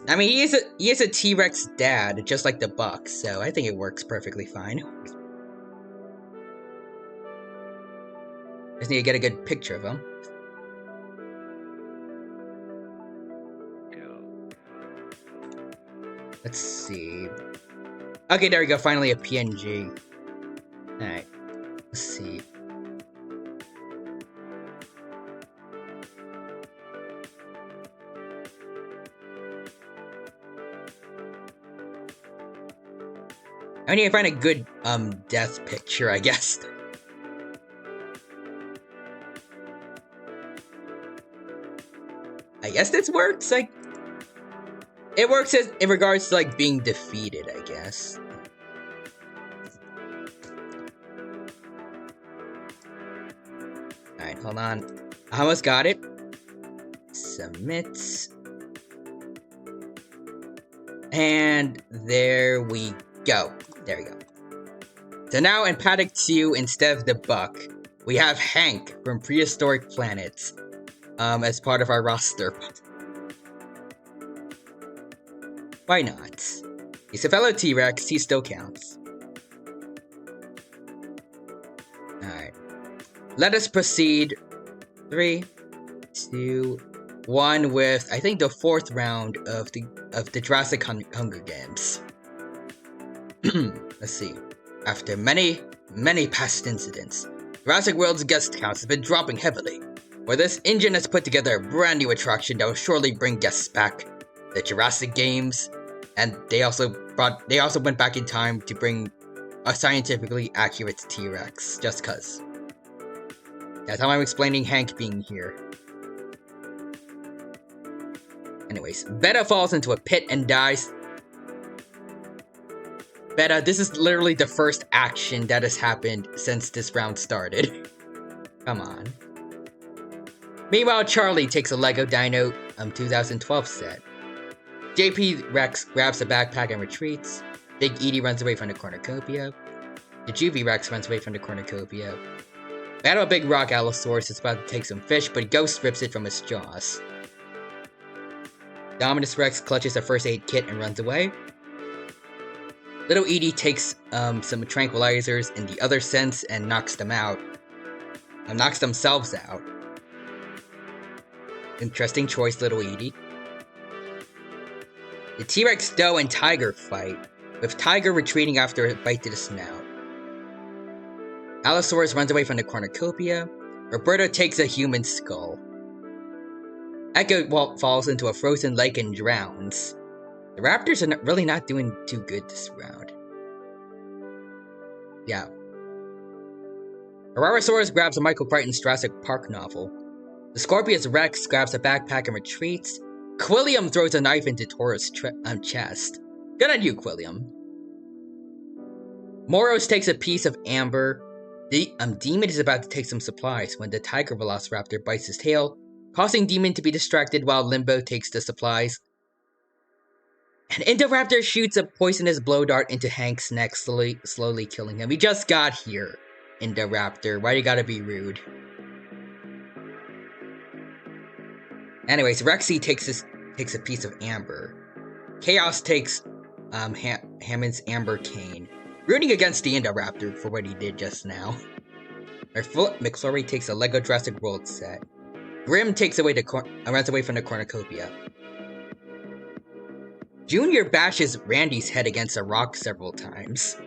I mean, he is a T-Rex dad, just like the buck, so I think it works perfectly fine. Just need to get a good picture of him. Let's see. Okay, there we go. Finally, a PNG. Alright. Let's see. I need to find a good, death picture, I guess. I guess this works, like... It works in regards to, like, being defeated, I guess. Alright, hold on. I almost got it. Submit. And there we go. There we go. So now in Paddock 2, instead of the buck, we have Hank from Prehistoric Planets as part of our roster. Why not? He's a fellow T-Rex, he still counts. Alright. Let us proceed. 3, 2, 1 with, I think, the 4th round of the Jurassic Hunger Games. Let's see. After many past incidents, Jurassic World's guest counts have been dropping heavily. Where this engine has put together a brand new attraction that will surely bring guests back. The Jurassic Games, and they also went back in time to bring a scientifically accurate T-Rex, just cuz. That's how I'm explaining Hank being here. Anyways, Beta falls into a pit and dies. Beta, this is literally the first action that has happened since this round started. Come on. Meanwhile, Charlie takes a Lego Dino 2012 set. JP Rex grabs a backpack and retreats. Big Edie runs away from the cornucopia. The Juvie Rex runs away from the cornucopia. Battle Big Rock Allosaurus is about to take some fish, but Ghost rips it from his jaws. Dominus Rex clutches a first aid kit and runs away. Little Edie takes some tranquilizers in the other sense and knocks them out. Knocks themselves out. Interesting choice, Little Edie. The T-Rex Doe and Tiger fight, with Tiger retreating after a bite to the snout. Allosaurus runs away from the cornucopia. Roberto takes a human skull. Echo falls into a frozen lake and drowns. The Raptors are really not doing too good this round. Yeah. Ararosaurus grabs a Michael Crichton's Jurassic Park novel. The Scorpius Rex grabs a backpack and retreats. Quilliam throws a knife into Toro's chest. Good on you, Quilliam. Moros takes a piece of amber. The Demon is about to take some supplies when the Tiger Velociraptor bites his tail, causing Demon to be distracted while Limbo takes the supplies. And Indoraptor shoots a poisonous blow dart into Hank's neck, slowly killing him. We just got here, Indoraptor. Why you gotta be rude? Anyways, Rexy takes a piece of amber. Chaos takes Hammond's amber cane, rooting against the Indoraptor for what he did just now. McFlurry takes a Lego Jurassic World set. Grim runs away from the cornucopia. Junior bashes Randy's head against a rock several times.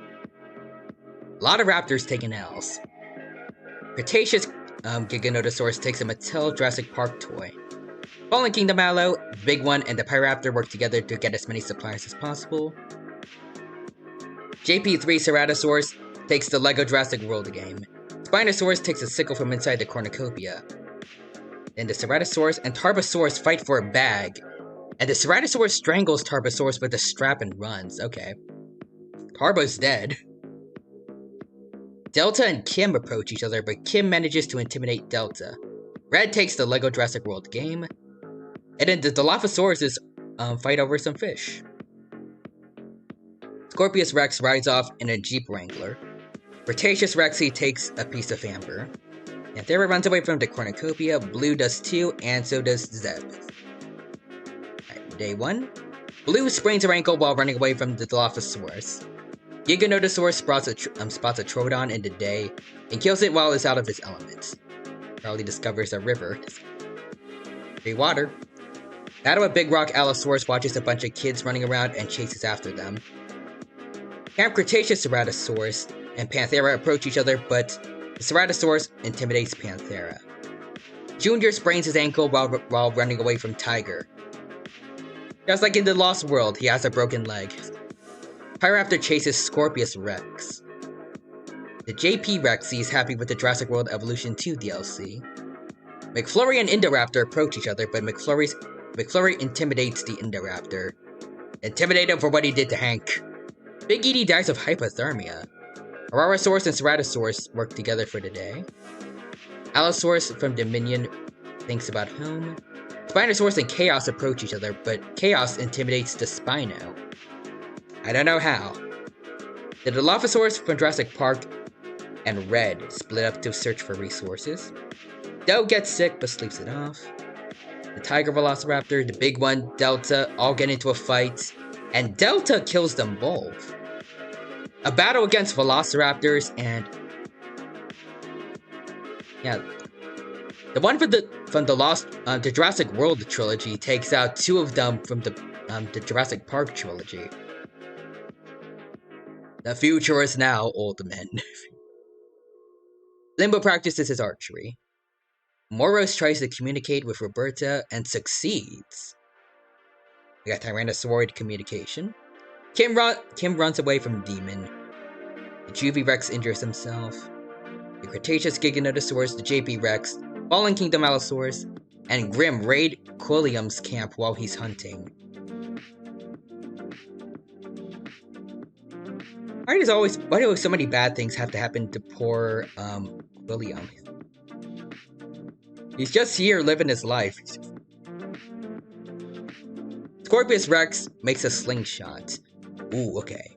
A lot of raptors taking L's. Cretaceous Giganotosaurus takes a Mattel Jurassic Park toy. Fallen Kingdom Mallow, Big One, and the Pyraptor work together to get as many supplies as possible. JP3 Ceratosaurus takes the Lego Jurassic World game. Spinosaurus takes a sickle from inside the cornucopia. Then the Ceratosaurus and Tarbosaurus fight for a bag. And the Ceratosaurus strangles Tarbosaurus with a strap and runs. Okay. Tarbo's dead. Delta and Kim approach each other, but Kim manages to intimidate Delta. Red takes the Lego Jurassic World game. And then the Dilophosaurus fight over some fish. Scorpius Rex rides off in a Jeep Wrangler. Cretaceous Rexy takes a piece of amber. Anthera runs away from the cornucopia, Blue does too, and so does Zeb. Right, day 1. Blue sprains her ankle while running away from the Dilophosaurus. Giganotosaurus spots a Troodon in the day and kills it while it's out of its element. Charlie discovers a river. Free water. Battle of Big Rock Allosaurus watches a bunch of kids running around and chases after them. Camp Cretaceous Ceratosaurus and Panthera approach each other, but the Ceratosaurus intimidates Panthera. Junior sprains his ankle while running away from Tiger. Just like in the Lost World, he has a broken leg. Pyroraptor chases Scorpius Rex. The JP Rexy is happy with the Jurassic World Evolution 2 DLC. McFlurry and Indoraptor approach each other, but McFlurry intimidates the Indoraptor. Intimidate him for what he did to Hank. Big Edie dies of hypothermia. Aurorasaurus and Ceratosaurus work together for the day. Allosaurus from Dominion thinks about home. Spinosaurus and Chaos approach each other, but Chaos intimidates the Spino. I don't know how. The Dilophosaurus from Jurassic Park and Red split up to search for resources. Doe gets sick but sleeps it off. The Tiger Velociraptor, the big one, Delta, all get into a fight, and Delta kills them both. A battle against Velociraptors and... yeah. The one from the Jurassic World trilogy takes out two of them from the Jurassic Park trilogy. The future is now, old men. Limbo practices his archery. Moros tries to communicate with Roberta and succeeds. We got Tyrannosaurid communication. Kim runs away from Demon. The Juvie Rex injures himself. The Cretaceous Giganotosaurus, the JP Rex, Fallen Kingdom Allosaurus, and Grim raid Quilliam's camp while he's hunting. Why do so many bad things have to happen to poor Quilliam? He's just here living his life. Scorpius Rex makes a slingshot. Ooh, okay.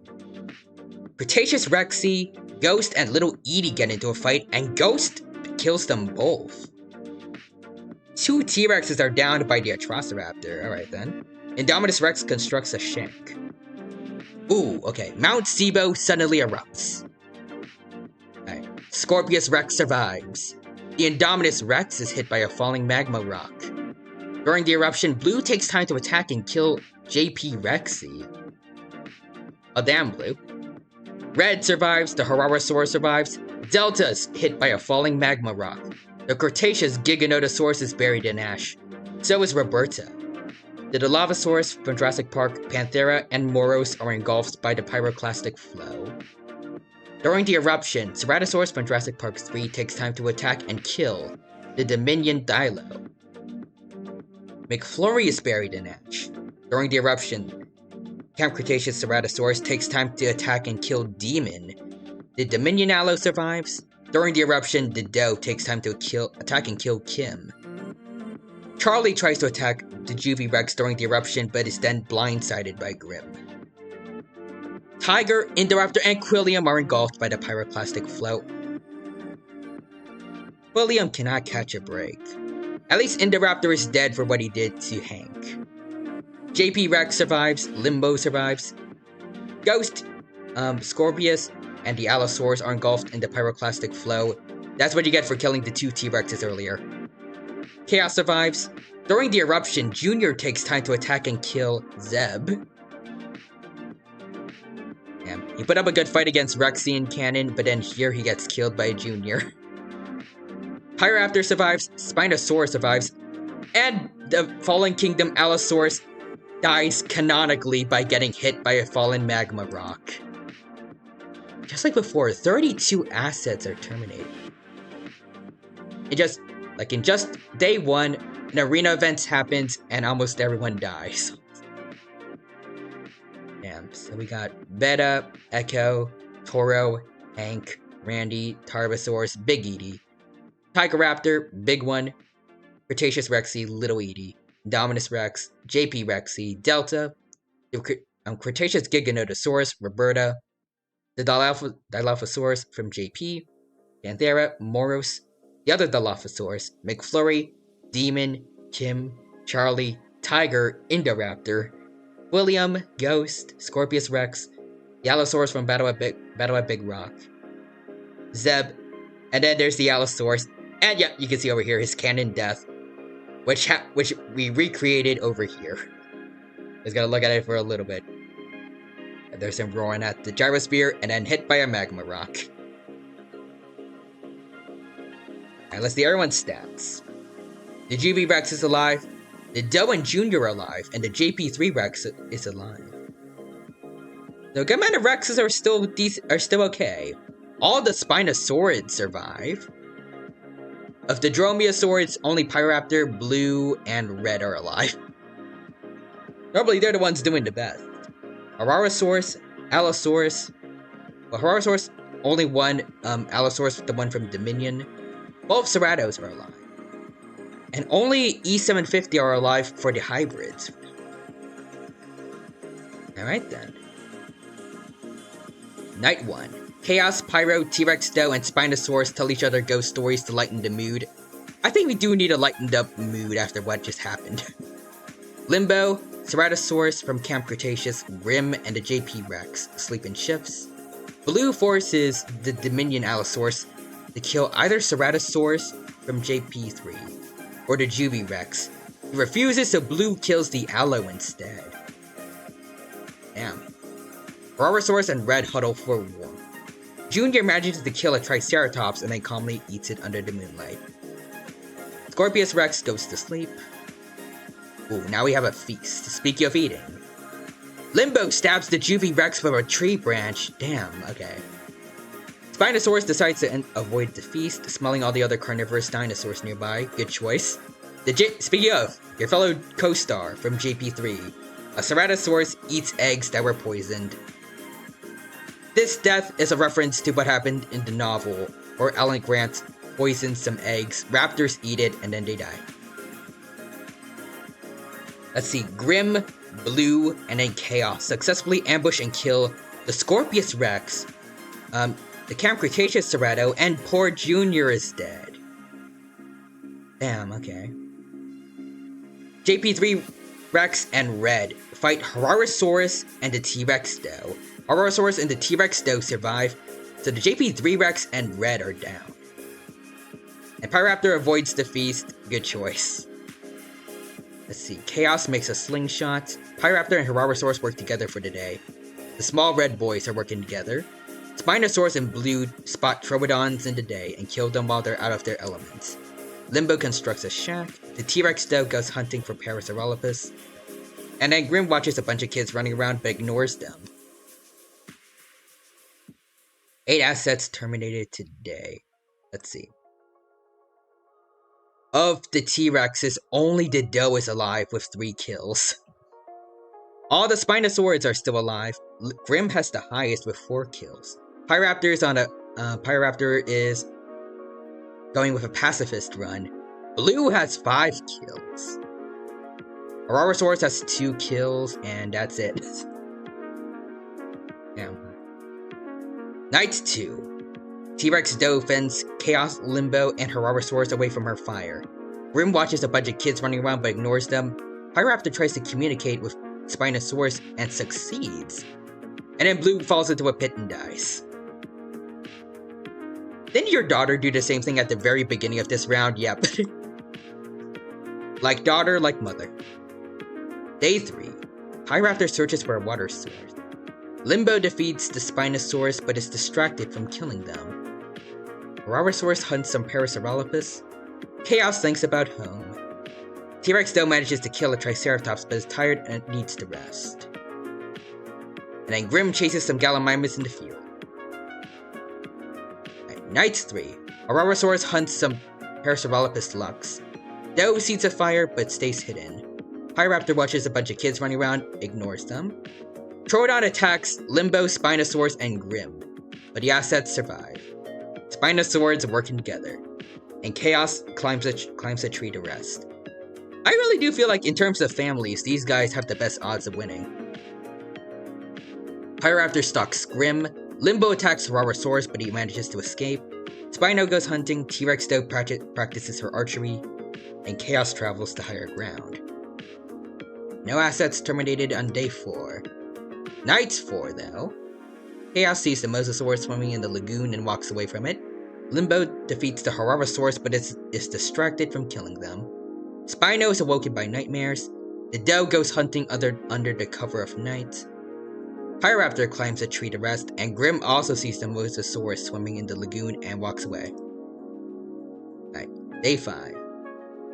Cretaceous Rexy, Ghost, and Little Edie get into a fight, and Ghost kills them both. Two T-Rexes are downed by the Atrociraptor. Alright then. Indominus Rex constructs a shank. Ooh, okay. Mount Sibo suddenly erupts. Alright. Scorpius Rex survives. The Indominus Rex is hit by a falling magma rock. During the eruption, Blue takes time to attack and kill JP Rexy. Oh damn, Blue. Red survives, the Aurorasaurus survives, Delta's hit by a falling magma rock. The Cretaceous Giganotosaurus is buried in ash. So is Roberta. The Dilophosaurus from Jurassic Park, Panthera, and Moros are engulfed by the pyroclastic flow. During the eruption, Ceratosaurus from Jurassic Park 3 takes time to attack and kill the Dominion Dilo. McFlurry is buried in ash. During the eruption, Camp Cretaceous Ceratosaurus takes time to attack and kill Demon. The Dominion Allo survives. During the eruption, the Doe takes time to attack and kill Kim. Charlie tries to attack the Juvie Rex during the eruption, but is then blindsided by Grim. Tiger, Indoraptor, and Quilliam are engulfed by the pyroclastic flow. Quilliam cannot catch a break. At least Indoraptor is dead for what he did to Hank. JP Rex survives, Limbo survives. Ghost, Scorpius, and the Allosaurus are engulfed in the pyroclastic flow. That's what you get for killing the two T-Rexes earlier. Chaos survives. During the eruption, Junior takes time to attack and kill Zeb. Damn, he put up a good fight against Rexy and Cannon, but then here he gets killed by Junior. Pyroraptor survives, Spinosaurus survives, and the Fallen Kingdom Allosaurus dies canonically by getting hit by a fallen magma rock. Just like before, 32 assets are terminated. In just day one, an arena event happens and almost everyone dies. Damn, so we got Beta, Echo, Toro, Hank, Randy, Tarbosaurus, Big Edie, Tigeraptor, Big One, Cretaceous Rexy, Little Edie, Dominus Rex, JP Rexy, Delta, the Cretaceous Giganotosaurus, Roberta, the Dilophosaurus from JP, Panthera, Moros, the other Dilophosaurus, McFlurry, Demon, Kim, Charlie, Tiger, Indoraptor, William, Ghost, Scorpius Rex, the Allosaurus from Battle at Big Rock, Zeb, and then there's the Allosaurus, and yeah, you can see over here his cannon death, which we recreated over here. Just gotta look at it for a little bit. And there's him roaring at the gyrosphere, and then hit by a magma rock. Alright, let's see everyone's stats. The GB Rex is alive, the Doan Jr. are alive, and the JP3 Rex is alive. The good amount of Rexes are still okay. All the Spinosaurids survive. Of the Dromaeosaurids, only Pyroraptor, Blue, and Red are alive. Normally, they're the ones doing the best. Ararosaurus, Allosaurus. Well, Ararosaurus, only one. Allosaurus, the one from Dominion. Both Ceratos are alive. And only E750 are alive for the hybrids. Alright then. Night 1. Chaos, Pyro, T-Rex Doe, and Spinosaurus tell each other ghost stories to lighten the mood. I think we do need a lightened up mood after what just happened. Limbo, Ceratosaurus from Camp Cretaceous, Grim, and the JP Rex sleep in shifts. Blue forces the Dominion Allosaurus to kill either Ceratosaurus from JP3 or the Juby Rex. He refuses, so Blue kills the Allo instead. Damn. Ararosaurus and Red huddle for war. Junior manages to kill a Triceratops and then calmly eats it under the moonlight. Scorpius Rex goes to sleep. Ooh, now we have a feast. Speaking of eating. Limbo stabs the Juvie Rex from a tree branch. Damn, okay. Spinosaurus decides to avoid the feast, smelling all the other carnivorous dinosaurs nearby. Good choice. Speaking of, your fellow co-star from JP3, a Ceratosaurus eats eggs that were poisoned. This death is a reference to what happened in the novel, where Alan Grant poisons some eggs, raptors eat it, and then they die. Let's see, Grim, Blue, and then Chaos successfully ambush and kill the Scorpius Rex, the Camp Cretaceous Cerato, and poor Junior is dead. Damn, okay. JP3 Rex and Red fight Hararosaurus and the T-Rex Doe. Hararosaurus and the T-Rex Doe survive, so the JP3 Rex and Red are down. And Pyroraptor avoids the feast. Good choice. Let's see. Chaos makes a slingshot. Pyroraptor and Hararosaurus work together for the day. The small red boys are working together. Spinosaurus and Blue spot Troodons in the day and kill them while they're out of their elements. Limbo constructs a shack. The T-Rex Doe goes hunting for Parasaurolophus. And then Grim watches a bunch of kids running around but ignores them. 8 assets terminated today. Let's see. Of the T-Rexes, only the Doe is alive with 3 kills. All the Spinosaurids are still alive. Grim has the highest with 4 kills. Pyroraptor is going with a pacifist run. Blue has 5 kills. Ararosaurus has 2 kills, and that's it. Yeah. Night 2. T-Rex Doe fends Chaos, Limbo, and Hararosaurus away from her fire. Grim watches a bunch of kids running around but ignores them. Pyroraptor tries to communicate with Spinosaurus and succeeds. And then Blue falls into a pit and dies. Didn't your daughter do the same thing at the very beginning of this round? Yep. Like daughter, like mother. Day 3. Pyroraptor searches for a water source. Limbo defeats the Spinosaurus but is distracted from killing them. Ararosaurus hunts some Parasaurolophus. Chaos thinks about home. T-Rex Doe manages to kill a Triceratops but is tired and needs to rest. And then Grim chases some Gallimimus in the field. Night 3. Ararosaurus hunts some Parasaurolophus Lux. Doe sees a fire but stays hidden. Pyroraptor watches a bunch of kids running around, ignores them. Troodon attacks Limbo, Spinosaurus, and Grim, but the assets survive. Spinosaurids are working together, and Chaos climbs a tree to rest. I really do feel like in terms of families, these guys have the best odds of winning. Pyroraptor stalks Grim, Limbo attacks Hararosaurus but he manages to escape. Spino goes hunting, T-Rex Doe practices her archery, and Chaos travels to higher ground. No assets terminated on day 4. Night 4, though. Chaos sees the Mosasaurus swimming in the lagoon and walks away from it. Limbo defeats the Hararosaurus but is distracted from killing them. Spino is awoken by nightmares. The doe goes hunting under the cover of night. Pyroraptor climbs a tree to rest, and Grim also sees the Mosasaurus swimming in the lagoon and walks away. Alright, day 5.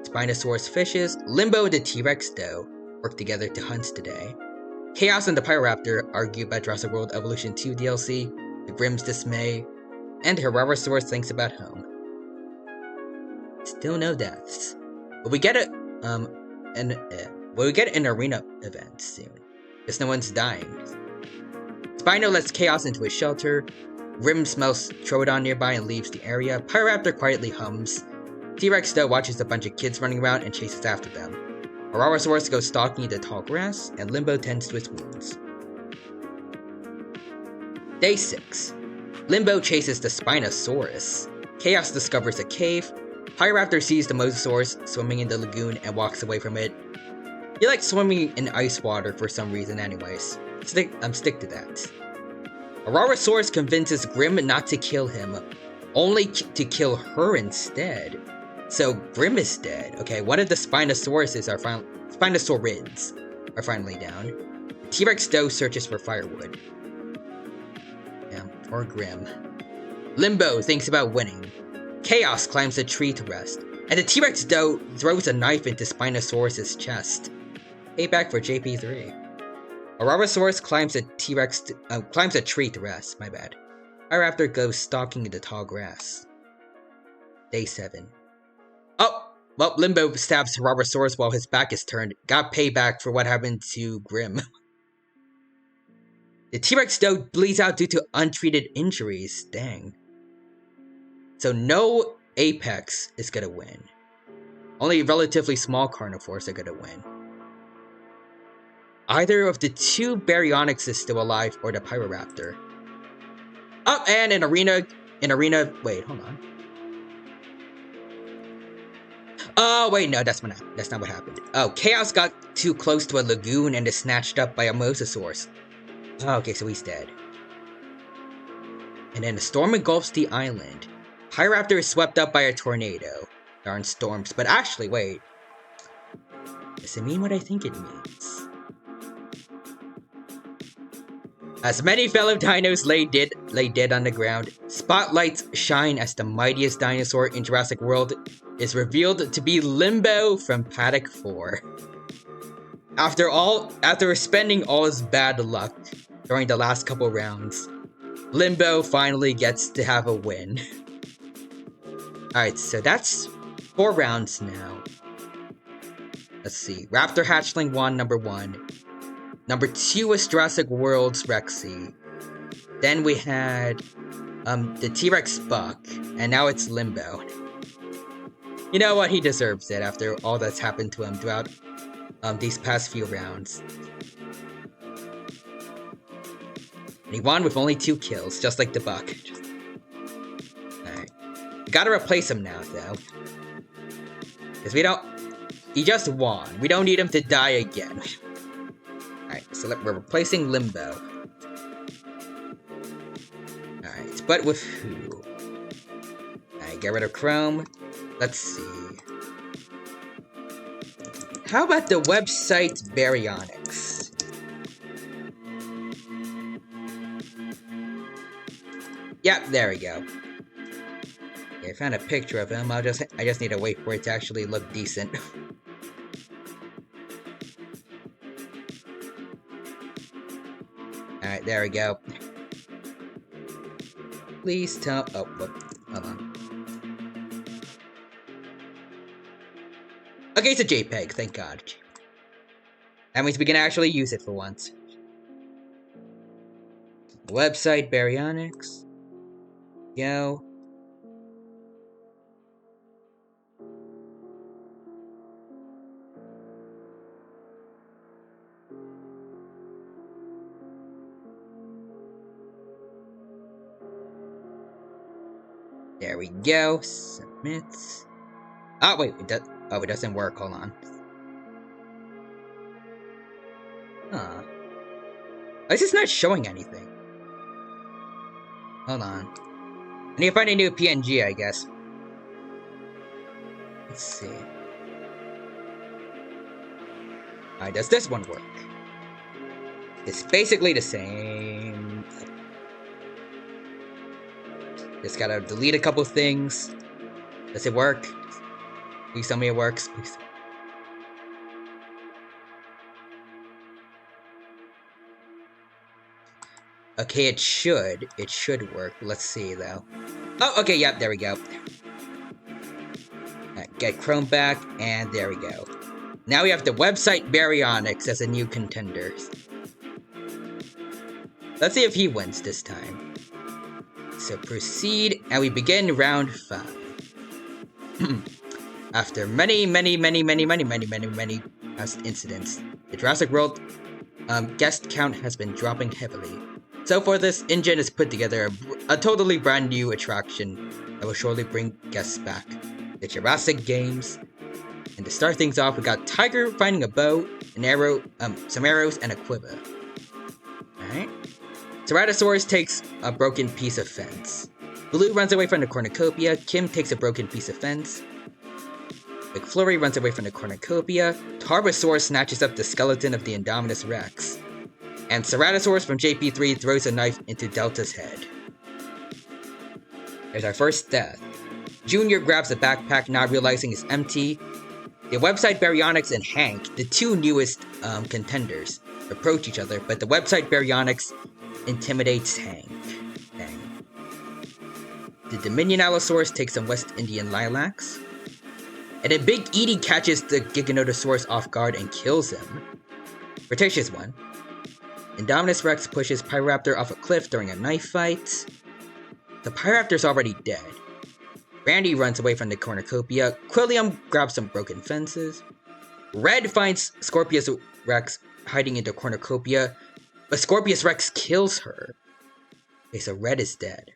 Spinosaurus fishes. Limbo and the T-Rex doe work together to hunt today. Chaos and the Pyroraptor argue about Jurassic World Evolution 2 DLC, the Grim's dismay, and the Hararosaurus thinks about home. Still no deaths. But we get an arena event soon, because no one's dying. Spino lets Chaos into his shelter. Grim smells Troodon nearby and leaves the area. Pyroraptor quietly hums. T-Rex though watches a bunch of kids running around and chases after them. Hararosaurus goes stalking in the tall grass, and Limbo tends to his wounds. Day 6. Limbo chases the Spinosaurus. Chaos discovers a cave. Pyroraptor sees the Mosasaurus swimming in the lagoon and walks away from it. He likes swimming in ice water for some reason anyways. Stick to that. Hararosaurus convinces Grim not to kill him, only to kill her instead. So Grim is dead. Okay, one of the Spinosaurids are finally down. T-Rex doe searches for firewood. Yeah, poor Grim. Limbo thinks about winning. Chaos climbs a tree to rest, and the T-Rex doe throws a knife into Spinosaurus' chest. Payback for JP3. Hararosaurus climbs a tree to rest. My bad. Pyroraptor goes stalking in the tall grass. Day 7. Oh, well, Limbo stabs Hararosaurus while his back is turned. Got payback for what happened to Grim. The T-Rex doe bleeds out due to untreated injuries. Dang. So no Apex is gonna win. Only relatively small carnivores are gonna win. Either of the two Baryonyx is still alive, or the Pyroraptor. Oh, and in arena, wait, hold on. Oh, wait, no, that's not what happened. Oh, Chaos got too close to a lagoon and is snatched up by a Mosasaurus. Oh, okay, so he's dead. And then the storm engulfs the island. Pyroraptor is swept up by a tornado. Darn storms, but actually, wait. Does it mean what I think it means? As many fellow dinos lay dead on the ground, spotlights shine as the mightiest dinosaur in Jurassic World is revealed to be Limbo from Paddock 4. After spending all his bad luck during the last couple rounds, Limbo finally gets to have a win. Alright, so that's 4 rounds now. Let's see. Raptor Hatchling won number 1. Number 2 was Jurassic World's Rexy. Then we had the T-Rex Buck, and now it's Limbo. You know what? He deserves it after all that's happened to him throughout these past few rounds. And he won with only 2 kills, just like the Buck. Alright. We gotta replace him now, though. Because he just won. We don't need him to die again. Alright, so we're replacing Limbo. Alright, but with who? Alright, get rid of Chrome. Let's see. How about the website Baryonyx? Yep, there we go. Okay, I found a picture of him. I just need to wait for it to actually look decent. Alright, there we go. Please tell. Oh, whoop. Hold on. Okay, it's a JPEG, thank God. That means we can actually use it for once. Website Baryonyx. Go. There we go. Submit. Oh, wait. It doesn't work. Hold on. At least it's not showing anything. Hold on. I need to find a new PNG, I guess. Let's see. Alright, does this one work? It's basically the same. Just gotta delete a couple things. Does it work? Please tell me it works. Please. Okay, it should. It should work. Let's see, though. Oh, okay, yep, there we go. Right, get Chrome back, and there we go. Now we have the website Baryonyx as a new contender. Let's see if he wins this time. So proceed, and we begin round 5. After many past incidents, the Jurassic World guest count has been dropping heavily. So for this, InGen has put together a totally brand new attraction that will surely bring guests back. The Jurassic Games. And to start things off, we got Tiger finding a bow, an arrow, some arrows, and a quiver. Alright. Ceratosaurus takes a broken piece of fence. Blue runs away from the cornucopia. Kim takes a broken piece of fence. McFlurry runs away from the cornucopia. Tarbosaurus snatches up the skeleton of the Indominus Rex. And Ceratosaurus from JP3 throws a knife into Delta's head. There's our first death. Junior grabs a backpack, not realizing it's empty. The website Baryonyx and Hank, the two newest contenders, approach each other, but the website Baryonyx intimidates Hank. Dang. The Dominion Allosaurus takes some West Indian lilacs. And then Big Edie catches the Giganotosaurus off guard and kills him. Cretaceous one. Indominus Rex pushes Pyroraptor off a cliff during a knife fight. The Pyroraptor's already dead. Randy runs away from the cornucopia. Quilliam grabs some broken fences. Red finds Scorpius Rex hiding in the cornucopia, but Scorpius Rex kills her. Okay, so Red is dead.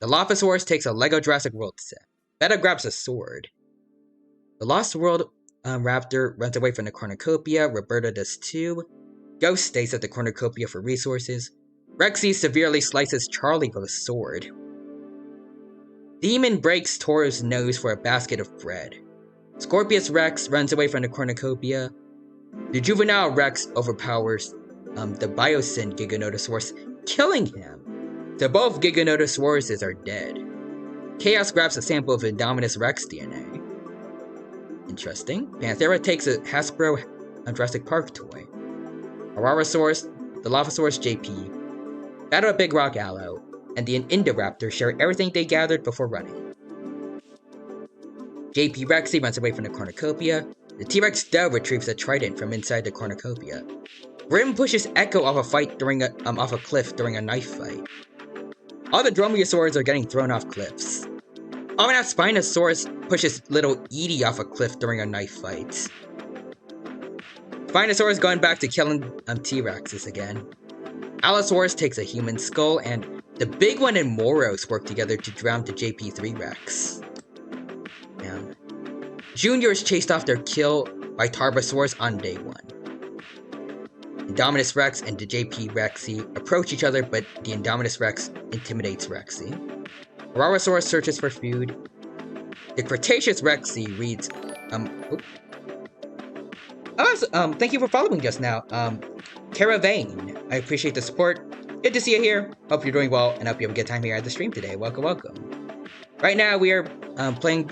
The Dilophosaurus takes a Lego Jurassic World set. Betta grabs a sword. The Lost World Raptor runs away from the cornucopia. Roberta does too. Ghost stays at the cornucopia for resources. Rexy severely slices Charlie with a sword. Demon breaks Toro's nose for a basket of bread. Scorpius Rex runs away from the cornucopia. The juvenile Rex overpowers the Biosyn Giganotosaurus, killing him. So both Giganotosauruses are dead. Chaos grabs a sample of Indominus Rex DNA. Interesting. Panthera takes a Hasbro Jurassic Park toy. Aurorasaurus, the Dilophosaurus JP, Battle a Big Rock Allo, and the Indoraptor share everything they gathered before running. JP Rexy runs away from the cornucopia. The T-Rex Doe retrieves a trident from inside the cornucopia. Grim pushes Echo off a cliff during a knife fight. All the Dromaeosaurs are getting thrown off cliffs. Ominous Spinosaurus pushes little Edie off a cliff during a knife fight. Spinosaurus going back to killing T-Rexes again. Allosaurus takes a human skull, and the big one and Moros work together to drown the JP3 Rex. And Junior is chased off their kill by Tarbosaurus on day 1. Indominus Rex and the JP Rexy approach each other, but the Indominus Rex intimidates Rexy. Aurorasaurus searches for food. The Cretaceous Rexy reads, thank you for following just now. Caravane, I appreciate the support. Good to see you here. Hope you're doing well, and hope you have a good time here at the stream today. Welcome, welcome. Right now, we are playing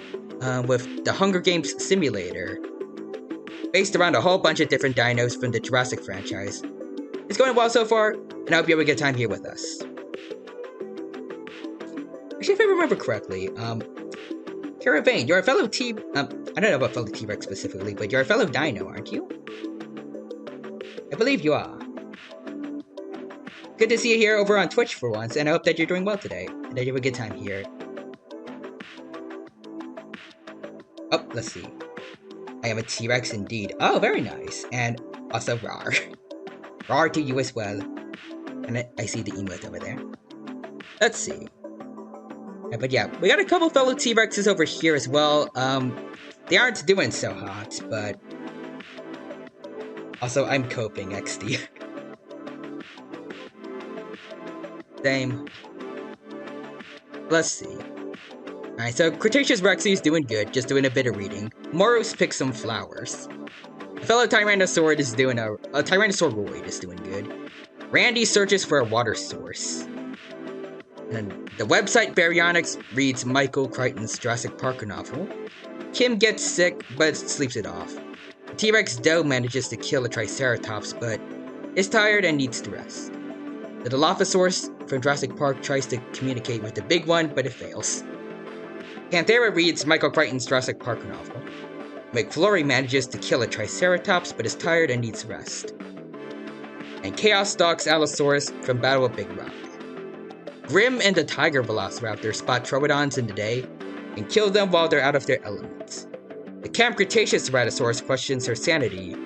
with the Hunger Games Simulator, based around a whole bunch of different dinos from the Jurassic franchise. It's going well so far, and I hope you have a good time here with us. Actually, if I remember correctly, Caravane, you're a fellow I don't know about fellow T-Rex specifically, but you're a fellow dino, aren't you? I believe you are. Good to see you here over on Twitch for once, and I hope that you're doing well today, and that you have a good time here. Oh, let's see. I am a T-Rex indeed. Oh, very nice. And also rar. Rar to you as well. And I see the emote over there. Let's see. But yeah, we got a couple fellow T-Rexes over here as well. They aren't doing so hot, but... Also, I'm coping, XD. Same. Let's see. Alright, so Cretaceous Rexy is doing good, just doing a bit of reading. Moros picks some flowers. A fellow Tyrannosaur is doing a Tyrannosauroid is doing good. Randy searches for a water source. And the website Baryonyx reads Michael Crichton's Jurassic Park novel. Kim gets sick, but sleeps it off. T-Rex Doe manages to kill a Triceratops, but is tired and needs to rest. The Dilophosaurus from Jurassic Park tries to communicate with the big one, but it fails. Panthera reads Michael Crichton's Jurassic Park novel. McFlurry manages to kill a Triceratops, but is tired and needs rest. And Chaos stalks Allosaurus from Battle of Big Rock. Grim and the Tiger Velociraptor spot Troodons in the day and kill them while they're out of their elements. The Camp Cretaceous Ceratosaurus questions her sanity.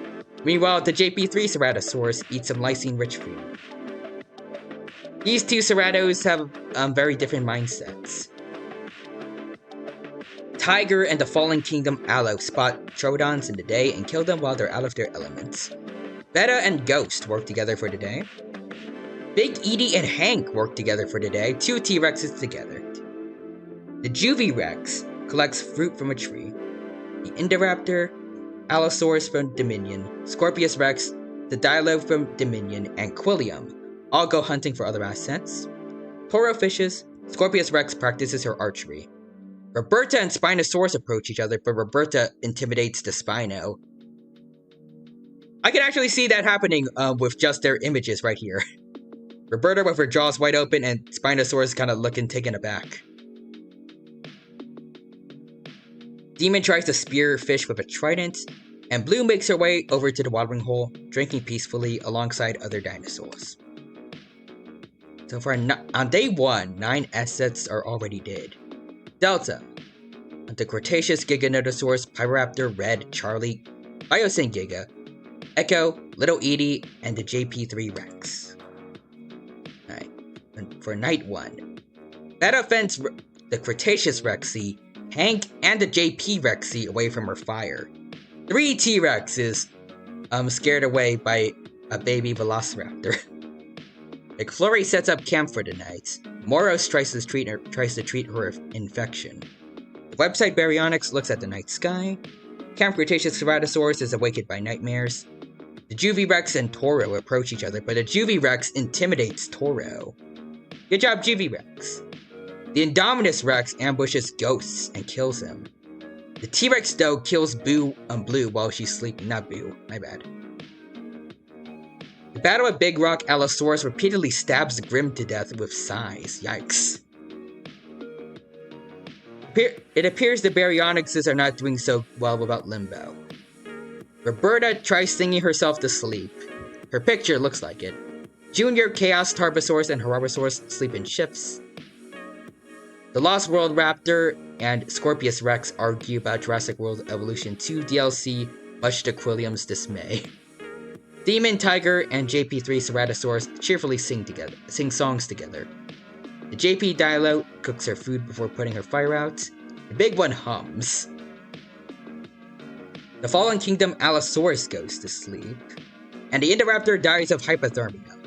Meanwhile, the JP3 Ceratosaurus eats some lysine-rich food. These two Ceratos have very different mindsets. Tiger and the Fallen Kingdom Allo spot Troodons in the day and kill them while they're out of their elements. Beta and Ghost work together for the day. Big Edie and Hank work together for the day, two T-Rexes together. The Juvie Rex collects fruit from a tree. The Indoraptor, Allosaurus from Dominion, Scorpius Rex, the Dilo from Dominion, and Quilliam all go hunting for other assets. Toro fishes, Scorpius Rex practices her archery. Roberta and Spinosaurus approach each other, but Roberta intimidates the Spino. I can actually see that happening with just their images right here. Roberta with her jaws wide open and Spinosaurus kind of looking taken aback. Demon tries to spear fish with a trident, and Blue makes her way over to the watering hole, drinking peacefully alongside other dinosaurs. So on day 1, 9 assets are already dead. Delta. The Cretaceous Giganotosaurus, Pyroraptor, Red, Charlie, Biosyn Giga, Echo, Little Edie, and the JP3 Rex. Alright, and for night 1. Beta fends the Cretaceous Rexy, Hank, and the JP Rexy away from her fire. 3 T-Rexes scared away by a baby Velociraptor. McFlurry sets up camp for the night. Moros tries to treat her infection. The website Baryonyx looks at the night sky. Camp Cretaceous Ceratosaurus is awakened by nightmares. The Juvie Rex and Toro approach each other, but the Juvie Rex intimidates Toro. Good job, Juvie Rex. The Indominus Rex ambushes Ghosts and kills him. The T-Rex Doe kills Blue while she's sleeping. Not Boo, my bad. The Battle at Big Rock, Allosaurus repeatedly stabs Grim to death with size. Yikes. It appears the Baryonyxes are not doing so well without Limbo. Roberta tries singing herself to sleep. Her picture looks like it. Junior, Chaos, Tarbosaurus, and Horosaurus sleep in shifts. The Lost World Raptor and Scorpius Rex argue about Jurassic World Evolution 2 DLC, much to Quilliam's dismay. Demon, Tiger, and JP3 Ceratosaurus cheerfully sing songs together. The JP Dilo cooks her food before putting her fire out. The big one hums. The Fallen Kingdom Allosaurus goes to sleep. And the Indoraptor dies of hypothermia.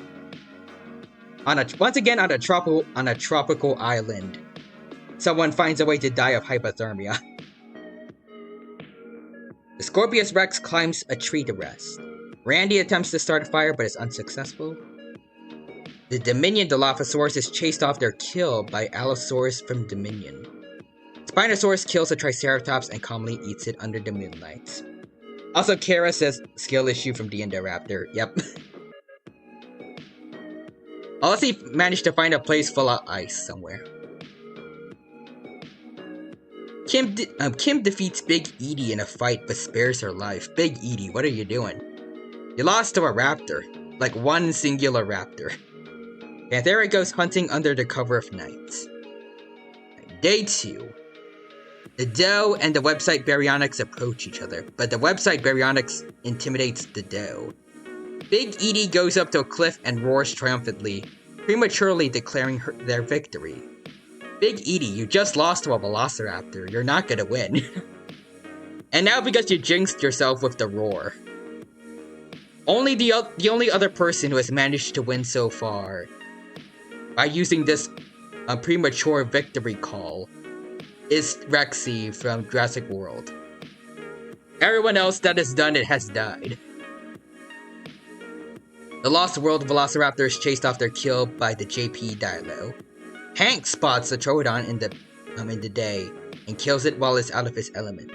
Once again on a tropical island, someone finds a way to die of hypothermia. The Scorpius Rex climbs a tree to rest. Randy attempts to start a fire but is unsuccessful. The Dominion Dilophosaurus is chased off their kill by Allosaurus from Dominion. Spinosaurus kills a Triceratops and calmly eats it under the moonlight. Also, Kara says skill issue from the Indoraptor. Yep. Aussie managed to find a place full of ice somewhere. Kim defeats Big Edie in a fight but spares her life. Big Edie, what are you doing? You lost to a raptor. Like one singular raptor. Panthera goes hunting under the cover of night. Day 2. The Doe and the website Baryonyx approach each other, but the website Baryonyx intimidates the Doe. Big Edie goes up to a cliff and roars triumphantly, prematurely declaring their victory. Big Edie, you just lost to a Velociraptor. You're not gonna win. And now because you jinxed yourself with the roar. The only other person who has managed to win so far by using this premature victory call is Rexy from Jurassic World. Everyone else that has done it has died. The Lost World Velociraptor is chased off their kill by the JP Dilo. Hank spots the Troodon in the day and kills it while it's out of its element.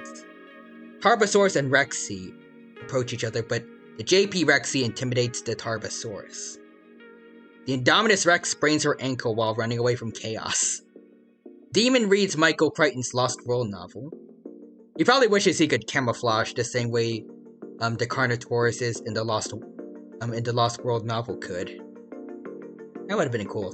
Tarbosaurus and Rexy approach each other, but the JP Rexy intimidates the Tarbosaurus. The Indominus Rex sprains her ankle while running away from chaos. Demon reads Michael Crichton's Lost World novel. He probably wishes he could camouflage the same way the Carnotauruses in the Lost World novel could. That would have been cool.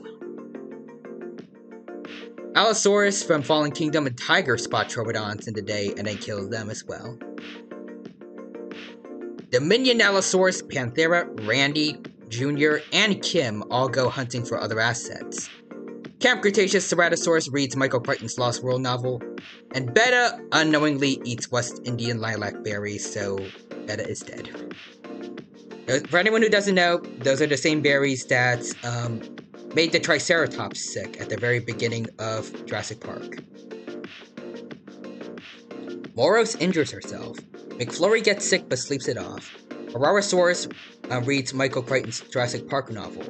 Allosaurus from Fallen Kingdom and Tiger spot Troodons in the day and then kill them as well. Dominion Allosaurus, Panthera, Randy, Jr., and Kim all go hunting for other assets. Camp Cretaceous Ceratosaurus reads Michael Crichton's Lost World novel, and Beta unknowingly eats West Indian lilac berries, so Beta is dead. For anyone who doesn't know, those are the same berries that made the Triceratops sick at the very beginning of Jurassic Park. Moros injures herself. McFlurry gets sick but sleeps it off. Aurorasaurus reads Michael Crichton's Jurassic Park novel.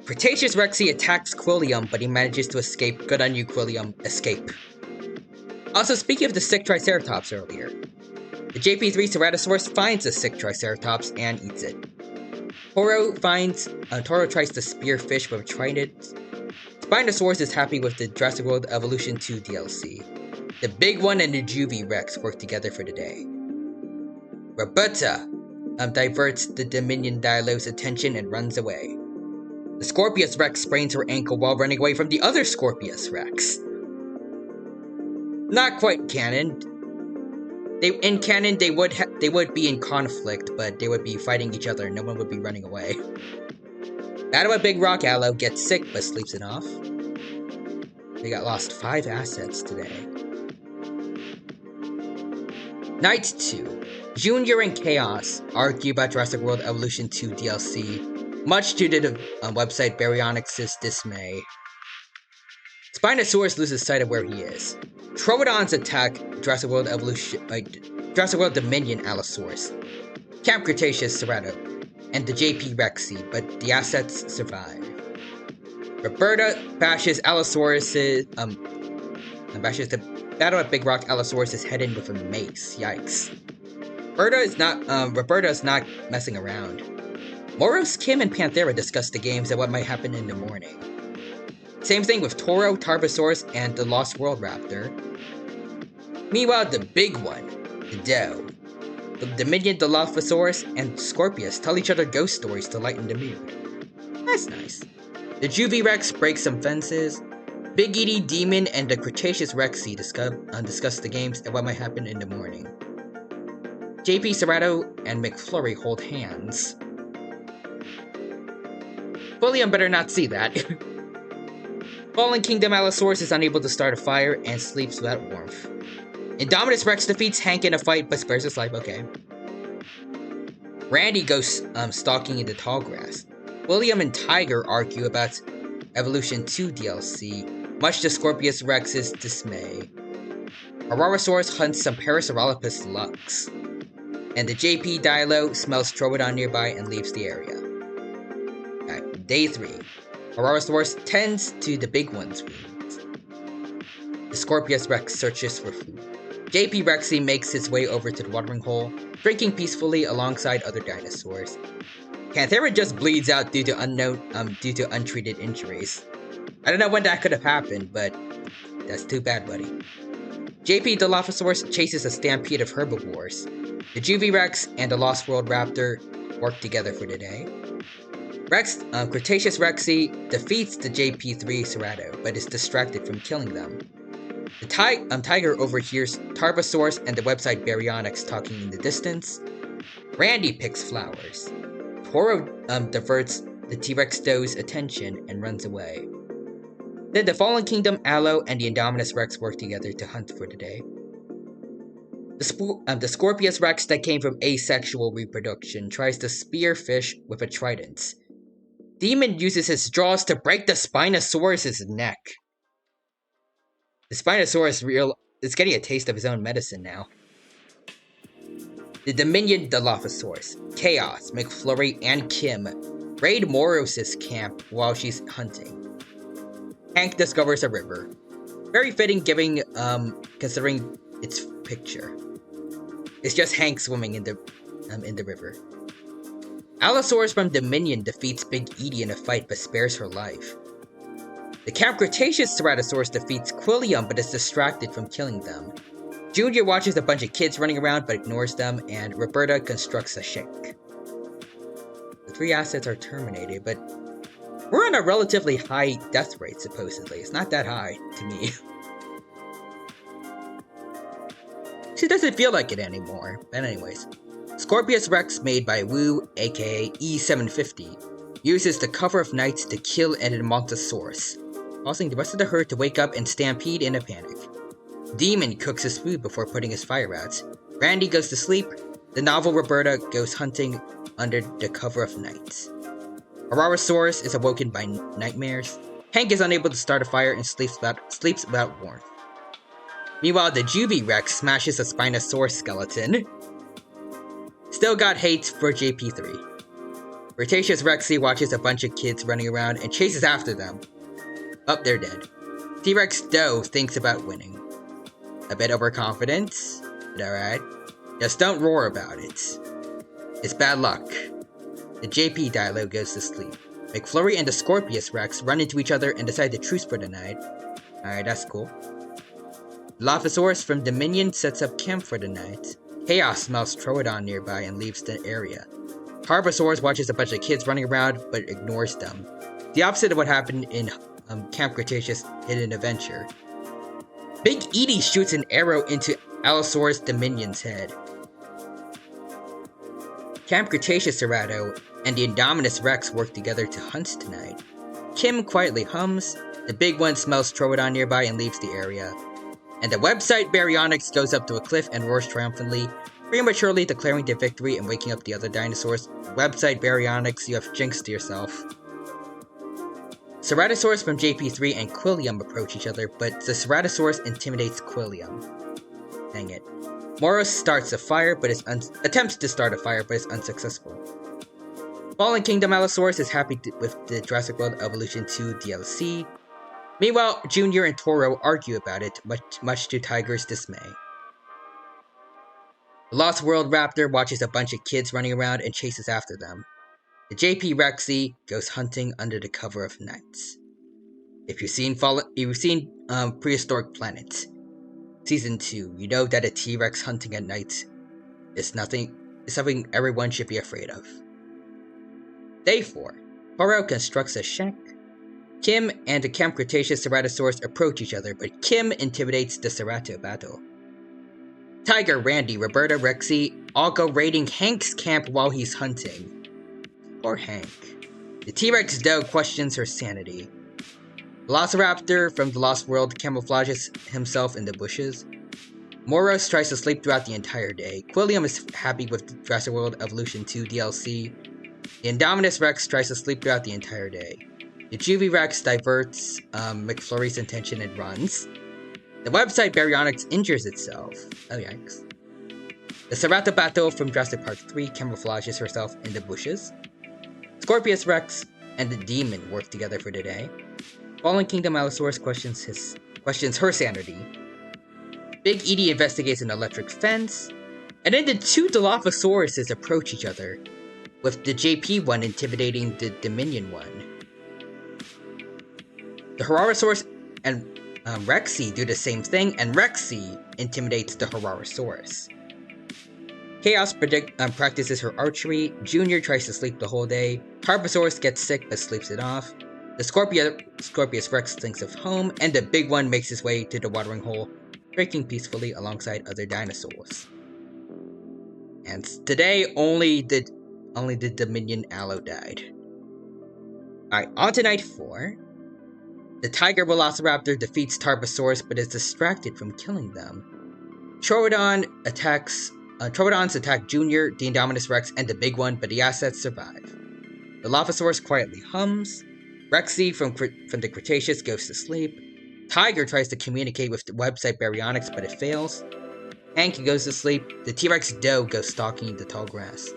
Cretaceous Rexy attacks Quillium, but he manages to escape. Good on you, Quillium. Escape. Also, speaking of the sick Triceratops earlier, the JP3 Ceratosaurus finds the sick Triceratops and eats it. Toro tries to spear fish with a trident. Spinosaurus is happy with the Jurassic World Evolution 2 DLC. The Big One and the Juvie Rex work together for the day. Roberta diverts the Dominion Dilo's attention and runs away. The Scorpius Rex sprains her ankle while running away from the other Scorpius Rex. Not quite canon. In canon, they would be in conflict, but they would be fighting each other and no one would be running away. Battle at Big Rock Allo gets sick but sleeps it off. They got lost 5 assets today. Night 2. Junior and Chaos argue about Jurassic World Evolution 2 DLC, much to the website Baryonyx's dismay. Spinosaurus loses sight of where he is. Troodons attack Jurassic World Dominion Allosaurus, Camp Cretaceous Cerato, and the JP Rexy, but the assets survive. Roberta bashes bashes the Battle at Big Rock Allosaurus' head in with a mace. Yikes. Roberta is not messing around. Moros, Kim, and Panthera discuss the games and what might happen in the morning. Same thing with Toro, Tarbosaurus, and the Lost World Raptor. Meanwhile, the Big One, the Doe, the Dominion Dilophosaurus, and Scorpius tell each other ghost stories to lighten the mood. That's nice. The Juvie Rex breaks some fences. Big Edie, Demon, and the Cretaceous Rexy discuss the games and what might happen in the morning. JP Cerato and McFlurry hold hands. Quillium better not see that. Fallen Kingdom Allosaurus is unable to start a fire and sleeps without warmth. Indominus Rex defeats Hank in a fight but spares his life, okay. Randy goes stalking in the tall grass. William and Tiger argue about Evolution 2 DLC, much to Scorpius Rex's dismay. Aurorasaurus hunts some Parasaurolophus lux, and the JP Dilo smells Troodon nearby and leaves the area. Day 3. Aurorasaurus tends to the Big One's wounds. The Scorpius Rex searches for food. JP Rexy makes his way over to the watering hole, drinking peacefully alongside other dinosaurs. Panthera just bleeds out due to untreated injuries. I don't know when that could have happened, but that's too bad, buddy. JP Dilophosaurus chases a stampede of herbivores. The Juvie Rex and the Lost World Raptor work together for the day. Cretaceous Rexy defeats the JP3 Cerato, but is distracted from killing them. The Tiger overhears Tarbosaurus and the website Baryonyx talking in the distance. Randy picks flowers. Toro diverts the T-Rex doe's attention and runs away. Then the Fallen Kingdom Allo and the Indominus Rex work together to hunt for the day. The Scorpius Rex that came from asexual reproduction tries to spear fish with a trident. Demon uses his jaws to break the Spinosaurus' neck. The Spinosaurus is getting a taste of his own medicine now. The Dominion Dilophosaurus, Chaos, McFlurry, and Kim raid Moros' camp while she's hunting. Hank discovers a river. Very fitting, considering its picture. It's just Hank swimming in the river. Allosaurus from Dominion defeats Big Edie in a fight but spares her life. The Camp Cretaceous Ceratosaurus defeats Quillium but is distracted from killing them. Junior watches a bunch of kids running around but ignores them, and Roberta constructs a shank. The 3 assets are terminated, but we're on a relatively high death rate, supposedly. It's not that high, to me. She doesn't feel like it anymore. But anyways, Scorpius Rex, made by Wu, aka E750, uses the cover of night to kill an Edmontosaurus, causing the rest of the herd to wake up and stampede in a panic. Demon cooks his food before putting his fire out. Randy goes to sleep. The novel Roberta goes hunting under the cover of night. Aurorasaurus is awoken by nightmares. Hank is unable to start a fire and sleeps without warmth. Meanwhile, the Juvie Rex smashes a Spinosaurus skeleton. Still got hate for JP3. Cretaceous Rexy watches a bunch of kids running around and chases after them. Oh, they're dead. T-Rex Doe thinks about winning. A bit overconfident, but alright. Just don't roar about it. It's bad luck. The JP Dilo goes to sleep. McFlurry and the Scorpius Rex run into each other and decide to truce for the night. Alright, that's cool. Dilophosaurus from Dominion sets up camp for the night. Chaos smells Troodon nearby and leaves the area. Harbosaurus watches a bunch of kids running around but ignores them. The opposite of what happened in Camp Cretaceous Hidden Adventure. Big Edie shoots an arrow into Allosaurus Dominion's head. Camp Cretaceous Cerato and the Indominus Rex work together to hunt tonight. Kim quietly hums, the big one smells Troodon nearby and leaves the area. And the website Baryonyx goes up to a cliff and roars triumphantly, prematurely declaring the victory and waking up the other dinosaurs. Website Baryonyx, you have jinxed yourself. Ceratosaurus from JP3 and Quillium approach each other, but the Ceratosaurus intimidates Quillium. Dang it. Moros starts a fire, but attempts to start a fire, but is unsuccessful. Fallen Kingdom Allosaurus is happy with the Jurassic World Evolution 2 DLC. Meanwhile, Junior and Toro argue about it, much to Tiger's dismay. The Lost World Raptor watches a bunch of kids running around and chases after them. The JP Rexy goes hunting under the cover of night. If you've seen Prehistoric Planet Season 2, you know that a T-Rex hunting at night is something everyone should be afraid of. Day 4. Toro constructs a shack. Kim and the Camp Cretaceous Ceratosaurus approach each other, but Kim intimidates the Cerato battle. Tiger, Randy, Roberta, Rexy all go raiding Hank's camp while he's hunting. Poor Hank. The T-Rex Doe questions her sanity. Velociraptor from the Lost World camouflages himself in the bushes. Moros tries to sleep throughout the entire day. Quillium is happy with Jurassic World Evolution 2 DLC. The Indominus Rex tries to sleep throughout the entire day. The Juvie Rex diverts McFlurry's attention and runs. The website Baryonyx injures itself. Oh yikes. The Ceratobattle from Jurassic Park 3 camouflages herself in the bushes. Scorpius Rex and the Demon work together for the day. Fallen Kingdom Allosaurus questions her sanity. Big Edie investigates an electric fence. And then the 2 Dilophosauruses approach each other, with the JP one intimidating the Dominion one. The Aurorasaurus and Rexy do the same thing, and Rexy intimidates the Aurorasaurus. Chaos practices her archery. Junior tries to sleep the whole day. Tarbosaurus gets sick but sleeps it off. The Scorpius Rex thinks of home, and the big one makes his way to the watering hole, drinking peacefully alongside other dinosaurs. And today, only the Dominion Allo died. Alright, on to night 4. The Tiger Velociraptor defeats Tarbosaurus but is distracted from killing them. Troodons attack Junior, the Indominus Rex, and the big one, but the assets survive. Dilophosaurus quietly hums. Rexy from the Cretaceous goes to sleep. Tiger tries to communicate with the website Baryonyx, but it fails. Hank goes to sleep. The T-Rex doe goes stalking the tall grass.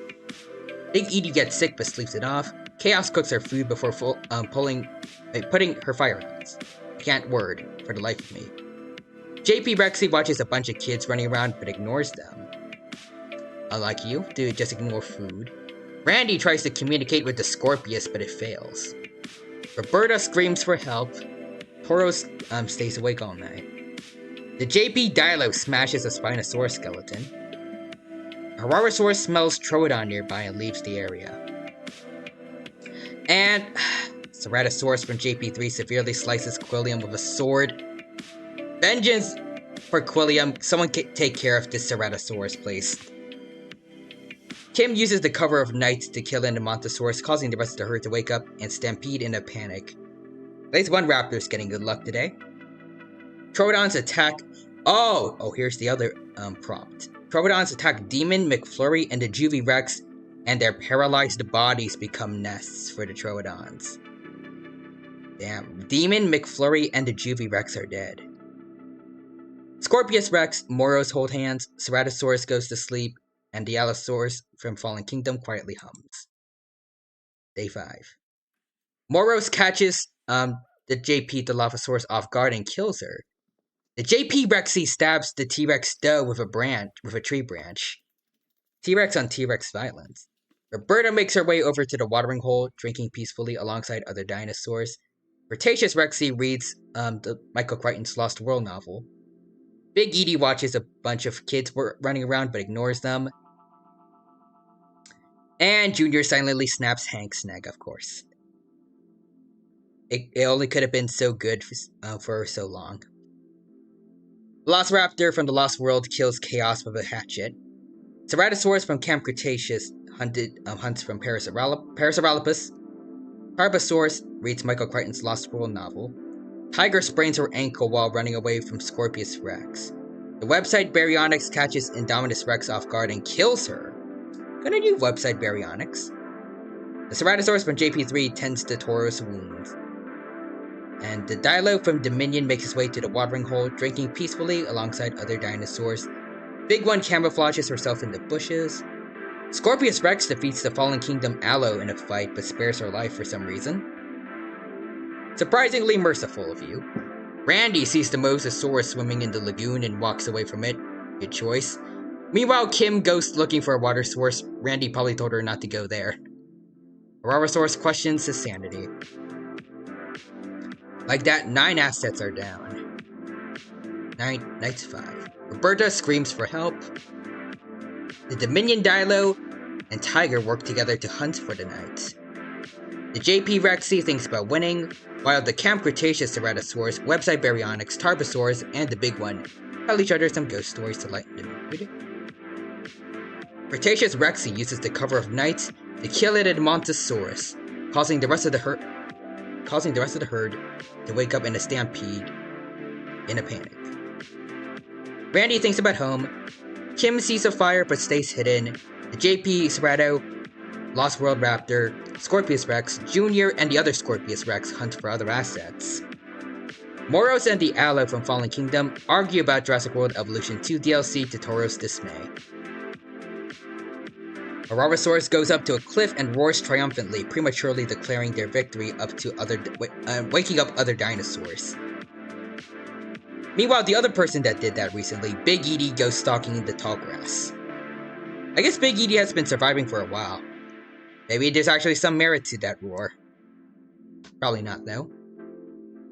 Big Edie gets sick but sleeps it off. Chaos cooks her food before putting her fire out. I can't word for the life of me. JP Rexy watches a bunch of kids running around but ignores them. Unlike you, they just ignore food. Randy tries to communicate with the Scorpius but it fails. Roberta screams for help. Tauros stays awake all night. The JP Dilo smashes a Spinosaurus skeleton. Hararosaurus smells Troodon nearby and leaves the area. And Ceratosaurus from JP3 severely slices Quilliam with a sword. Vengeance for Quilliam. Someone take care of this Ceratosaurus, please. Kim uses the cover of night to kill an Edmontosaurus, causing the rest of the herd to wake up and stampede in a panic. At least one raptor's getting good luck today. Troodons attack... Oh, here's the other prompt. Troodons attack Demon, McFlurry, and the Juvie Rex, and their paralyzed bodies become nests for the Troodons. Damn. Demon, McFlurry, and the Juvie Rex are dead. Scorpius Rex, Moros hold hands, Ceratosaurus goes to sleep, and the Allosaurus from Fallen Kingdom quietly hums. Day 5. Moros catches the JP Dilophosaurus off guard and kills her. The JP Rexy stabs the T-Rex doe with a tree branch. T-Rex on T-Rex violence. Roberta makes her way over to the watering hole, drinking peacefully alongside other dinosaurs. Cretaceous Rexy reads the Michael Crichton's Lost World novel. Big Edie watches a bunch of kids running around but ignores them. And Junior silently snaps Hank's neck, of course. It only could have been so good for so long. Velociraptor from the Lost World kills Chaos with a hatchet. Ceratosaurus from Camp Cretaceous hunts from Parasaurolophus. Tarbosaurus reads Michael Crichton's Lost World novel. Tiger sprains her ankle while running away from Scorpius Rex. The website Baryonyx catches Indominus Rex off guard and kills her. Gonna do website Baryonyx. The Ceratosaurus from JP3 tends to Tauros' wounds. And the Dilo from Dominion makes his way to the watering hole, drinking peacefully alongside other dinosaurs. Big One camouflages herself in the bushes. Scorpius Rex defeats the Fallen Kingdom Allo in a fight, but spares her life for some reason. Surprisingly merciful of you. Randy sees the Mosasaurus swimming in the lagoon and walks away from it. Good choice. Meanwhile, Kim goes looking for a water source. Randy probably told her not to go there. Hararosaurus questions his sanity. Like that, 9 assets are down. Night's 5. Roberta screams for help. The Dominion Dilo and Tiger work together to hunt for the night. The JP Rexy thinks about winning, while the Camp Cretaceous Ceratosaurus, website Baryonyx, Tarbosaurus, and the Big One tell each other some ghost stories to lighten the mood. Cretaceous Rexy uses the cover of night to kill an Edmontosaurus, causing the rest of the herd to wake up in a stampede in a panic. Randy thinks about home. Kim sees a fire but stays hidden. The JP Cerato, Lost World Raptor, Scorpius Rex, Junior, and the other Scorpius Rex hunt for other assets. Moros and the Allo from Fallen Kingdom argue about Jurassic World Evolution 2 DLC to Tauros' dismay. Hararosaurus goes up to a cliff and roars triumphantly, prematurely declaring their victory waking up other dinosaurs. Meanwhile, the other person that did that recently, Big Edie, goes stalking in the tall grass. I guess Big Edie has been surviving for a while. Maybe there's actually some merit to that roar. Probably not, though.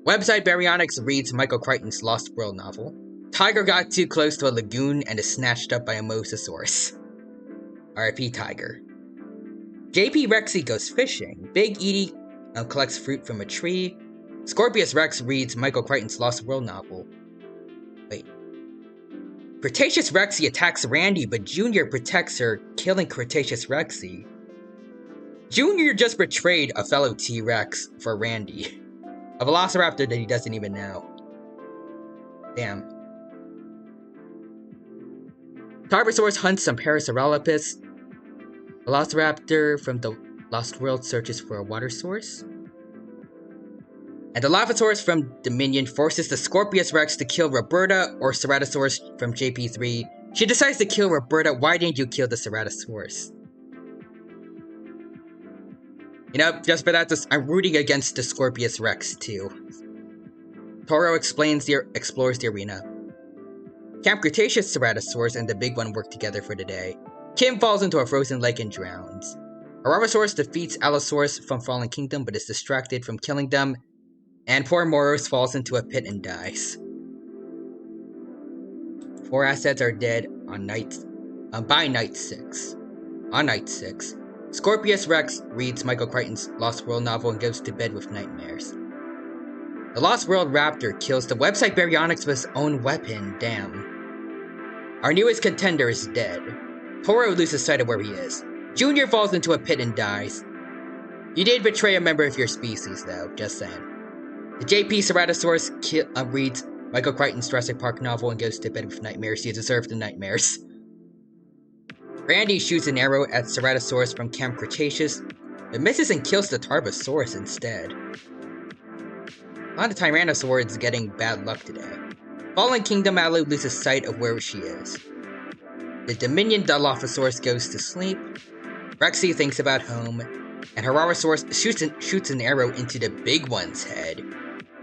Website Baryonyx reads Michael Crichton's Lost World novel. Tiger got too close to a lagoon and is snatched up by a Mosasaurus. RIP Tiger. JP Rexy goes fishing. Big Edie collects fruit from a tree. Scorpius Rex reads Michael Crichton's Lost World novel. Wait. Cretaceous Rexy attacks Randy, but Junior protects her, killing Cretaceous Rexy. Junior just betrayed a fellow T-Rex for Randy. A velociraptor that he doesn't even know. Damn. Tarbosaurus hunts some Parasaurolophus. Velociraptor from the Lost World searches for a water source. And the Dilophosaurus from Dominion forces the Scorpius Rex to kill Roberta or Ceratosaurus from JP3. She decides to kill Roberta. Why didn't you kill the Ceratosaurus? You know, just for that, I'm rooting against the Scorpius Rex too. Toro explores the arena. Camp Cretaceous Ceratosaurus and the big one work together for the day. Kim falls into a frozen lake and drowns. Arabosaurus defeats Allosaurus from Fallen Kingdom but is distracted from killing them. And poor Moros falls into a pit and dies. 4 assets are dead on by night 6. On night 6, Scorpius Rex reads Michael Crichton's Lost World novel and goes to bed with nightmares. The Lost World Raptor kills the website Baryonyx with his own weapon. Damn. Our newest contender is dead. Toro loses sight of where he is. Junior falls into a pit and dies. You did betray a member of your species, though, just saying. The JP Ceratosaurus reads Michael Crichton's Jurassic Park novel and goes to bed with nightmares. You deserve the nightmares. Randy shoots an arrow at Ceratosaurus from Camp Cretaceous, but misses and kills the Tarbosaurus instead. A lot of Tyrannosaurs getting bad luck today. Fallen Kingdom Mallow loses sight of where she is. The Dominion Dilophosaurus goes to sleep. Rexy thinks about home, and Herarosaurus shoots an arrow into the big one's head.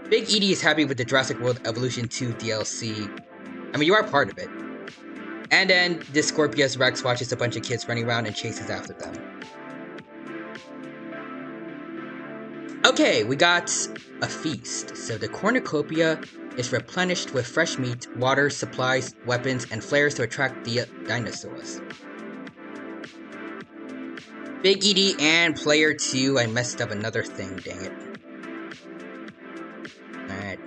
Big Edie is happy with the Jurassic World Evolution 2 DLC. I mean, you are part of it. And then the Scorpius Rex watches a bunch of kids running around and chases after them. Okay, we got a feast. So the cornucopia is replenished with fresh meat, water, supplies, weapons, and flares to attract the dinosaurs. Big Edie and player 2, I messed up another thing, dang it. Alright.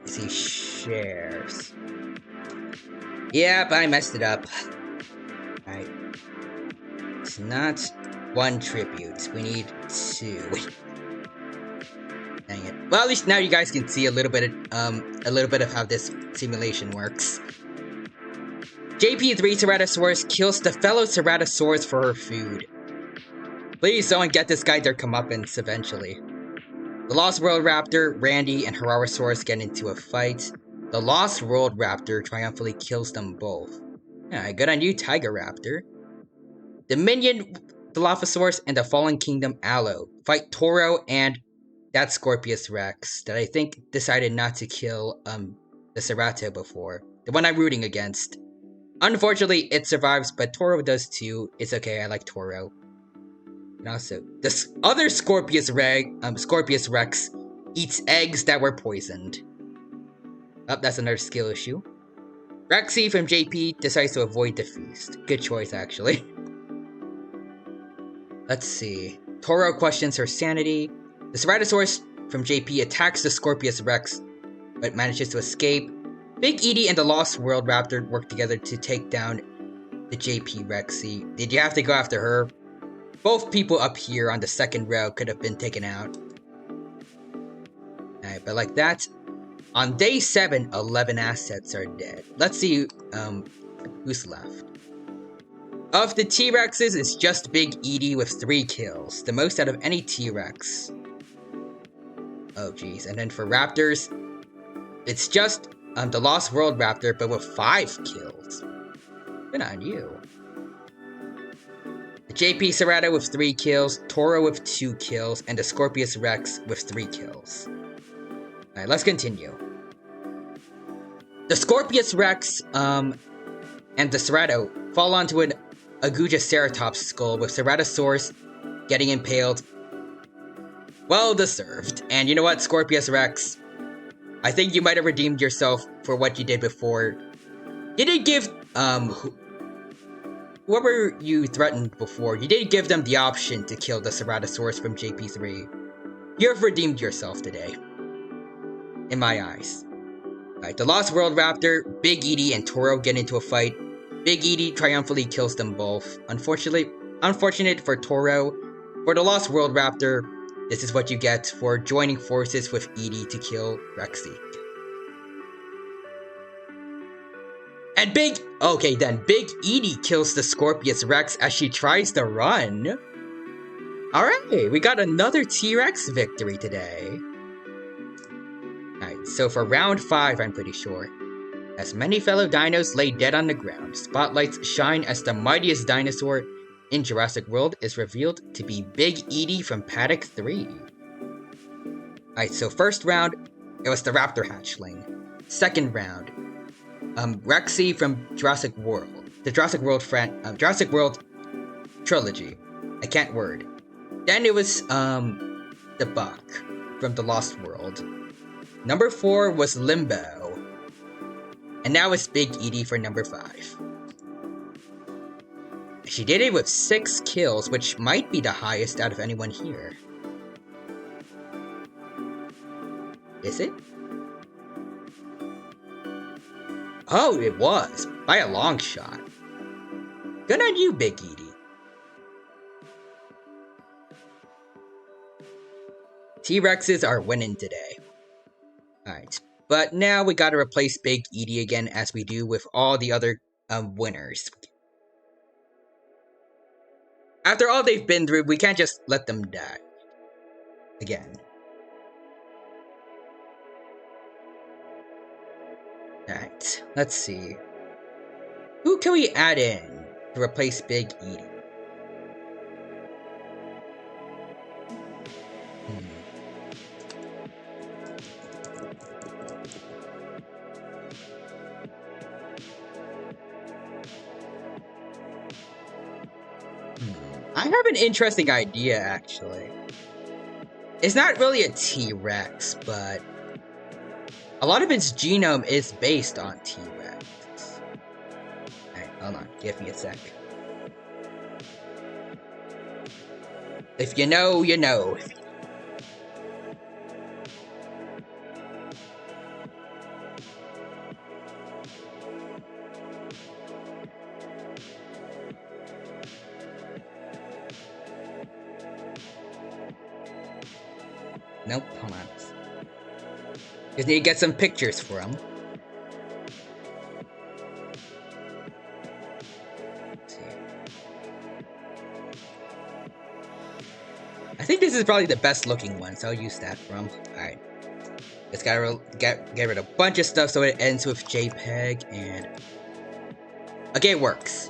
See, shares. Yep, I messed it up. Alright. It's not 1 tribute. We need 2. Dang it. Well, at least now you guys can see a little bit of how this simulation works. JP3 Ceratosaurus kills the fellow Ceratosaurus for her food. Please someone get this guy their comeuppance eventually. The Lost World Raptor, Randy, and Herarosaurus get into a fight. The Lost World Raptor triumphantly kills them both. Yeah, good on you, Tiger Raptor. Dominion Dilophosaurus and the Fallen Kingdom Allo fight Toro and that Scorpius Rex that I think decided not to kill the Cerato before. The one I'm rooting against. Unfortunately, it survives, but Toro does too. It's okay, I like Toro. And also, this other Scorpius Rex eats eggs that were poisoned. Oh, that's another skill issue. Rexy from JP decides to avoid the feast. Good choice, actually. Let's see. Toro questions her sanity. The Ceratosaurus from JP attacks the Scorpius Rex, but manages to escape. Big Edie and the Lost World Raptor work together to take down the JP Rexy. Did you have to go after her? Both people up here on the second row could have been taken out. Alright, but like that, on day 7, 11 assets are dead. Let's see who's left. Of the T-Rexes, it's just Big Edie with 3 kills, the most out of any T-Rex. Oh jeez, and then for Raptors, it's just the Lost World Raptor, but with 5 kills. Good on you. The JP Cerato with 3 kills, Toro with 2 kills, and the Scorpius Rex with 3 kills. Alright, let's continue. The Scorpius Rex and the Cerato fall onto an Agujaceratops skull with Ceratosaurus getting impaled. Well deserved. And you know what, Scorpius Rex? I think you might have redeemed yourself for what you did before. You did give, whoever you threatened before, you did give them the option to kill the Ceratosaurus from JP3. You have redeemed yourself today. In my eyes. Alright, the Lost World Raptor, Big Edie, and Toro get into a fight. Big Edie triumphantly kills them both. Unfortunate for Toro. For the Lost World Raptor, this is what you get for joining forces with Edie to kill Rexy. And Big Edie kills the Scorpius Rex as she tries to run. Alright, we got another T-Rex victory today. Alright, so for round 5, I'm pretty sure. As many fellow dinos lay dead on the ground, spotlights shine as the mightiest dinosaur in Jurassic World is revealed to be Big Edie from Paddock 3. Alright, so first round, it was the Raptor hatchling. Second round, Rexy from Jurassic World. The Jurassic World trilogy. I can't word. Then it was, the Buck from The Lost World. Number 4 was Limbo. And now it's Big Edie for number 5. She did it with 6 kills, which might be the highest out of anyone here. Is it? Oh, it was. By a long shot. Good on you, Big Edie. T-Rexes are winning today. Alright, but now we gotta replace Big Edie again as we do with all the other winners. After all they've been through, we can't just let them die. Again. Alright, let's see. Who can we add in to replace Big Edie? I have an interesting idea, actually. It's not really a T-Rex, but a lot of its genome is based on T-Rex. Alright, hold on. Give me a sec. If you know, you know. Nope, hold on. Just need to get some pictures for him. Let's see. I think this is probably the best looking one, so I'll use that for him. Alright. Just gotta get rid of a bunch of stuff so it ends with JPEG and... Okay, it works.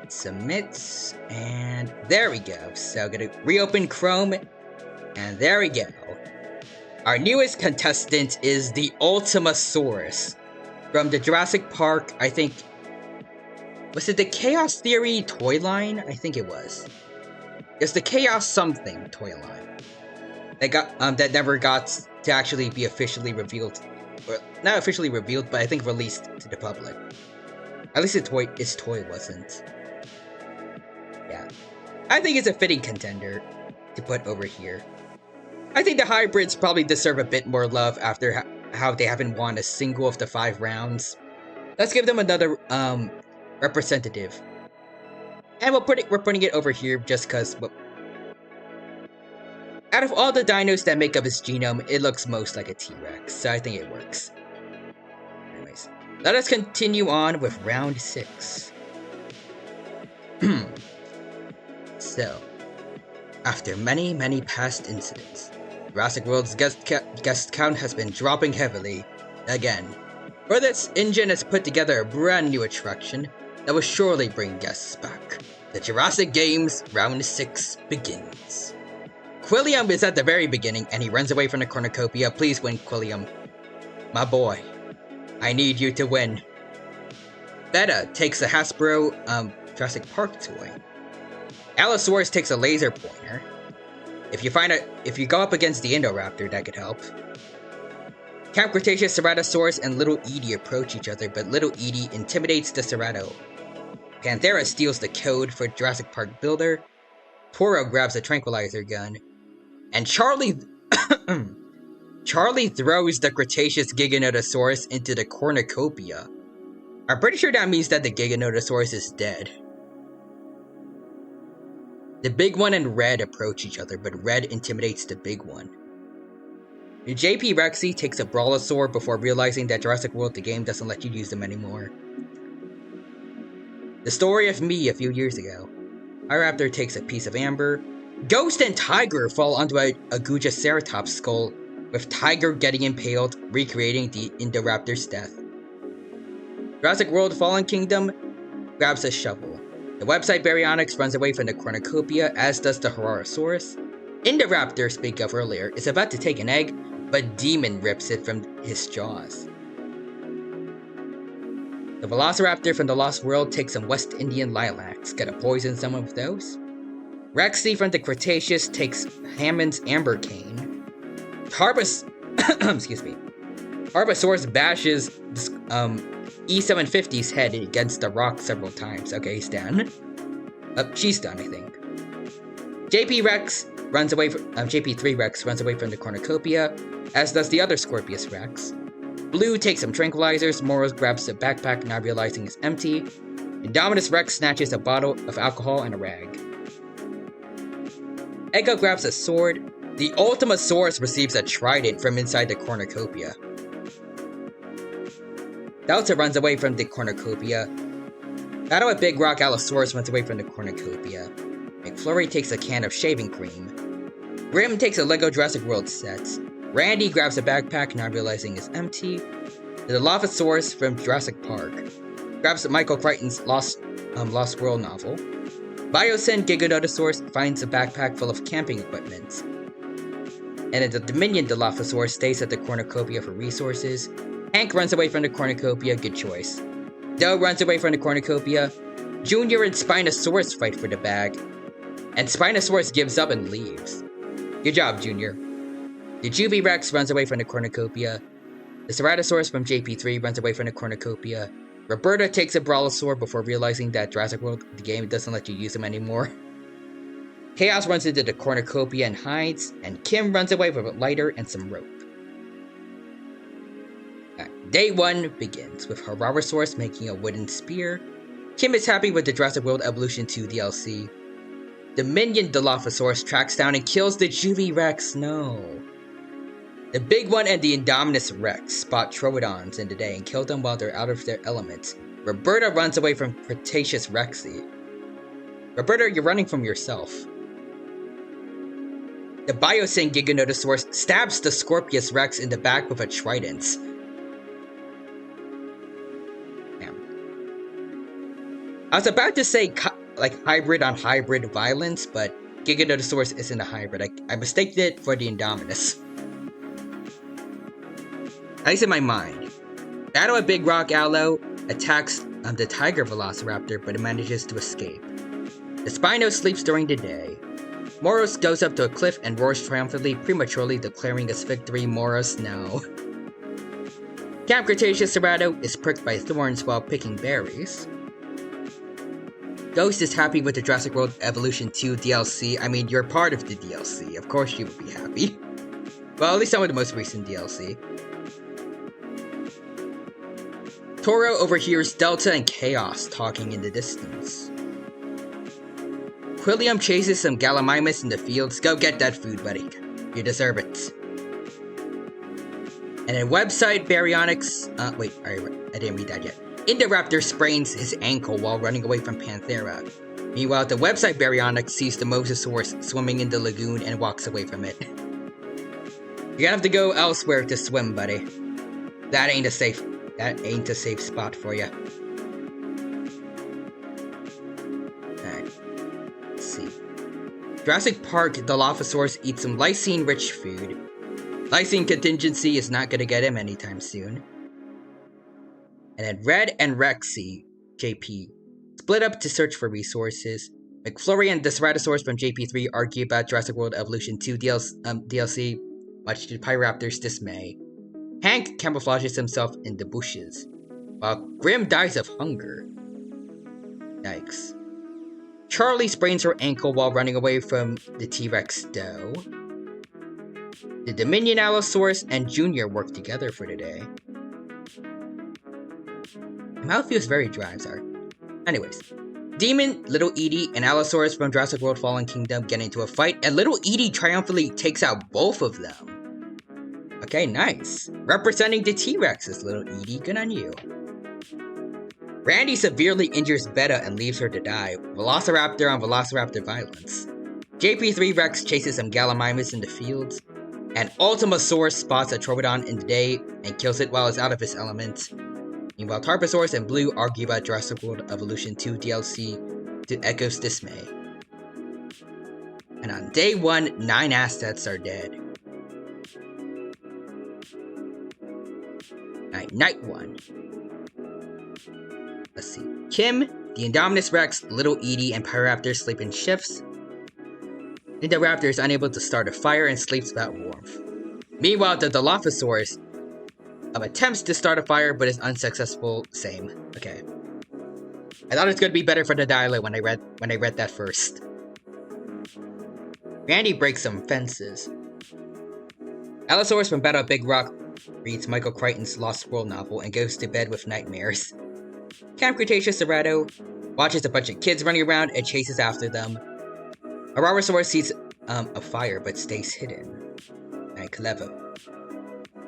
Submits, and there we go. So I'm gonna reopen Chrome, and there we go. Our newest contestant is the Ultimasaurus from the Jurassic Park, I think... Was it the Chaos Theory toy line? I think it was. It's the Chaos something toy line. That never got to actually be officially revealed. Or, not officially revealed, but I think released to the public. At least its toy wasn't. Yeah. I think it's a fitting contender to put over here. I think the hybrids probably deserve a bit more love after how they haven't won a single of the 5 rounds. Let's give them another representative. And we're putting it over here just because... Well, out of all the dinos that make up its genome, it looks most like a T-Rex, so I think it works. Anyways, let us continue on with round 6. So, after many past incidents, Jurassic World's guest count has been dropping heavily again. For this, InGen has put together a brand new attraction that will surely bring guests back. The Jurassic Games Round 6 begins. Quilliam is at the very beginning, and he runs away from the cornucopia. Please win, Quilliam. My boy. I need you to win. Beta takes a Hasbro Jurassic Park toy. Allosaurus takes a laser pointer. If you go up against the Indoraptor, that could help. Camp Cretaceous Ceratosaurus and Little Edie approach each other, but Little Edie intimidates the Cerato. Panthera steals the code for Jurassic Park Builder. Toro grabs a tranquilizer gun. And Charlie throws the Cretaceous Giganotosaurus into the cornucopia. I'm pretty sure that means that the Giganotosaurus is dead. The big one and Red approach each other, but Red intimidates the big one. JP Rexy takes a Brawlosaur before realizing that Jurassic World the game doesn't let you use them anymore. The story of me a few years ago. Raptor takes a piece of amber. Ghost and Tiger fall onto a Gujaceratops skull, with Tiger getting impaled, recreating the Indoraptor's death. Jurassic World Fallen Kingdom grabs a shovel. The website Baryonyx runs away from the Cornucopia, as does the Horosaurus. Indoraptor, speak of earlier, is about to take an egg, but Demon rips it from his jaws. The Velociraptor from the Lost World takes some West Indian lilacs. Gonna poison some of those. Rexy from the Cretaceous takes Hammond's amber cane. Harbosaurus bashes E750's head against the rock several times. Okay, he's done. She's done, I think. JP3 Rex runs away from the Cornucopia, as does the other Scorpius Rex. Blue takes some tranquilizers. Moros grabs a backpack, not realizing it's empty. Indominus Rex snatches a bottle of alcohol and a rag. Ego grabs a sword. The Ultimasaurus receives a trident from inside the Cornucopia. Delta runs away from the Cornucopia. Battle at Big Rock Allosaurus runs away from the Cornucopia. McFlurry takes a can of shaving cream. Grim takes a Lego Jurassic World set. Randy grabs a backpack, not realizing it's empty. The Dilophosaurus from Jurassic Park grabs Michael Crichton's Lost World novel. Biosyn Giganotosaurus finds a backpack full of camping equipment. And the Dominion Dilophosaurus stays at the Cornucopia for resources. Hank runs away from the Cornucopia, good choice. Doe runs away from the Cornucopia. Junior and Spinosaurus fight for the bag. And Spinosaurus gives up and leaves. Good job, Junior. The Juvie Rex runs away from the Cornucopia. The Ceratosaurus from JP3 runs away from the Cornucopia. Roberta takes a Brawlosaur before realizing that Jurassic World, the game, doesn't let you use them anymore. Chaos runs into the Cornucopia and hides, and Kim runs away with a lighter and some rope. Day 1 begins with Horosaurus making a wooden spear. Kim is happy with the Jurassic World Evolution 2 DLC. The Minion Dilophosaurus tracks down and kills the Juvie Rex. No. The Big One and the Indominus Rex spot Troodons in the day and kill them while they're out of their element. Roberta runs away from Cretaceous Rexy. Roberta, you're running from yourself. The Biosyn Giganotosaurus stabs the Scorpius Rex in the back with a trident. Damn. I was about to say hybrid on hybrid violence, but Giganotosaurus isn't a hybrid. I mistaked it for the Indominus. At least in my mind. Battle at Big Rock Allo attacks the Tiger Velociraptor, but it manages to escape. The Spino sleeps during the day. Moros goes up to a cliff and roars triumphantly, prematurely declaring his victory. Moros, no. Camp Cretaceous Cerato is pricked by thorns while picking berries. Ghost is happy with the Jurassic World Evolution 2 DLC. I mean, you're part of the DLC. Of course you would be happy. Well, at least some of the most recent DLC. Toro overhears Delta and Chaos talking in the distance. Quilliam chases some Gallimimus in the fields. Go get that food, buddy. You deserve it. And then website Baryonyx... wait, I didn't read that yet. Indoraptor sprains his ankle while running away from Panthera. Meanwhile, the website Baryonyx sees the Mosasaurus swimming in the lagoon and walks away from it. You're gonna have to go elsewhere to swim, buddy. That ain't a safe spot for you. Alright. Let's see. Jurassic Park Dilophosaurus eats some lysine-rich food. Lysine contingency is not gonna get him anytime soon. And then Red and Rexy, JP, split up to search for resources. McFlurry and the Ceratosaurus from JP3 argue about Jurassic World Evolution 2 DLC, much to Pyraptor's dismay. Hank camouflages himself in the bushes, while Grim dies of hunger. Yikes. Charlie sprains her ankle while running away from the T-Rex Doe. The Dominion Allosaurus and Junior work together for the day. My mouth feels very dry, I'm sorry. Anyways. Demon, Little Edie, and Allosaurus from Jurassic World Fallen Kingdom get into a fight, and Little Edie triumphantly takes out both of them. Okay, nice. Representing the T-Rexes, little Edie. Good on you. Randy severely injures Beta and leaves her to die. Velociraptor on Velociraptor violence. JP3 Rex chases some Gallimimus in the fields. And Ultimasaurus spots a Troodon in the day and kills it while it's out of its element. Meanwhile, Tarbosaurus and Blue argue about Jurassic World Evolution 2 DLC to Echo's dismay. And on day 1, 9 assets are dead. Alright, night 1. Let's see. Kim, the Indominus Rex, Little Edie, and Pyroraptor sleep in shifts. Indoraptor is unable to start a fire and sleeps without warmth. Meanwhile, the Dilophosaurus attempts to start a fire but is unsuccessful. Same. Okay. I thought it was going to be better for the dialogue when I read that first. Randy breaks some fences. Allosaurus from Battle of Big Rock reads Michael Crichton's Lost World novel and goes to bed with nightmares. Camp Cretaceous Cerrado watches a bunch of kids running around and chases after them. Ararosaurus sees a fire but stays hidden. And clever.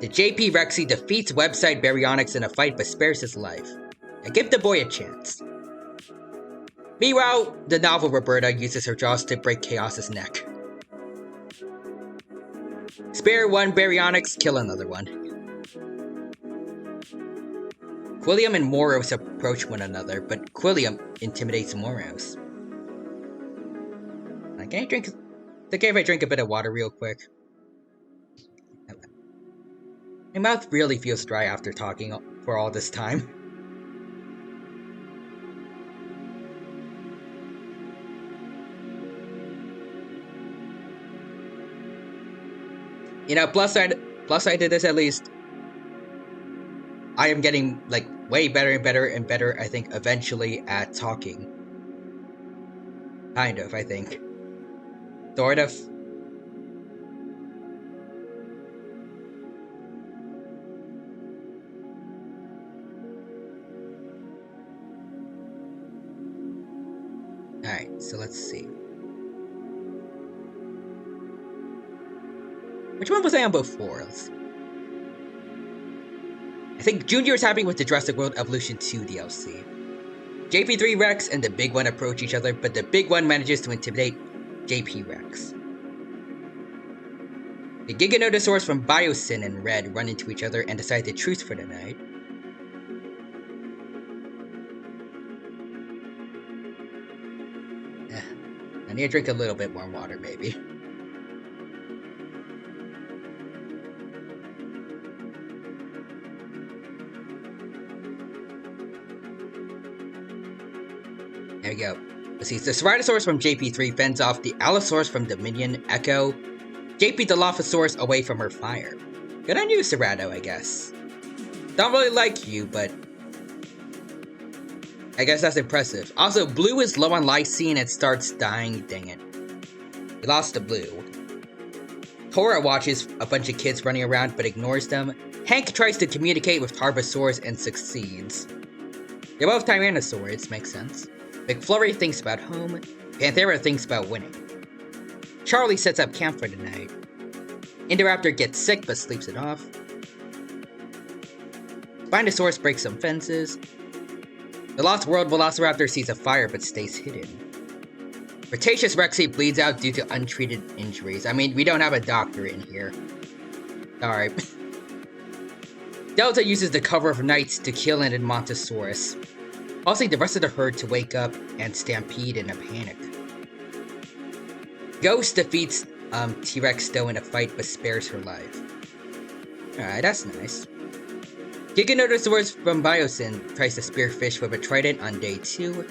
The JP Rexy defeats website Baryonyx in a fight but spares his life. And give the boy a chance. Meanwhile, the novel Roberta uses her jaws to break Chaos's neck. Spare one Baryonyx, kill another one. Quilliam and Moros approach one another, but Quilliam intimidates Moros. Can I drink? It's okay if I drink a bit of water real quick. My mouth really feels dry after talking for all this time. You know, plus side to this, at least I am getting like way better and better and better, I think, eventually at talking. Kind of, I think. Sort of. Alright, so let's see. Which one was I on before? I think Junior is happy with the Jurassic World Evolution 2 DLC. JP3 Rex and the Big One approach each other, but the Big One manages to intimidate JP Rex. The Giganotosaurus from Biosyn and Red run into each other and decide to truce for the night. I need to drink a little bit more water, maybe. There we go. Let's see, the Ceratosaurus from JP3 fends off the Allosaurus from Dominion Echo. JP Dilophosaurus away from her fire. Good on you, Cerato, I guess. Don't really like you, but I guess that's impressive. Also, Blue is low on lysine and starts dying, dang it. We lost to Blue. Tora watches a bunch of kids running around but ignores them. Hank tries to communicate with Tarbosaurus and succeeds. They're both Tyrannosaurs, makes sense. McFlurry thinks about home. Panthera thinks about winning. Charlie sets up camp for the night. Indoraptor gets sick but sleeps it off. Spinosaurus breaks some fences. The Lost World Velociraptor sees a fire but stays hidden. Cretaceous Rexy bleeds out due to untreated injuries. I mean, we don't have a doctor in here. Sorry. Delta uses the cover of night to kill an Edmontosaurus, causing the rest of the herd to wake up and stampede in a panic. Ghost defeats T-Rex Stowe in a fight but spares her life. Alright, that's nice. Giganotosaurus from Biosyn tries to spearfish with a trident on day 2.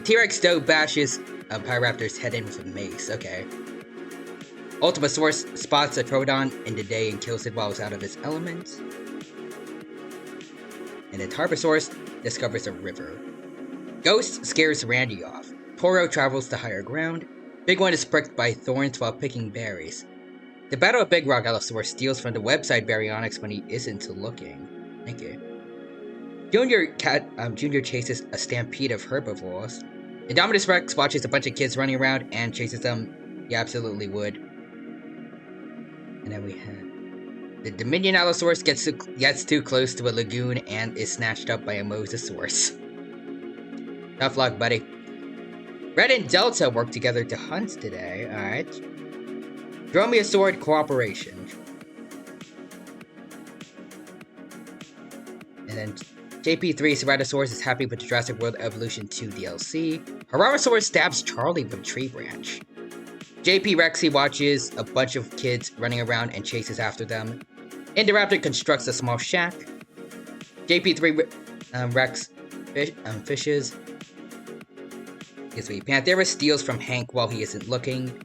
T-Rex Stowe bashes Pyroraptor's head in with a mace. Okay. Ultimasaurus spots a Troodon in the day and kills it while it's out of its element. And then Tarbosaurus discovers a river. Ghost scares Randy off. Toro travels to higher ground. Big One is pricked by thorns while picking berries. The Battle of Big Rock Allosaurus steals from the website Baryonyx when he isn't looking. Thank you. Junior chases a stampede of herbivores. Indominus Rex watches a bunch of kids running around and chases them. He absolutely would. And then we have The Dominion Allosaurus gets too close to a lagoon and is snatched up by a Mosasaurus. Tough luck, buddy. Red and Delta work together to hunt today. Alright. Dromaeosaur cooperation. And then JP3 Ceratosaurus is happy with the Jurassic World Evolution 2 DLC. Hararosaurus stabs Charlie with a tree branch. JP Rexy watches a bunch of kids running around and chases after them. Indoraptor constructs a small shack. JP3 Rex fishes. Panthera steals from Hank while he isn't looking.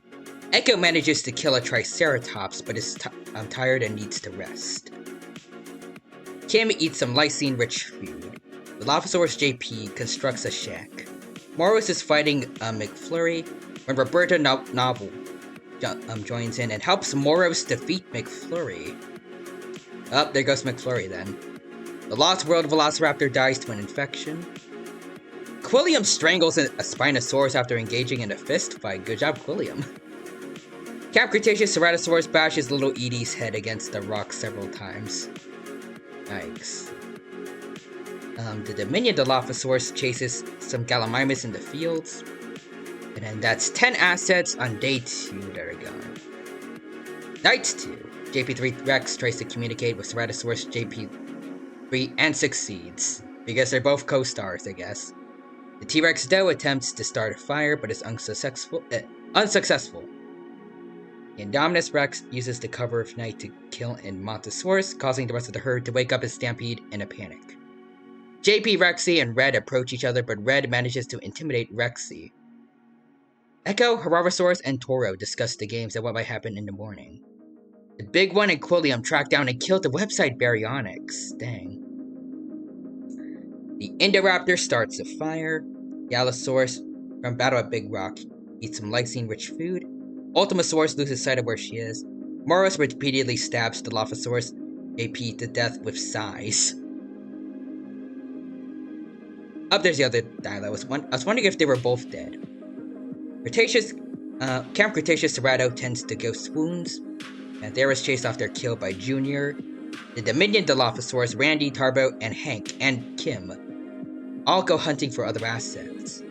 Echo manages to kill a Triceratops, but is tired and needs to rest. Kim eats some lysine-rich food. The Dilophosaurus JP constructs a shack. Morris is fighting McFlurry when Roberta Novel joins in and helps Moros defeat McFlurry. Oh, there goes McFlurry then. The Lost World Velociraptor dies to an infection. Quilliam strangles a Spinosaurus after engaging in a fist fight. Good job, Quilliam. Camp Cretaceous Ceratosaurus bashes little Edie's head against a rock several times. Yikes. The Dominion Dilophosaurus chases some Gallimimus in the fields. And then that's 10 assets on day 2 that are gone. Night 2. JP3 Rex tries to communicate with Ceratosaurus JP3 and succeeds. Because they're both co-stars, I guess. The T-Rex Doe attempts to start a fire, but is unsuccessful. The Indominus Rex uses the cover of night to kill an Montosaurus, causing the rest of the herd to wake up and stampede in a panic. JP Rexy and Red approach each other, but Red manages to intimidate Rexy. Echo, Hararosaurus, and Toro discuss the games and what might happen in the morning. The Big One and Quilliam track down and kill the website Baryonyx. Dang. The Indoraptor starts a fire. The Allosaurus from Battle at Big Rock eats some lysine-rich food. Ultimasaurus loses sight of where she is. Moros repeatedly stabs Dilophosaurus JP to death with sighs. Up there's the other dial. I was wondering if they were both dead. Camp Cretaceous Cerato tends to ghost wounds. Panthera is chased off their kill by Junior. The Dominion Dilophosaurus, Randy, Tarbo, and Hank, and Kim all go hunting for other assets.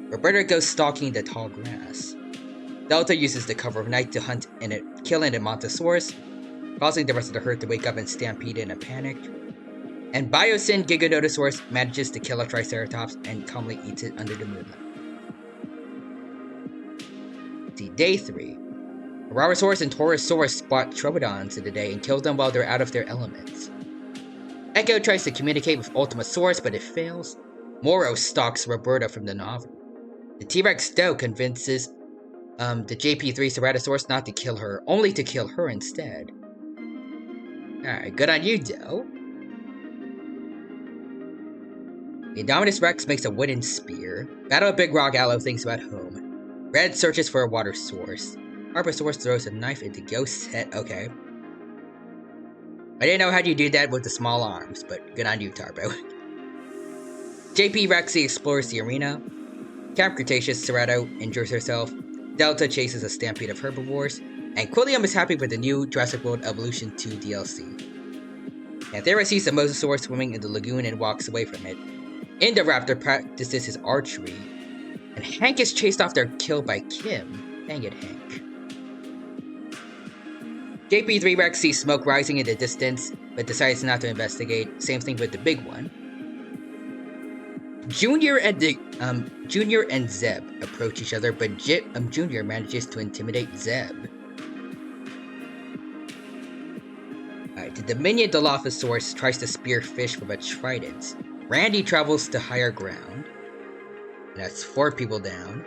Roberta goes stalking the tall grass. Delta uses the cover of night to hunt and kill an Montosaurus, causing the rest of the herd to wake up and stampede in a panic. And Biosyn Giganotosaurus manages to kill a Triceratops and calmly eats it under the moonlight. See, day 3. Hararosaurus and Torosaurus spot Troodons in the day and kill them while they're out of their elements. Echo tries to communicate with Ultimasaurus, but it fails. Moro stalks Roberta from the novel. The T-Rex Doe convinces the JP3 Ceratosaurus not to kill her, only to kill her instead. Alright, good on you, Doe. The Indominus Rex makes a wooden spear. Battle of Big Rock Allo thinks about home. Red searches for a water source. Arbosaurus throws a knife into Ghost's head. Okay. I didn't know how you do that with the small arms, but good on you, Tarbo. JP Rexy explores the arena. Camp Cretaceous Cerato injures herself. Delta chases a stampede of herbivores. And Quilliam is happy with the new Jurassic World Evolution 2 DLC. Panthera sees the Mosasaurus swimming in the lagoon and walks away from it. Indoraptor practices his archery. And Hank is chased off their kill by Kim. Dang it, Hank. JP3 Rex sees smoke rising in the distance, but decides not to investigate. Same thing with the Big One. Junior and Zeb approach each other, but Junior manages to intimidate Zeb. Alright, the Dominion Dilophosaurus tries to spear fish from a trident. Randy travels to higher ground. That's 4 people down.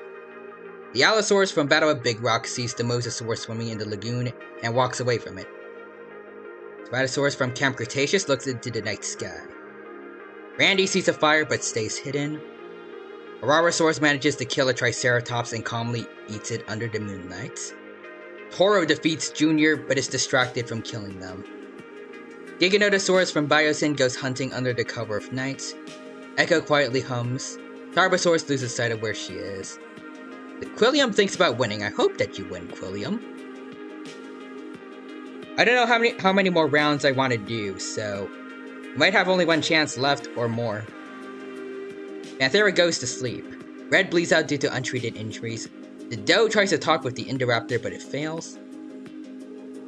The Allosaurus from Battle at Big Rock sees the Mosasaurus swimming in the lagoon and walks away from it. Spinosaurus from Camp Cretaceous looks into the night sky. Randy sees a fire but stays hidden. Hararosaurus manages to kill a Triceratops and calmly eats it under the moonlight. Toro defeats Junior but is distracted from killing them. Giganotosaurus from Biosyn goes hunting under the cover of night. Echo quietly hums. Tarbosaurus loses sight of where she is. The Quilliam thinks about winning. I hope that you win, Quilliam. I don't know how many more rounds I want to do, so might have only one chance left or more. Panthera goes to sleep. Red bleeds out due to untreated injuries. The Doe tries to talk with the Indoraptor, but it fails.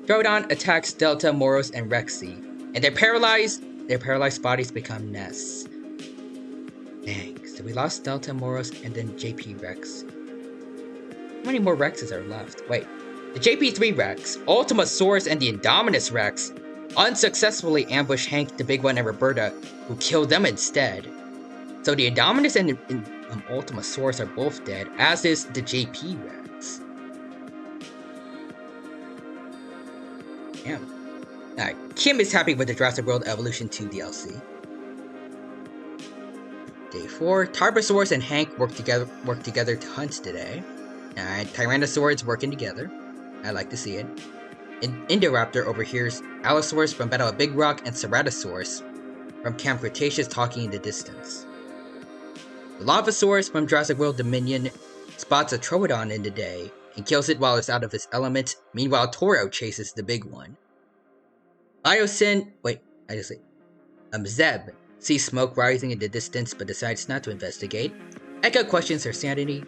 Troodon attacks Delta, Moros, and Rexy, and their paralyzed bodies become nests. Dang, so we lost Delta, Moros, and then JP Rex. How many more Rexes are left? Wait, the JP3 Rex, Ultimasaurus, and the Indominus Rex unsuccessfully ambush Hank, the Big One, and Roberta, who kill them instead. So the Indominus and Ultimasaurus are both dead, as is the JP Rex. Damn. Alright, Kim is happy with the Jurassic World Evolution 2 DLC. Day 4, Tarbosaurus and Hank work together to hunt today. Alright, Tyrannosaurs working together. I like to see it. Indoraptor overhears Allosaurus from Battle of Big Rock and Ceratosaurus from Camp Cretaceous talking in the distance. The Dilophosaurus from Jurassic World Dominion spots a Troodon in the day and kills it while it's out of its element. Meanwhile, Toro chases the big one. Zeb sees smoke rising in the distance but decides not to investigate. Echo questions her sanity.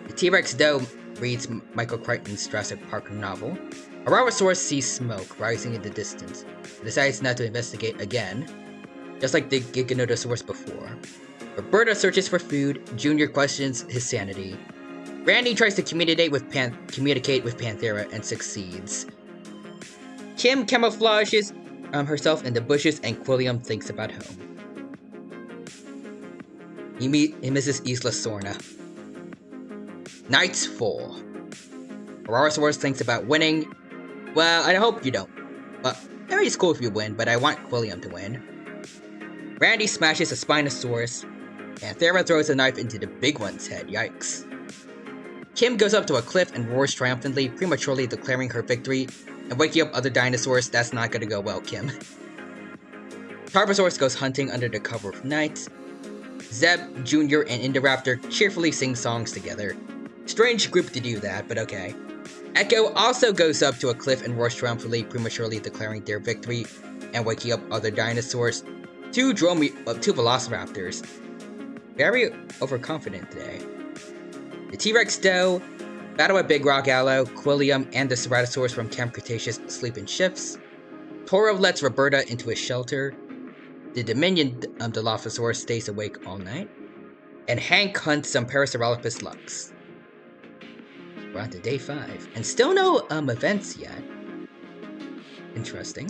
The T-Rex Doe reads Michael Crichton's Jurassic Park novel. Arawasaurus sees smoke rising in the distance and decides not to investigate again, just like the Giganotosaurus before. Roberta searches for food. Junior questions his sanity. Randy tries to communicate with Panthera and succeeds. Kim camouflages herself in the bushes, and Quilliam thinks about home. He misses Isla Sorna. Nights fall. Arawasaurus thinks about winning. Well, I hope you don't. But it's cool if you win, but I want Quilliam to win. Randy smashes a Spinosaurus. Panthera throws a knife into the big one's head. Yikes. Kim goes up to a cliff and roars triumphantly, prematurely declaring her victory and waking up other dinosaurs. That's not gonna go well, Kim. Tarbosaurus goes hunting under the cover of night. Zeb, Jr., and Indoraptor cheerfully sing songs together. Strange group to do that, but okay. Echo also goes up to a cliff and roars triumphantly, prematurely declaring their victory and waking up other dinosaurs. Two Velociraptors. Very overconfident today. The T-Rex Doe, Battle at Big Rock Allo, Quilliam, and the Ceratosaurus from Camp Cretaceous sleep in shifts. Toro lets Roberta into his shelter. The Dominion Dilophosaurus stays awake all night. And Hank hunts some Parasaurolophus lux. We're on to day 5. And still no events yet. Interesting.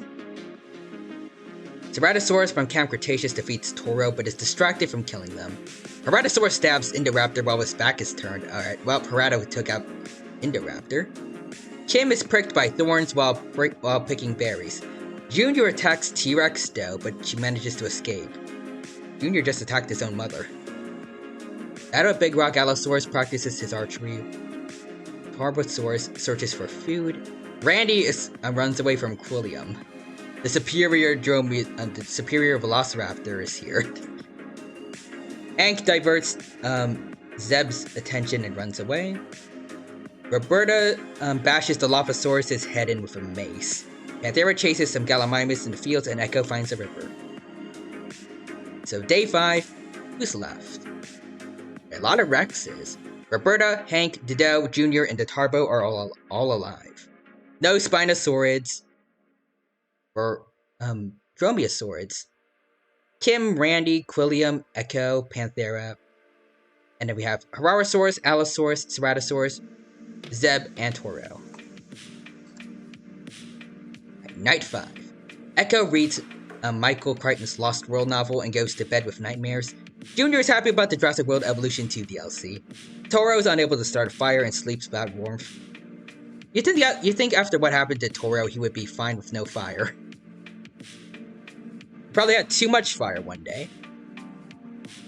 Ceratosaurus from Camp Cretaceous defeats Toro, but is distracted from killing them. Heratosaurus stabs Indoraptor while his back is turned. Alright, well, Herato took out Indoraptor. Kim is pricked by thorns while picking berries. Junior attacks T-Rex Doe, but she manages to escape. Junior just attacked his own mother. Out of Big Rock, Allosaurus practices his archery. Tarbosaurus searches for food. Randy runs away from Quilliam. The superior Velociraptor is here. Hank diverts Zeb's attention and runs away. Roberta bashes the Dilophosaurus' head in with a mace. Panthera chases some Gallimimus in the fields, and Echo finds a river. So day 5, who's left? A lot of Rexes. Roberta, Hank, Dido, Jr., and the Tarbo are all alive. No Spinosaurids. Or Dromaeosaurids. Kim, Randy, Quilliam, Echo, Panthera. And then we have Herasaurus, Allosaurus, Ceratosaurus, Zeb, and Toro. Night 5. Echo reads Michael Crichton's Lost World novel and goes to bed with nightmares. Junior is happy about the Jurassic World Evolution 2 DLC. Toro is unable to start a fire and sleeps without warmth. You think after what happened to Toro, he would be fine with no fire. Probably had too much fire one day.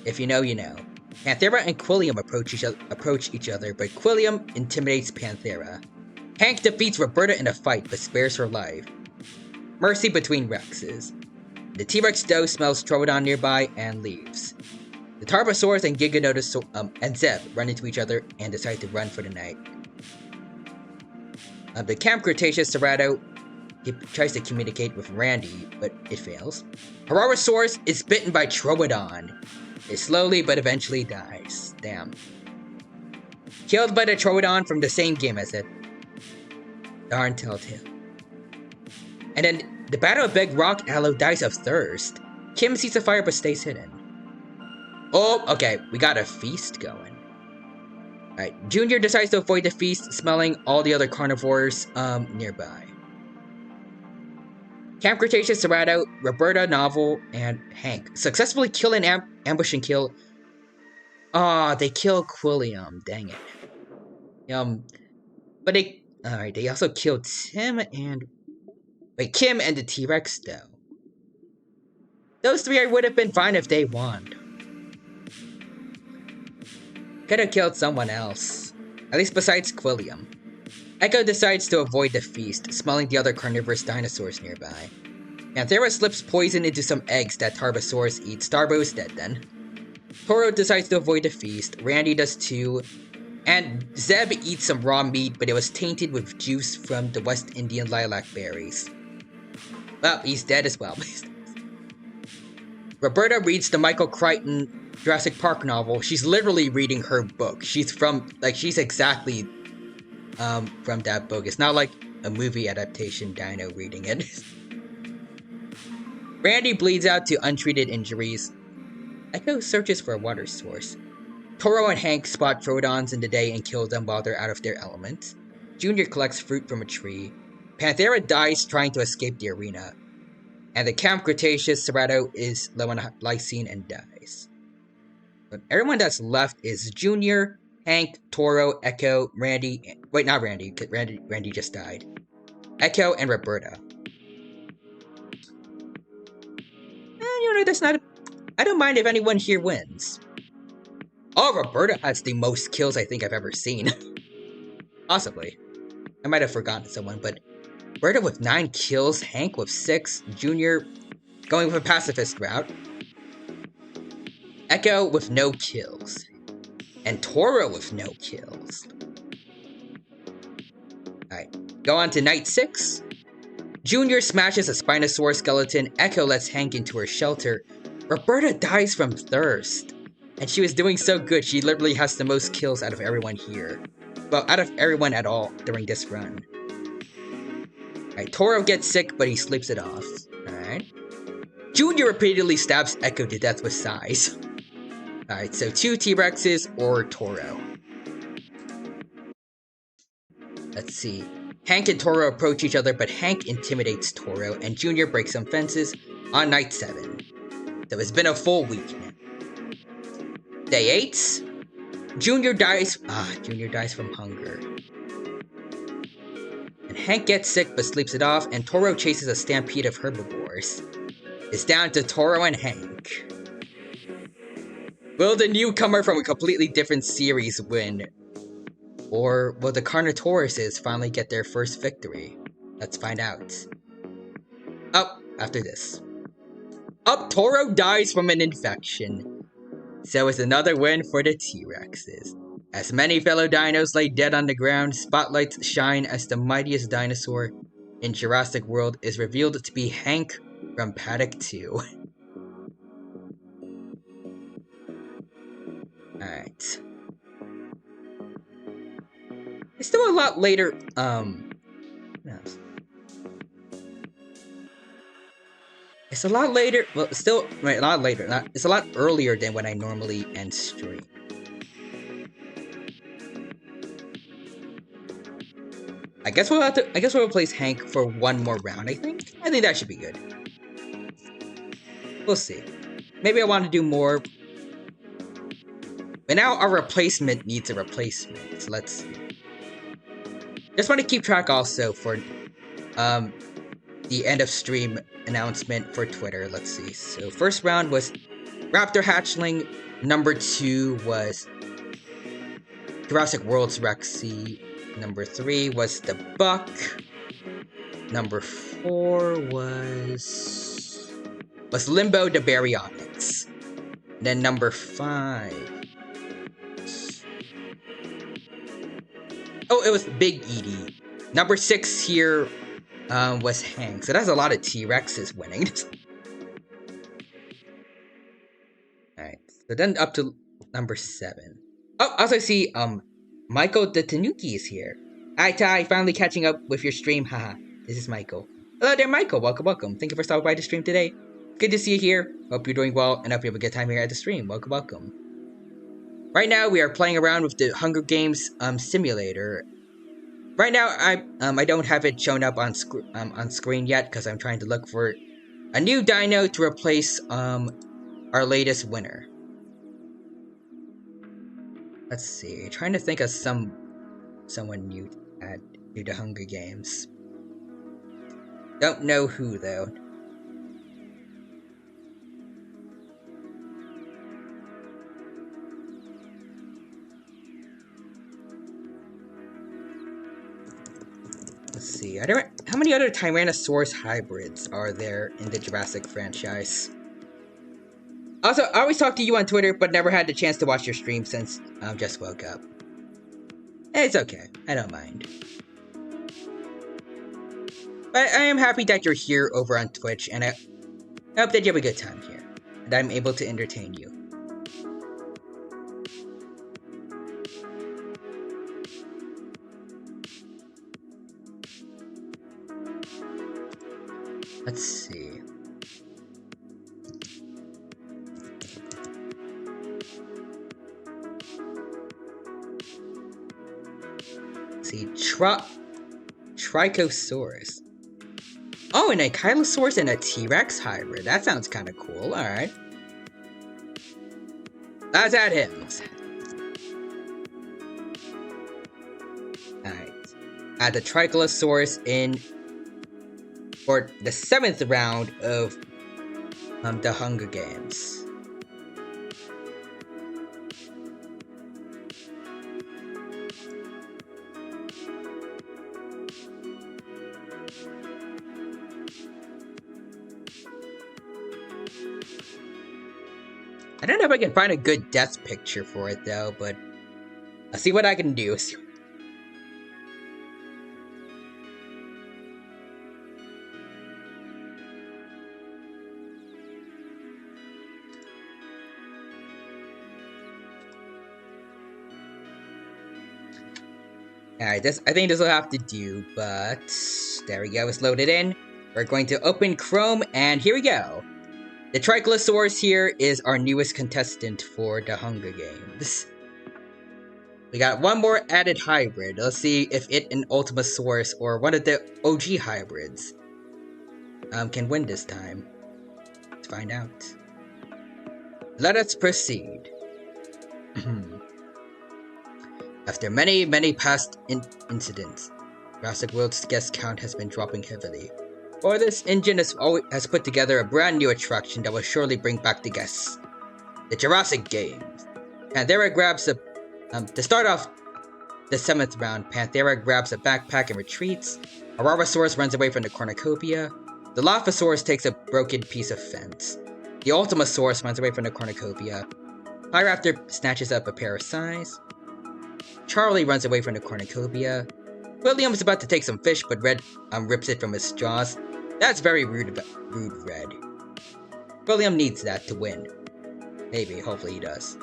If you know, you know. Panthera and Quilliam approach each other, but Quilliam intimidates Panthera. Hank defeats Roberta in a fight, but spares her life. Mercy between Rexes. The T-Rex Doe smells Troodon nearby and leaves. The Tarbosaurus and Giganotosaurus and Zeb run into each other and decide to run for the night. The Camp Cretaceous Cerato he tries to communicate with Randy, but it fails. Herorosaurus is bitten by Troodon. It slowly but eventually dies. Damn. Killed by the Troodon from the same game as it. Darn telltale. And then the Battle of Big Rock, Aloe dies of thirst. Kim sees the fire but stays hidden. Oh, okay, we got a feast going. Alright, Junior decides to avoid the feast, smelling all the other carnivores nearby. Camp Cretaceous, Serrato, Roberta, Novel, and Hank successfully kill and ambush and kill. They kill Quilliam, dang it. But they also killed Kim and the T-Rex though. Those three would have been fine if they won. Could have killed someone else. At least besides Quilliam. Echo decides to avoid the feast, smelling the other carnivorous dinosaurs nearby. Panthera slips poison into some eggs that Tarbosaurus eats. Starbo is dead then. Toro decides to avoid the feast. Randy does too. And Zeb eats some raw meat, but it was tainted with juice from the West Indian lilac berries. Well, he's dead as well. Roberta reads the Michael Crichton Jurassic Park novel. She's literally reading her book. She's exactly from that book. It's not like a movie adaptation Dino reading it. Randy bleeds out to untreated injuries. Echo searches for a water source. Toro and Hank spot Troodons in the day and kill them while they're out of their element. Junior collects fruit from a tree. Panthera dies trying to escape the arena. And the Camp Cretaceous Serrato is low on lysine and dies. But everyone that's left is Junior, Hank, Toro, Echo, Randy. Wait, not Randy. Randy just died. Echo and Roberta. That's not. I don't mind if anyone here wins. Oh, Roberta has the most kills I think I've ever seen. Possibly. I might have forgotten someone, but Roberta with 9 kills, Hank with 6, Junior going with a pacifist route, Echo with no kills, and Toro with no kills. Alright, go on to night 6. Junior smashes a Spinosaurus skeleton, Echo lets Hank into her shelter, Roberta dies from thirst. And she was doing so good, she literally has the most kills out of everyone here. Well, out of everyone at all during this run. Alright, Toro gets sick, but he sleeps it off. Alright. Junior repeatedly stabs Echo to death with size. Alright, so 2 T-Rexes or Toro. Let's see. Hank and Toro approach each other, but Hank intimidates Toro, and Junior breaks some fences on night 7. So it's been a full week now. Day 8. Junior dies from hunger. And Hank gets sick but sleeps it off, and Toro chases a stampede of herbivores. It's down to Toro and Hank. Will the newcomer from a completely different series win? Or will the Carnotauruses finally get their first victory? Let's find out. Oh, after this. Toro dies from an infection. So it's another win for the T-Rexes. As many fellow dinos lay dead on the ground, spotlights shine as the mightiest dinosaur in Jurassic World is revealed to be Hank from Paddock 2. Alright. It's still a lot later, It's a lot later, well, still, right, a lot later, it's a lot earlier than when I normally end stream. I guess we'll replace Hank for one more round, I think that should be good. We'll see. Maybe I want to do more. But now our replacement needs a replacement, so let's see. Just want to keep track also for, the end of stream announcement for Twitter. Let's see. So first round was Raptor Hatchling. Number 2 was Jurassic World's Rexy. Number 3 was the Buck. Number 4 was Limbo the Baryonyx. Then number 5. Oh, it was Big Edie. Number 6 here was Hank. So that's a lot of T-Rexes winning. Alright, so then up to number 7. Oh, also see, Michael the Tanuki is here. Hi, Ty, finally catching up with your stream, haha. This is Michael. Hello there, Michael, welcome. Thank you for stopping by the stream today. Good to see you here. Hope you're doing well, and hope you have a good time here at the stream. Welcome. Right now, we are playing around with the Hunger Games simulator. Right now, I don't have it shown up on screen yet because I'm trying to look for a new dino to replace our latest winner. Let's see. Trying to think of someone new to add to the Hunger Games. Don't know who though. Let's see. How many other Tyrannosaurus hybrids are there in the Jurassic franchise? Also, I always talk to you on Twitter, but never had the chance to watch your stream since I just woke up. It's okay. I don't mind. But I am happy that you're here over on Twitch, and I hope that you have a good time here, and I'm able to entertain you. Let's see. Trichosaurus. Oh, an Ankylosaurus and a T-Rex hybrid. That sounds kind of cool. Alright. Let's add him. Alright. Add the Trichosaurus in for the 7th round of the Hunger Games. I don't know if I can find a good death picture for it though, but I'll see what I can do. Alright, I think this will have to do, but there we go, it's loaded in. We're going to open Chrome, and here we go. The Trichosaurus here is our newest contestant for the Hunger Games. We got one more added hybrid. Let's see if it and Ultimasaurus or one of the OG hybrids can win this time. Let's find out. Let us proceed. After many past incidents, Jurassic World's guest count has been dropping heavily. Or this engine has put together a brand new attraction that will surely bring back the guests. The Jurassic Games. Panthera grabs to start off the 7th round, Panthera grabs a backpack and retreats. Ararosaurus runs away from the cornucopia. The Dilophosaurus takes a broken piece of fence. The Ultimasaurus runs away from the cornucopia. Pyraptor snatches up a pair of size. Charlie runs away from the cornucopia. William is about to take some fish, but Red rips it from his jaws. That's very rude, Red. William needs that to win. Maybe, hopefully he does.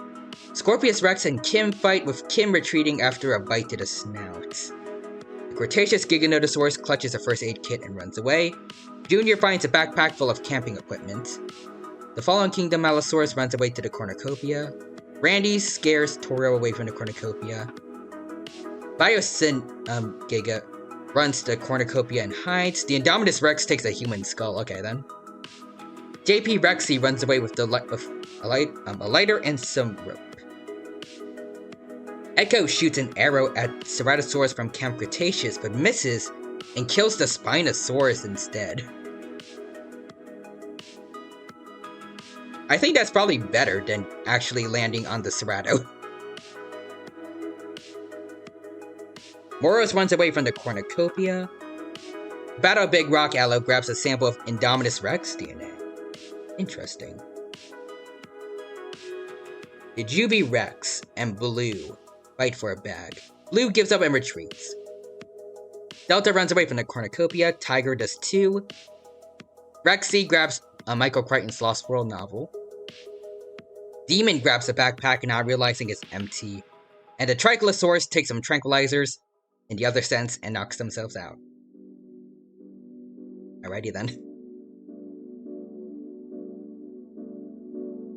Scorpius Rex and Kim fight, with Kim retreating after a bite to the snout. The Cretaceous Giganotosaurus clutches a first aid kit and runs away. Junior finds a backpack full of camping equipment. The Fallen Kingdom Allosaurus runs away to the cornucopia. Randy scares Toro away from the cornucopia. Biosyn Giga runs to the cornucopia and hides. The Indominus Rex takes a human skull. Okay then. JP Rexy runs away with a lighter and some rope. Echo shoots an arrow at Ceratosaurus from Camp Cretaceous, but misses and kills the Spinosaurus instead. I think that's probably better than actually landing on the Cerato. Moros runs away from the cornucopia. Battle Big Rock Aloe grabs a sample of Indominus Rex DNA. Interesting. The Juby Rex and Blue fight for a bag. Blue gives up and retreats. Delta runs away from the cornucopia. Tiger does too. Rexy grabs Michael Crichton's Lost World novel. Demon grabs the backpack, not realizing it's empty. And the Tricholosaurus takes some tranquilizers in the other sense and knocks themselves out. Alrighty then.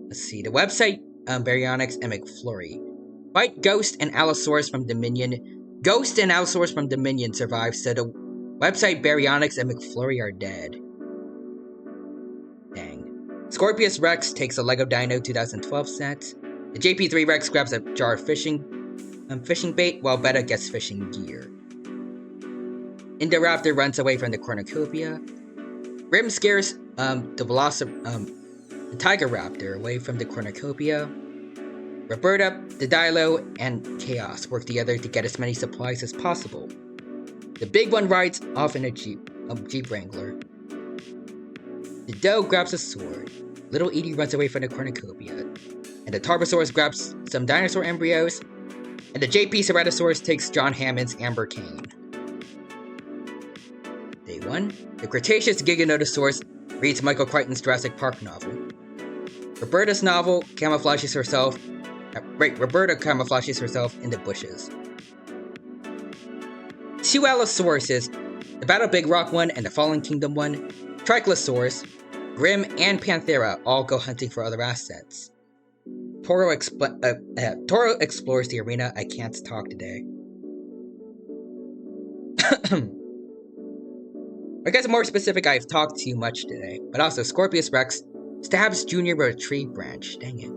Let's see. The website Baryonyx and McFlurry. Fight Ghost and Allosaurus from Dominion. Ghost and Allosaurus from Dominion survive, so the website Baryonyx and McFlurry are dead. Dang. Scorpius Rex takes a Lego Dino 2012 set. The JP3 Rex grabs a jar of fishing bait, while Beta gets fishing gear. Indoraptor runs away from the cornucopia. Grim scares the Tiger Raptor away from the cornucopia. Roberta, the Dilo, and Chaos work together to get as many supplies as possible. The big one rides off in a Jeep Wrangler. The Doe grabs a sword. Little Edie runs away from the cornucopia. And the Tarbosaurus grabs some dinosaur embryos. And the JP Ceratosaurus takes John Hammond's Amber Cane. Day 1. The Cretaceous Giganotosaurus reads Michael Crichton's Jurassic Park novel. Roberta camouflages herself in the bushes. 2 Allosauruses, the Battle Big Rock one and the Fallen Kingdom one, Tricholosaurus, Grim, and Panthera all go hunting for other assets. Toro explores the arena. I can't talk today. I guess more specific, I've talked too much today. But also, Scorpius Rex stabs Junior with a tree branch. Dang it.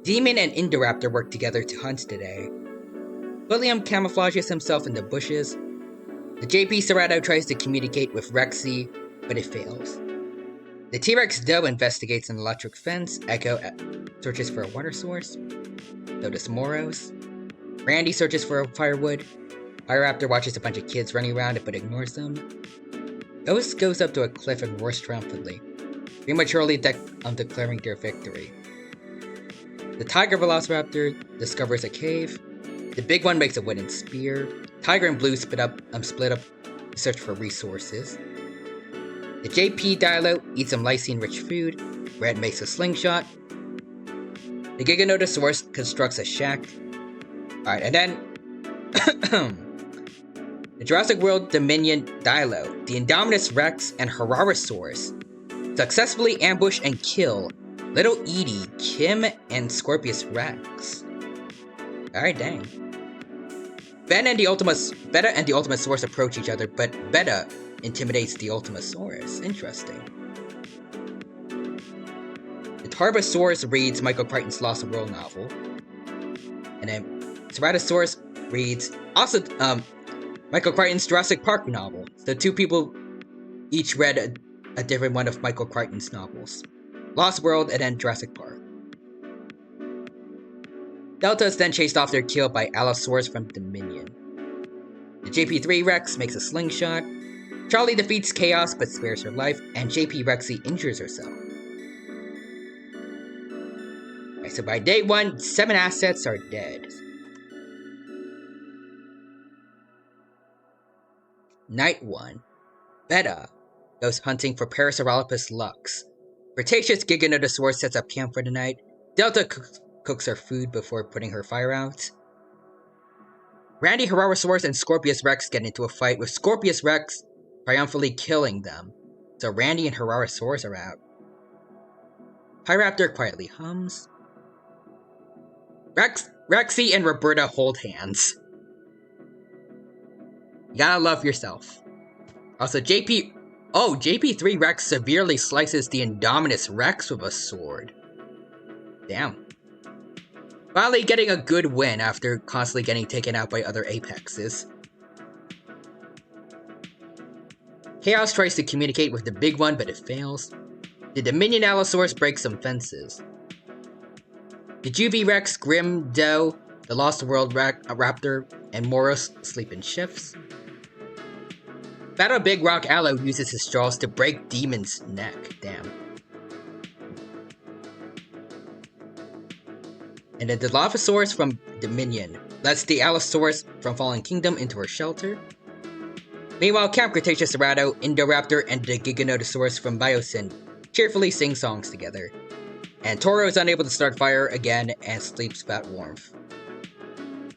Demon and Indoraptor work together to hunt today. William camouflages himself in the bushes. The JP Cerato tries to communicate with Rexy, but it fails. The T-Rex Doe investigates an electric fence. Echo searches for a water source. So does Moros. Randy searches for firewood. Fireraptor watches a bunch of kids running around but ignores them. Ghost goes up to a cliff and roars triumphantly, prematurely declaring their victory. The Tiger Velociraptor discovers a cave. The big one makes a wooden spear. Tiger and Blue split up to search for resources. The JP Dilo eats some lysine-rich food. Red makes a slingshot. The Giganotosaurus constructs a shack. Alright, and then the Jurassic World Dominion Dilo, the Indominus Rex, and Herarosaurus successfully ambush and kill Little Edie, Kim, and Scorpius Rex. Alright, dang. Beta and the Ultimasaurus approach each other, but Beta intimidates the Ultimasaurus. Interesting. The Tarbosaurus reads Michael Crichton's Lost World novel. And then Ceratosaurus reads Michael Crichton's Jurassic Park novel. The 2 people each read a different one of Michael Crichton's novels. Lost World and then Jurassic Park. Delta is then chased off their kill by Allosaurus from Dominion. The JP3 Rex makes a slingshot. Charlie defeats Chaos but spares her life, and JP Rexy injures herself. Alright, so by day 1, 7 assets are dead. Night 1. Beta goes hunting for Parasaurolophus lux. Cretaceous Giganotosaurus sets up camp for the night. Delta cooks her food before putting her fire out. Randy Herarosaurus and Scorpius Rex get into a fight, with Scorpius Rex triumphantly killing them. So Randy and Herarosaurus are out. Pyraptor quietly hums. Rexy and Roberta hold hands. You gotta love yourself. Also, JP3 Rex severely slices the Indominus Rex with a sword. Damn. Finally getting a good win after constantly getting taken out by other apexes. Chaos tries to communicate with the big one, but it fails. The Dominion Allosaurus breaks some fences. The Juvie Rex, Grim, Doe, the Lost World Raptor, and Moros sleep in shifts. Battle Big Rock Allo uses his jaws to break Demon's neck. Damn. And then the Dilophosaurus from Dominion lets the Allosaurus from Fallen Kingdom into her shelter. Meanwhile, Camp Cretaceous Cerrato, Indoraptor, and the Giganotosaurus from Biosyn cheerfully sing songs together. And Toro is unable to start fire again and sleeps about warmth.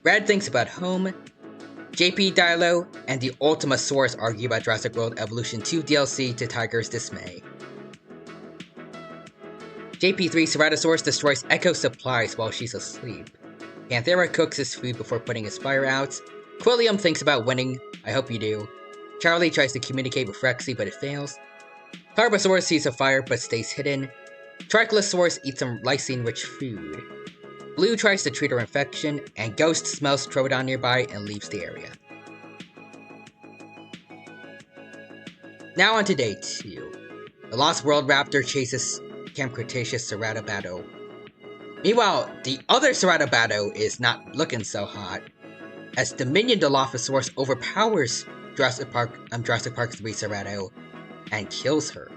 Red thinks about home. JP Dilo and the Ultimasaurus argue about Jurassic World Evolution 2 DLC to Tiger's dismay. JP3 Ceratosaurus destroys Echo's supplies while she's asleep. Panthera cooks his food before putting his fire out. Quilliam thinks about winning. I hope you do. Charlie tries to communicate with Rexy, but it fails. Tarbosaurus sees a fire but stays hidden. Trichlosaurus eats some lysine-rich food. Blue tries to treat her infection, and Ghost smells Troodon nearby and leaves the area. Now on to day 2. The Lost World Raptor chases Camp Cretaceous Ceratobatto. Meanwhile, the other Ceratobatto is not looking so hot, as Dominion Dilophosaurus overpowers Jurassic Park 3 Cerato and kills her.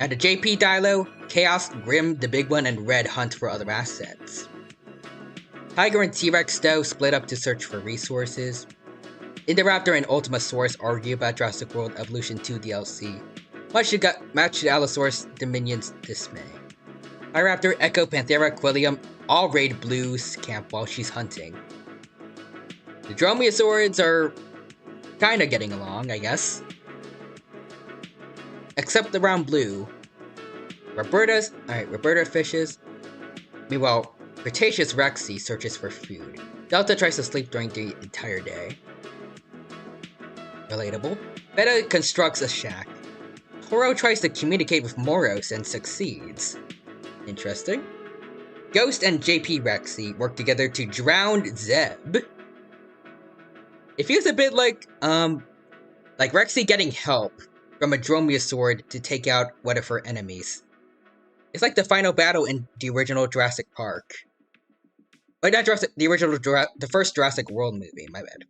At the JP Dilo, Chaos, Grim, the Big One, and Red hunt for other assets. Tiger and T-Rex, though, split up to search for resources. Indoraptor and Ultimasaurus argue about Jurassic World Evolution 2 DLC, much to Allosaurus Dominion's dismay. Iraptor, Echo, Panthera, Quilliam all raid Blue's camp while she's hunting. The Dromaeosaurids are kinda getting along, I guess. Except around Blue. Roberta fishes. Meanwhile, Cretaceous Rexy searches for food. Delta tries to sleep during the entire day. Relatable. Beta constructs a shack. Toro tries to communicate with Moros and succeeds. Interesting. Ghost and JP Rexy work together to drown Zeb. It feels a bit like Rexy getting help from a Dromaeosaurid to take out one of her enemies. It's like the final battle in the original Jurassic Park. But not Jurassic, the first Jurassic World movie, my bad.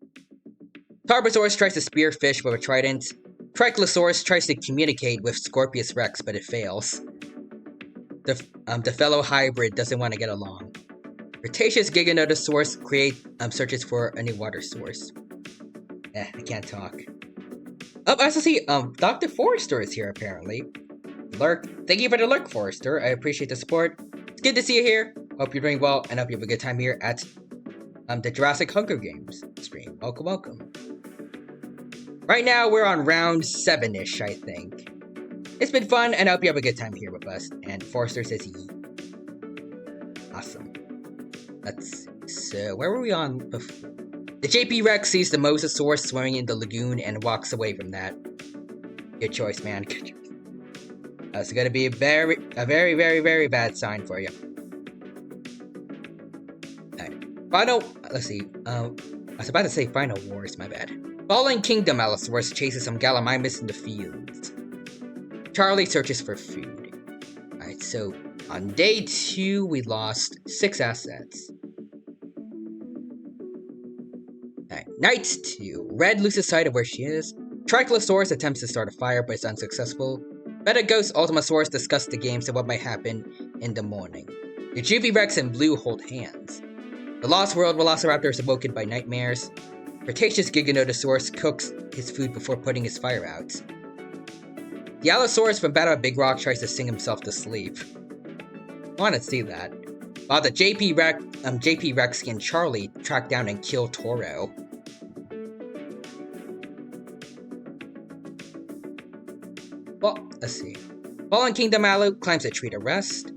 Tarbosaurus tries to spear fish with a trident. Trichlosaurus tries to communicate with Scorpius Rex, but it fails. The fellow hybrid doesn't want to get along. Cretaceous Giganotosaurus searches for a new water source. I can't talk. Oh, I also see, Dr. Forrester is here, apparently. Lurk. Thank you for the lurk, Forrester. I appreciate the support. It's good to see you here. Hope you're doing well, and hope you have a good time here at, the Jurassic Hunger Games stream. Welcome, welcome. Right now, we're on round 7-ish, I think. It's been fun, and I hope you have a good time here with us. And Forrester says he. Awesome. Let's see. So, where were we on before? The JP Rex sees the Mosasaurus swimming in the lagoon and walks away from that. Good choice, man. Good choice. That's gonna be a very, very bad sign for you. Alright. Let's see. I was about to say Final Wars, my bad. Fallen Kingdom Allosaurus chases some Gallimimus in the fields. Charlie searches for food. Alright, so on day 2, we lost 6 assets. Alright, night 2. Red loses sight of where she is. Trichlosaurus attempts to start a fire, but is unsuccessful. Beta Ghost Ultimasaurus discuss the games and what might happen in the morning. The Juvie Rex and Blue hold hands. The Lost World Velociraptor is awoken by nightmares. Cretaceous Giganotosaurus cooks his food before putting his fire out. The Allosaurus from Battle of Big Rock tries to sing himself to sleep. I want to see that. While the JP Rexy and Charlie track down and kill Toro. Well, let's see. Fallen Kingdom Allo climbs a tree to rest.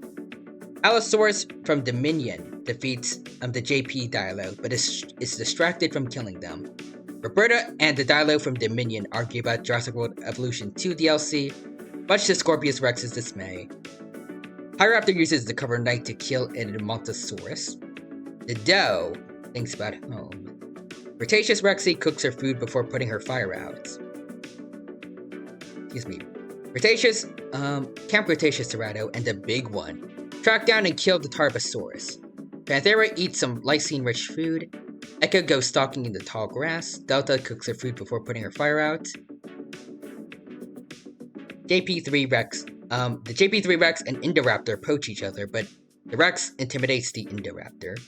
Allosaurus from Dominion defeats the JP Dilo, but is distracted from killing them. Roberta and the Dilo from Dominion argue about Jurassic World Evolution 2 DLC, much to Scorpius Rex's dismay. Hyraptor uses the cover night to kill an Edmontosaurus. The Doe thinks about home. Cretaceous Rexy cooks her food before putting her fire out. Excuse me. Camp Cretaceous Cerrato and the Big One track down and kill the Tarbosaurus. Panthera eats some lysine-rich food. Echo goes stalking in the tall grass. Delta cooks her food before putting her fire out. The JP3 Rex and Indoraptor poach each other, but the Rex intimidates the Indoraptor.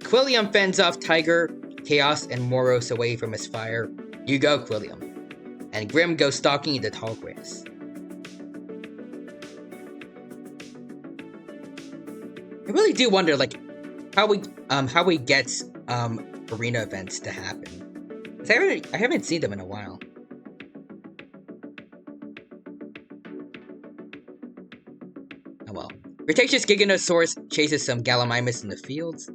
Quilliam fends off Tiger, Chaos, and Moros away from his fire. You go, Quilliam. And Grim goes stalking in the tall grass. I really do wonder, like, how we get arena events to happen. I haven't seen them in a while. Oh well. Cretaceous Giganosaurus chases some Gallimimus in the fields.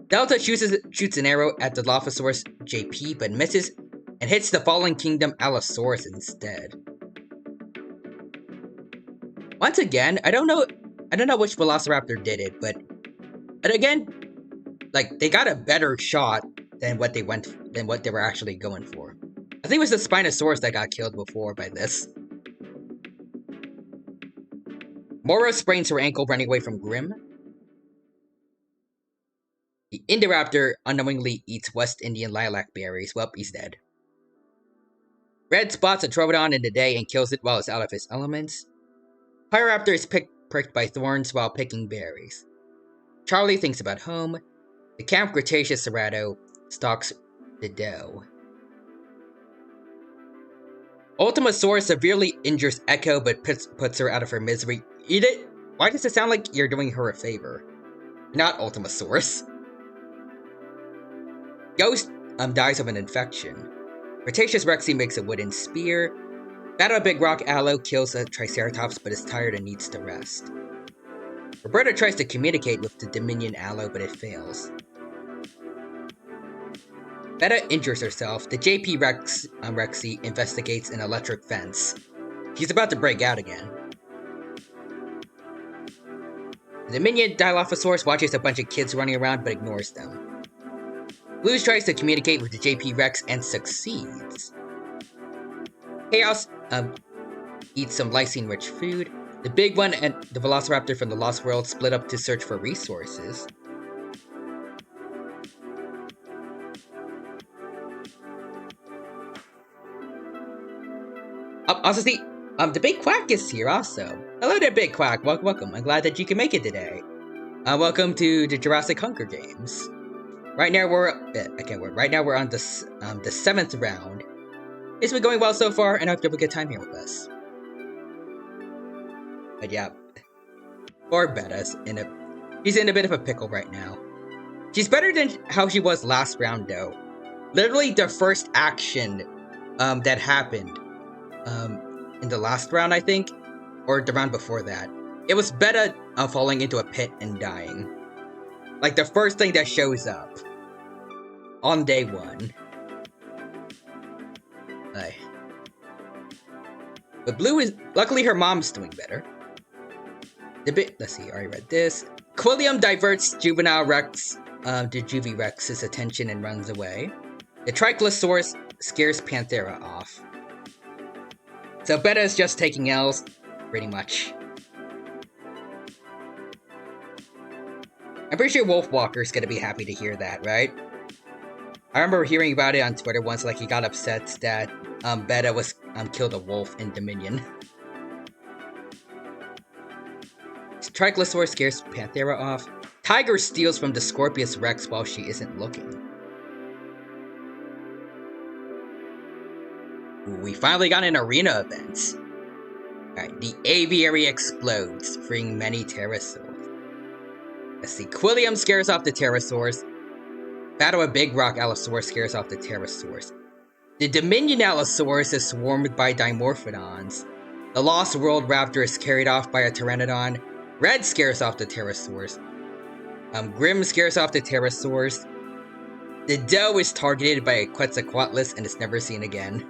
Delta shoots an arrow at the Dilophosaurus JP but misses and hits the Fallen Kingdom Allosaurus instead. Once again, I don't know which Velociraptor did it, but again, like, they got a better shot than what they were actually going for. I think it was the Spinosaurus that got killed before by this. Mora sprains her ankle running away from Grim. The Indoraptor unknowingly eats West Indian lilac berries. Well, he's dead. Red spots a Troodon in the day and kills it while it's out of his elements. Pyroraptor is pricked by thorns while picking berries. Charlie thinks about home. The Camp Cretaceous Cerrato stalks the doe. Ultimasaurus severely injures Echo but puts her out of her misery. Eat it? Why does it sound like you're doing her a favor? Not Ultimasaurus. Ghost dies of an infection. Cretaceous Rexy makes a wooden spear. Battle Big Rock Aloe kills a Triceratops but is tired and needs to rest. Roberta tries to communicate with the Dominion Aloe but it fails. Beta injures herself. The JP Rexy investigates an electric fence. She's about to break out again. The Dominion Dilophosaurus watches a bunch of kids running around but ignores them. Blues tries to communicate with the JP Rex and succeeds. Chaos eats some lysine-rich food. The Big One and the Velociraptor from the Lost World split up to search for resources. Also, see, the Big Quack is here also. Hello there, Big Quack. Welcome. I'm glad that you can make it today. Welcome to the Jurassic Hunger Games. Right now we're on the 7th round. It's been going well so far, and I hope you have a good time here with us. But yeah, poor Beta's she's in a bit of a pickle right now. She's better than how she was last round though. Literally the first action that happened in the last round, I think, or the round before that, it was Beta falling into a pit and dying. Like the first thing that shows up on day 1. But Blue is luckily her mom's doing better. Let's see, I already read this. Quilliam diverts Juvenile Rex to Juvie Rex's attention and runs away. The Trichlosaurus scares Panthera off. So Beta is just taking L's, pretty much. I'm pretty sure Wolfwalker's gonna be happy to hear that, right? I remember hearing about it on Twitter once, like he got upset that Beta was killed a wolf in Dominion. Trichlosaurus scares Panthera off. Tiger steals from the Scorpius Rex while she isn't looking. Ooh, we finally got an arena event. Alright, the aviary explodes, freeing many pterosaurs. Let's see, Quilliam scares off the pterosaurs. Battle of Big Rock Allosaurus scares off the pterosaurs. The Dominion Allosaurus is swarmed by Dimorphodons. The Lost World Raptor is carried off by a Pteranodon. Red scares off the pterosaurs. Grim scares off the pterosaurs. The doe is targeted by a Quetzalcoatlus and is never seen again.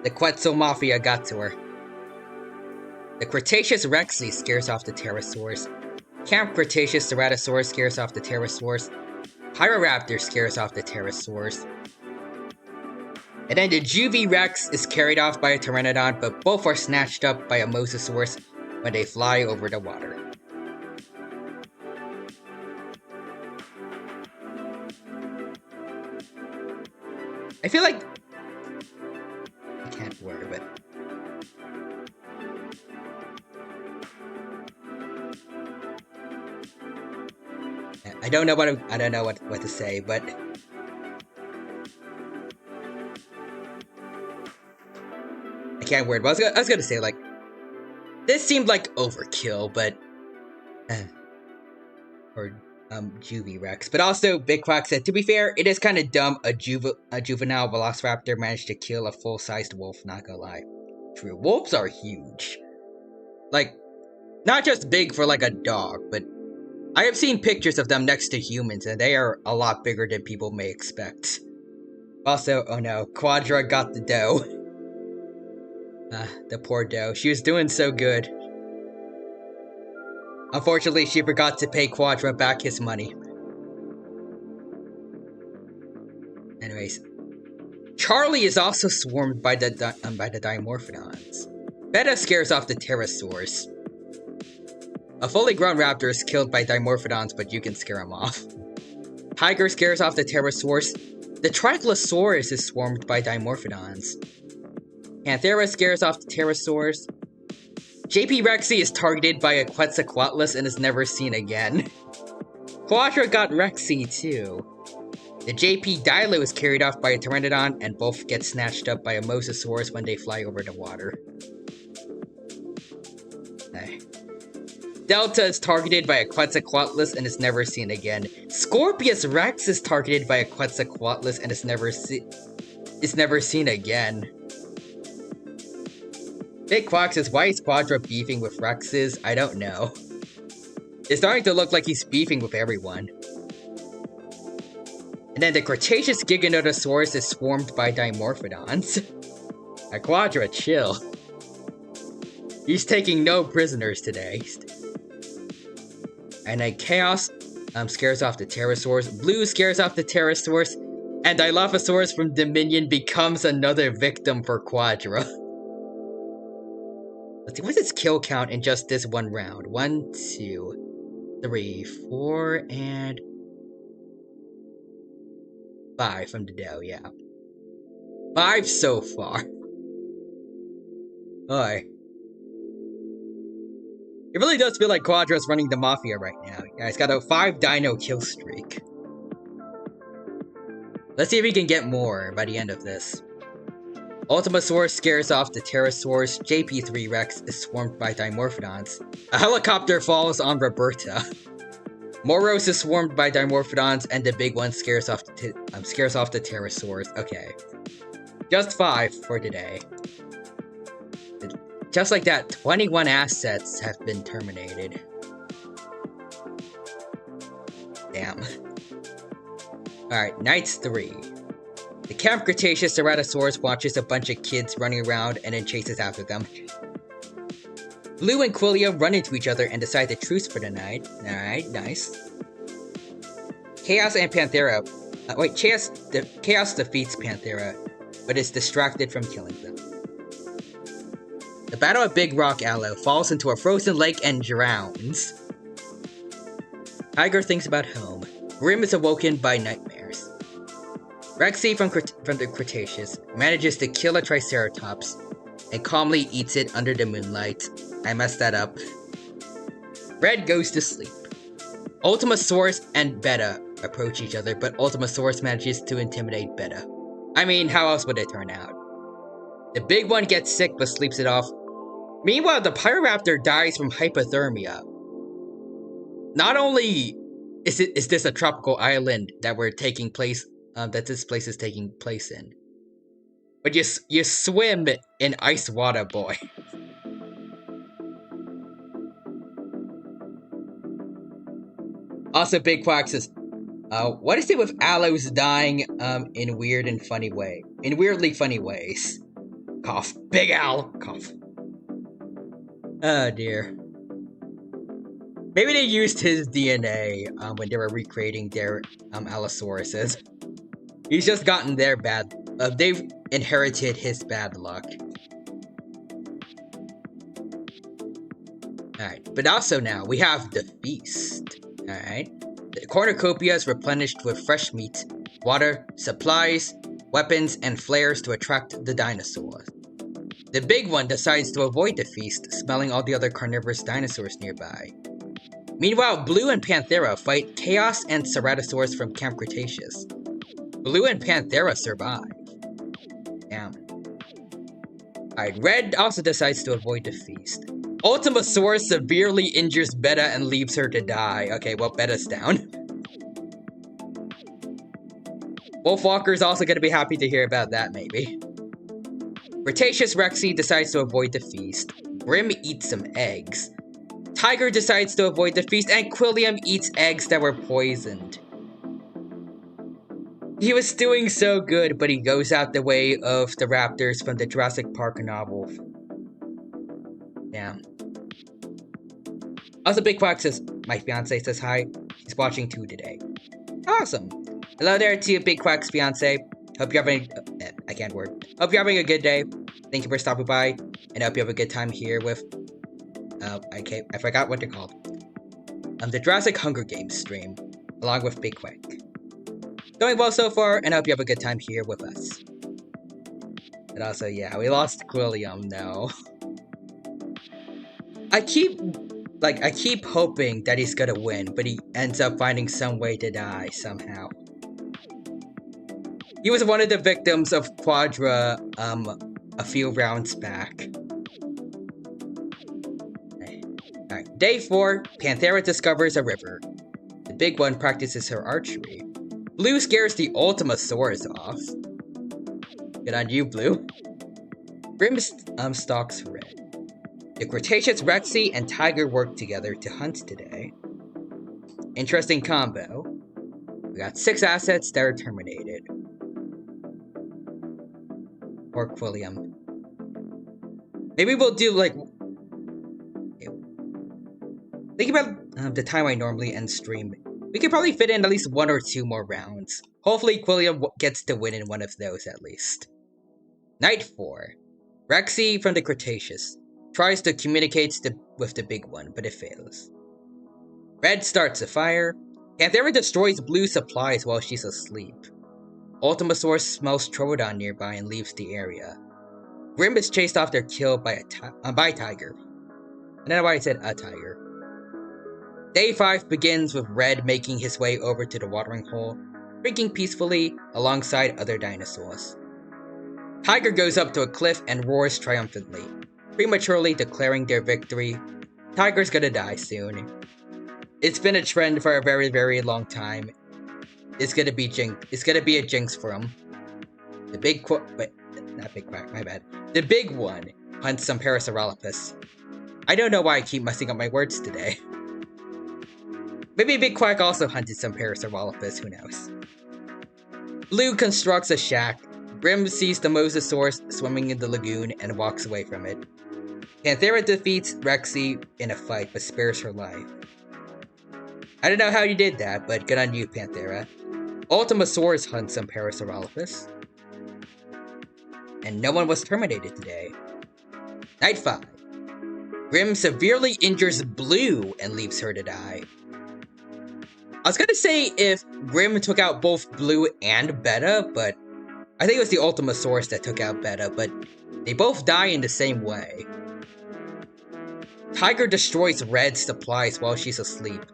The Quetzal Mafia got to her. The Cretaceous Rexy scares off the pterosaurs. Camp Cretaceous Ceratosaurus scares off the pterosaurs. Pyroraptor scares off the pterosaurs. And then the Juvie Rex is carried off by a Pteranodon, but both are snatched up by a Mosasaurus when they fly over the water. I feel like I can't worry, but I don't know I don't know what to say, but I can't word. But I was gonna say, like, this seemed like overkill, but or Juvie Rex. But also, Big Quack said, to be fair, it is kind of dumb a juvenile velociraptor managed to kill a full-sized wolf, not gonna lie. True, wolves are huge. Like, not just big for like a dog, but I have seen pictures of them next to humans, and they are a lot bigger than people may expect. Also, oh no, Quadra got the dough. The poor dough. She was doing so good. Unfortunately, she forgot to pay Quadra back his money. Anyways, Charlie is also swarmed by the Dimorphodons. Beta scares off the pterosaurs. A fully grown raptor is killed by Dimorphodons, but you can scare him off. Tiger scares off the pterosaurs. The Trichlosaurus is swarmed by Dimorphodons. Panthera scares off the pterosaurs. JP Rexy is targeted by a Quetzalcoatlus and is never seen again. Quadra got Rexy too. The JP Dilo is carried off by a Pteranodon, and both get snatched up by a Mosasaurus when they fly over the water. Delta is targeted by a Quetzalcoatlus and is never seen again. Scorpius Rex is targeted by a Quetzalcoatlus and is never seen again. Big Quack says, why is Quadra beefing with Rexes? I don't know. It's starting to look like he's beefing with everyone. And then the Cretaceous Giganotosaurus is swarmed by Dimorphodons. Quadra, chill. He's taking no prisoners today. And then Chaos scares off the Pterosaurs. Blue scares off the Pterosaurs. And Dilophosaurus from Dominion becomes another victim for Quadra. Let's see, what's its kill count in just this one round? 1, 2, 3, 4, and 5 from the dough, yeah. 5 so far. Alright. It really does feel like Quadra's running the Mafia right now. Yeah, he's got a 5 dino kill streak. Let's see if we can get more by the end of this. Ultimasaurus scares off the Pterosaurs. JP3 Rex is swarmed by Dimorphodons. A helicopter falls on Roberta. Moros is swarmed by Dimorphodons, and the big one scares off the Pterosaurs. Okay. Just 5 for today. Just like that, 21 assets have been terminated. Damn. Alright, Knights 3. The Camp Cretaceous Ceratosaurus watches a bunch of kids running around and then chases after them. Blue and Quillia run into each other and decide to truce for the night. Alright, nice. Chaos and Panthera... Chaos defeats Panthera, but is distracted from killing them. The Battle of Big Rock Aloe falls into a frozen lake and drowns. Tiger thinks about home. Grim is awoken by nightmares. Rexy from the Cretaceous manages to kill a Triceratops and calmly eats it under the moonlight. I messed that up. Red goes to sleep. Ultimasaurus and Beta approach each other, but Ultimasaurus manages to intimidate Beta. I mean, how else would it turn out? The big one gets sick but sleeps it off. Meanwhile, the Pyroraptor dies from hypothermia. Not only is this a tropical island that this place is taking place in, but you swim in ice water, boy. Also, Big Quack says, what is it with aloes dying in weirdly funny ways? Cough. Big Al. Cough. Oh dear. Maybe they used his DNA when they were recreating their Allosauruses. He's just gotten their bad... they've inherited his bad luck. Alright, but also now, we have the feast. Alright. The cornucopia is replenished with fresh meat, water, supplies, weapons, and flares to attract the dinosaurs. The big one decides to avoid the feast, smelling all the other carnivorous dinosaurs nearby. Meanwhile, Blue and Panthera fight Chaos and Ceratosaurus from Camp Cretaceous. Blue and Panthera survive. Damn. Alright, Red also decides to avoid the feast. Ultimasaurus severely injures Beta and leaves her to die. Okay, well, Beta's down. Wolfwalker's also gonna be happy to hear about that, maybe. Cretaceous Rexy decides to avoid the feast. Grim eats some eggs. Tiger decides to avoid the feast, and Quilliam eats eggs that were poisoned. He was doing so good, but he goes out the way of the raptors from the Jurassic Park novel. Yeah. Also, Big Quack says, my fiance says hi. He's watching too today. Awesome. Hello there to Big Quack's fiance. Hope you're having I can't word. Hope you're having a good day. Thank you for stopping by, and I hope you have a good time here with I forgot what they're called. The Jurassic Hunger Games stream, along with Big Quack. Going well so far, and I hope you have a good time here with us. And also, yeah, we lost Quilliam now. I keep hoping that he's gonna win, but he ends up finding some way to die somehow. He was one of the victims of Quadra, a few rounds back. Alright, day 4, Panthera discovers a river. The big one practices her archery. Blue scares the Ultimasaurus off. Good on you, Blue. Grim stalks Red. The Cretaceous Rexy and Tiger work together to hunt today. Interesting combo. We got 6 assets that are terminated. Or Quilliam. Maybe we'll do like... Think about the time I normally end stream. We could probably fit in at least 1 or 2 more rounds. Hopefully Quilliam gets to win in one of those at least. Night 4. Rexy from the Cretaceous tries to communicate with the big one, but it fails. Red starts a fire. Panthera destroys Blue's supplies while she's asleep. Ultimasaurus smells Troodon nearby and leaves the area. Grim is chased off their kill by Tiger. I don't know why I said a tiger. Day 5 begins with Red making his way over to the watering hole, drinking peacefully alongside other dinosaurs. Tiger goes up to a cliff and roars triumphantly, prematurely declaring their victory. Tiger's gonna die soon. It's been a trend for a very, very long time. It's gonna be a jinx for him. The big not Big Quack, my bad. The big one hunts some Parasaurolophus. I don't know why I keep messing up my words today. Maybe Big Quack also hunted some Parasaurolophus, who knows. Blue constructs a shack. Grim sees the Mosasaurus swimming in the lagoon and walks away from it. Panthera defeats Rexy in a fight but spares her life. I don't know how you did that, but good on you, Panthera. Ultimasaurus hunts some Parasaurolophus. And no one was terminated today. Night 5. Grim severely injures Blue and leaves her to die. I was gonna say if Grim took out both Blue and Beta, but I think it was the Ultimasaurus that took out Beta, but they both die in the same way. Tiger destroys Red's supplies while she's asleep.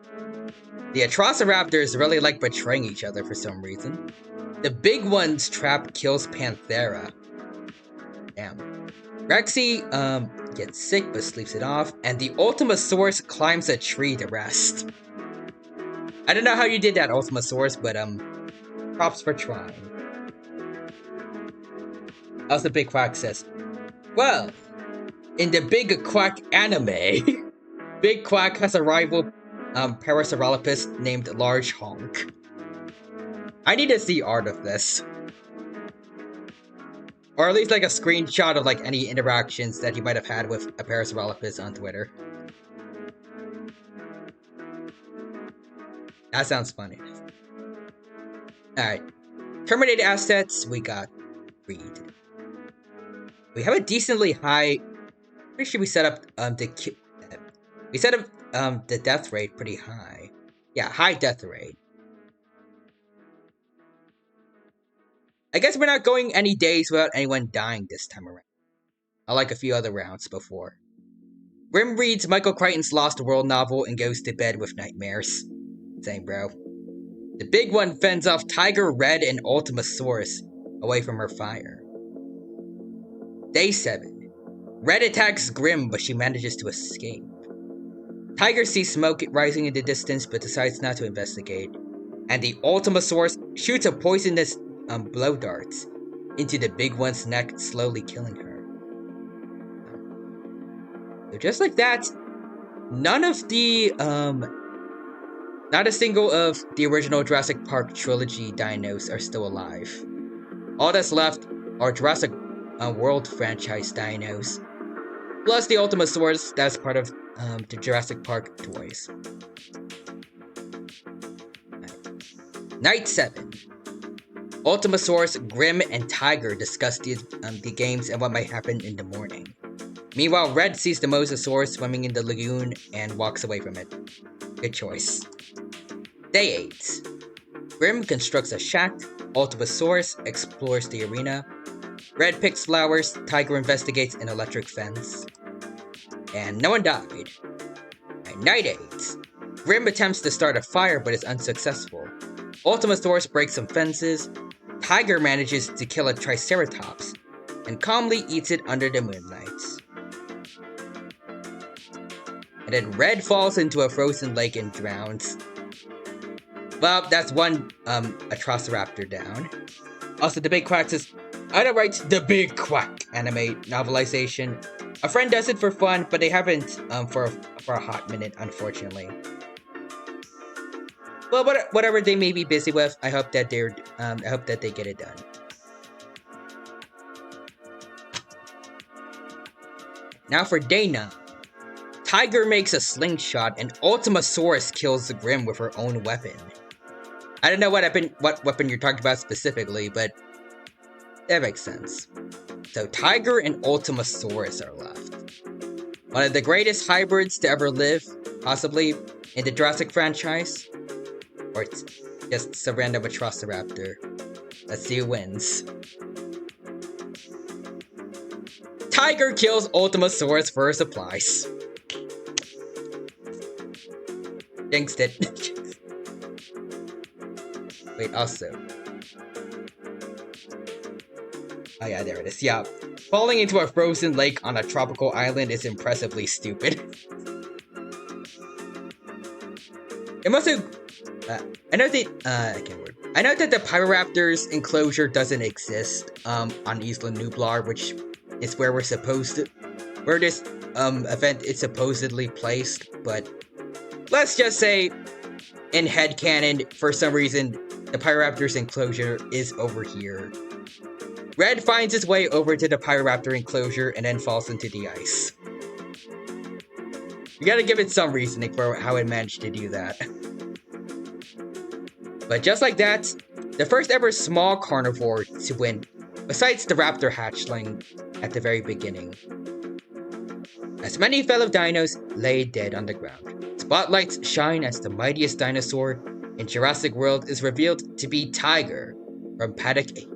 The Atrociraptors really like betraying each other for some reason. The big one's trap kills Panthera. Damn. Rexy, gets sick but sleeps it off, and the Ultimasaurus climbs a tree to rest. I don't know how you did that, Ultimasaurus, but, props for trying. Also, Big Quack says, well, in the Big Quack anime, Big Quack has a rival, Parasaurolophus named Large Honk. I need to see art of this. Or at least like a screenshot of like any interactions that he might have had with a Parasaurolophus on Twitter. That sounds funny. Alright. Terminated assets, we got Reed. We have a decently high... Pretty sure we set up the death rate pretty high. Yeah, high death rate. I guess we're not going any days without anyone dying this time around. Unlike a few other rounds before. Grim reads Michael Crichton's Lost World novel and goes to bed with nightmares. Same, bro. The big one fends off Tiger, Red, and Ultimasaurus away from her fire. Day 7. Red attacks Grim, but she manages to escape. Tiger sees smoke rising in the distance, but decides not to investigate. And the Ultimasaurus shoots a poisonous blow darts into the big one's neck, slowly killing her. So just like that, none of the not a single of the original Jurassic Park trilogy dinos are still alive. All that's left are Jurassic World franchise dinos, plus the Ultimasaurus that's part of the Jurassic Park toys. Night 7. Ultimasaurus, Grim, and Tiger discuss the games and what might happen in the morning. Meanwhile, Red sees the Mosasaurus swimming in the lagoon and walks away from it. Good choice. Day 8. Grim constructs a shack, Ultimasaurus explores the arena, Red picks flowers, Tiger investigates an electric fence. And no one died. Night 8. Grim attempts to start a fire but is unsuccessful. Ultimasaurus breaks some fences, Tiger manages to kill a Triceratops, and calmly eats it under the moonlight. And then Red falls into a frozen lake and drowns. Well, that's one Atrociraptor down. Also, The Big Quack says, I don't write The Big Quack anime novelization. A friend does it for fun, but they haven't for a hot minute, unfortunately. Well, whatever they may be busy with, I hope that they get it done. Now for day 9. Tiger makes a slingshot and Ultimasaurus kills the Grim with her own weapon. I don't know what weapon you're talking about specifically, but that makes sense. So Tiger and Ultimasaurus are left. One of the greatest hybrids to ever live, possibly, in the Jurassic franchise. Or it's just a random Atrociraptor. Let's see who wins. Tiger kills Ultimasaurus for her supplies. Jinxed it. Wait, also. Oh yeah, there it is. Yeah. Falling into a frozen lake on a tropical island is impressively stupid. It must have... I know that the Pyroraptor's enclosure doesn't exist on Isla Nublar, which is where this event is supposedly placed, but let's just say, in headcanon, for some reason, the Pyroraptor's enclosure is over here. Red finds his way over to the Pyroraptor enclosure and then falls into the ice. You gotta give it some reasoning for how it managed to do that. But just like that, the first ever small carnivore to win, besides the raptor hatchling at the very beginning. As many fellow dinos lay dead on the ground, spotlights shine as the mightiest dinosaur in Jurassic World is revealed to be Tiger from Paddock 8.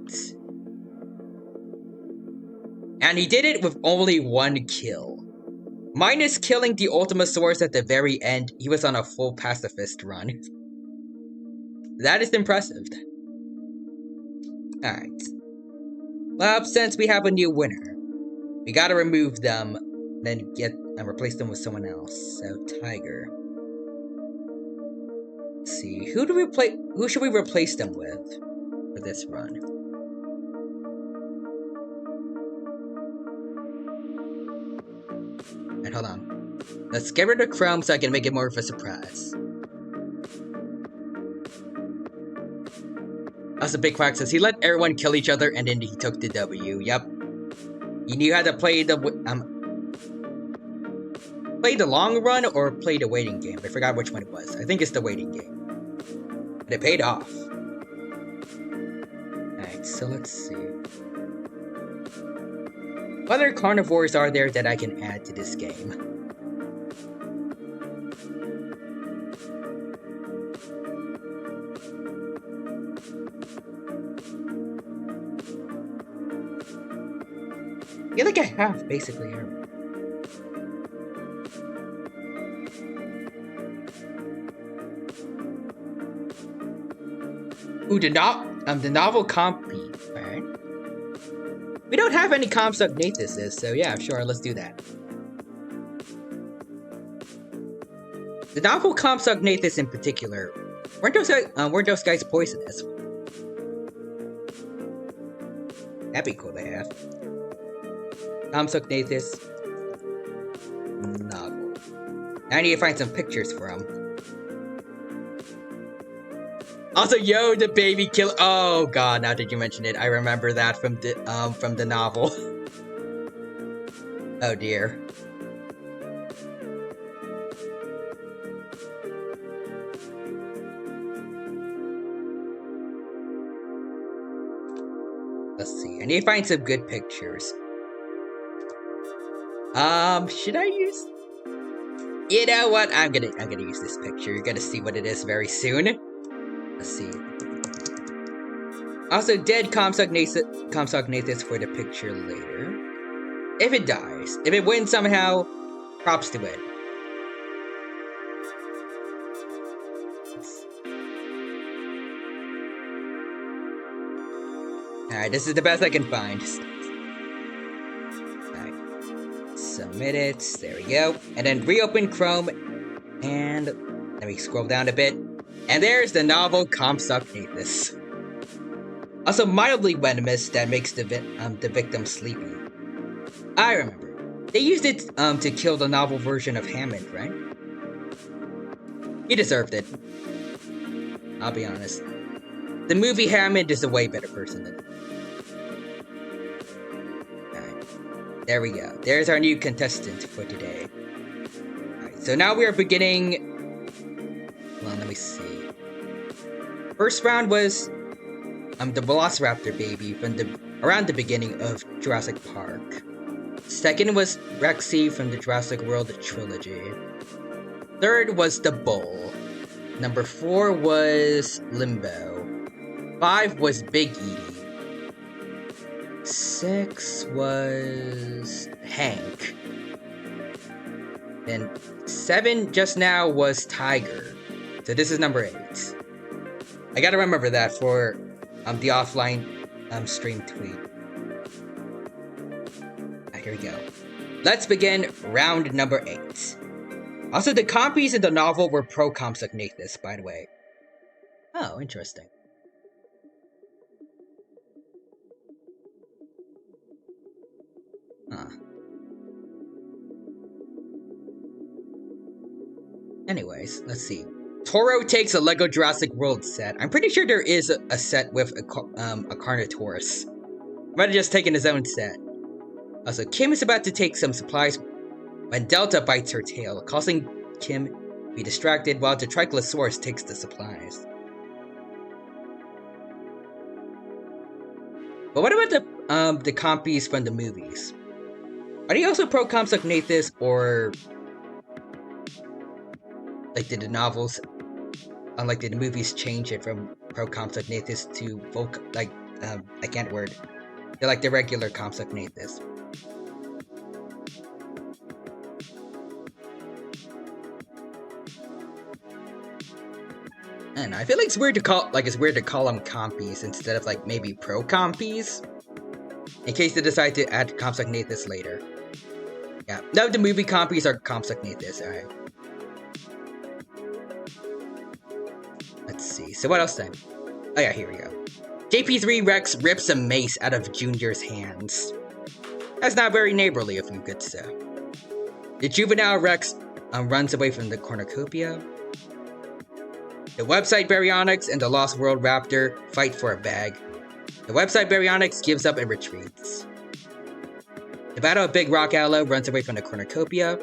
And he did it with only one kill. Minus killing the Ultimasaurus at the very end, he was on a full pacifist run. That is impressive. Alright. Well, since we have a new winner, we gotta remove them, then replace them with someone else. So, Tiger. Let's see, who should we replace them with for this run? Alright, hold on. Let's get rid of Chrome so I can make it more of a surprise. Also, Big Quack says he let everyone kill each other and then he took the W. Yep. He knew how to play the long run or play the waiting game. I forgot which one it was. I think it's the waiting game. And it paid off. Alright, so let's see. What other carnivores are there that I can add to this game? I feel like I have, basically. Ooh, the novel copy. Alright. We don't have any Compsognathus, so yeah, sure, let's do that. The novel Compsognathus in particular, weren't those guys poisonous? That'd be cool to have. Compsognathus novel. Now I need to find some pictures for him. Also, yo, the baby killer. Oh god, now that you mention it, I remember that from the novel. Oh dear. Let's see. I need to find some good pictures. Should I use? You know what? I'm gonna use this picture. You're gonna see what it is very soon. Let's see. Also, dead Compsognathus for the picture later. If it dies, if it wins somehow, props to it. Alright, this is the best I can find. Alright. Submit it. There we go. And then reopen Chrome. And let me scroll down a bit. And there's the novel Compsognathus. Also mildly venomous that makes the victim sleepy. I remember. They used it to kill the novel version of Hammond, right? He deserved it. I'll be honest. The movie Hammond is a way better person than him. Alright. There we go. There's our new contestant for today. Alright, so now we are beginning. Hold on, let me see. First round was the Velociraptor baby from around the beginning of Jurassic Park. Second was Rexy from the Jurassic World trilogy. Third was the Bull. Number 4 was Limbo. 5 was Big Edie. 6 was Hank. And 7 just now was Tiger. So this is number 8. I gotta remember that for the offline stream tweet. Here we go. Let's begin round number 8. Also, the copies in the novel were pro Compsognathus, by the way. Oh, interesting. Huh. Anyways, let's see. Toro takes a Lego Jurassic World set. I'm pretty sure there is a set with a Carnotaurus. Might have just taken his own set. Also, Kim is about to take some supplies when Delta bites her tail, causing Kim to be distracted while the Trichlosaurus takes the supplies. But what about the compies from the movies? Are they also pro Compsognathus, or like did the novels, unlike did the movies, change it from pro Compsognathus to I can't word. They're like the regular Compsognathus. And I feel like it's weird to call them compies instead of like maybe pro compies, in case they decide to add Compsognathus later. Yeah, no, the movie compies are Compsognathus. All right. Let's see. So what else then? Oh yeah, here we go. JP3 Rex rips a mace out of Junior's hands. That's not very neighborly of you, good sir. The juvenile Rex runs away from the cornucopia. The website Baryonyx and the Lost World Raptor fight for a bag. The website Baryonyx gives up and retreats. The Battle of Big Rock Aloe runs away from the cornucopia.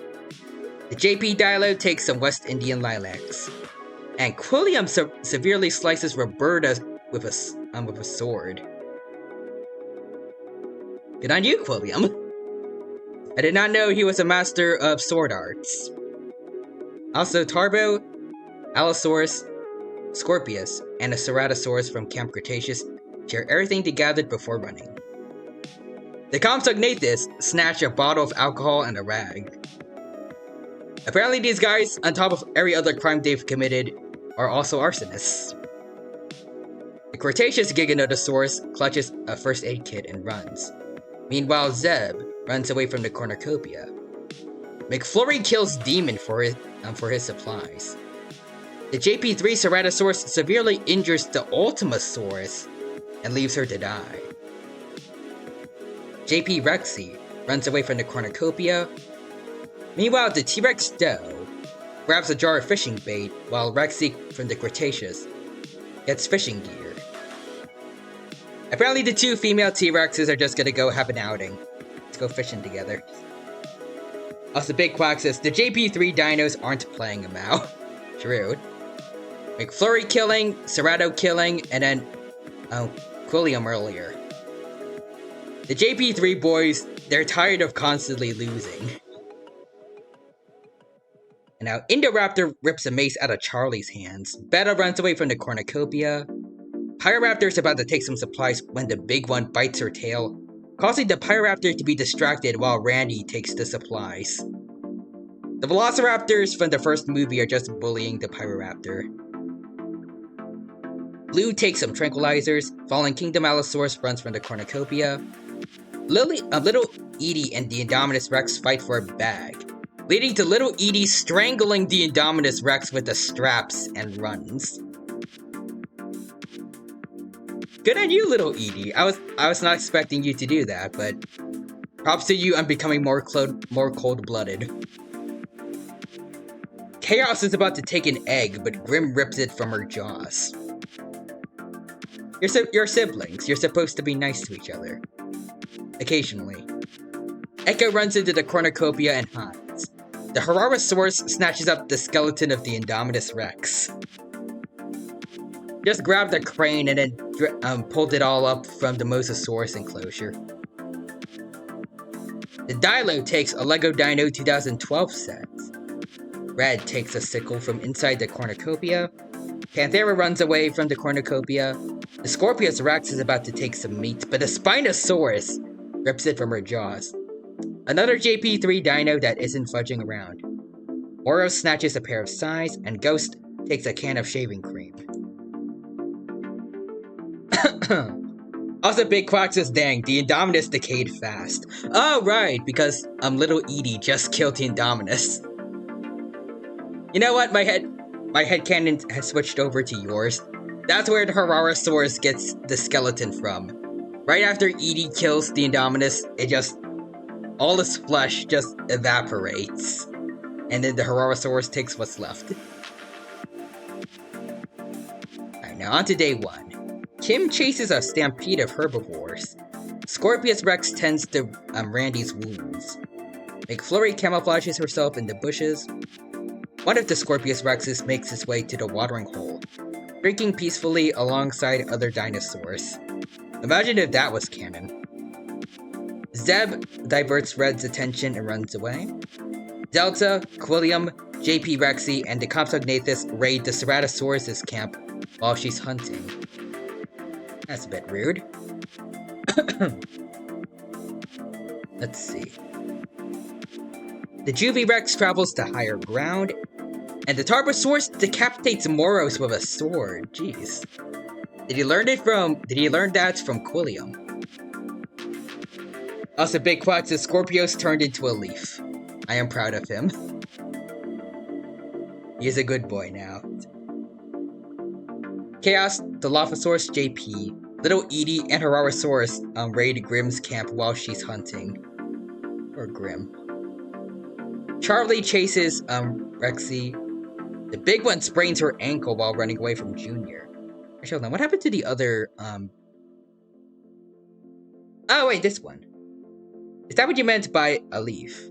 The JP Dilo takes some West Indian lilacs. And Quilliam severely slices Roberta with a sword. Good on you, Quilliam. I did not know he was a master of sword arts. Also, Tarbo, Allosaurus, Scorpius, and a Ceratosaurus from Camp Cretaceous share everything they gathered before running. The Compsognathus snatch a bottle of alcohol and a rag. Apparently these guys, on top of every other crime they've committed, are also arsonists. The Cretaceous Giganotosaurus clutches a first aid kit and runs. Meanwhile, Zeb runs away from the cornucopia. McFlurry kills Demon for his supplies. The JP3 Ceratosaurus severely injures the Ultimasaurus and leaves her to die. JP Rexy runs away from the cornucopia. Meanwhile, the T-Rex Doe grabs a jar of fishing bait while Rexy from the Cretaceous gets fishing gear. Apparently the two female T-Rexes are just gonna go have an outing. Let's go fishing together. Also, Big Quack says, the JP3 dinos aren't playing him out. True. McFlurry killing, Cerato killing, and then Quilliam earlier. The JP3 boys, they're tired of constantly losing. And now Indoraptor rips a mace out of Charlie's hands. Betta runs away from the cornucopia. Pyroraptor's about to take some supplies when the big one bites her tail, causing the Pyroraptor to be distracted while Randy takes the supplies. The Velociraptors from the first movie are just bullying the Pyroraptor. Blue takes some tranquilizers. Fallen Kingdom Allosaurus runs from the cornucopia. Little Edie and the Indominus Rex fight for a bag, leading to Little Edie strangling the Indominus Rex with the straps and runs. Good on you, Little Edie. I was not expecting you to do that, but props to you on becoming more cold-blooded. Chaos is about to take an egg, but Grim rips it from her jaws. You're siblings. You're supposed to be nice to each other. Occasionally. Echo runs into the cornucopia and hides. The Hararosaurus snatches up the skeleton of the Indominus Rex. Just grabbed the crane and then pulled it all up from the Mosasaurus enclosure. The Dilo takes a Lego Dino 2012 set. Red takes a sickle from inside the cornucopia. Panthera runs away from the cornucopia. The Scorpius Rex is about to take some meat, but the Spinosaurus rips it from her jaws. Another JP3 dino that isn't fudging around. Oro snatches a pair of size, and Ghost takes a can of shaving cream. Also, Big Quack says, dang, the Indominus decayed fast. Oh, right, because Little Edie just killed the Indominus. You know what, my headcanon has switched over to yours. That's where the Hararosaurus gets the skeleton from. Right after Edie kills the Indominus, all his flesh just evaporates. And then the Hararosaurus takes what's left. Alright, now on to day 1. Kim chases a stampede of herbivores. Scorpius Rex tends to Randy's wounds. McFlurry camouflages herself in the bushes. One of the Scorpius Rexes makes its way to the watering hole, drinking peacefully alongside other dinosaurs. Imagine if that was canon. Zeb diverts Red's attention and runs away. Delta, Quilliam, JP Rexy, and the Compsognathus raid the Ceratosaurus' camp while she's hunting. That's a bit rude. Let's see. The Juvie Rex travels to higher ground, and the Tarbosaurus decapitates Moros with a sword. Jeez. Did he learn that from Quilliam? Also, Big Quack says Scorpios turned into a leaf. I am proud of him. He is a good boy now. Chaos, Dilophosaurus JP, Little Edie, and Hararosaurus raid Grimm's camp while she's hunting. Or Grimm. Charlie chases Rexy. The big one sprains her ankle while running away from Junior. Actually, hold on. What happened to the other, Oh, wait, this one. Is that what you meant by a leaf?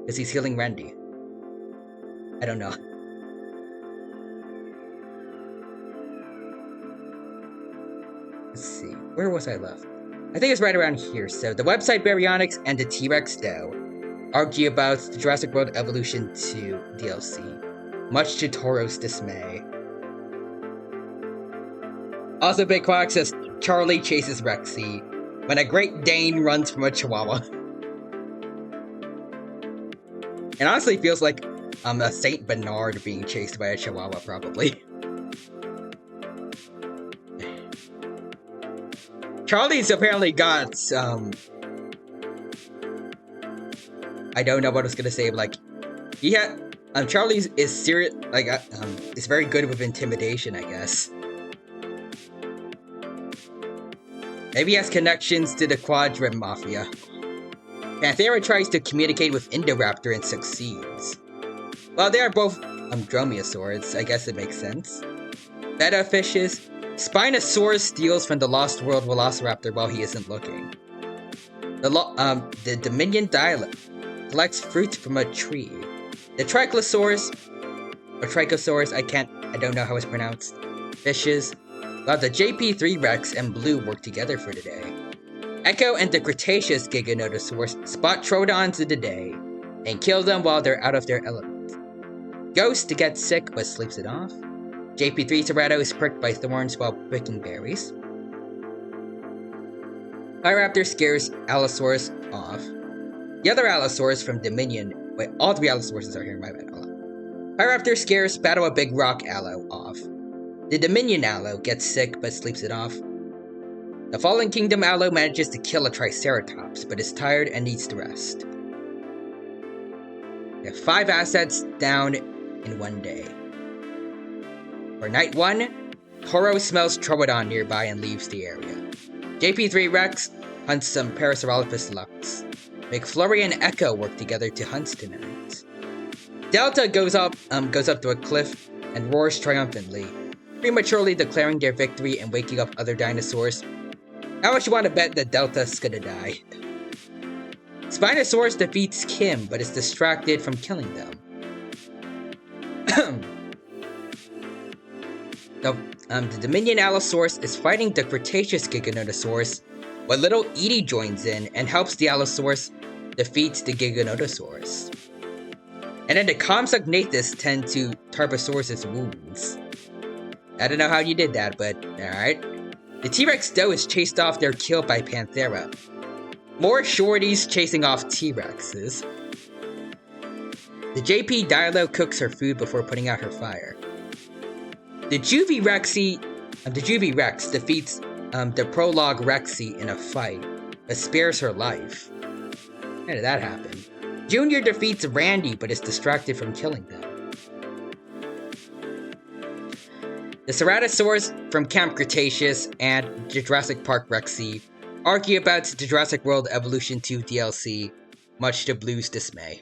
Because he's healing Randy. I don't know. Let's see. Where was I left? I think it's right around here. So, the website Baryonyx and the T-Rex Doe argue about the Jurassic World Evolution 2 DLC, much to Toro's dismay. Also, Big Quack says Charlie chases Rexy when a Great Dane runs from a Chihuahua. It honestly feels like a Saint Bernard being chased by a Chihuahua, probably. Charlie's apparently got I don't know what I was gonna say, but like he had Charlie's is serious, like is very good with intimidation, I guess. Maybe he has connections to the Quadrant Mafia. Panthera tries to communicate with Indoraptor and succeeds. Well, they are both dromaeosaurs, I guess it makes sense. Betta fishes. Spinosaurus steals from the Lost World Velociraptor while he isn't looking. The Dominion Dialect collects fruits from a tree. The Trichlosaurus, or Trichosaurus, I don't know how it's pronounced, fishes. While the JP3 Rex and Blue work together for the day. Echo and the Cretaceous Giganotosaurus spot Troodons in the day and kill them while they're out of their element. Ghost gets sick but sleeps it off. JP3 Cerrato is pricked by thorns while picking berries. Pyraptor scares Allosaurus off. The other Allosaurus from Dominion. Wait, all three Allosauruses are here, my bad. Pyraptor scares Battle a Big Rock Allo off. The Dominion Allo gets sick but sleeps it off. The Fallen Kingdom Allo manages to kill a Triceratops but is tired and needs to rest. We have 5 assets down in one day. For night 1, Toro smells Troodon nearby and leaves the area. JP3 Rex hunts some Parasaurolophus Lux. McFlurry and Echo work together to hunt tonight. Delta goes up to a cliff and roars triumphantly, prematurely declaring their victory and waking up other dinosaurs. How much you want to bet that Delta's gonna die? Spinosaurus defeats Kim, but is distracted from killing them. The Dominion Allosaurus is fighting the Cretaceous Giganotosaurus, but little Edie joins in and helps the Allosaurus defeat the Giganotosaurus. And then the Compsognathus tend to Tarbosaurus' wounds. I don't know how you did that, but alright. The T-Rex doe is chased off their kill by Panthera. More shorties chasing off T-Rexes. The JP Dilo cooks her food before putting out her fire. The Juvie Rex defeats the Prologue Rexy in a fight, but spares her life. How did that happen? Junior defeats Randy, but is distracted from killing them. The Ceratosaurs from Camp Cretaceous and Jurassic Park Rexy argue about the Jurassic World Evolution 2 DLC, much to Blue's dismay.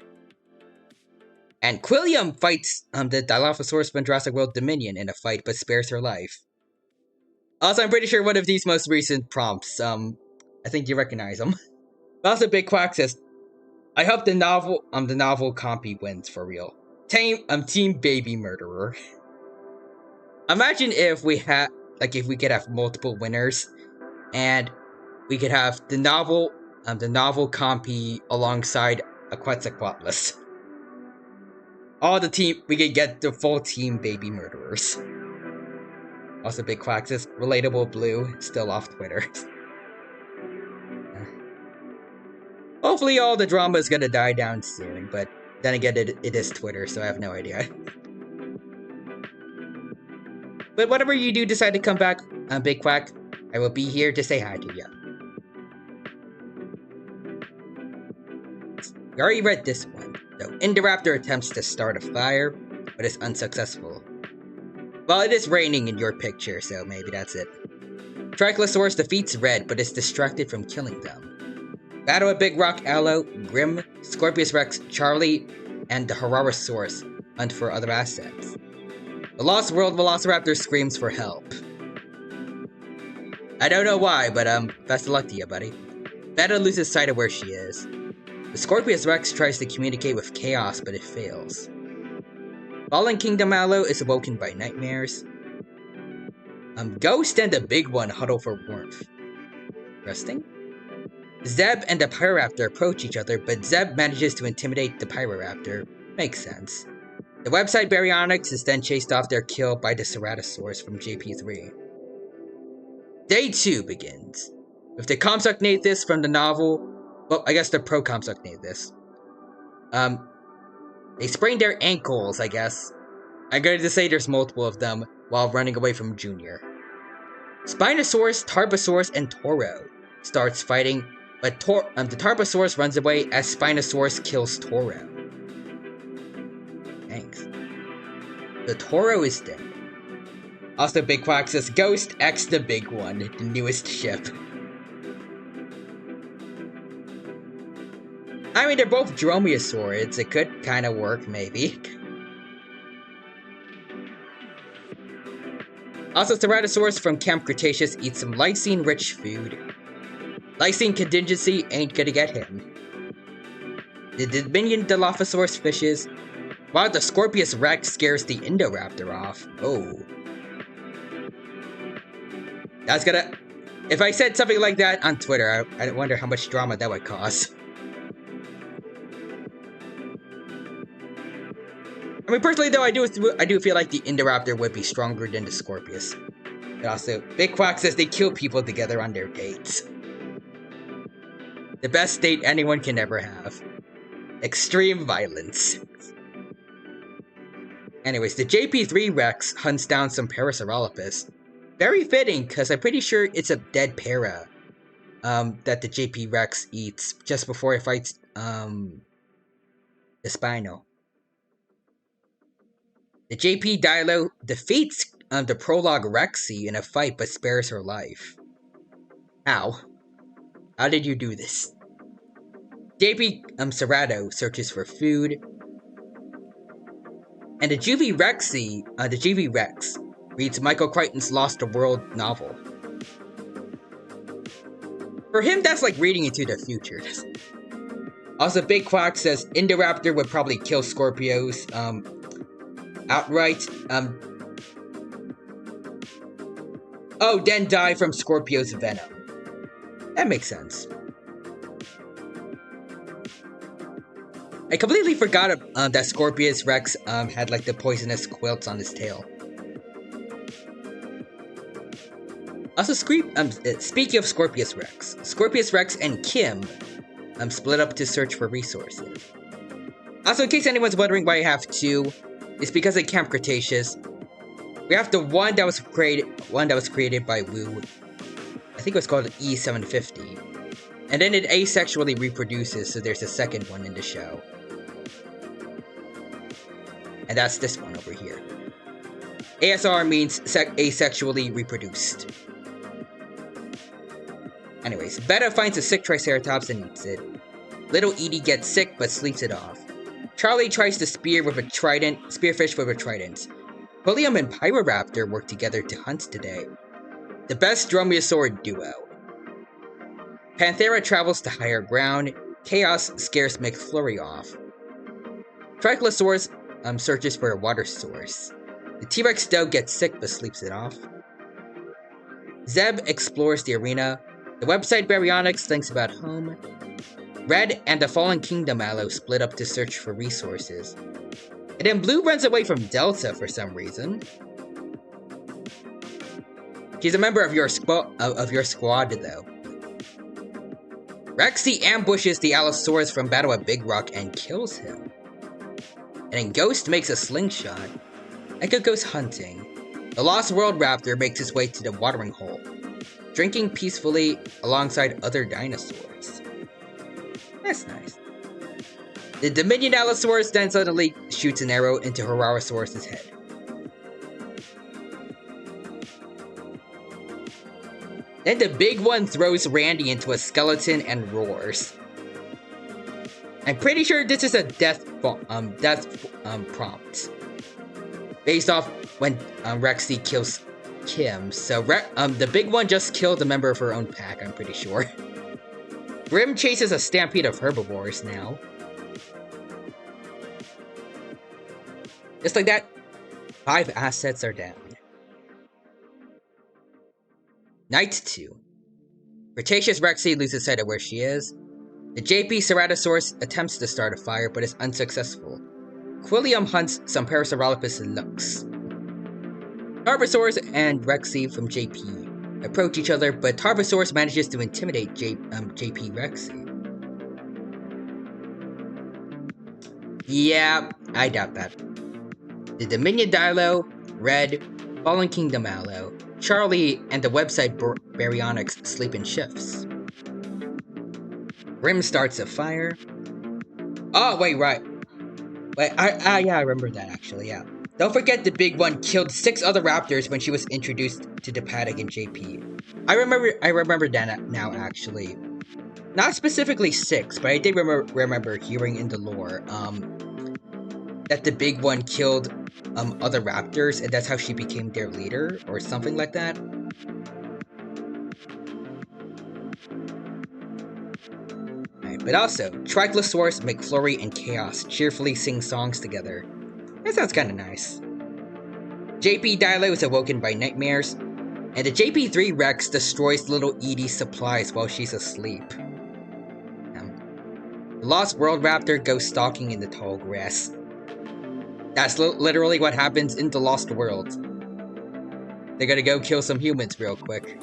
And Quilliam fights the Dilophosaurus from Jurassic World Dominion in a fight, but spares her life. Also, I'm pretty sure one of these most recent prompts, I think you recognize them. Also, Big Quack says, I hope the novel compy wins for real. Team Baby Murderer. Imagine if we could have multiple winners, and we could have the novel compy alongside a Quetzalcoatlus. We could get the full Team Baby Murderers. Also, Big Quack says, relatable Blue, still off Twitter. Hopefully all the drama is gonna die down soon, but then again, it is Twitter, so I have no idea. But whatever you do decide to come back, Big Quack, I will be here to say hi to you. We already read this one, though Indoraptor attempts to start a fire, but is unsuccessful. Well, it is raining in your picture, so maybe that's it. Trichlosaurus defeats Red, but is distracted from killing them. Battle at Big Rock Allo, Grim, Scorpius Rex, Charlie, and the Hararosaurus hunt for other assets. The Lost World Velociraptor screams for help. I don't know why, but best of luck to you, buddy. Betta loses sight of where she is. The Scorpius Rex tries to communicate with Chaos, but it fails. Fallen Kingdom Allo is awoken by nightmares. Ghost and the Big One huddle for warmth. Resting? Zeb and the Pyroraptor approach each other, but Zeb manages to intimidate the Pyroraptor. Makes sense. The website Baryonyx is then chased off their kill by the Ceratosaurus from JP3. Day 2 begins, with the Compsognathus from the novel, well, I guess the Pro-Compsognathus. They sprained their ankles, I guess. I'm going to say there's multiple of them, while running away from Junior. Spinosaurus, Tarbosaurus, and Toro starts fighting, but the Tarbosaurus runs away as Spinosaurus kills Toro. Thanks. The Toro is dead. Also, Big Quack says Ghost X the big one, the newest ship. I mean, they're both dromaeosaurids. It could kind of work, maybe. Also, Ceratosaurus from Camp Cretaceous eats some lysine-rich food. Lysine contingency ain't gonna get him. The Dominion Dilophosaurus fishes, while the Scorpius Rex scares the Indoraptor off. Oh. That's gonna... If I said something like that on Twitter, I wonder how much drama that would cause. I mean, personally though, I do feel like the Indoraptor would be stronger than the Scorpius. And also, Big Quack says they kill people together on their dates. The best date anyone can ever have. Extreme violence. Anyways, the JP3 Rex hunts down some Parasaurolophus. Very fitting, because I'm pretty sure it's a dead para that the JP Rex eats just before it fights the Spino. The JP Dilo defeats the Prologue Rexy in a fight but spares her life. How? How did you do this? JP Cerato searches for food. And the GV Rexy, the GV Rex, reads Michael Crichton's Lost World novel. For him, that's like reading into the future. Also, Big Quack says Indoraptor would probably kill Scorpios outright. Oh, then die from Scorpio's venom. That makes sense. I completely forgot that Scorpius Rex had like the poisonous quilts on his tail. Also, speaking of Scorpius Rex and Kim split up to search for resources. Also, in case anyone's wondering why I have two, it's because in Camp Cretaceous, we have the one that was created by Wu. I think it was called E750. And then it asexually reproduces, so there's a second one in the show. And that's this one over here. ASR means asexually reproduced. Anyways, Beta finds a sick Triceratops and eats it. Little Edie gets sick but sleeps it off. Charlie tries to spearfish with a trident. William and Pyroraptor work together to hunt today. The best dromaeosaurid duo. Panthera travels to higher ground. Chaos scares McFlurry off. Trichlosaurus searches for a water source. The T-Rex dog gets sick but sleeps it off. Zeb explores the arena. The website Baryonyx thinks about home. Red and the Fallen Kingdom Aloe split up to search for resources. And then Blue runs away from Delta for some reason. She's a member of your squad though. Rexy ambushes the Allosaurus from Battle at Big Rock and kills him. And then Ghost makes a slingshot. Echo goes hunting. The Lost World Raptor makes his way to the watering hole, drinking peacefully alongside other dinosaurs. That's nice. The Dominion Allosaurus then suddenly shoots an arrow into Herarosaurus' head. Then the big one throws Randy into a skeleton and roars. I'm pretty sure this is a death prompt. Based off when Rexy kills Kim, so the big one just killed a member of her own pack, I'm pretty sure. Grim chases a stampede of herbivores now. Just like that, 5 assets are down. Night 2. Cretaceous Rexy loses sight of where she is. The JP Ceratosaurus attempts to start a fire, but is unsuccessful. Quilliam hunts some Parasaurolophus looks. Tarbosaurus and Rexy from JP approach each other, but Tarbosaurus manages to intimidate JP Rexy. Yeah, I doubt that. The Dominion Dilo, Red, Fallen Kingdom Aloe, Charlie and the website Baryonyx sleep in shifts. Grim starts a fire. Oh, wait, right. Wait, yeah, I remember that actually, yeah. Don't forget the big one killed 6 other raptors when she was introduced to the paddock in JP. I remember that now actually. Not specifically 6, but I did remember hearing in the lore, that the big one killed other raptors, and that's how she became their leader, or something like that. Right, but also, Trichlosaurus, McFlurry, and Chaos cheerfully sing songs together. That sounds kinda nice. JP Dilo is awoken by nightmares, and the JP3 Rex destroys little Edie's supplies while she's asleep. The Lost World Raptor goes stalking in the tall grass. That's literally what happens in the Lost World. They're gonna go kill some humans real quick.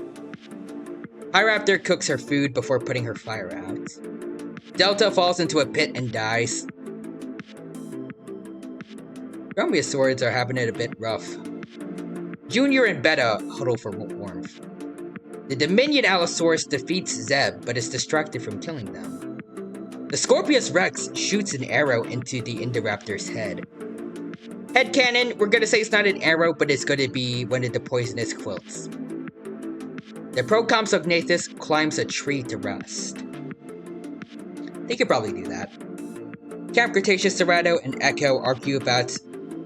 High Raptor cooks her food before putting her fire out. Delta falls into a pit and dies. Dromaeosaurids are having it a bit rough. Junior and Beta huddle for warmth. The Dominion Allosaurus defeats Zeb, but is distracted from killing them. The Scorpius Rex shoots an arrow into the Indoraptor's head. Headcanon, we're gonna say it's not an arrow, but it's gonna be one of the poisonous quills. The Procompsognathus climbs a tree to rest. They could probably do that. Camp Cretaceous Cerrado and Echo argue about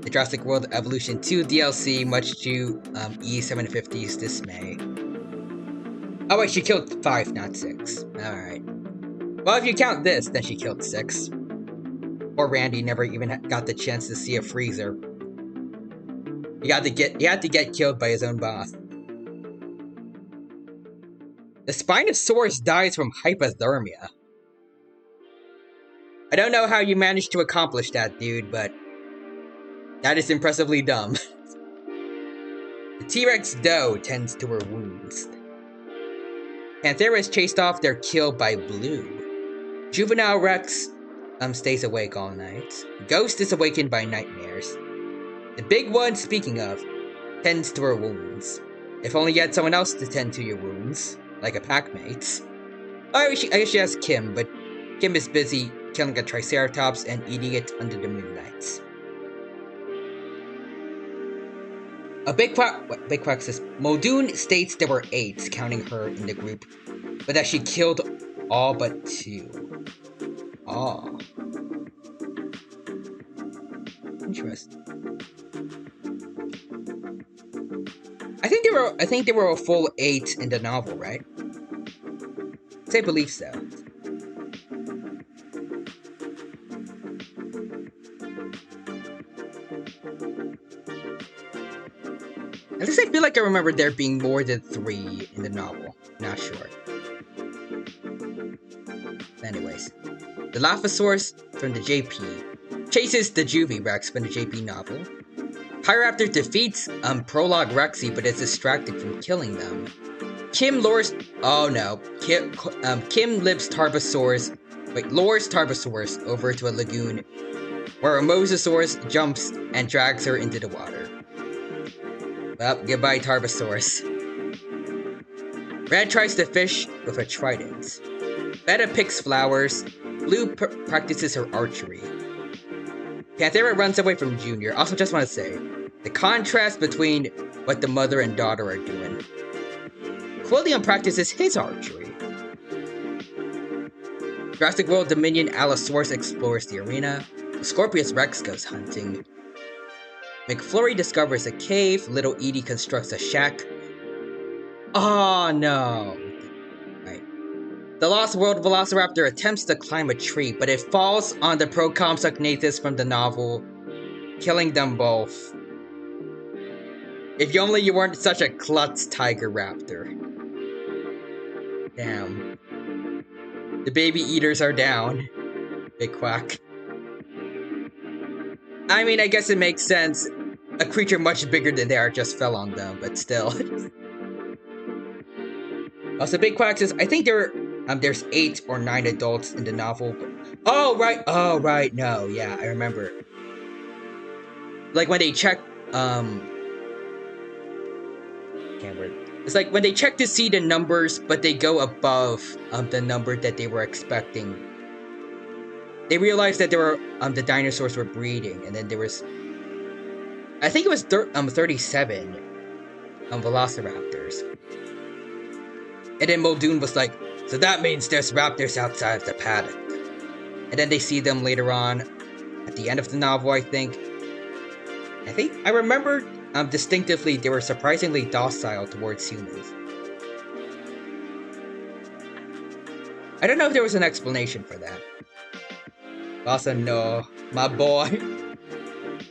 the Jurassic World Evolution 2 DLC, much to E750's dismay. Oh wait, she killed 5, not 6. Alright. Well, if you count this, then she killed 6. Poor Randy never even got the chance to see a freezer. He had to get killed by his own boss. The Spinosaurus dies from hypothermia. I don't know how you managed to accomplish that, dude, but that is impressively dumb. The T-Rex doe tends to her wounds. Panthera is chased off their kill by Blue. Juvenile Rex stays awake all night. Ghost is awakened by nightmares. The big one, speaking of, tends to her wounds. If only you had someone else to tend to your wounds, like a packmate. I guess she has Kim, but Kim is busy killing a Triceratops and eating it under the moonlight. Big Quack says, Muldoon states there were 8, counting her in the group, but that she killed all but 2. Oh. Interesting. I think there were a full 8 in the novel, right? I believe so. At least I feel like I remember there being more than 3 in the novel. Not sure. Anyways, the Dilophosaurus from the JP chases the Juvie Rex from the JP novel. Pyraptor defeats Prologue Rexy, but is distracted from killing them. Kim lures. Oh no. Kim lures Tarbosaurus over to a lagoon, where a Mosasaurus jumps and drags her into the water. Well, goodbye, Tarbosaurus. Red tries to fish with a trident. Beta picks flowers. Blue practices her archery. Panthera runs away from Junior. Also, just want to say, the contrast between what the mother and daughter are doing. Quilliam practices his archery. Jurassic World Dominion Allosaurus explores the arena. The Scorpius Rex goes hunting. McFlurry discovers a cave. Little Edie constructs a shack. Oh no. Right. The Lost World Velociraptor attempts to climb a tree, but it falls on the Procompsognathus from the novel, killing them both. If only you weren't such a klutz tiger raptor. Damn. The baby eaters are down. Big Quack. I mean, I guess it makes sense. A creature much bigger than they are just fell on them, but still. Also, Big Quack says, I think there's 8 or 9 adults in the novel. But... Oh, right. No, yeah, I remember. Like, when they check, can't remember. It's like when they check to see the numbers, but they go above the number that they were expecting. They realized that there were the dinosaurs were breeding, and then there was, I think it was 37 velociraptors. And then Muldoon was like, so that means there's raptors outside of the paddock. And then they see them later on at the end of the novel, I think. I remember distinctively they were surprisingly docile towards humans. I don't know if there was an explanation for that. Also, no, my boy.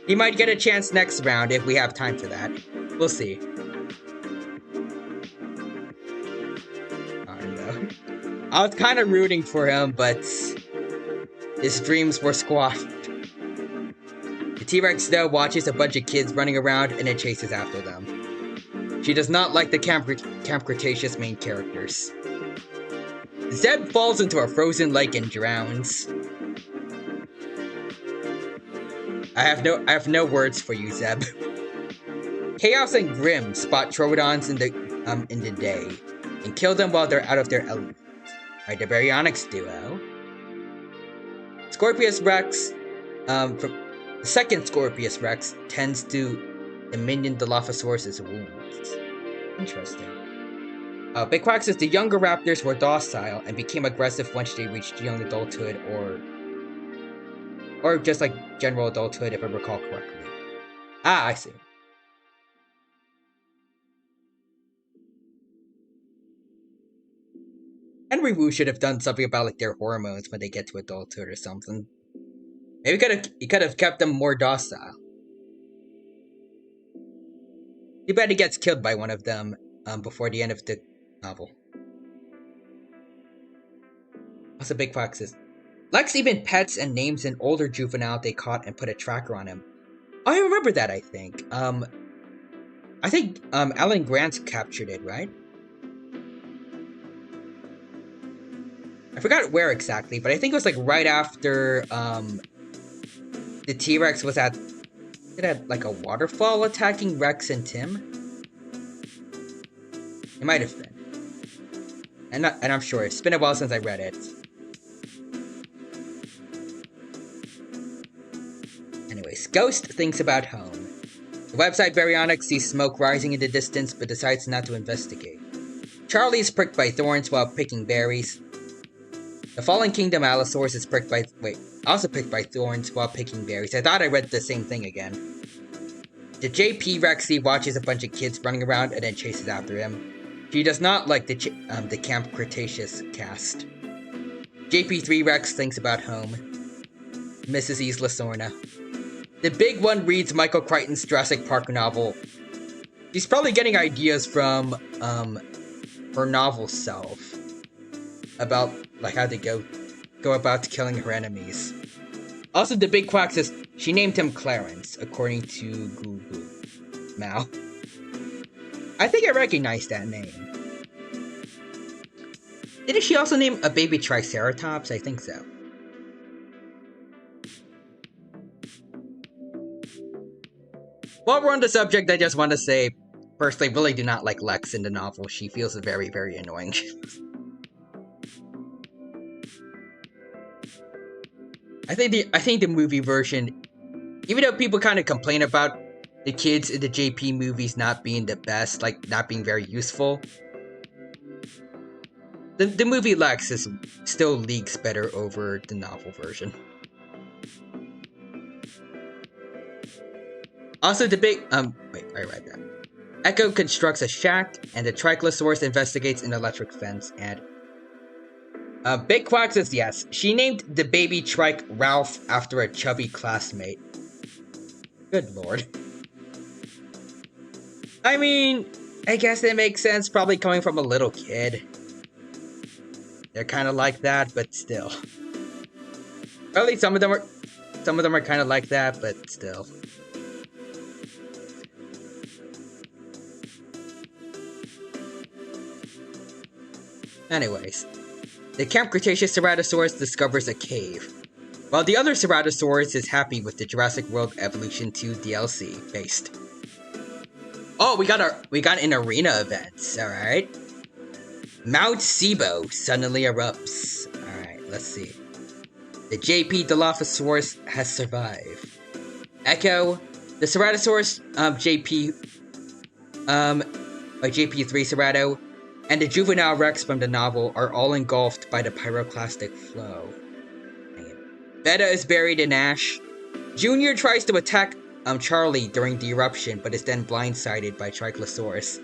He might get a chance next round if we have time for that. We'll see. Oh no. I was kind of rooting for him, but his dreams were squashed. The T-Rex, though, watches a bunch of kids running around and then chases after them. She does not like the Camp Cretaceous main characters. Zeb falls into a frozen lake and drowns. I have no words for you, Zeb. Chaos and Grim spot Troodons in the day and kill them while they're out of their element. Right, the Baryonyx duo. Scorpius Rex, from the second Scorpius Rex, tends to minion the Dilophosaurus' wounds. Interesting. Big Quack says the younger raptors were docile and became aggressive once they reached young adulthood, or just like general adulthood, if I recall correctly. Ah, I see. Henry Wu should have done something about like their hormones when they get to adulthood or something. Maybe he could have kept them more docile. Too bad he gets killed by one of them before the end of the novel. Also, Big Fox says, Lex even pets and names an older juvenile they caught and put a tracker on him. Oh, I remember that, I think. I think Alan Grant captured it, right? I forgot where exactly, but I think it was like right after the T-Rex was at like a waterfall attacking Rex and Tim. It might have been. And I'm sure. It's been a while since I read it. Anyways, Ghost thinks about home. The website Baryonyx sees smoke rising in the distance but decides not to investigate. Charlie is pricked by thorns while picking berries. The Fallen Kingdom Allosaurus is also pricked by thorns while picking berries. I thought I read the same thing again. The JP Rexy watches a bunch of kids running around and then chases after him. She does not like the Camp Cretaceous cast. JP3 Rex thinks about home. Mrs. Isla Sorna. The big one reads Michael Crichton's Jurassic Park novel. She's probably getting ideas from her novel self about like how to go about killing her enemies. Also, the Big Quack says she named him Clarence, according to Google Mal. I think I recognize that name. Didn't she also name a baby Triceratops? I think so. While we're on the subject, I just want to say, personally, I really do not like Lex in the novel. She feels very, very annoying. I think the movie version, even though people kind of complain about the kids in the JP movies not being the best, like not being very useful, the movie Lex still leaks better over the novel version. Also, the big I read that. Echo constructs a shack, and the Trichlosaurus investigates an electric fence, and Big Quack says yes. She named the baby trike Ralph after a chubby classmate. Good lord. I mean, I guess it makes sense, probably coming from a little kid. They're kind of like that, but still. Or at least some of them are kind of like that, but still. Anyways, the Camp Cretaceous Ceratosaurus discovers a cave, while the other Ceratosaurus is happy with the Jurassic World Evolution 2 DLC based. Oh, we got an arena event. All right. Mount Sibo suddenly erupts. All right, let's see. The JP Dilophosaurus has survived. Echo, the Ceratosaurus JP by JP3 Cerato, and the juvenile Rex from the novel are all engulfed by the pyroclastic flow. Beta is buried in ash. Junior tries to attack Charlie during the eruption, but is then blindsided by Trichlosaurus.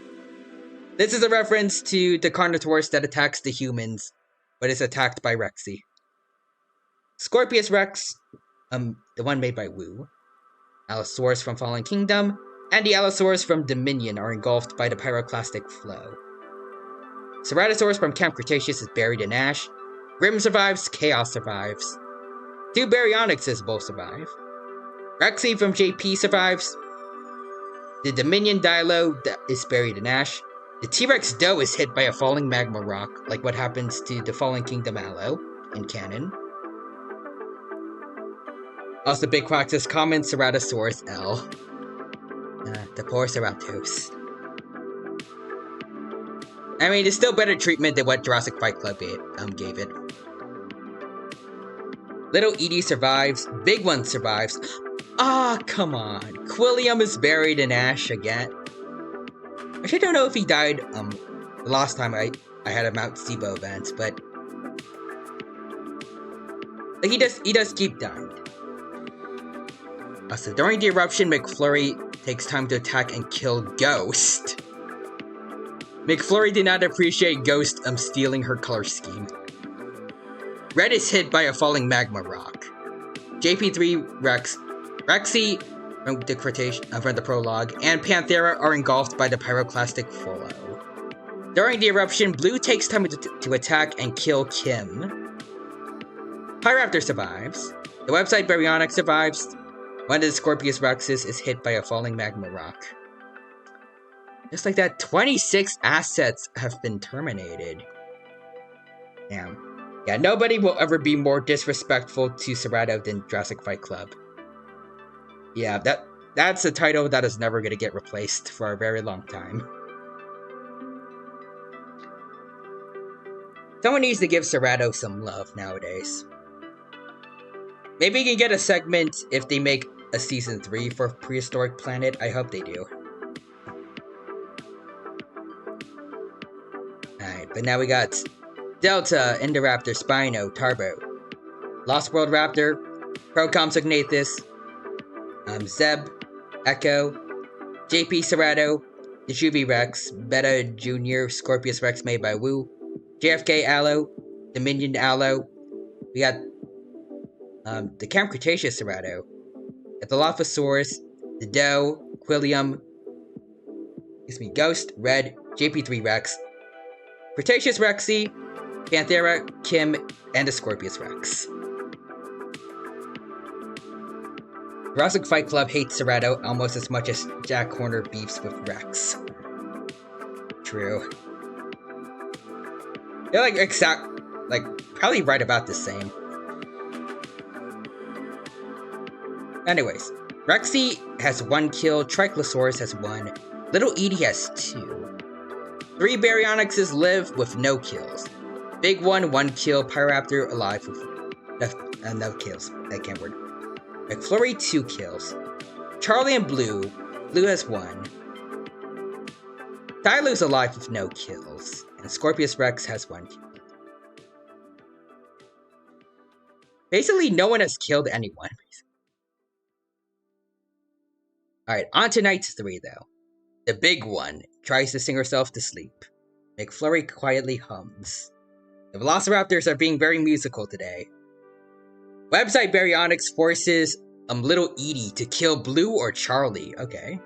This is a reference to the Carnotaurus that attacks the humans, but is attacked by Rexy. Scorpius Rex, the one made by Wu, Allosaurus from Fallen Kingdom, and the Allosaurus from Dominion are engulfed by the pyroclastic flow. Ceratosaurus from Camp Cretaceous is buried in ash. Grim survives, Chaos survives. 2 Baryonyxes both survive. Rexy from JP survives. The Dominion Dilo is buried in ash. The T-Rex Doe is hit by a falling magma rock, like what happens to the Fallen Kingdom Allo in canon. Also, Big Quack says, common Ceratosaurus L. The poor Ceratos. I mean, it's still better treatment than what Jurassic Fight Club gave it. Little Edie survives. Big One survives. Ah, come on. Quilliam is buried in ash again. Actually, I don't know if he died the last time I had a Mount Sibo event, but he does keep dying. So during the eruption, McFlurry takes time to attack and kill Ghost. McFlurry did not appreciate Ghost stealing her color scheme. Red is hit by a falling magma rock. JP3 Rexy from the Cretaceous, from the prologue, and Panthera are engulfed by the pyroclastic flow. During the eruption, Blue takes time to attack and kill Kim. Pyraptor survives. The website Baryonyx survives. One of the Scorpius Rexes is hit by a falling magma rock. Just like that, 26 assets have been terminated. Damn. Yeah, nobody will ever be more disrespectful to Cerato than Jurassic Fight Club. Yeah, that's a title that is never gonna get replaced for a very long time. Someone needs to give Cerato some love nowadays. Maybe you can get a segment if they make a season 3 for Prehistoric Planet. I hope they do. Alright, but now we got Delta, Indoraptor, Spino, Tarbo, Lost World Raptor, Procompsognathus, Zeb, Echo, JP Cerato, the Juvi Rex, Beta Junior, Scorpius Rex made by Wu, JFK Allo, Dominion Allo. We got the Camp Cretaceous Cerato, the Dilophosaurus, the Doe, Quilliam, Ghost, Red, JP3 Rex, Cretaceous Rexy, Panthera, Kim, and the Scorpius Rex. Jurassic Fight Club hates Cerato almost as much as Jack Horner beefs with Rex. True. They're probably right about the same. Anyways, Rexy has 1 kill, Trichlosaurus has 1, Little Edie has 2. 3 Baryonyxes live with no kills. Big One, 1 kill, Pyroraptor alive with no kills. I can't word. McFlurry, 2 kills. Charlie and Blue. Blue has 1. Dilu's alive with no kills. And Scorpius Rex has 1 kill. Basically, no one has killed anyone. Alright, on to night 3 though. The Big One tries to sing herself to sleep. McFlurry quietly hums. The Velociraptors are being very musical today. Website Baryonyx forces Little Edie to kill Blue or Charlie. Okay.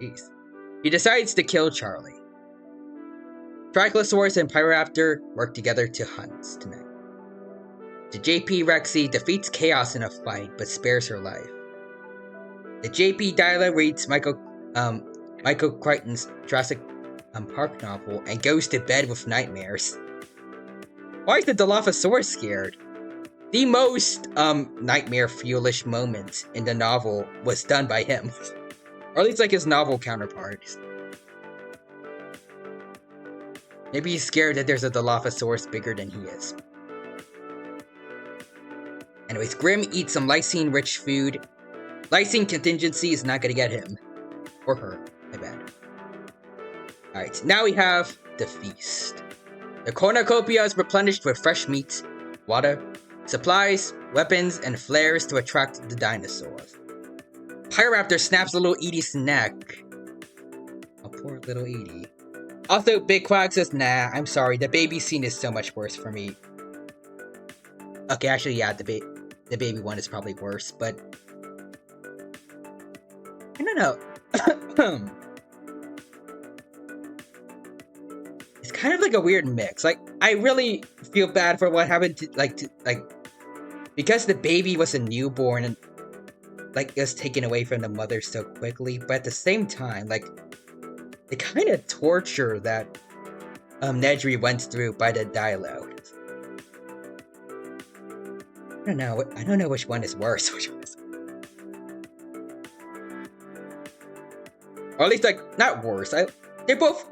Jeez. He decides to kill Charlie. Trichlosaurus and Pyroraptor work together to hunt tonight. The JP Rexy defeats Chaos in a fight, but spares her life. The JP Dilo reads Michael Crichton's Jurassic Park novel and goes to bed with nightmares. Why is the Dilophosaurus scared? The most nightmare fuelish moment in the novel was done by him. Or at least like his novel counterpart. Maybe he's scared that there's a Dilophosaurus bigger than he is. Anyways, Grim eats some lysine-rich food. Lysine contingency is not gonna get him. Or her, my bad. Alright, now we have the feast. The cornucopia is replenished with fresh meat, water, supplies, weapons, and flares to attract the dinosaurs. Pyroraptor snaps little Edie's neck. Oh, poor little Edie. Also, Big Quack says, nah, I'm sorry, the baby scene is so much worse for me. Okay, actually, yeah, the baby one is probably worse, but... I don't know. It's kind of like a weird mix. Like, I really feel bad for what happened to, because the baby was a newborn and, like, it was taken away from the mother so quickly, but at the same time, like, the kind of torture that Nedry went through by the Dilo. I don't know which one is worse. Or at least, like, not worse. They're both,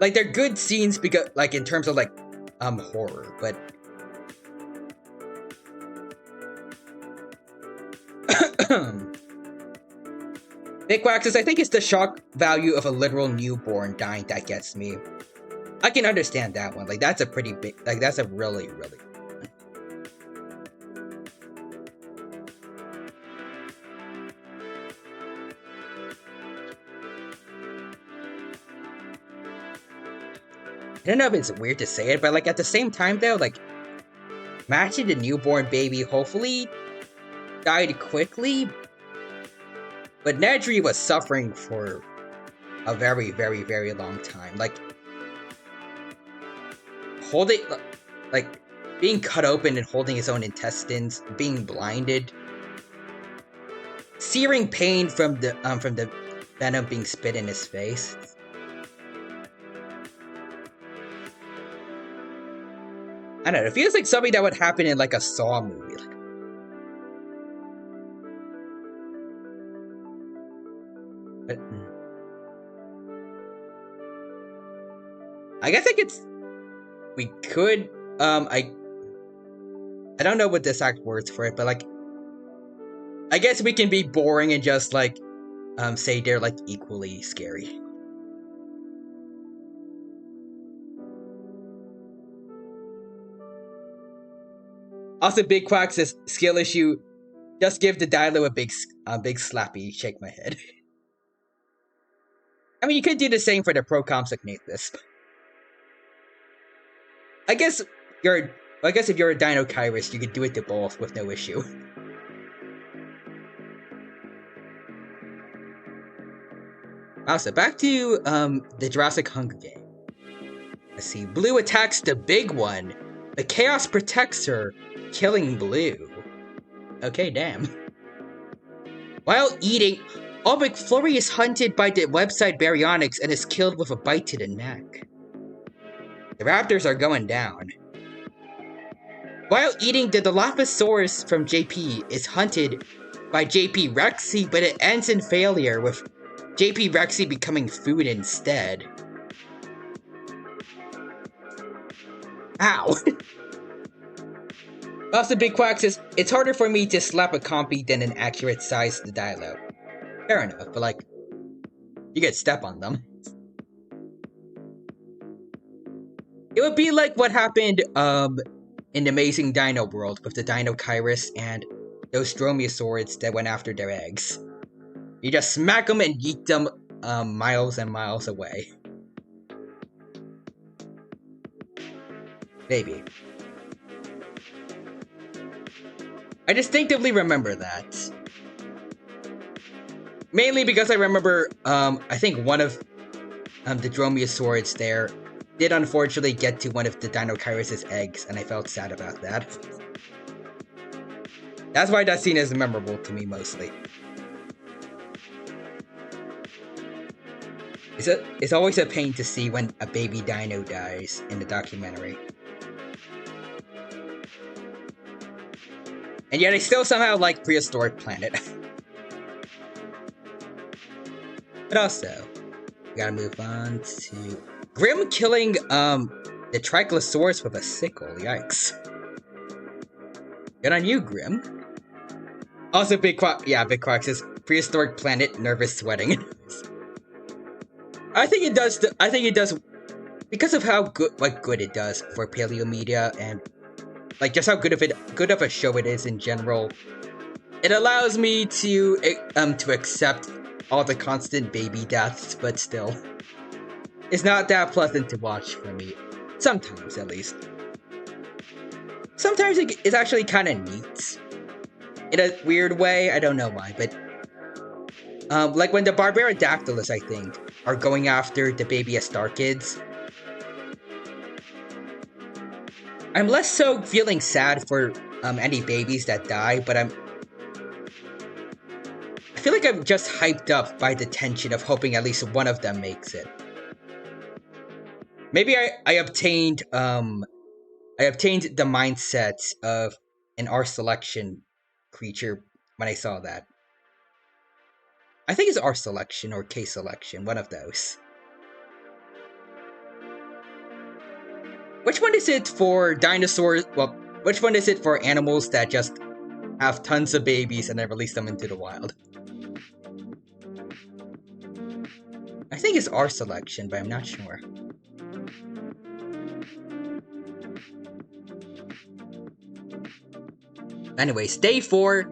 like, they're good scenes because, like, in terms of, like, horror, but... Big Quack says, I think it's the shock value of a literal newborn dying that gets me. I can understand that one. Like, that's a pretty big... Like, that's a really, really... I don't know if it's weird to say it, but, like, at the same time, though, like, imagine the newborn baby hopefully died quickly, but Nedry was suffering for a very, very, very long time. Like, being cut open and holding his own intestines, being blinded, searing pain from the venom being spit in his face. I don't know, it feels like something that would happen in, like, a Saw movie. Like, but, I guess we could, I don't know what the exact words for it, but, like, I guess we can be boring and just, like, say they're, like, equally scary. Also, Big Quack says, skill issue, just give the Dilo a big slappy, shake my head. I mean, you could do the same for the Procoms Ignatus. I guess if you're a Dino Kyrus, you could do it to both with no issue. Also, back to, the Jurassic Hunger Game. Let's see, Blue attacks the big one. The Chaos protects her, killing Blue. Okay, damn. While eating, McFlurry is hunted by the website Baryonyx and is killed with a bite to the neck. The raptors are going down. While eating, the Dilophosaurus from JP is hunted by JP Rexy, but it ends in failure, with JP Rexy becoming food instead. Ow! Also, Big Quack says, it's harder for me to slap a compy than an accurate size to Dilo. Fair enough, but, like, you could step on them. It would be like what happened, in the Amazing Dino World with the Dino Kyrus and those Dromaeosaurids that went after their eggs. You just smack them and yeet them, miles and miles away. Maybe. I distinctively remember that. Mainly because I remember, I think one of the Dromaeosaurids there did unfortunately get to one of the Dino Kyrus' eggs, and I felt sad about that. That's why that scene is memorable to me, mostly. It's always a pain to see when a baby dino dies in the documentary. And yet I still somehow like Prehistoric Planet. But also, we gotta move on to Grim killing the Trichlosaurus with a sickle. Yikes. Good on you, Grim. Also, Big Quack says prehistoric planet nervous sweating. I think it does. I think it does because of how good it does for paleo media and like just how good of a show it is in general. It allows me to accept all the constant baby deaths, but still, it's not that pleasant to watch for me. Sometimes, at least. Sometimes it's actually kind of neat. In a weird way, I don't know why, but like when the Barbarodactylus, I think, are going after the baby star kids. I'm less so feeling sad for any babies that die, but I feel like I'm just hyped up by the tension of hoping at least one of them makes it. Maybe I obtained the mindset of an R selection creature when I saw that. I think it's R selection or K selection, one of those. Which one is it for dinosaurs? Well, which one is it for animals that just have tons of babies and then release them into the wild? I think it's R selection, but I'm not sure. Anyways, day 4,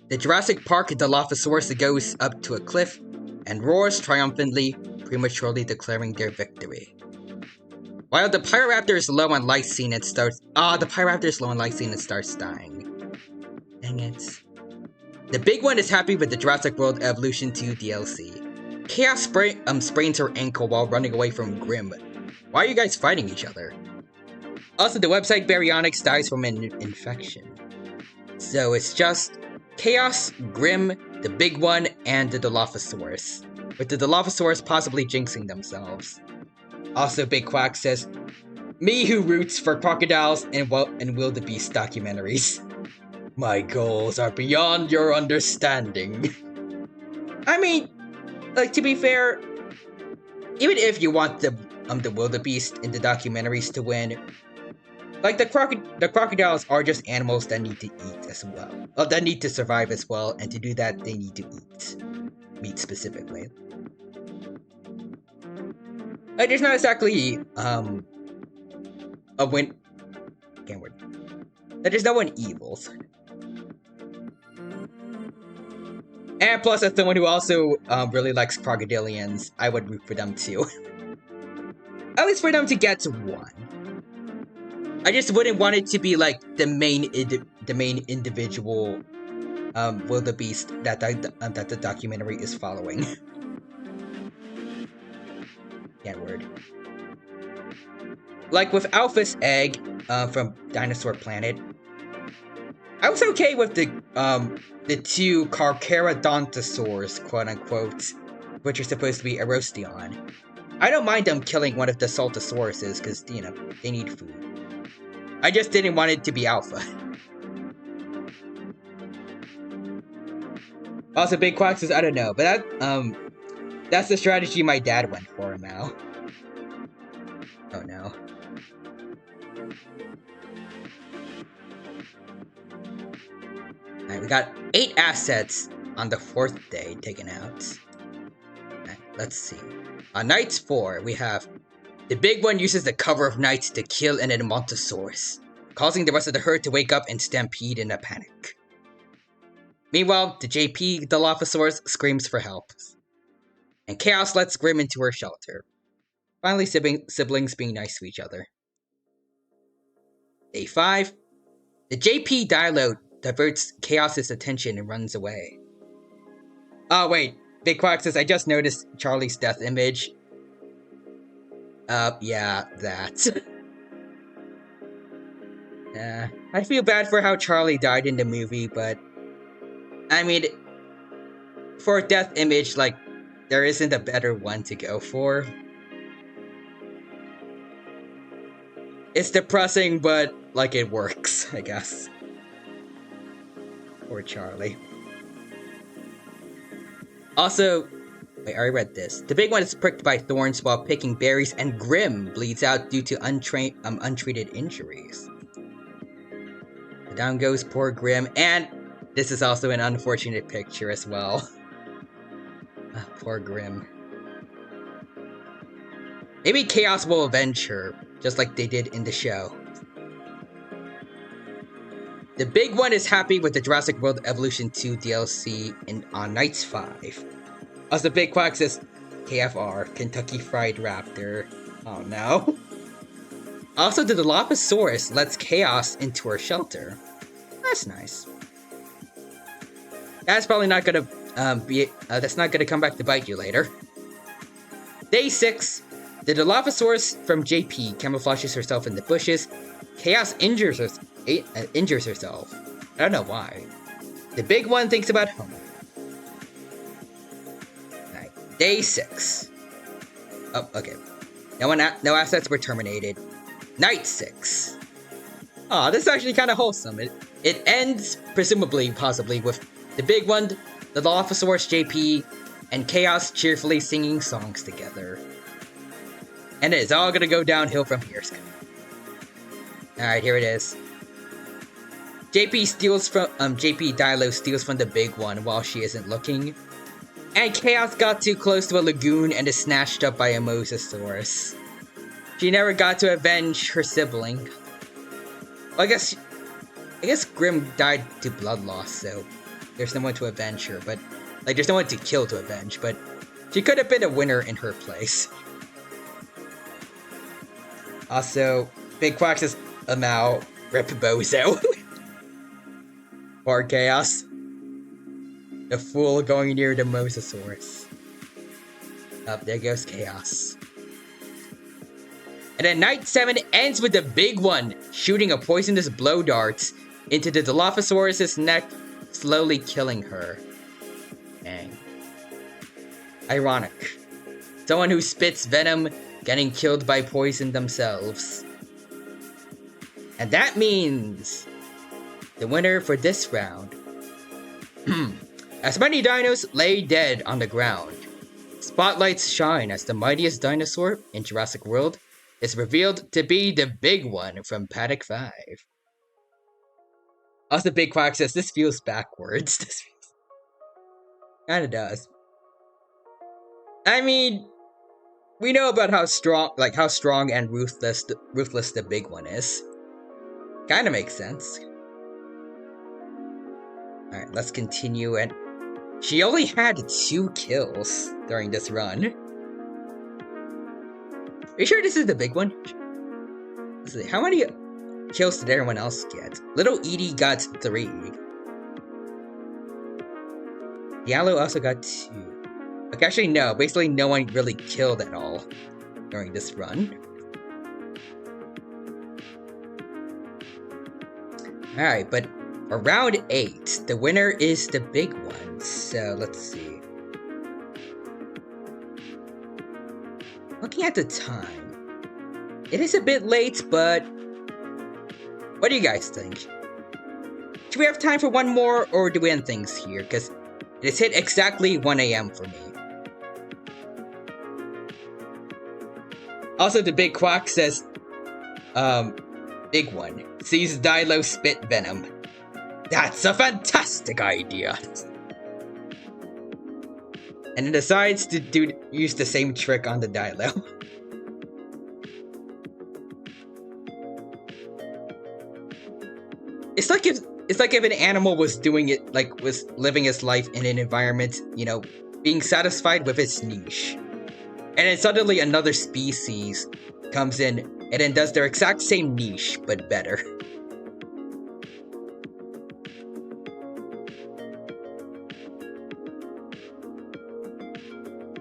the Jurassic Park Dilophosaurus goes up to a cliff and roars triumphantly, prematurely declaring their victory. While the Pyroraptor is low on lysine, it starts. The Pyroraptor is low on lysine and starts dying. Dang it. The big one is happy with the Jurassic World Evolution 2 DLC. Chaos sprains her ankle while running away from Grim. Why are you guys fighting each other? Also, the website Baryonyx dies from an infection. So it's just Chaos, Grim, the big one, and the Dilophosaurus. With the Dilophosaurus possibly jinxing themselves. Also, Big Quack says, me who roots for crocodiles and wildebeest documentaries. My goals are beyond your understanding. I mean, like, to be fair, even if you want the wildebeest in the documentaries to win, like, the crocodiles are just animals that need to eat as well. Well, that need to survive as well, and to do that, they need to eat. Meat specifically. Like, there's not exactly, a win... Can't word. There's no one evils. And plus, as someone who also, really likes crocodilians, I would root for them too. At least for them to get to one. I just wouldn't want it to be, like, the main individual, wildebeest that the documentary is following. Can't word. Like with Alpha's egg, from Dinosaur Planet, I was okay with the two Carcharodontosaurs, quote-unquote, which are supposed to be Erosteon. I don't mind them killing one of the Saltosauruses, because, you know, they need food. I just didn't want it to be Alpha. Also, Big Quack says, I don't know, but that's the strategy my dad went for, Mal. Oh no. Alright, we got 8 assets on the 4th day taken out. Alright, let's see. On Night 4, we have the big one uses the cover of night to kill an Edmontosaurus, causing the rest of the herd to wake up and stampede in a panic. Meanwhile, the JP Dilophosaurus screams for help, and Chaos lets Grim into her shelter. Finally, siblings being nice to each other. Day 5, the JP Dilo diverts Chaos's attention and runs away. Oh wait, Big Quack says, I just noticed Charlie's death image. Yeah, that. I feel bad for how Charlie died in the movie, but I mean, for a death image, like, there isn't a better one to go for. It's depressing, but, like, it works, I guess. Poor Charlie. Also, Wait, I already read this. The big one is pricked by thorns while picking berries, and Grim bleeds out due to untreated injuries. Down goes poor Grim, and this is also an unfortunate picture as well. Poor Grim. Maybe Chaos will avenge her, just like they did in the show. The big one is happy with the Jurassic World Evolution 2 DLC on Nights 5. As the big quack says, KFR, Kentucky Fried Raptor. Oh no. Also, the Dilophosaurus lets Chaos into her shelter. That's nice. That's probably not gonna that's not gonna come back to bite you later. Day 6. The Dilophosaurus from JP camouflages herself in the bushes. Chaos injures herself. I don't know why. The big one thinks about home. Right. Day 6. Oh, okay. No assets were terminated. Night 6. Aw, this is actually kind of wholesome. It ends, presumably, possibly, with the big one, the Dilophosaurus JP, and Chaos cheerfully singing songs together. And it's all gonna go downhill from here. Alright, here it is. JP Dilo steals from the big one while she isn't looking. And Chaos got too close to a lagoon and is snatched up by a Mosasaurus. She never got to avenge her sibling. Well, I guess Grim died to blood loss, so there's no one to avenge her, but there's no one to kill to avenge, but she could have been a winner in her place. Also, Big Quack says, Amau, rip Bozo. Poor Chaos. The fool going near the Mosasaurus. Up there goes Chaos. And then Night 7 ends with the big one shooting a poisonous blow darts into the Dilophosaurus' neck, slowly killing her. Dang. Ironic. Someone who spits venom getting killed by poison themselves. And that means the winner for this round. As many dinos lay dead on the ground, spotlights shine as the mightiest dinosaur in Jurassic World is revealed to be the big one from Paddock 5. Also, Big Quack says, this feels backwards. This feels... Kinda does. I mean, we know about how strong and ruthless the big one is. Kinda makes sense. Alright, let's continue, and she only had 2 kills during this run. Are you sure this is the big one? Let's see, how many kills did everyone else get? Little Edie got 3. Diallo also got 2. Okay, actually no, basically no one really killed at all during this run. Alright, but for round 8, the winner is the big one, so let's see. Looking at the time, it is a bit late, but what do you guys think? Should we have time for one more, or do we end things here? Because it has hit exactly 1 AM for me. Also, the Big Quack says, big one, sees Dilo spit venom. That's a fantastic idea! And then decides to use the same trick on the Dilo. It's like if an animal was doing it, was living its life in an environment, being satisfied with its niche. And then suddenly another species comes in and then does their exact same niche, but better.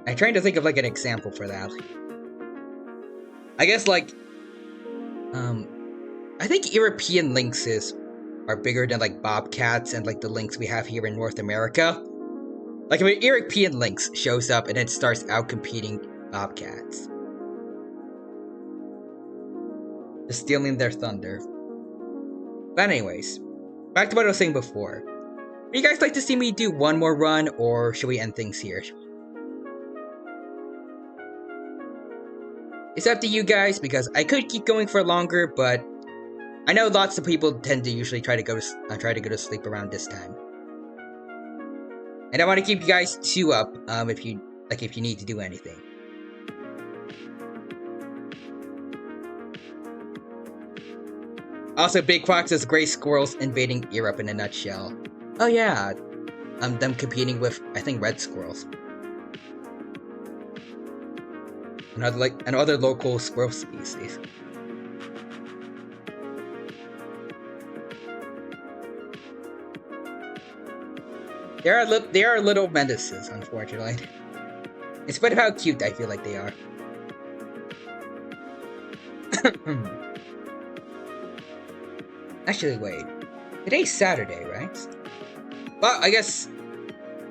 I'm trying to think of an example for that. I guess I think European lynxes are bigger than bobcats and the lynx we have here in North America. If an European lynx shows up and then starts outcompeting bobcats. Just stealing their thunder. But anyways, back to what I was saying before. Would you guys like to see me do one more run, or should we end things here? It's up to you guys because I could keep going for longer, but I know lots of people tend to usually try to go to sleep around this time. And I want to keep you guys two up if you need to do anything. Also, Big Fox's gray squirrels invading Europe in a nutshell. Oh yeah, them competing with, I think, red squirrels. And other local squirrel species. They are little menaces, unfortunately. In spite of how cute I feel like they are. Actually, wait. Today's Saturday, right? Well, I guess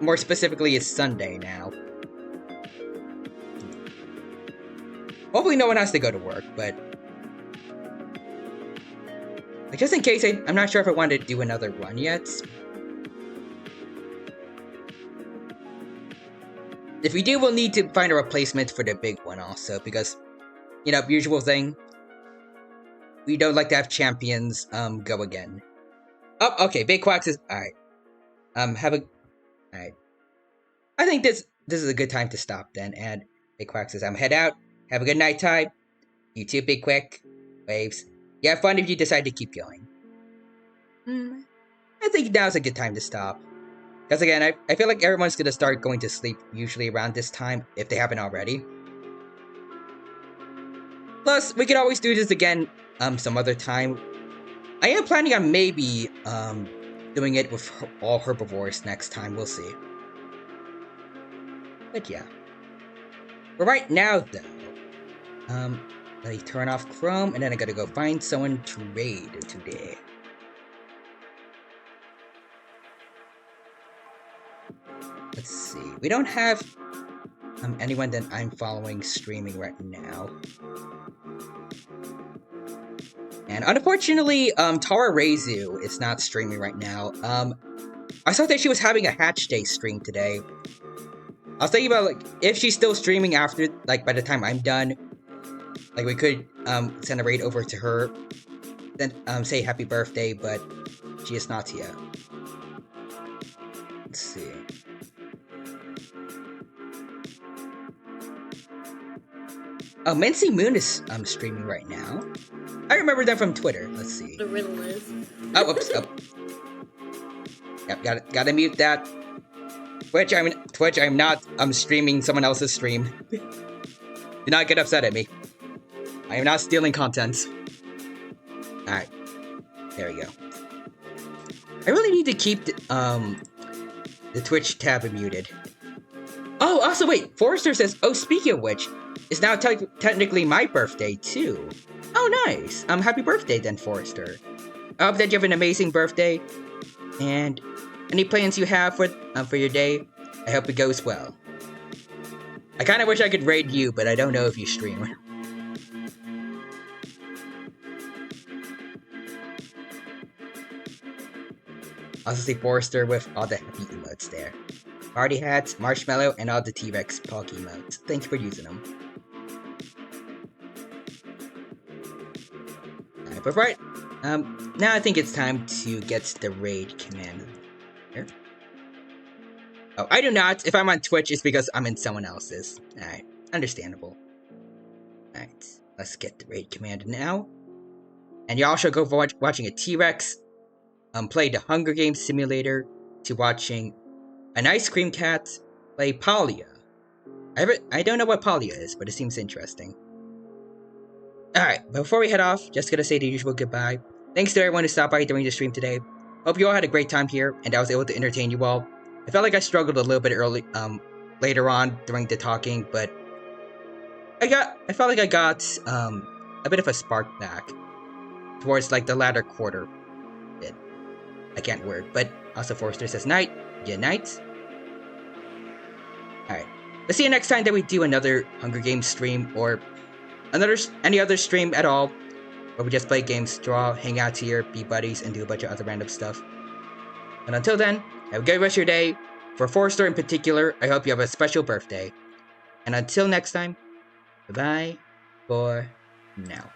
more specifically it's Sunday now. Hopefully no one has to go to work, but just in case, I'm not sure if I want to do another run yet. If we do, we'll need to find a replacement for the big one also, because, you know, usual thing, we don't like to have champions go again. Oh, okay, Big Quacks is alright. Alright. I think this is a good time to stop then, and Big Quack says, head out. Have a good night time. You too, Big Quick. Waves. You have fun if you decide to keep going. I think now's a good time to stop. Because again, I feel like everyone's gonna start going to sleep usually around this time, if they haven't already. Plus, we could always do this again some other time. I am planning on maybe doing it with all herbivores next time, we'll see. But yeah. But right now though, let me turn off Chrome and then I gotta go find someone to raid today. Let's see. We don't have anyone that I'm following streaming right now. And unfortunately, Tara Reizu is not streaming right now. I saw that she was having a Hatch Day stream today. I was thinking about, like, if she's still streaming after, like, by the time I'm done, like, we could send a raid over to her, then say happy birthday, but she is not here. Let's see. Oh, Mincy Moon is streaming right now. I remember them from Twitter. Let's see. The riddle is. Oh, oops. Oh. Yep, gotta mute that. Twitch, I'm not streaming someone else's stream. Do not get upset at me. I am not stealing content. Alright. There we go. I really need to keep the Twitch tab muted. Oh, also wait, Forrester says, oh, speaking of which, it's now technically my birthday too. Oh, nice. Happy birthday then, Forrester. I hope that you have an amazing birthday. And any plans you have for your day, I hope it goes well. I kind of wish I could raid you, but I don't know if you stream. Also see Forrester with all the happy emotes there. Party hats, marshmallow, and all the T-Rex Pog emotes. Thanks for using them. Alright, but right, now I think it's time to get the raid command here. Oh, I do not. If I'm on Twitch, it's because I'm in someone else's. Alright, understandable. Alright, let's get the raid command now. And you also go for watching a T-Rex, play the Hunger Games simulator, to watching an ice cream cat play Palia. I don't know what Palia is, but it seems interesting. Alright, before we head off, just gonna say the usual goodbye. Thanks to everyone who stopped by during the stream today. Hope you all had a great time here, and I was able to entertain you all. I felt like I struggled a little bit later on during the talking, but I felt like I got a bit of a spark back towards like the latter quarter bit. I can't word, but also Forrester says night. Good night. Alright. Let's see you next time that we do another Hunger Games stream or any other stream at all. Where we just play games, draw, hang out here, be buddies, and do a bunch of other random stuff. And until then, have a good rest of your day. For Forrester in particular, I hope you have a special birthday. And until next time, bye-bye. for now.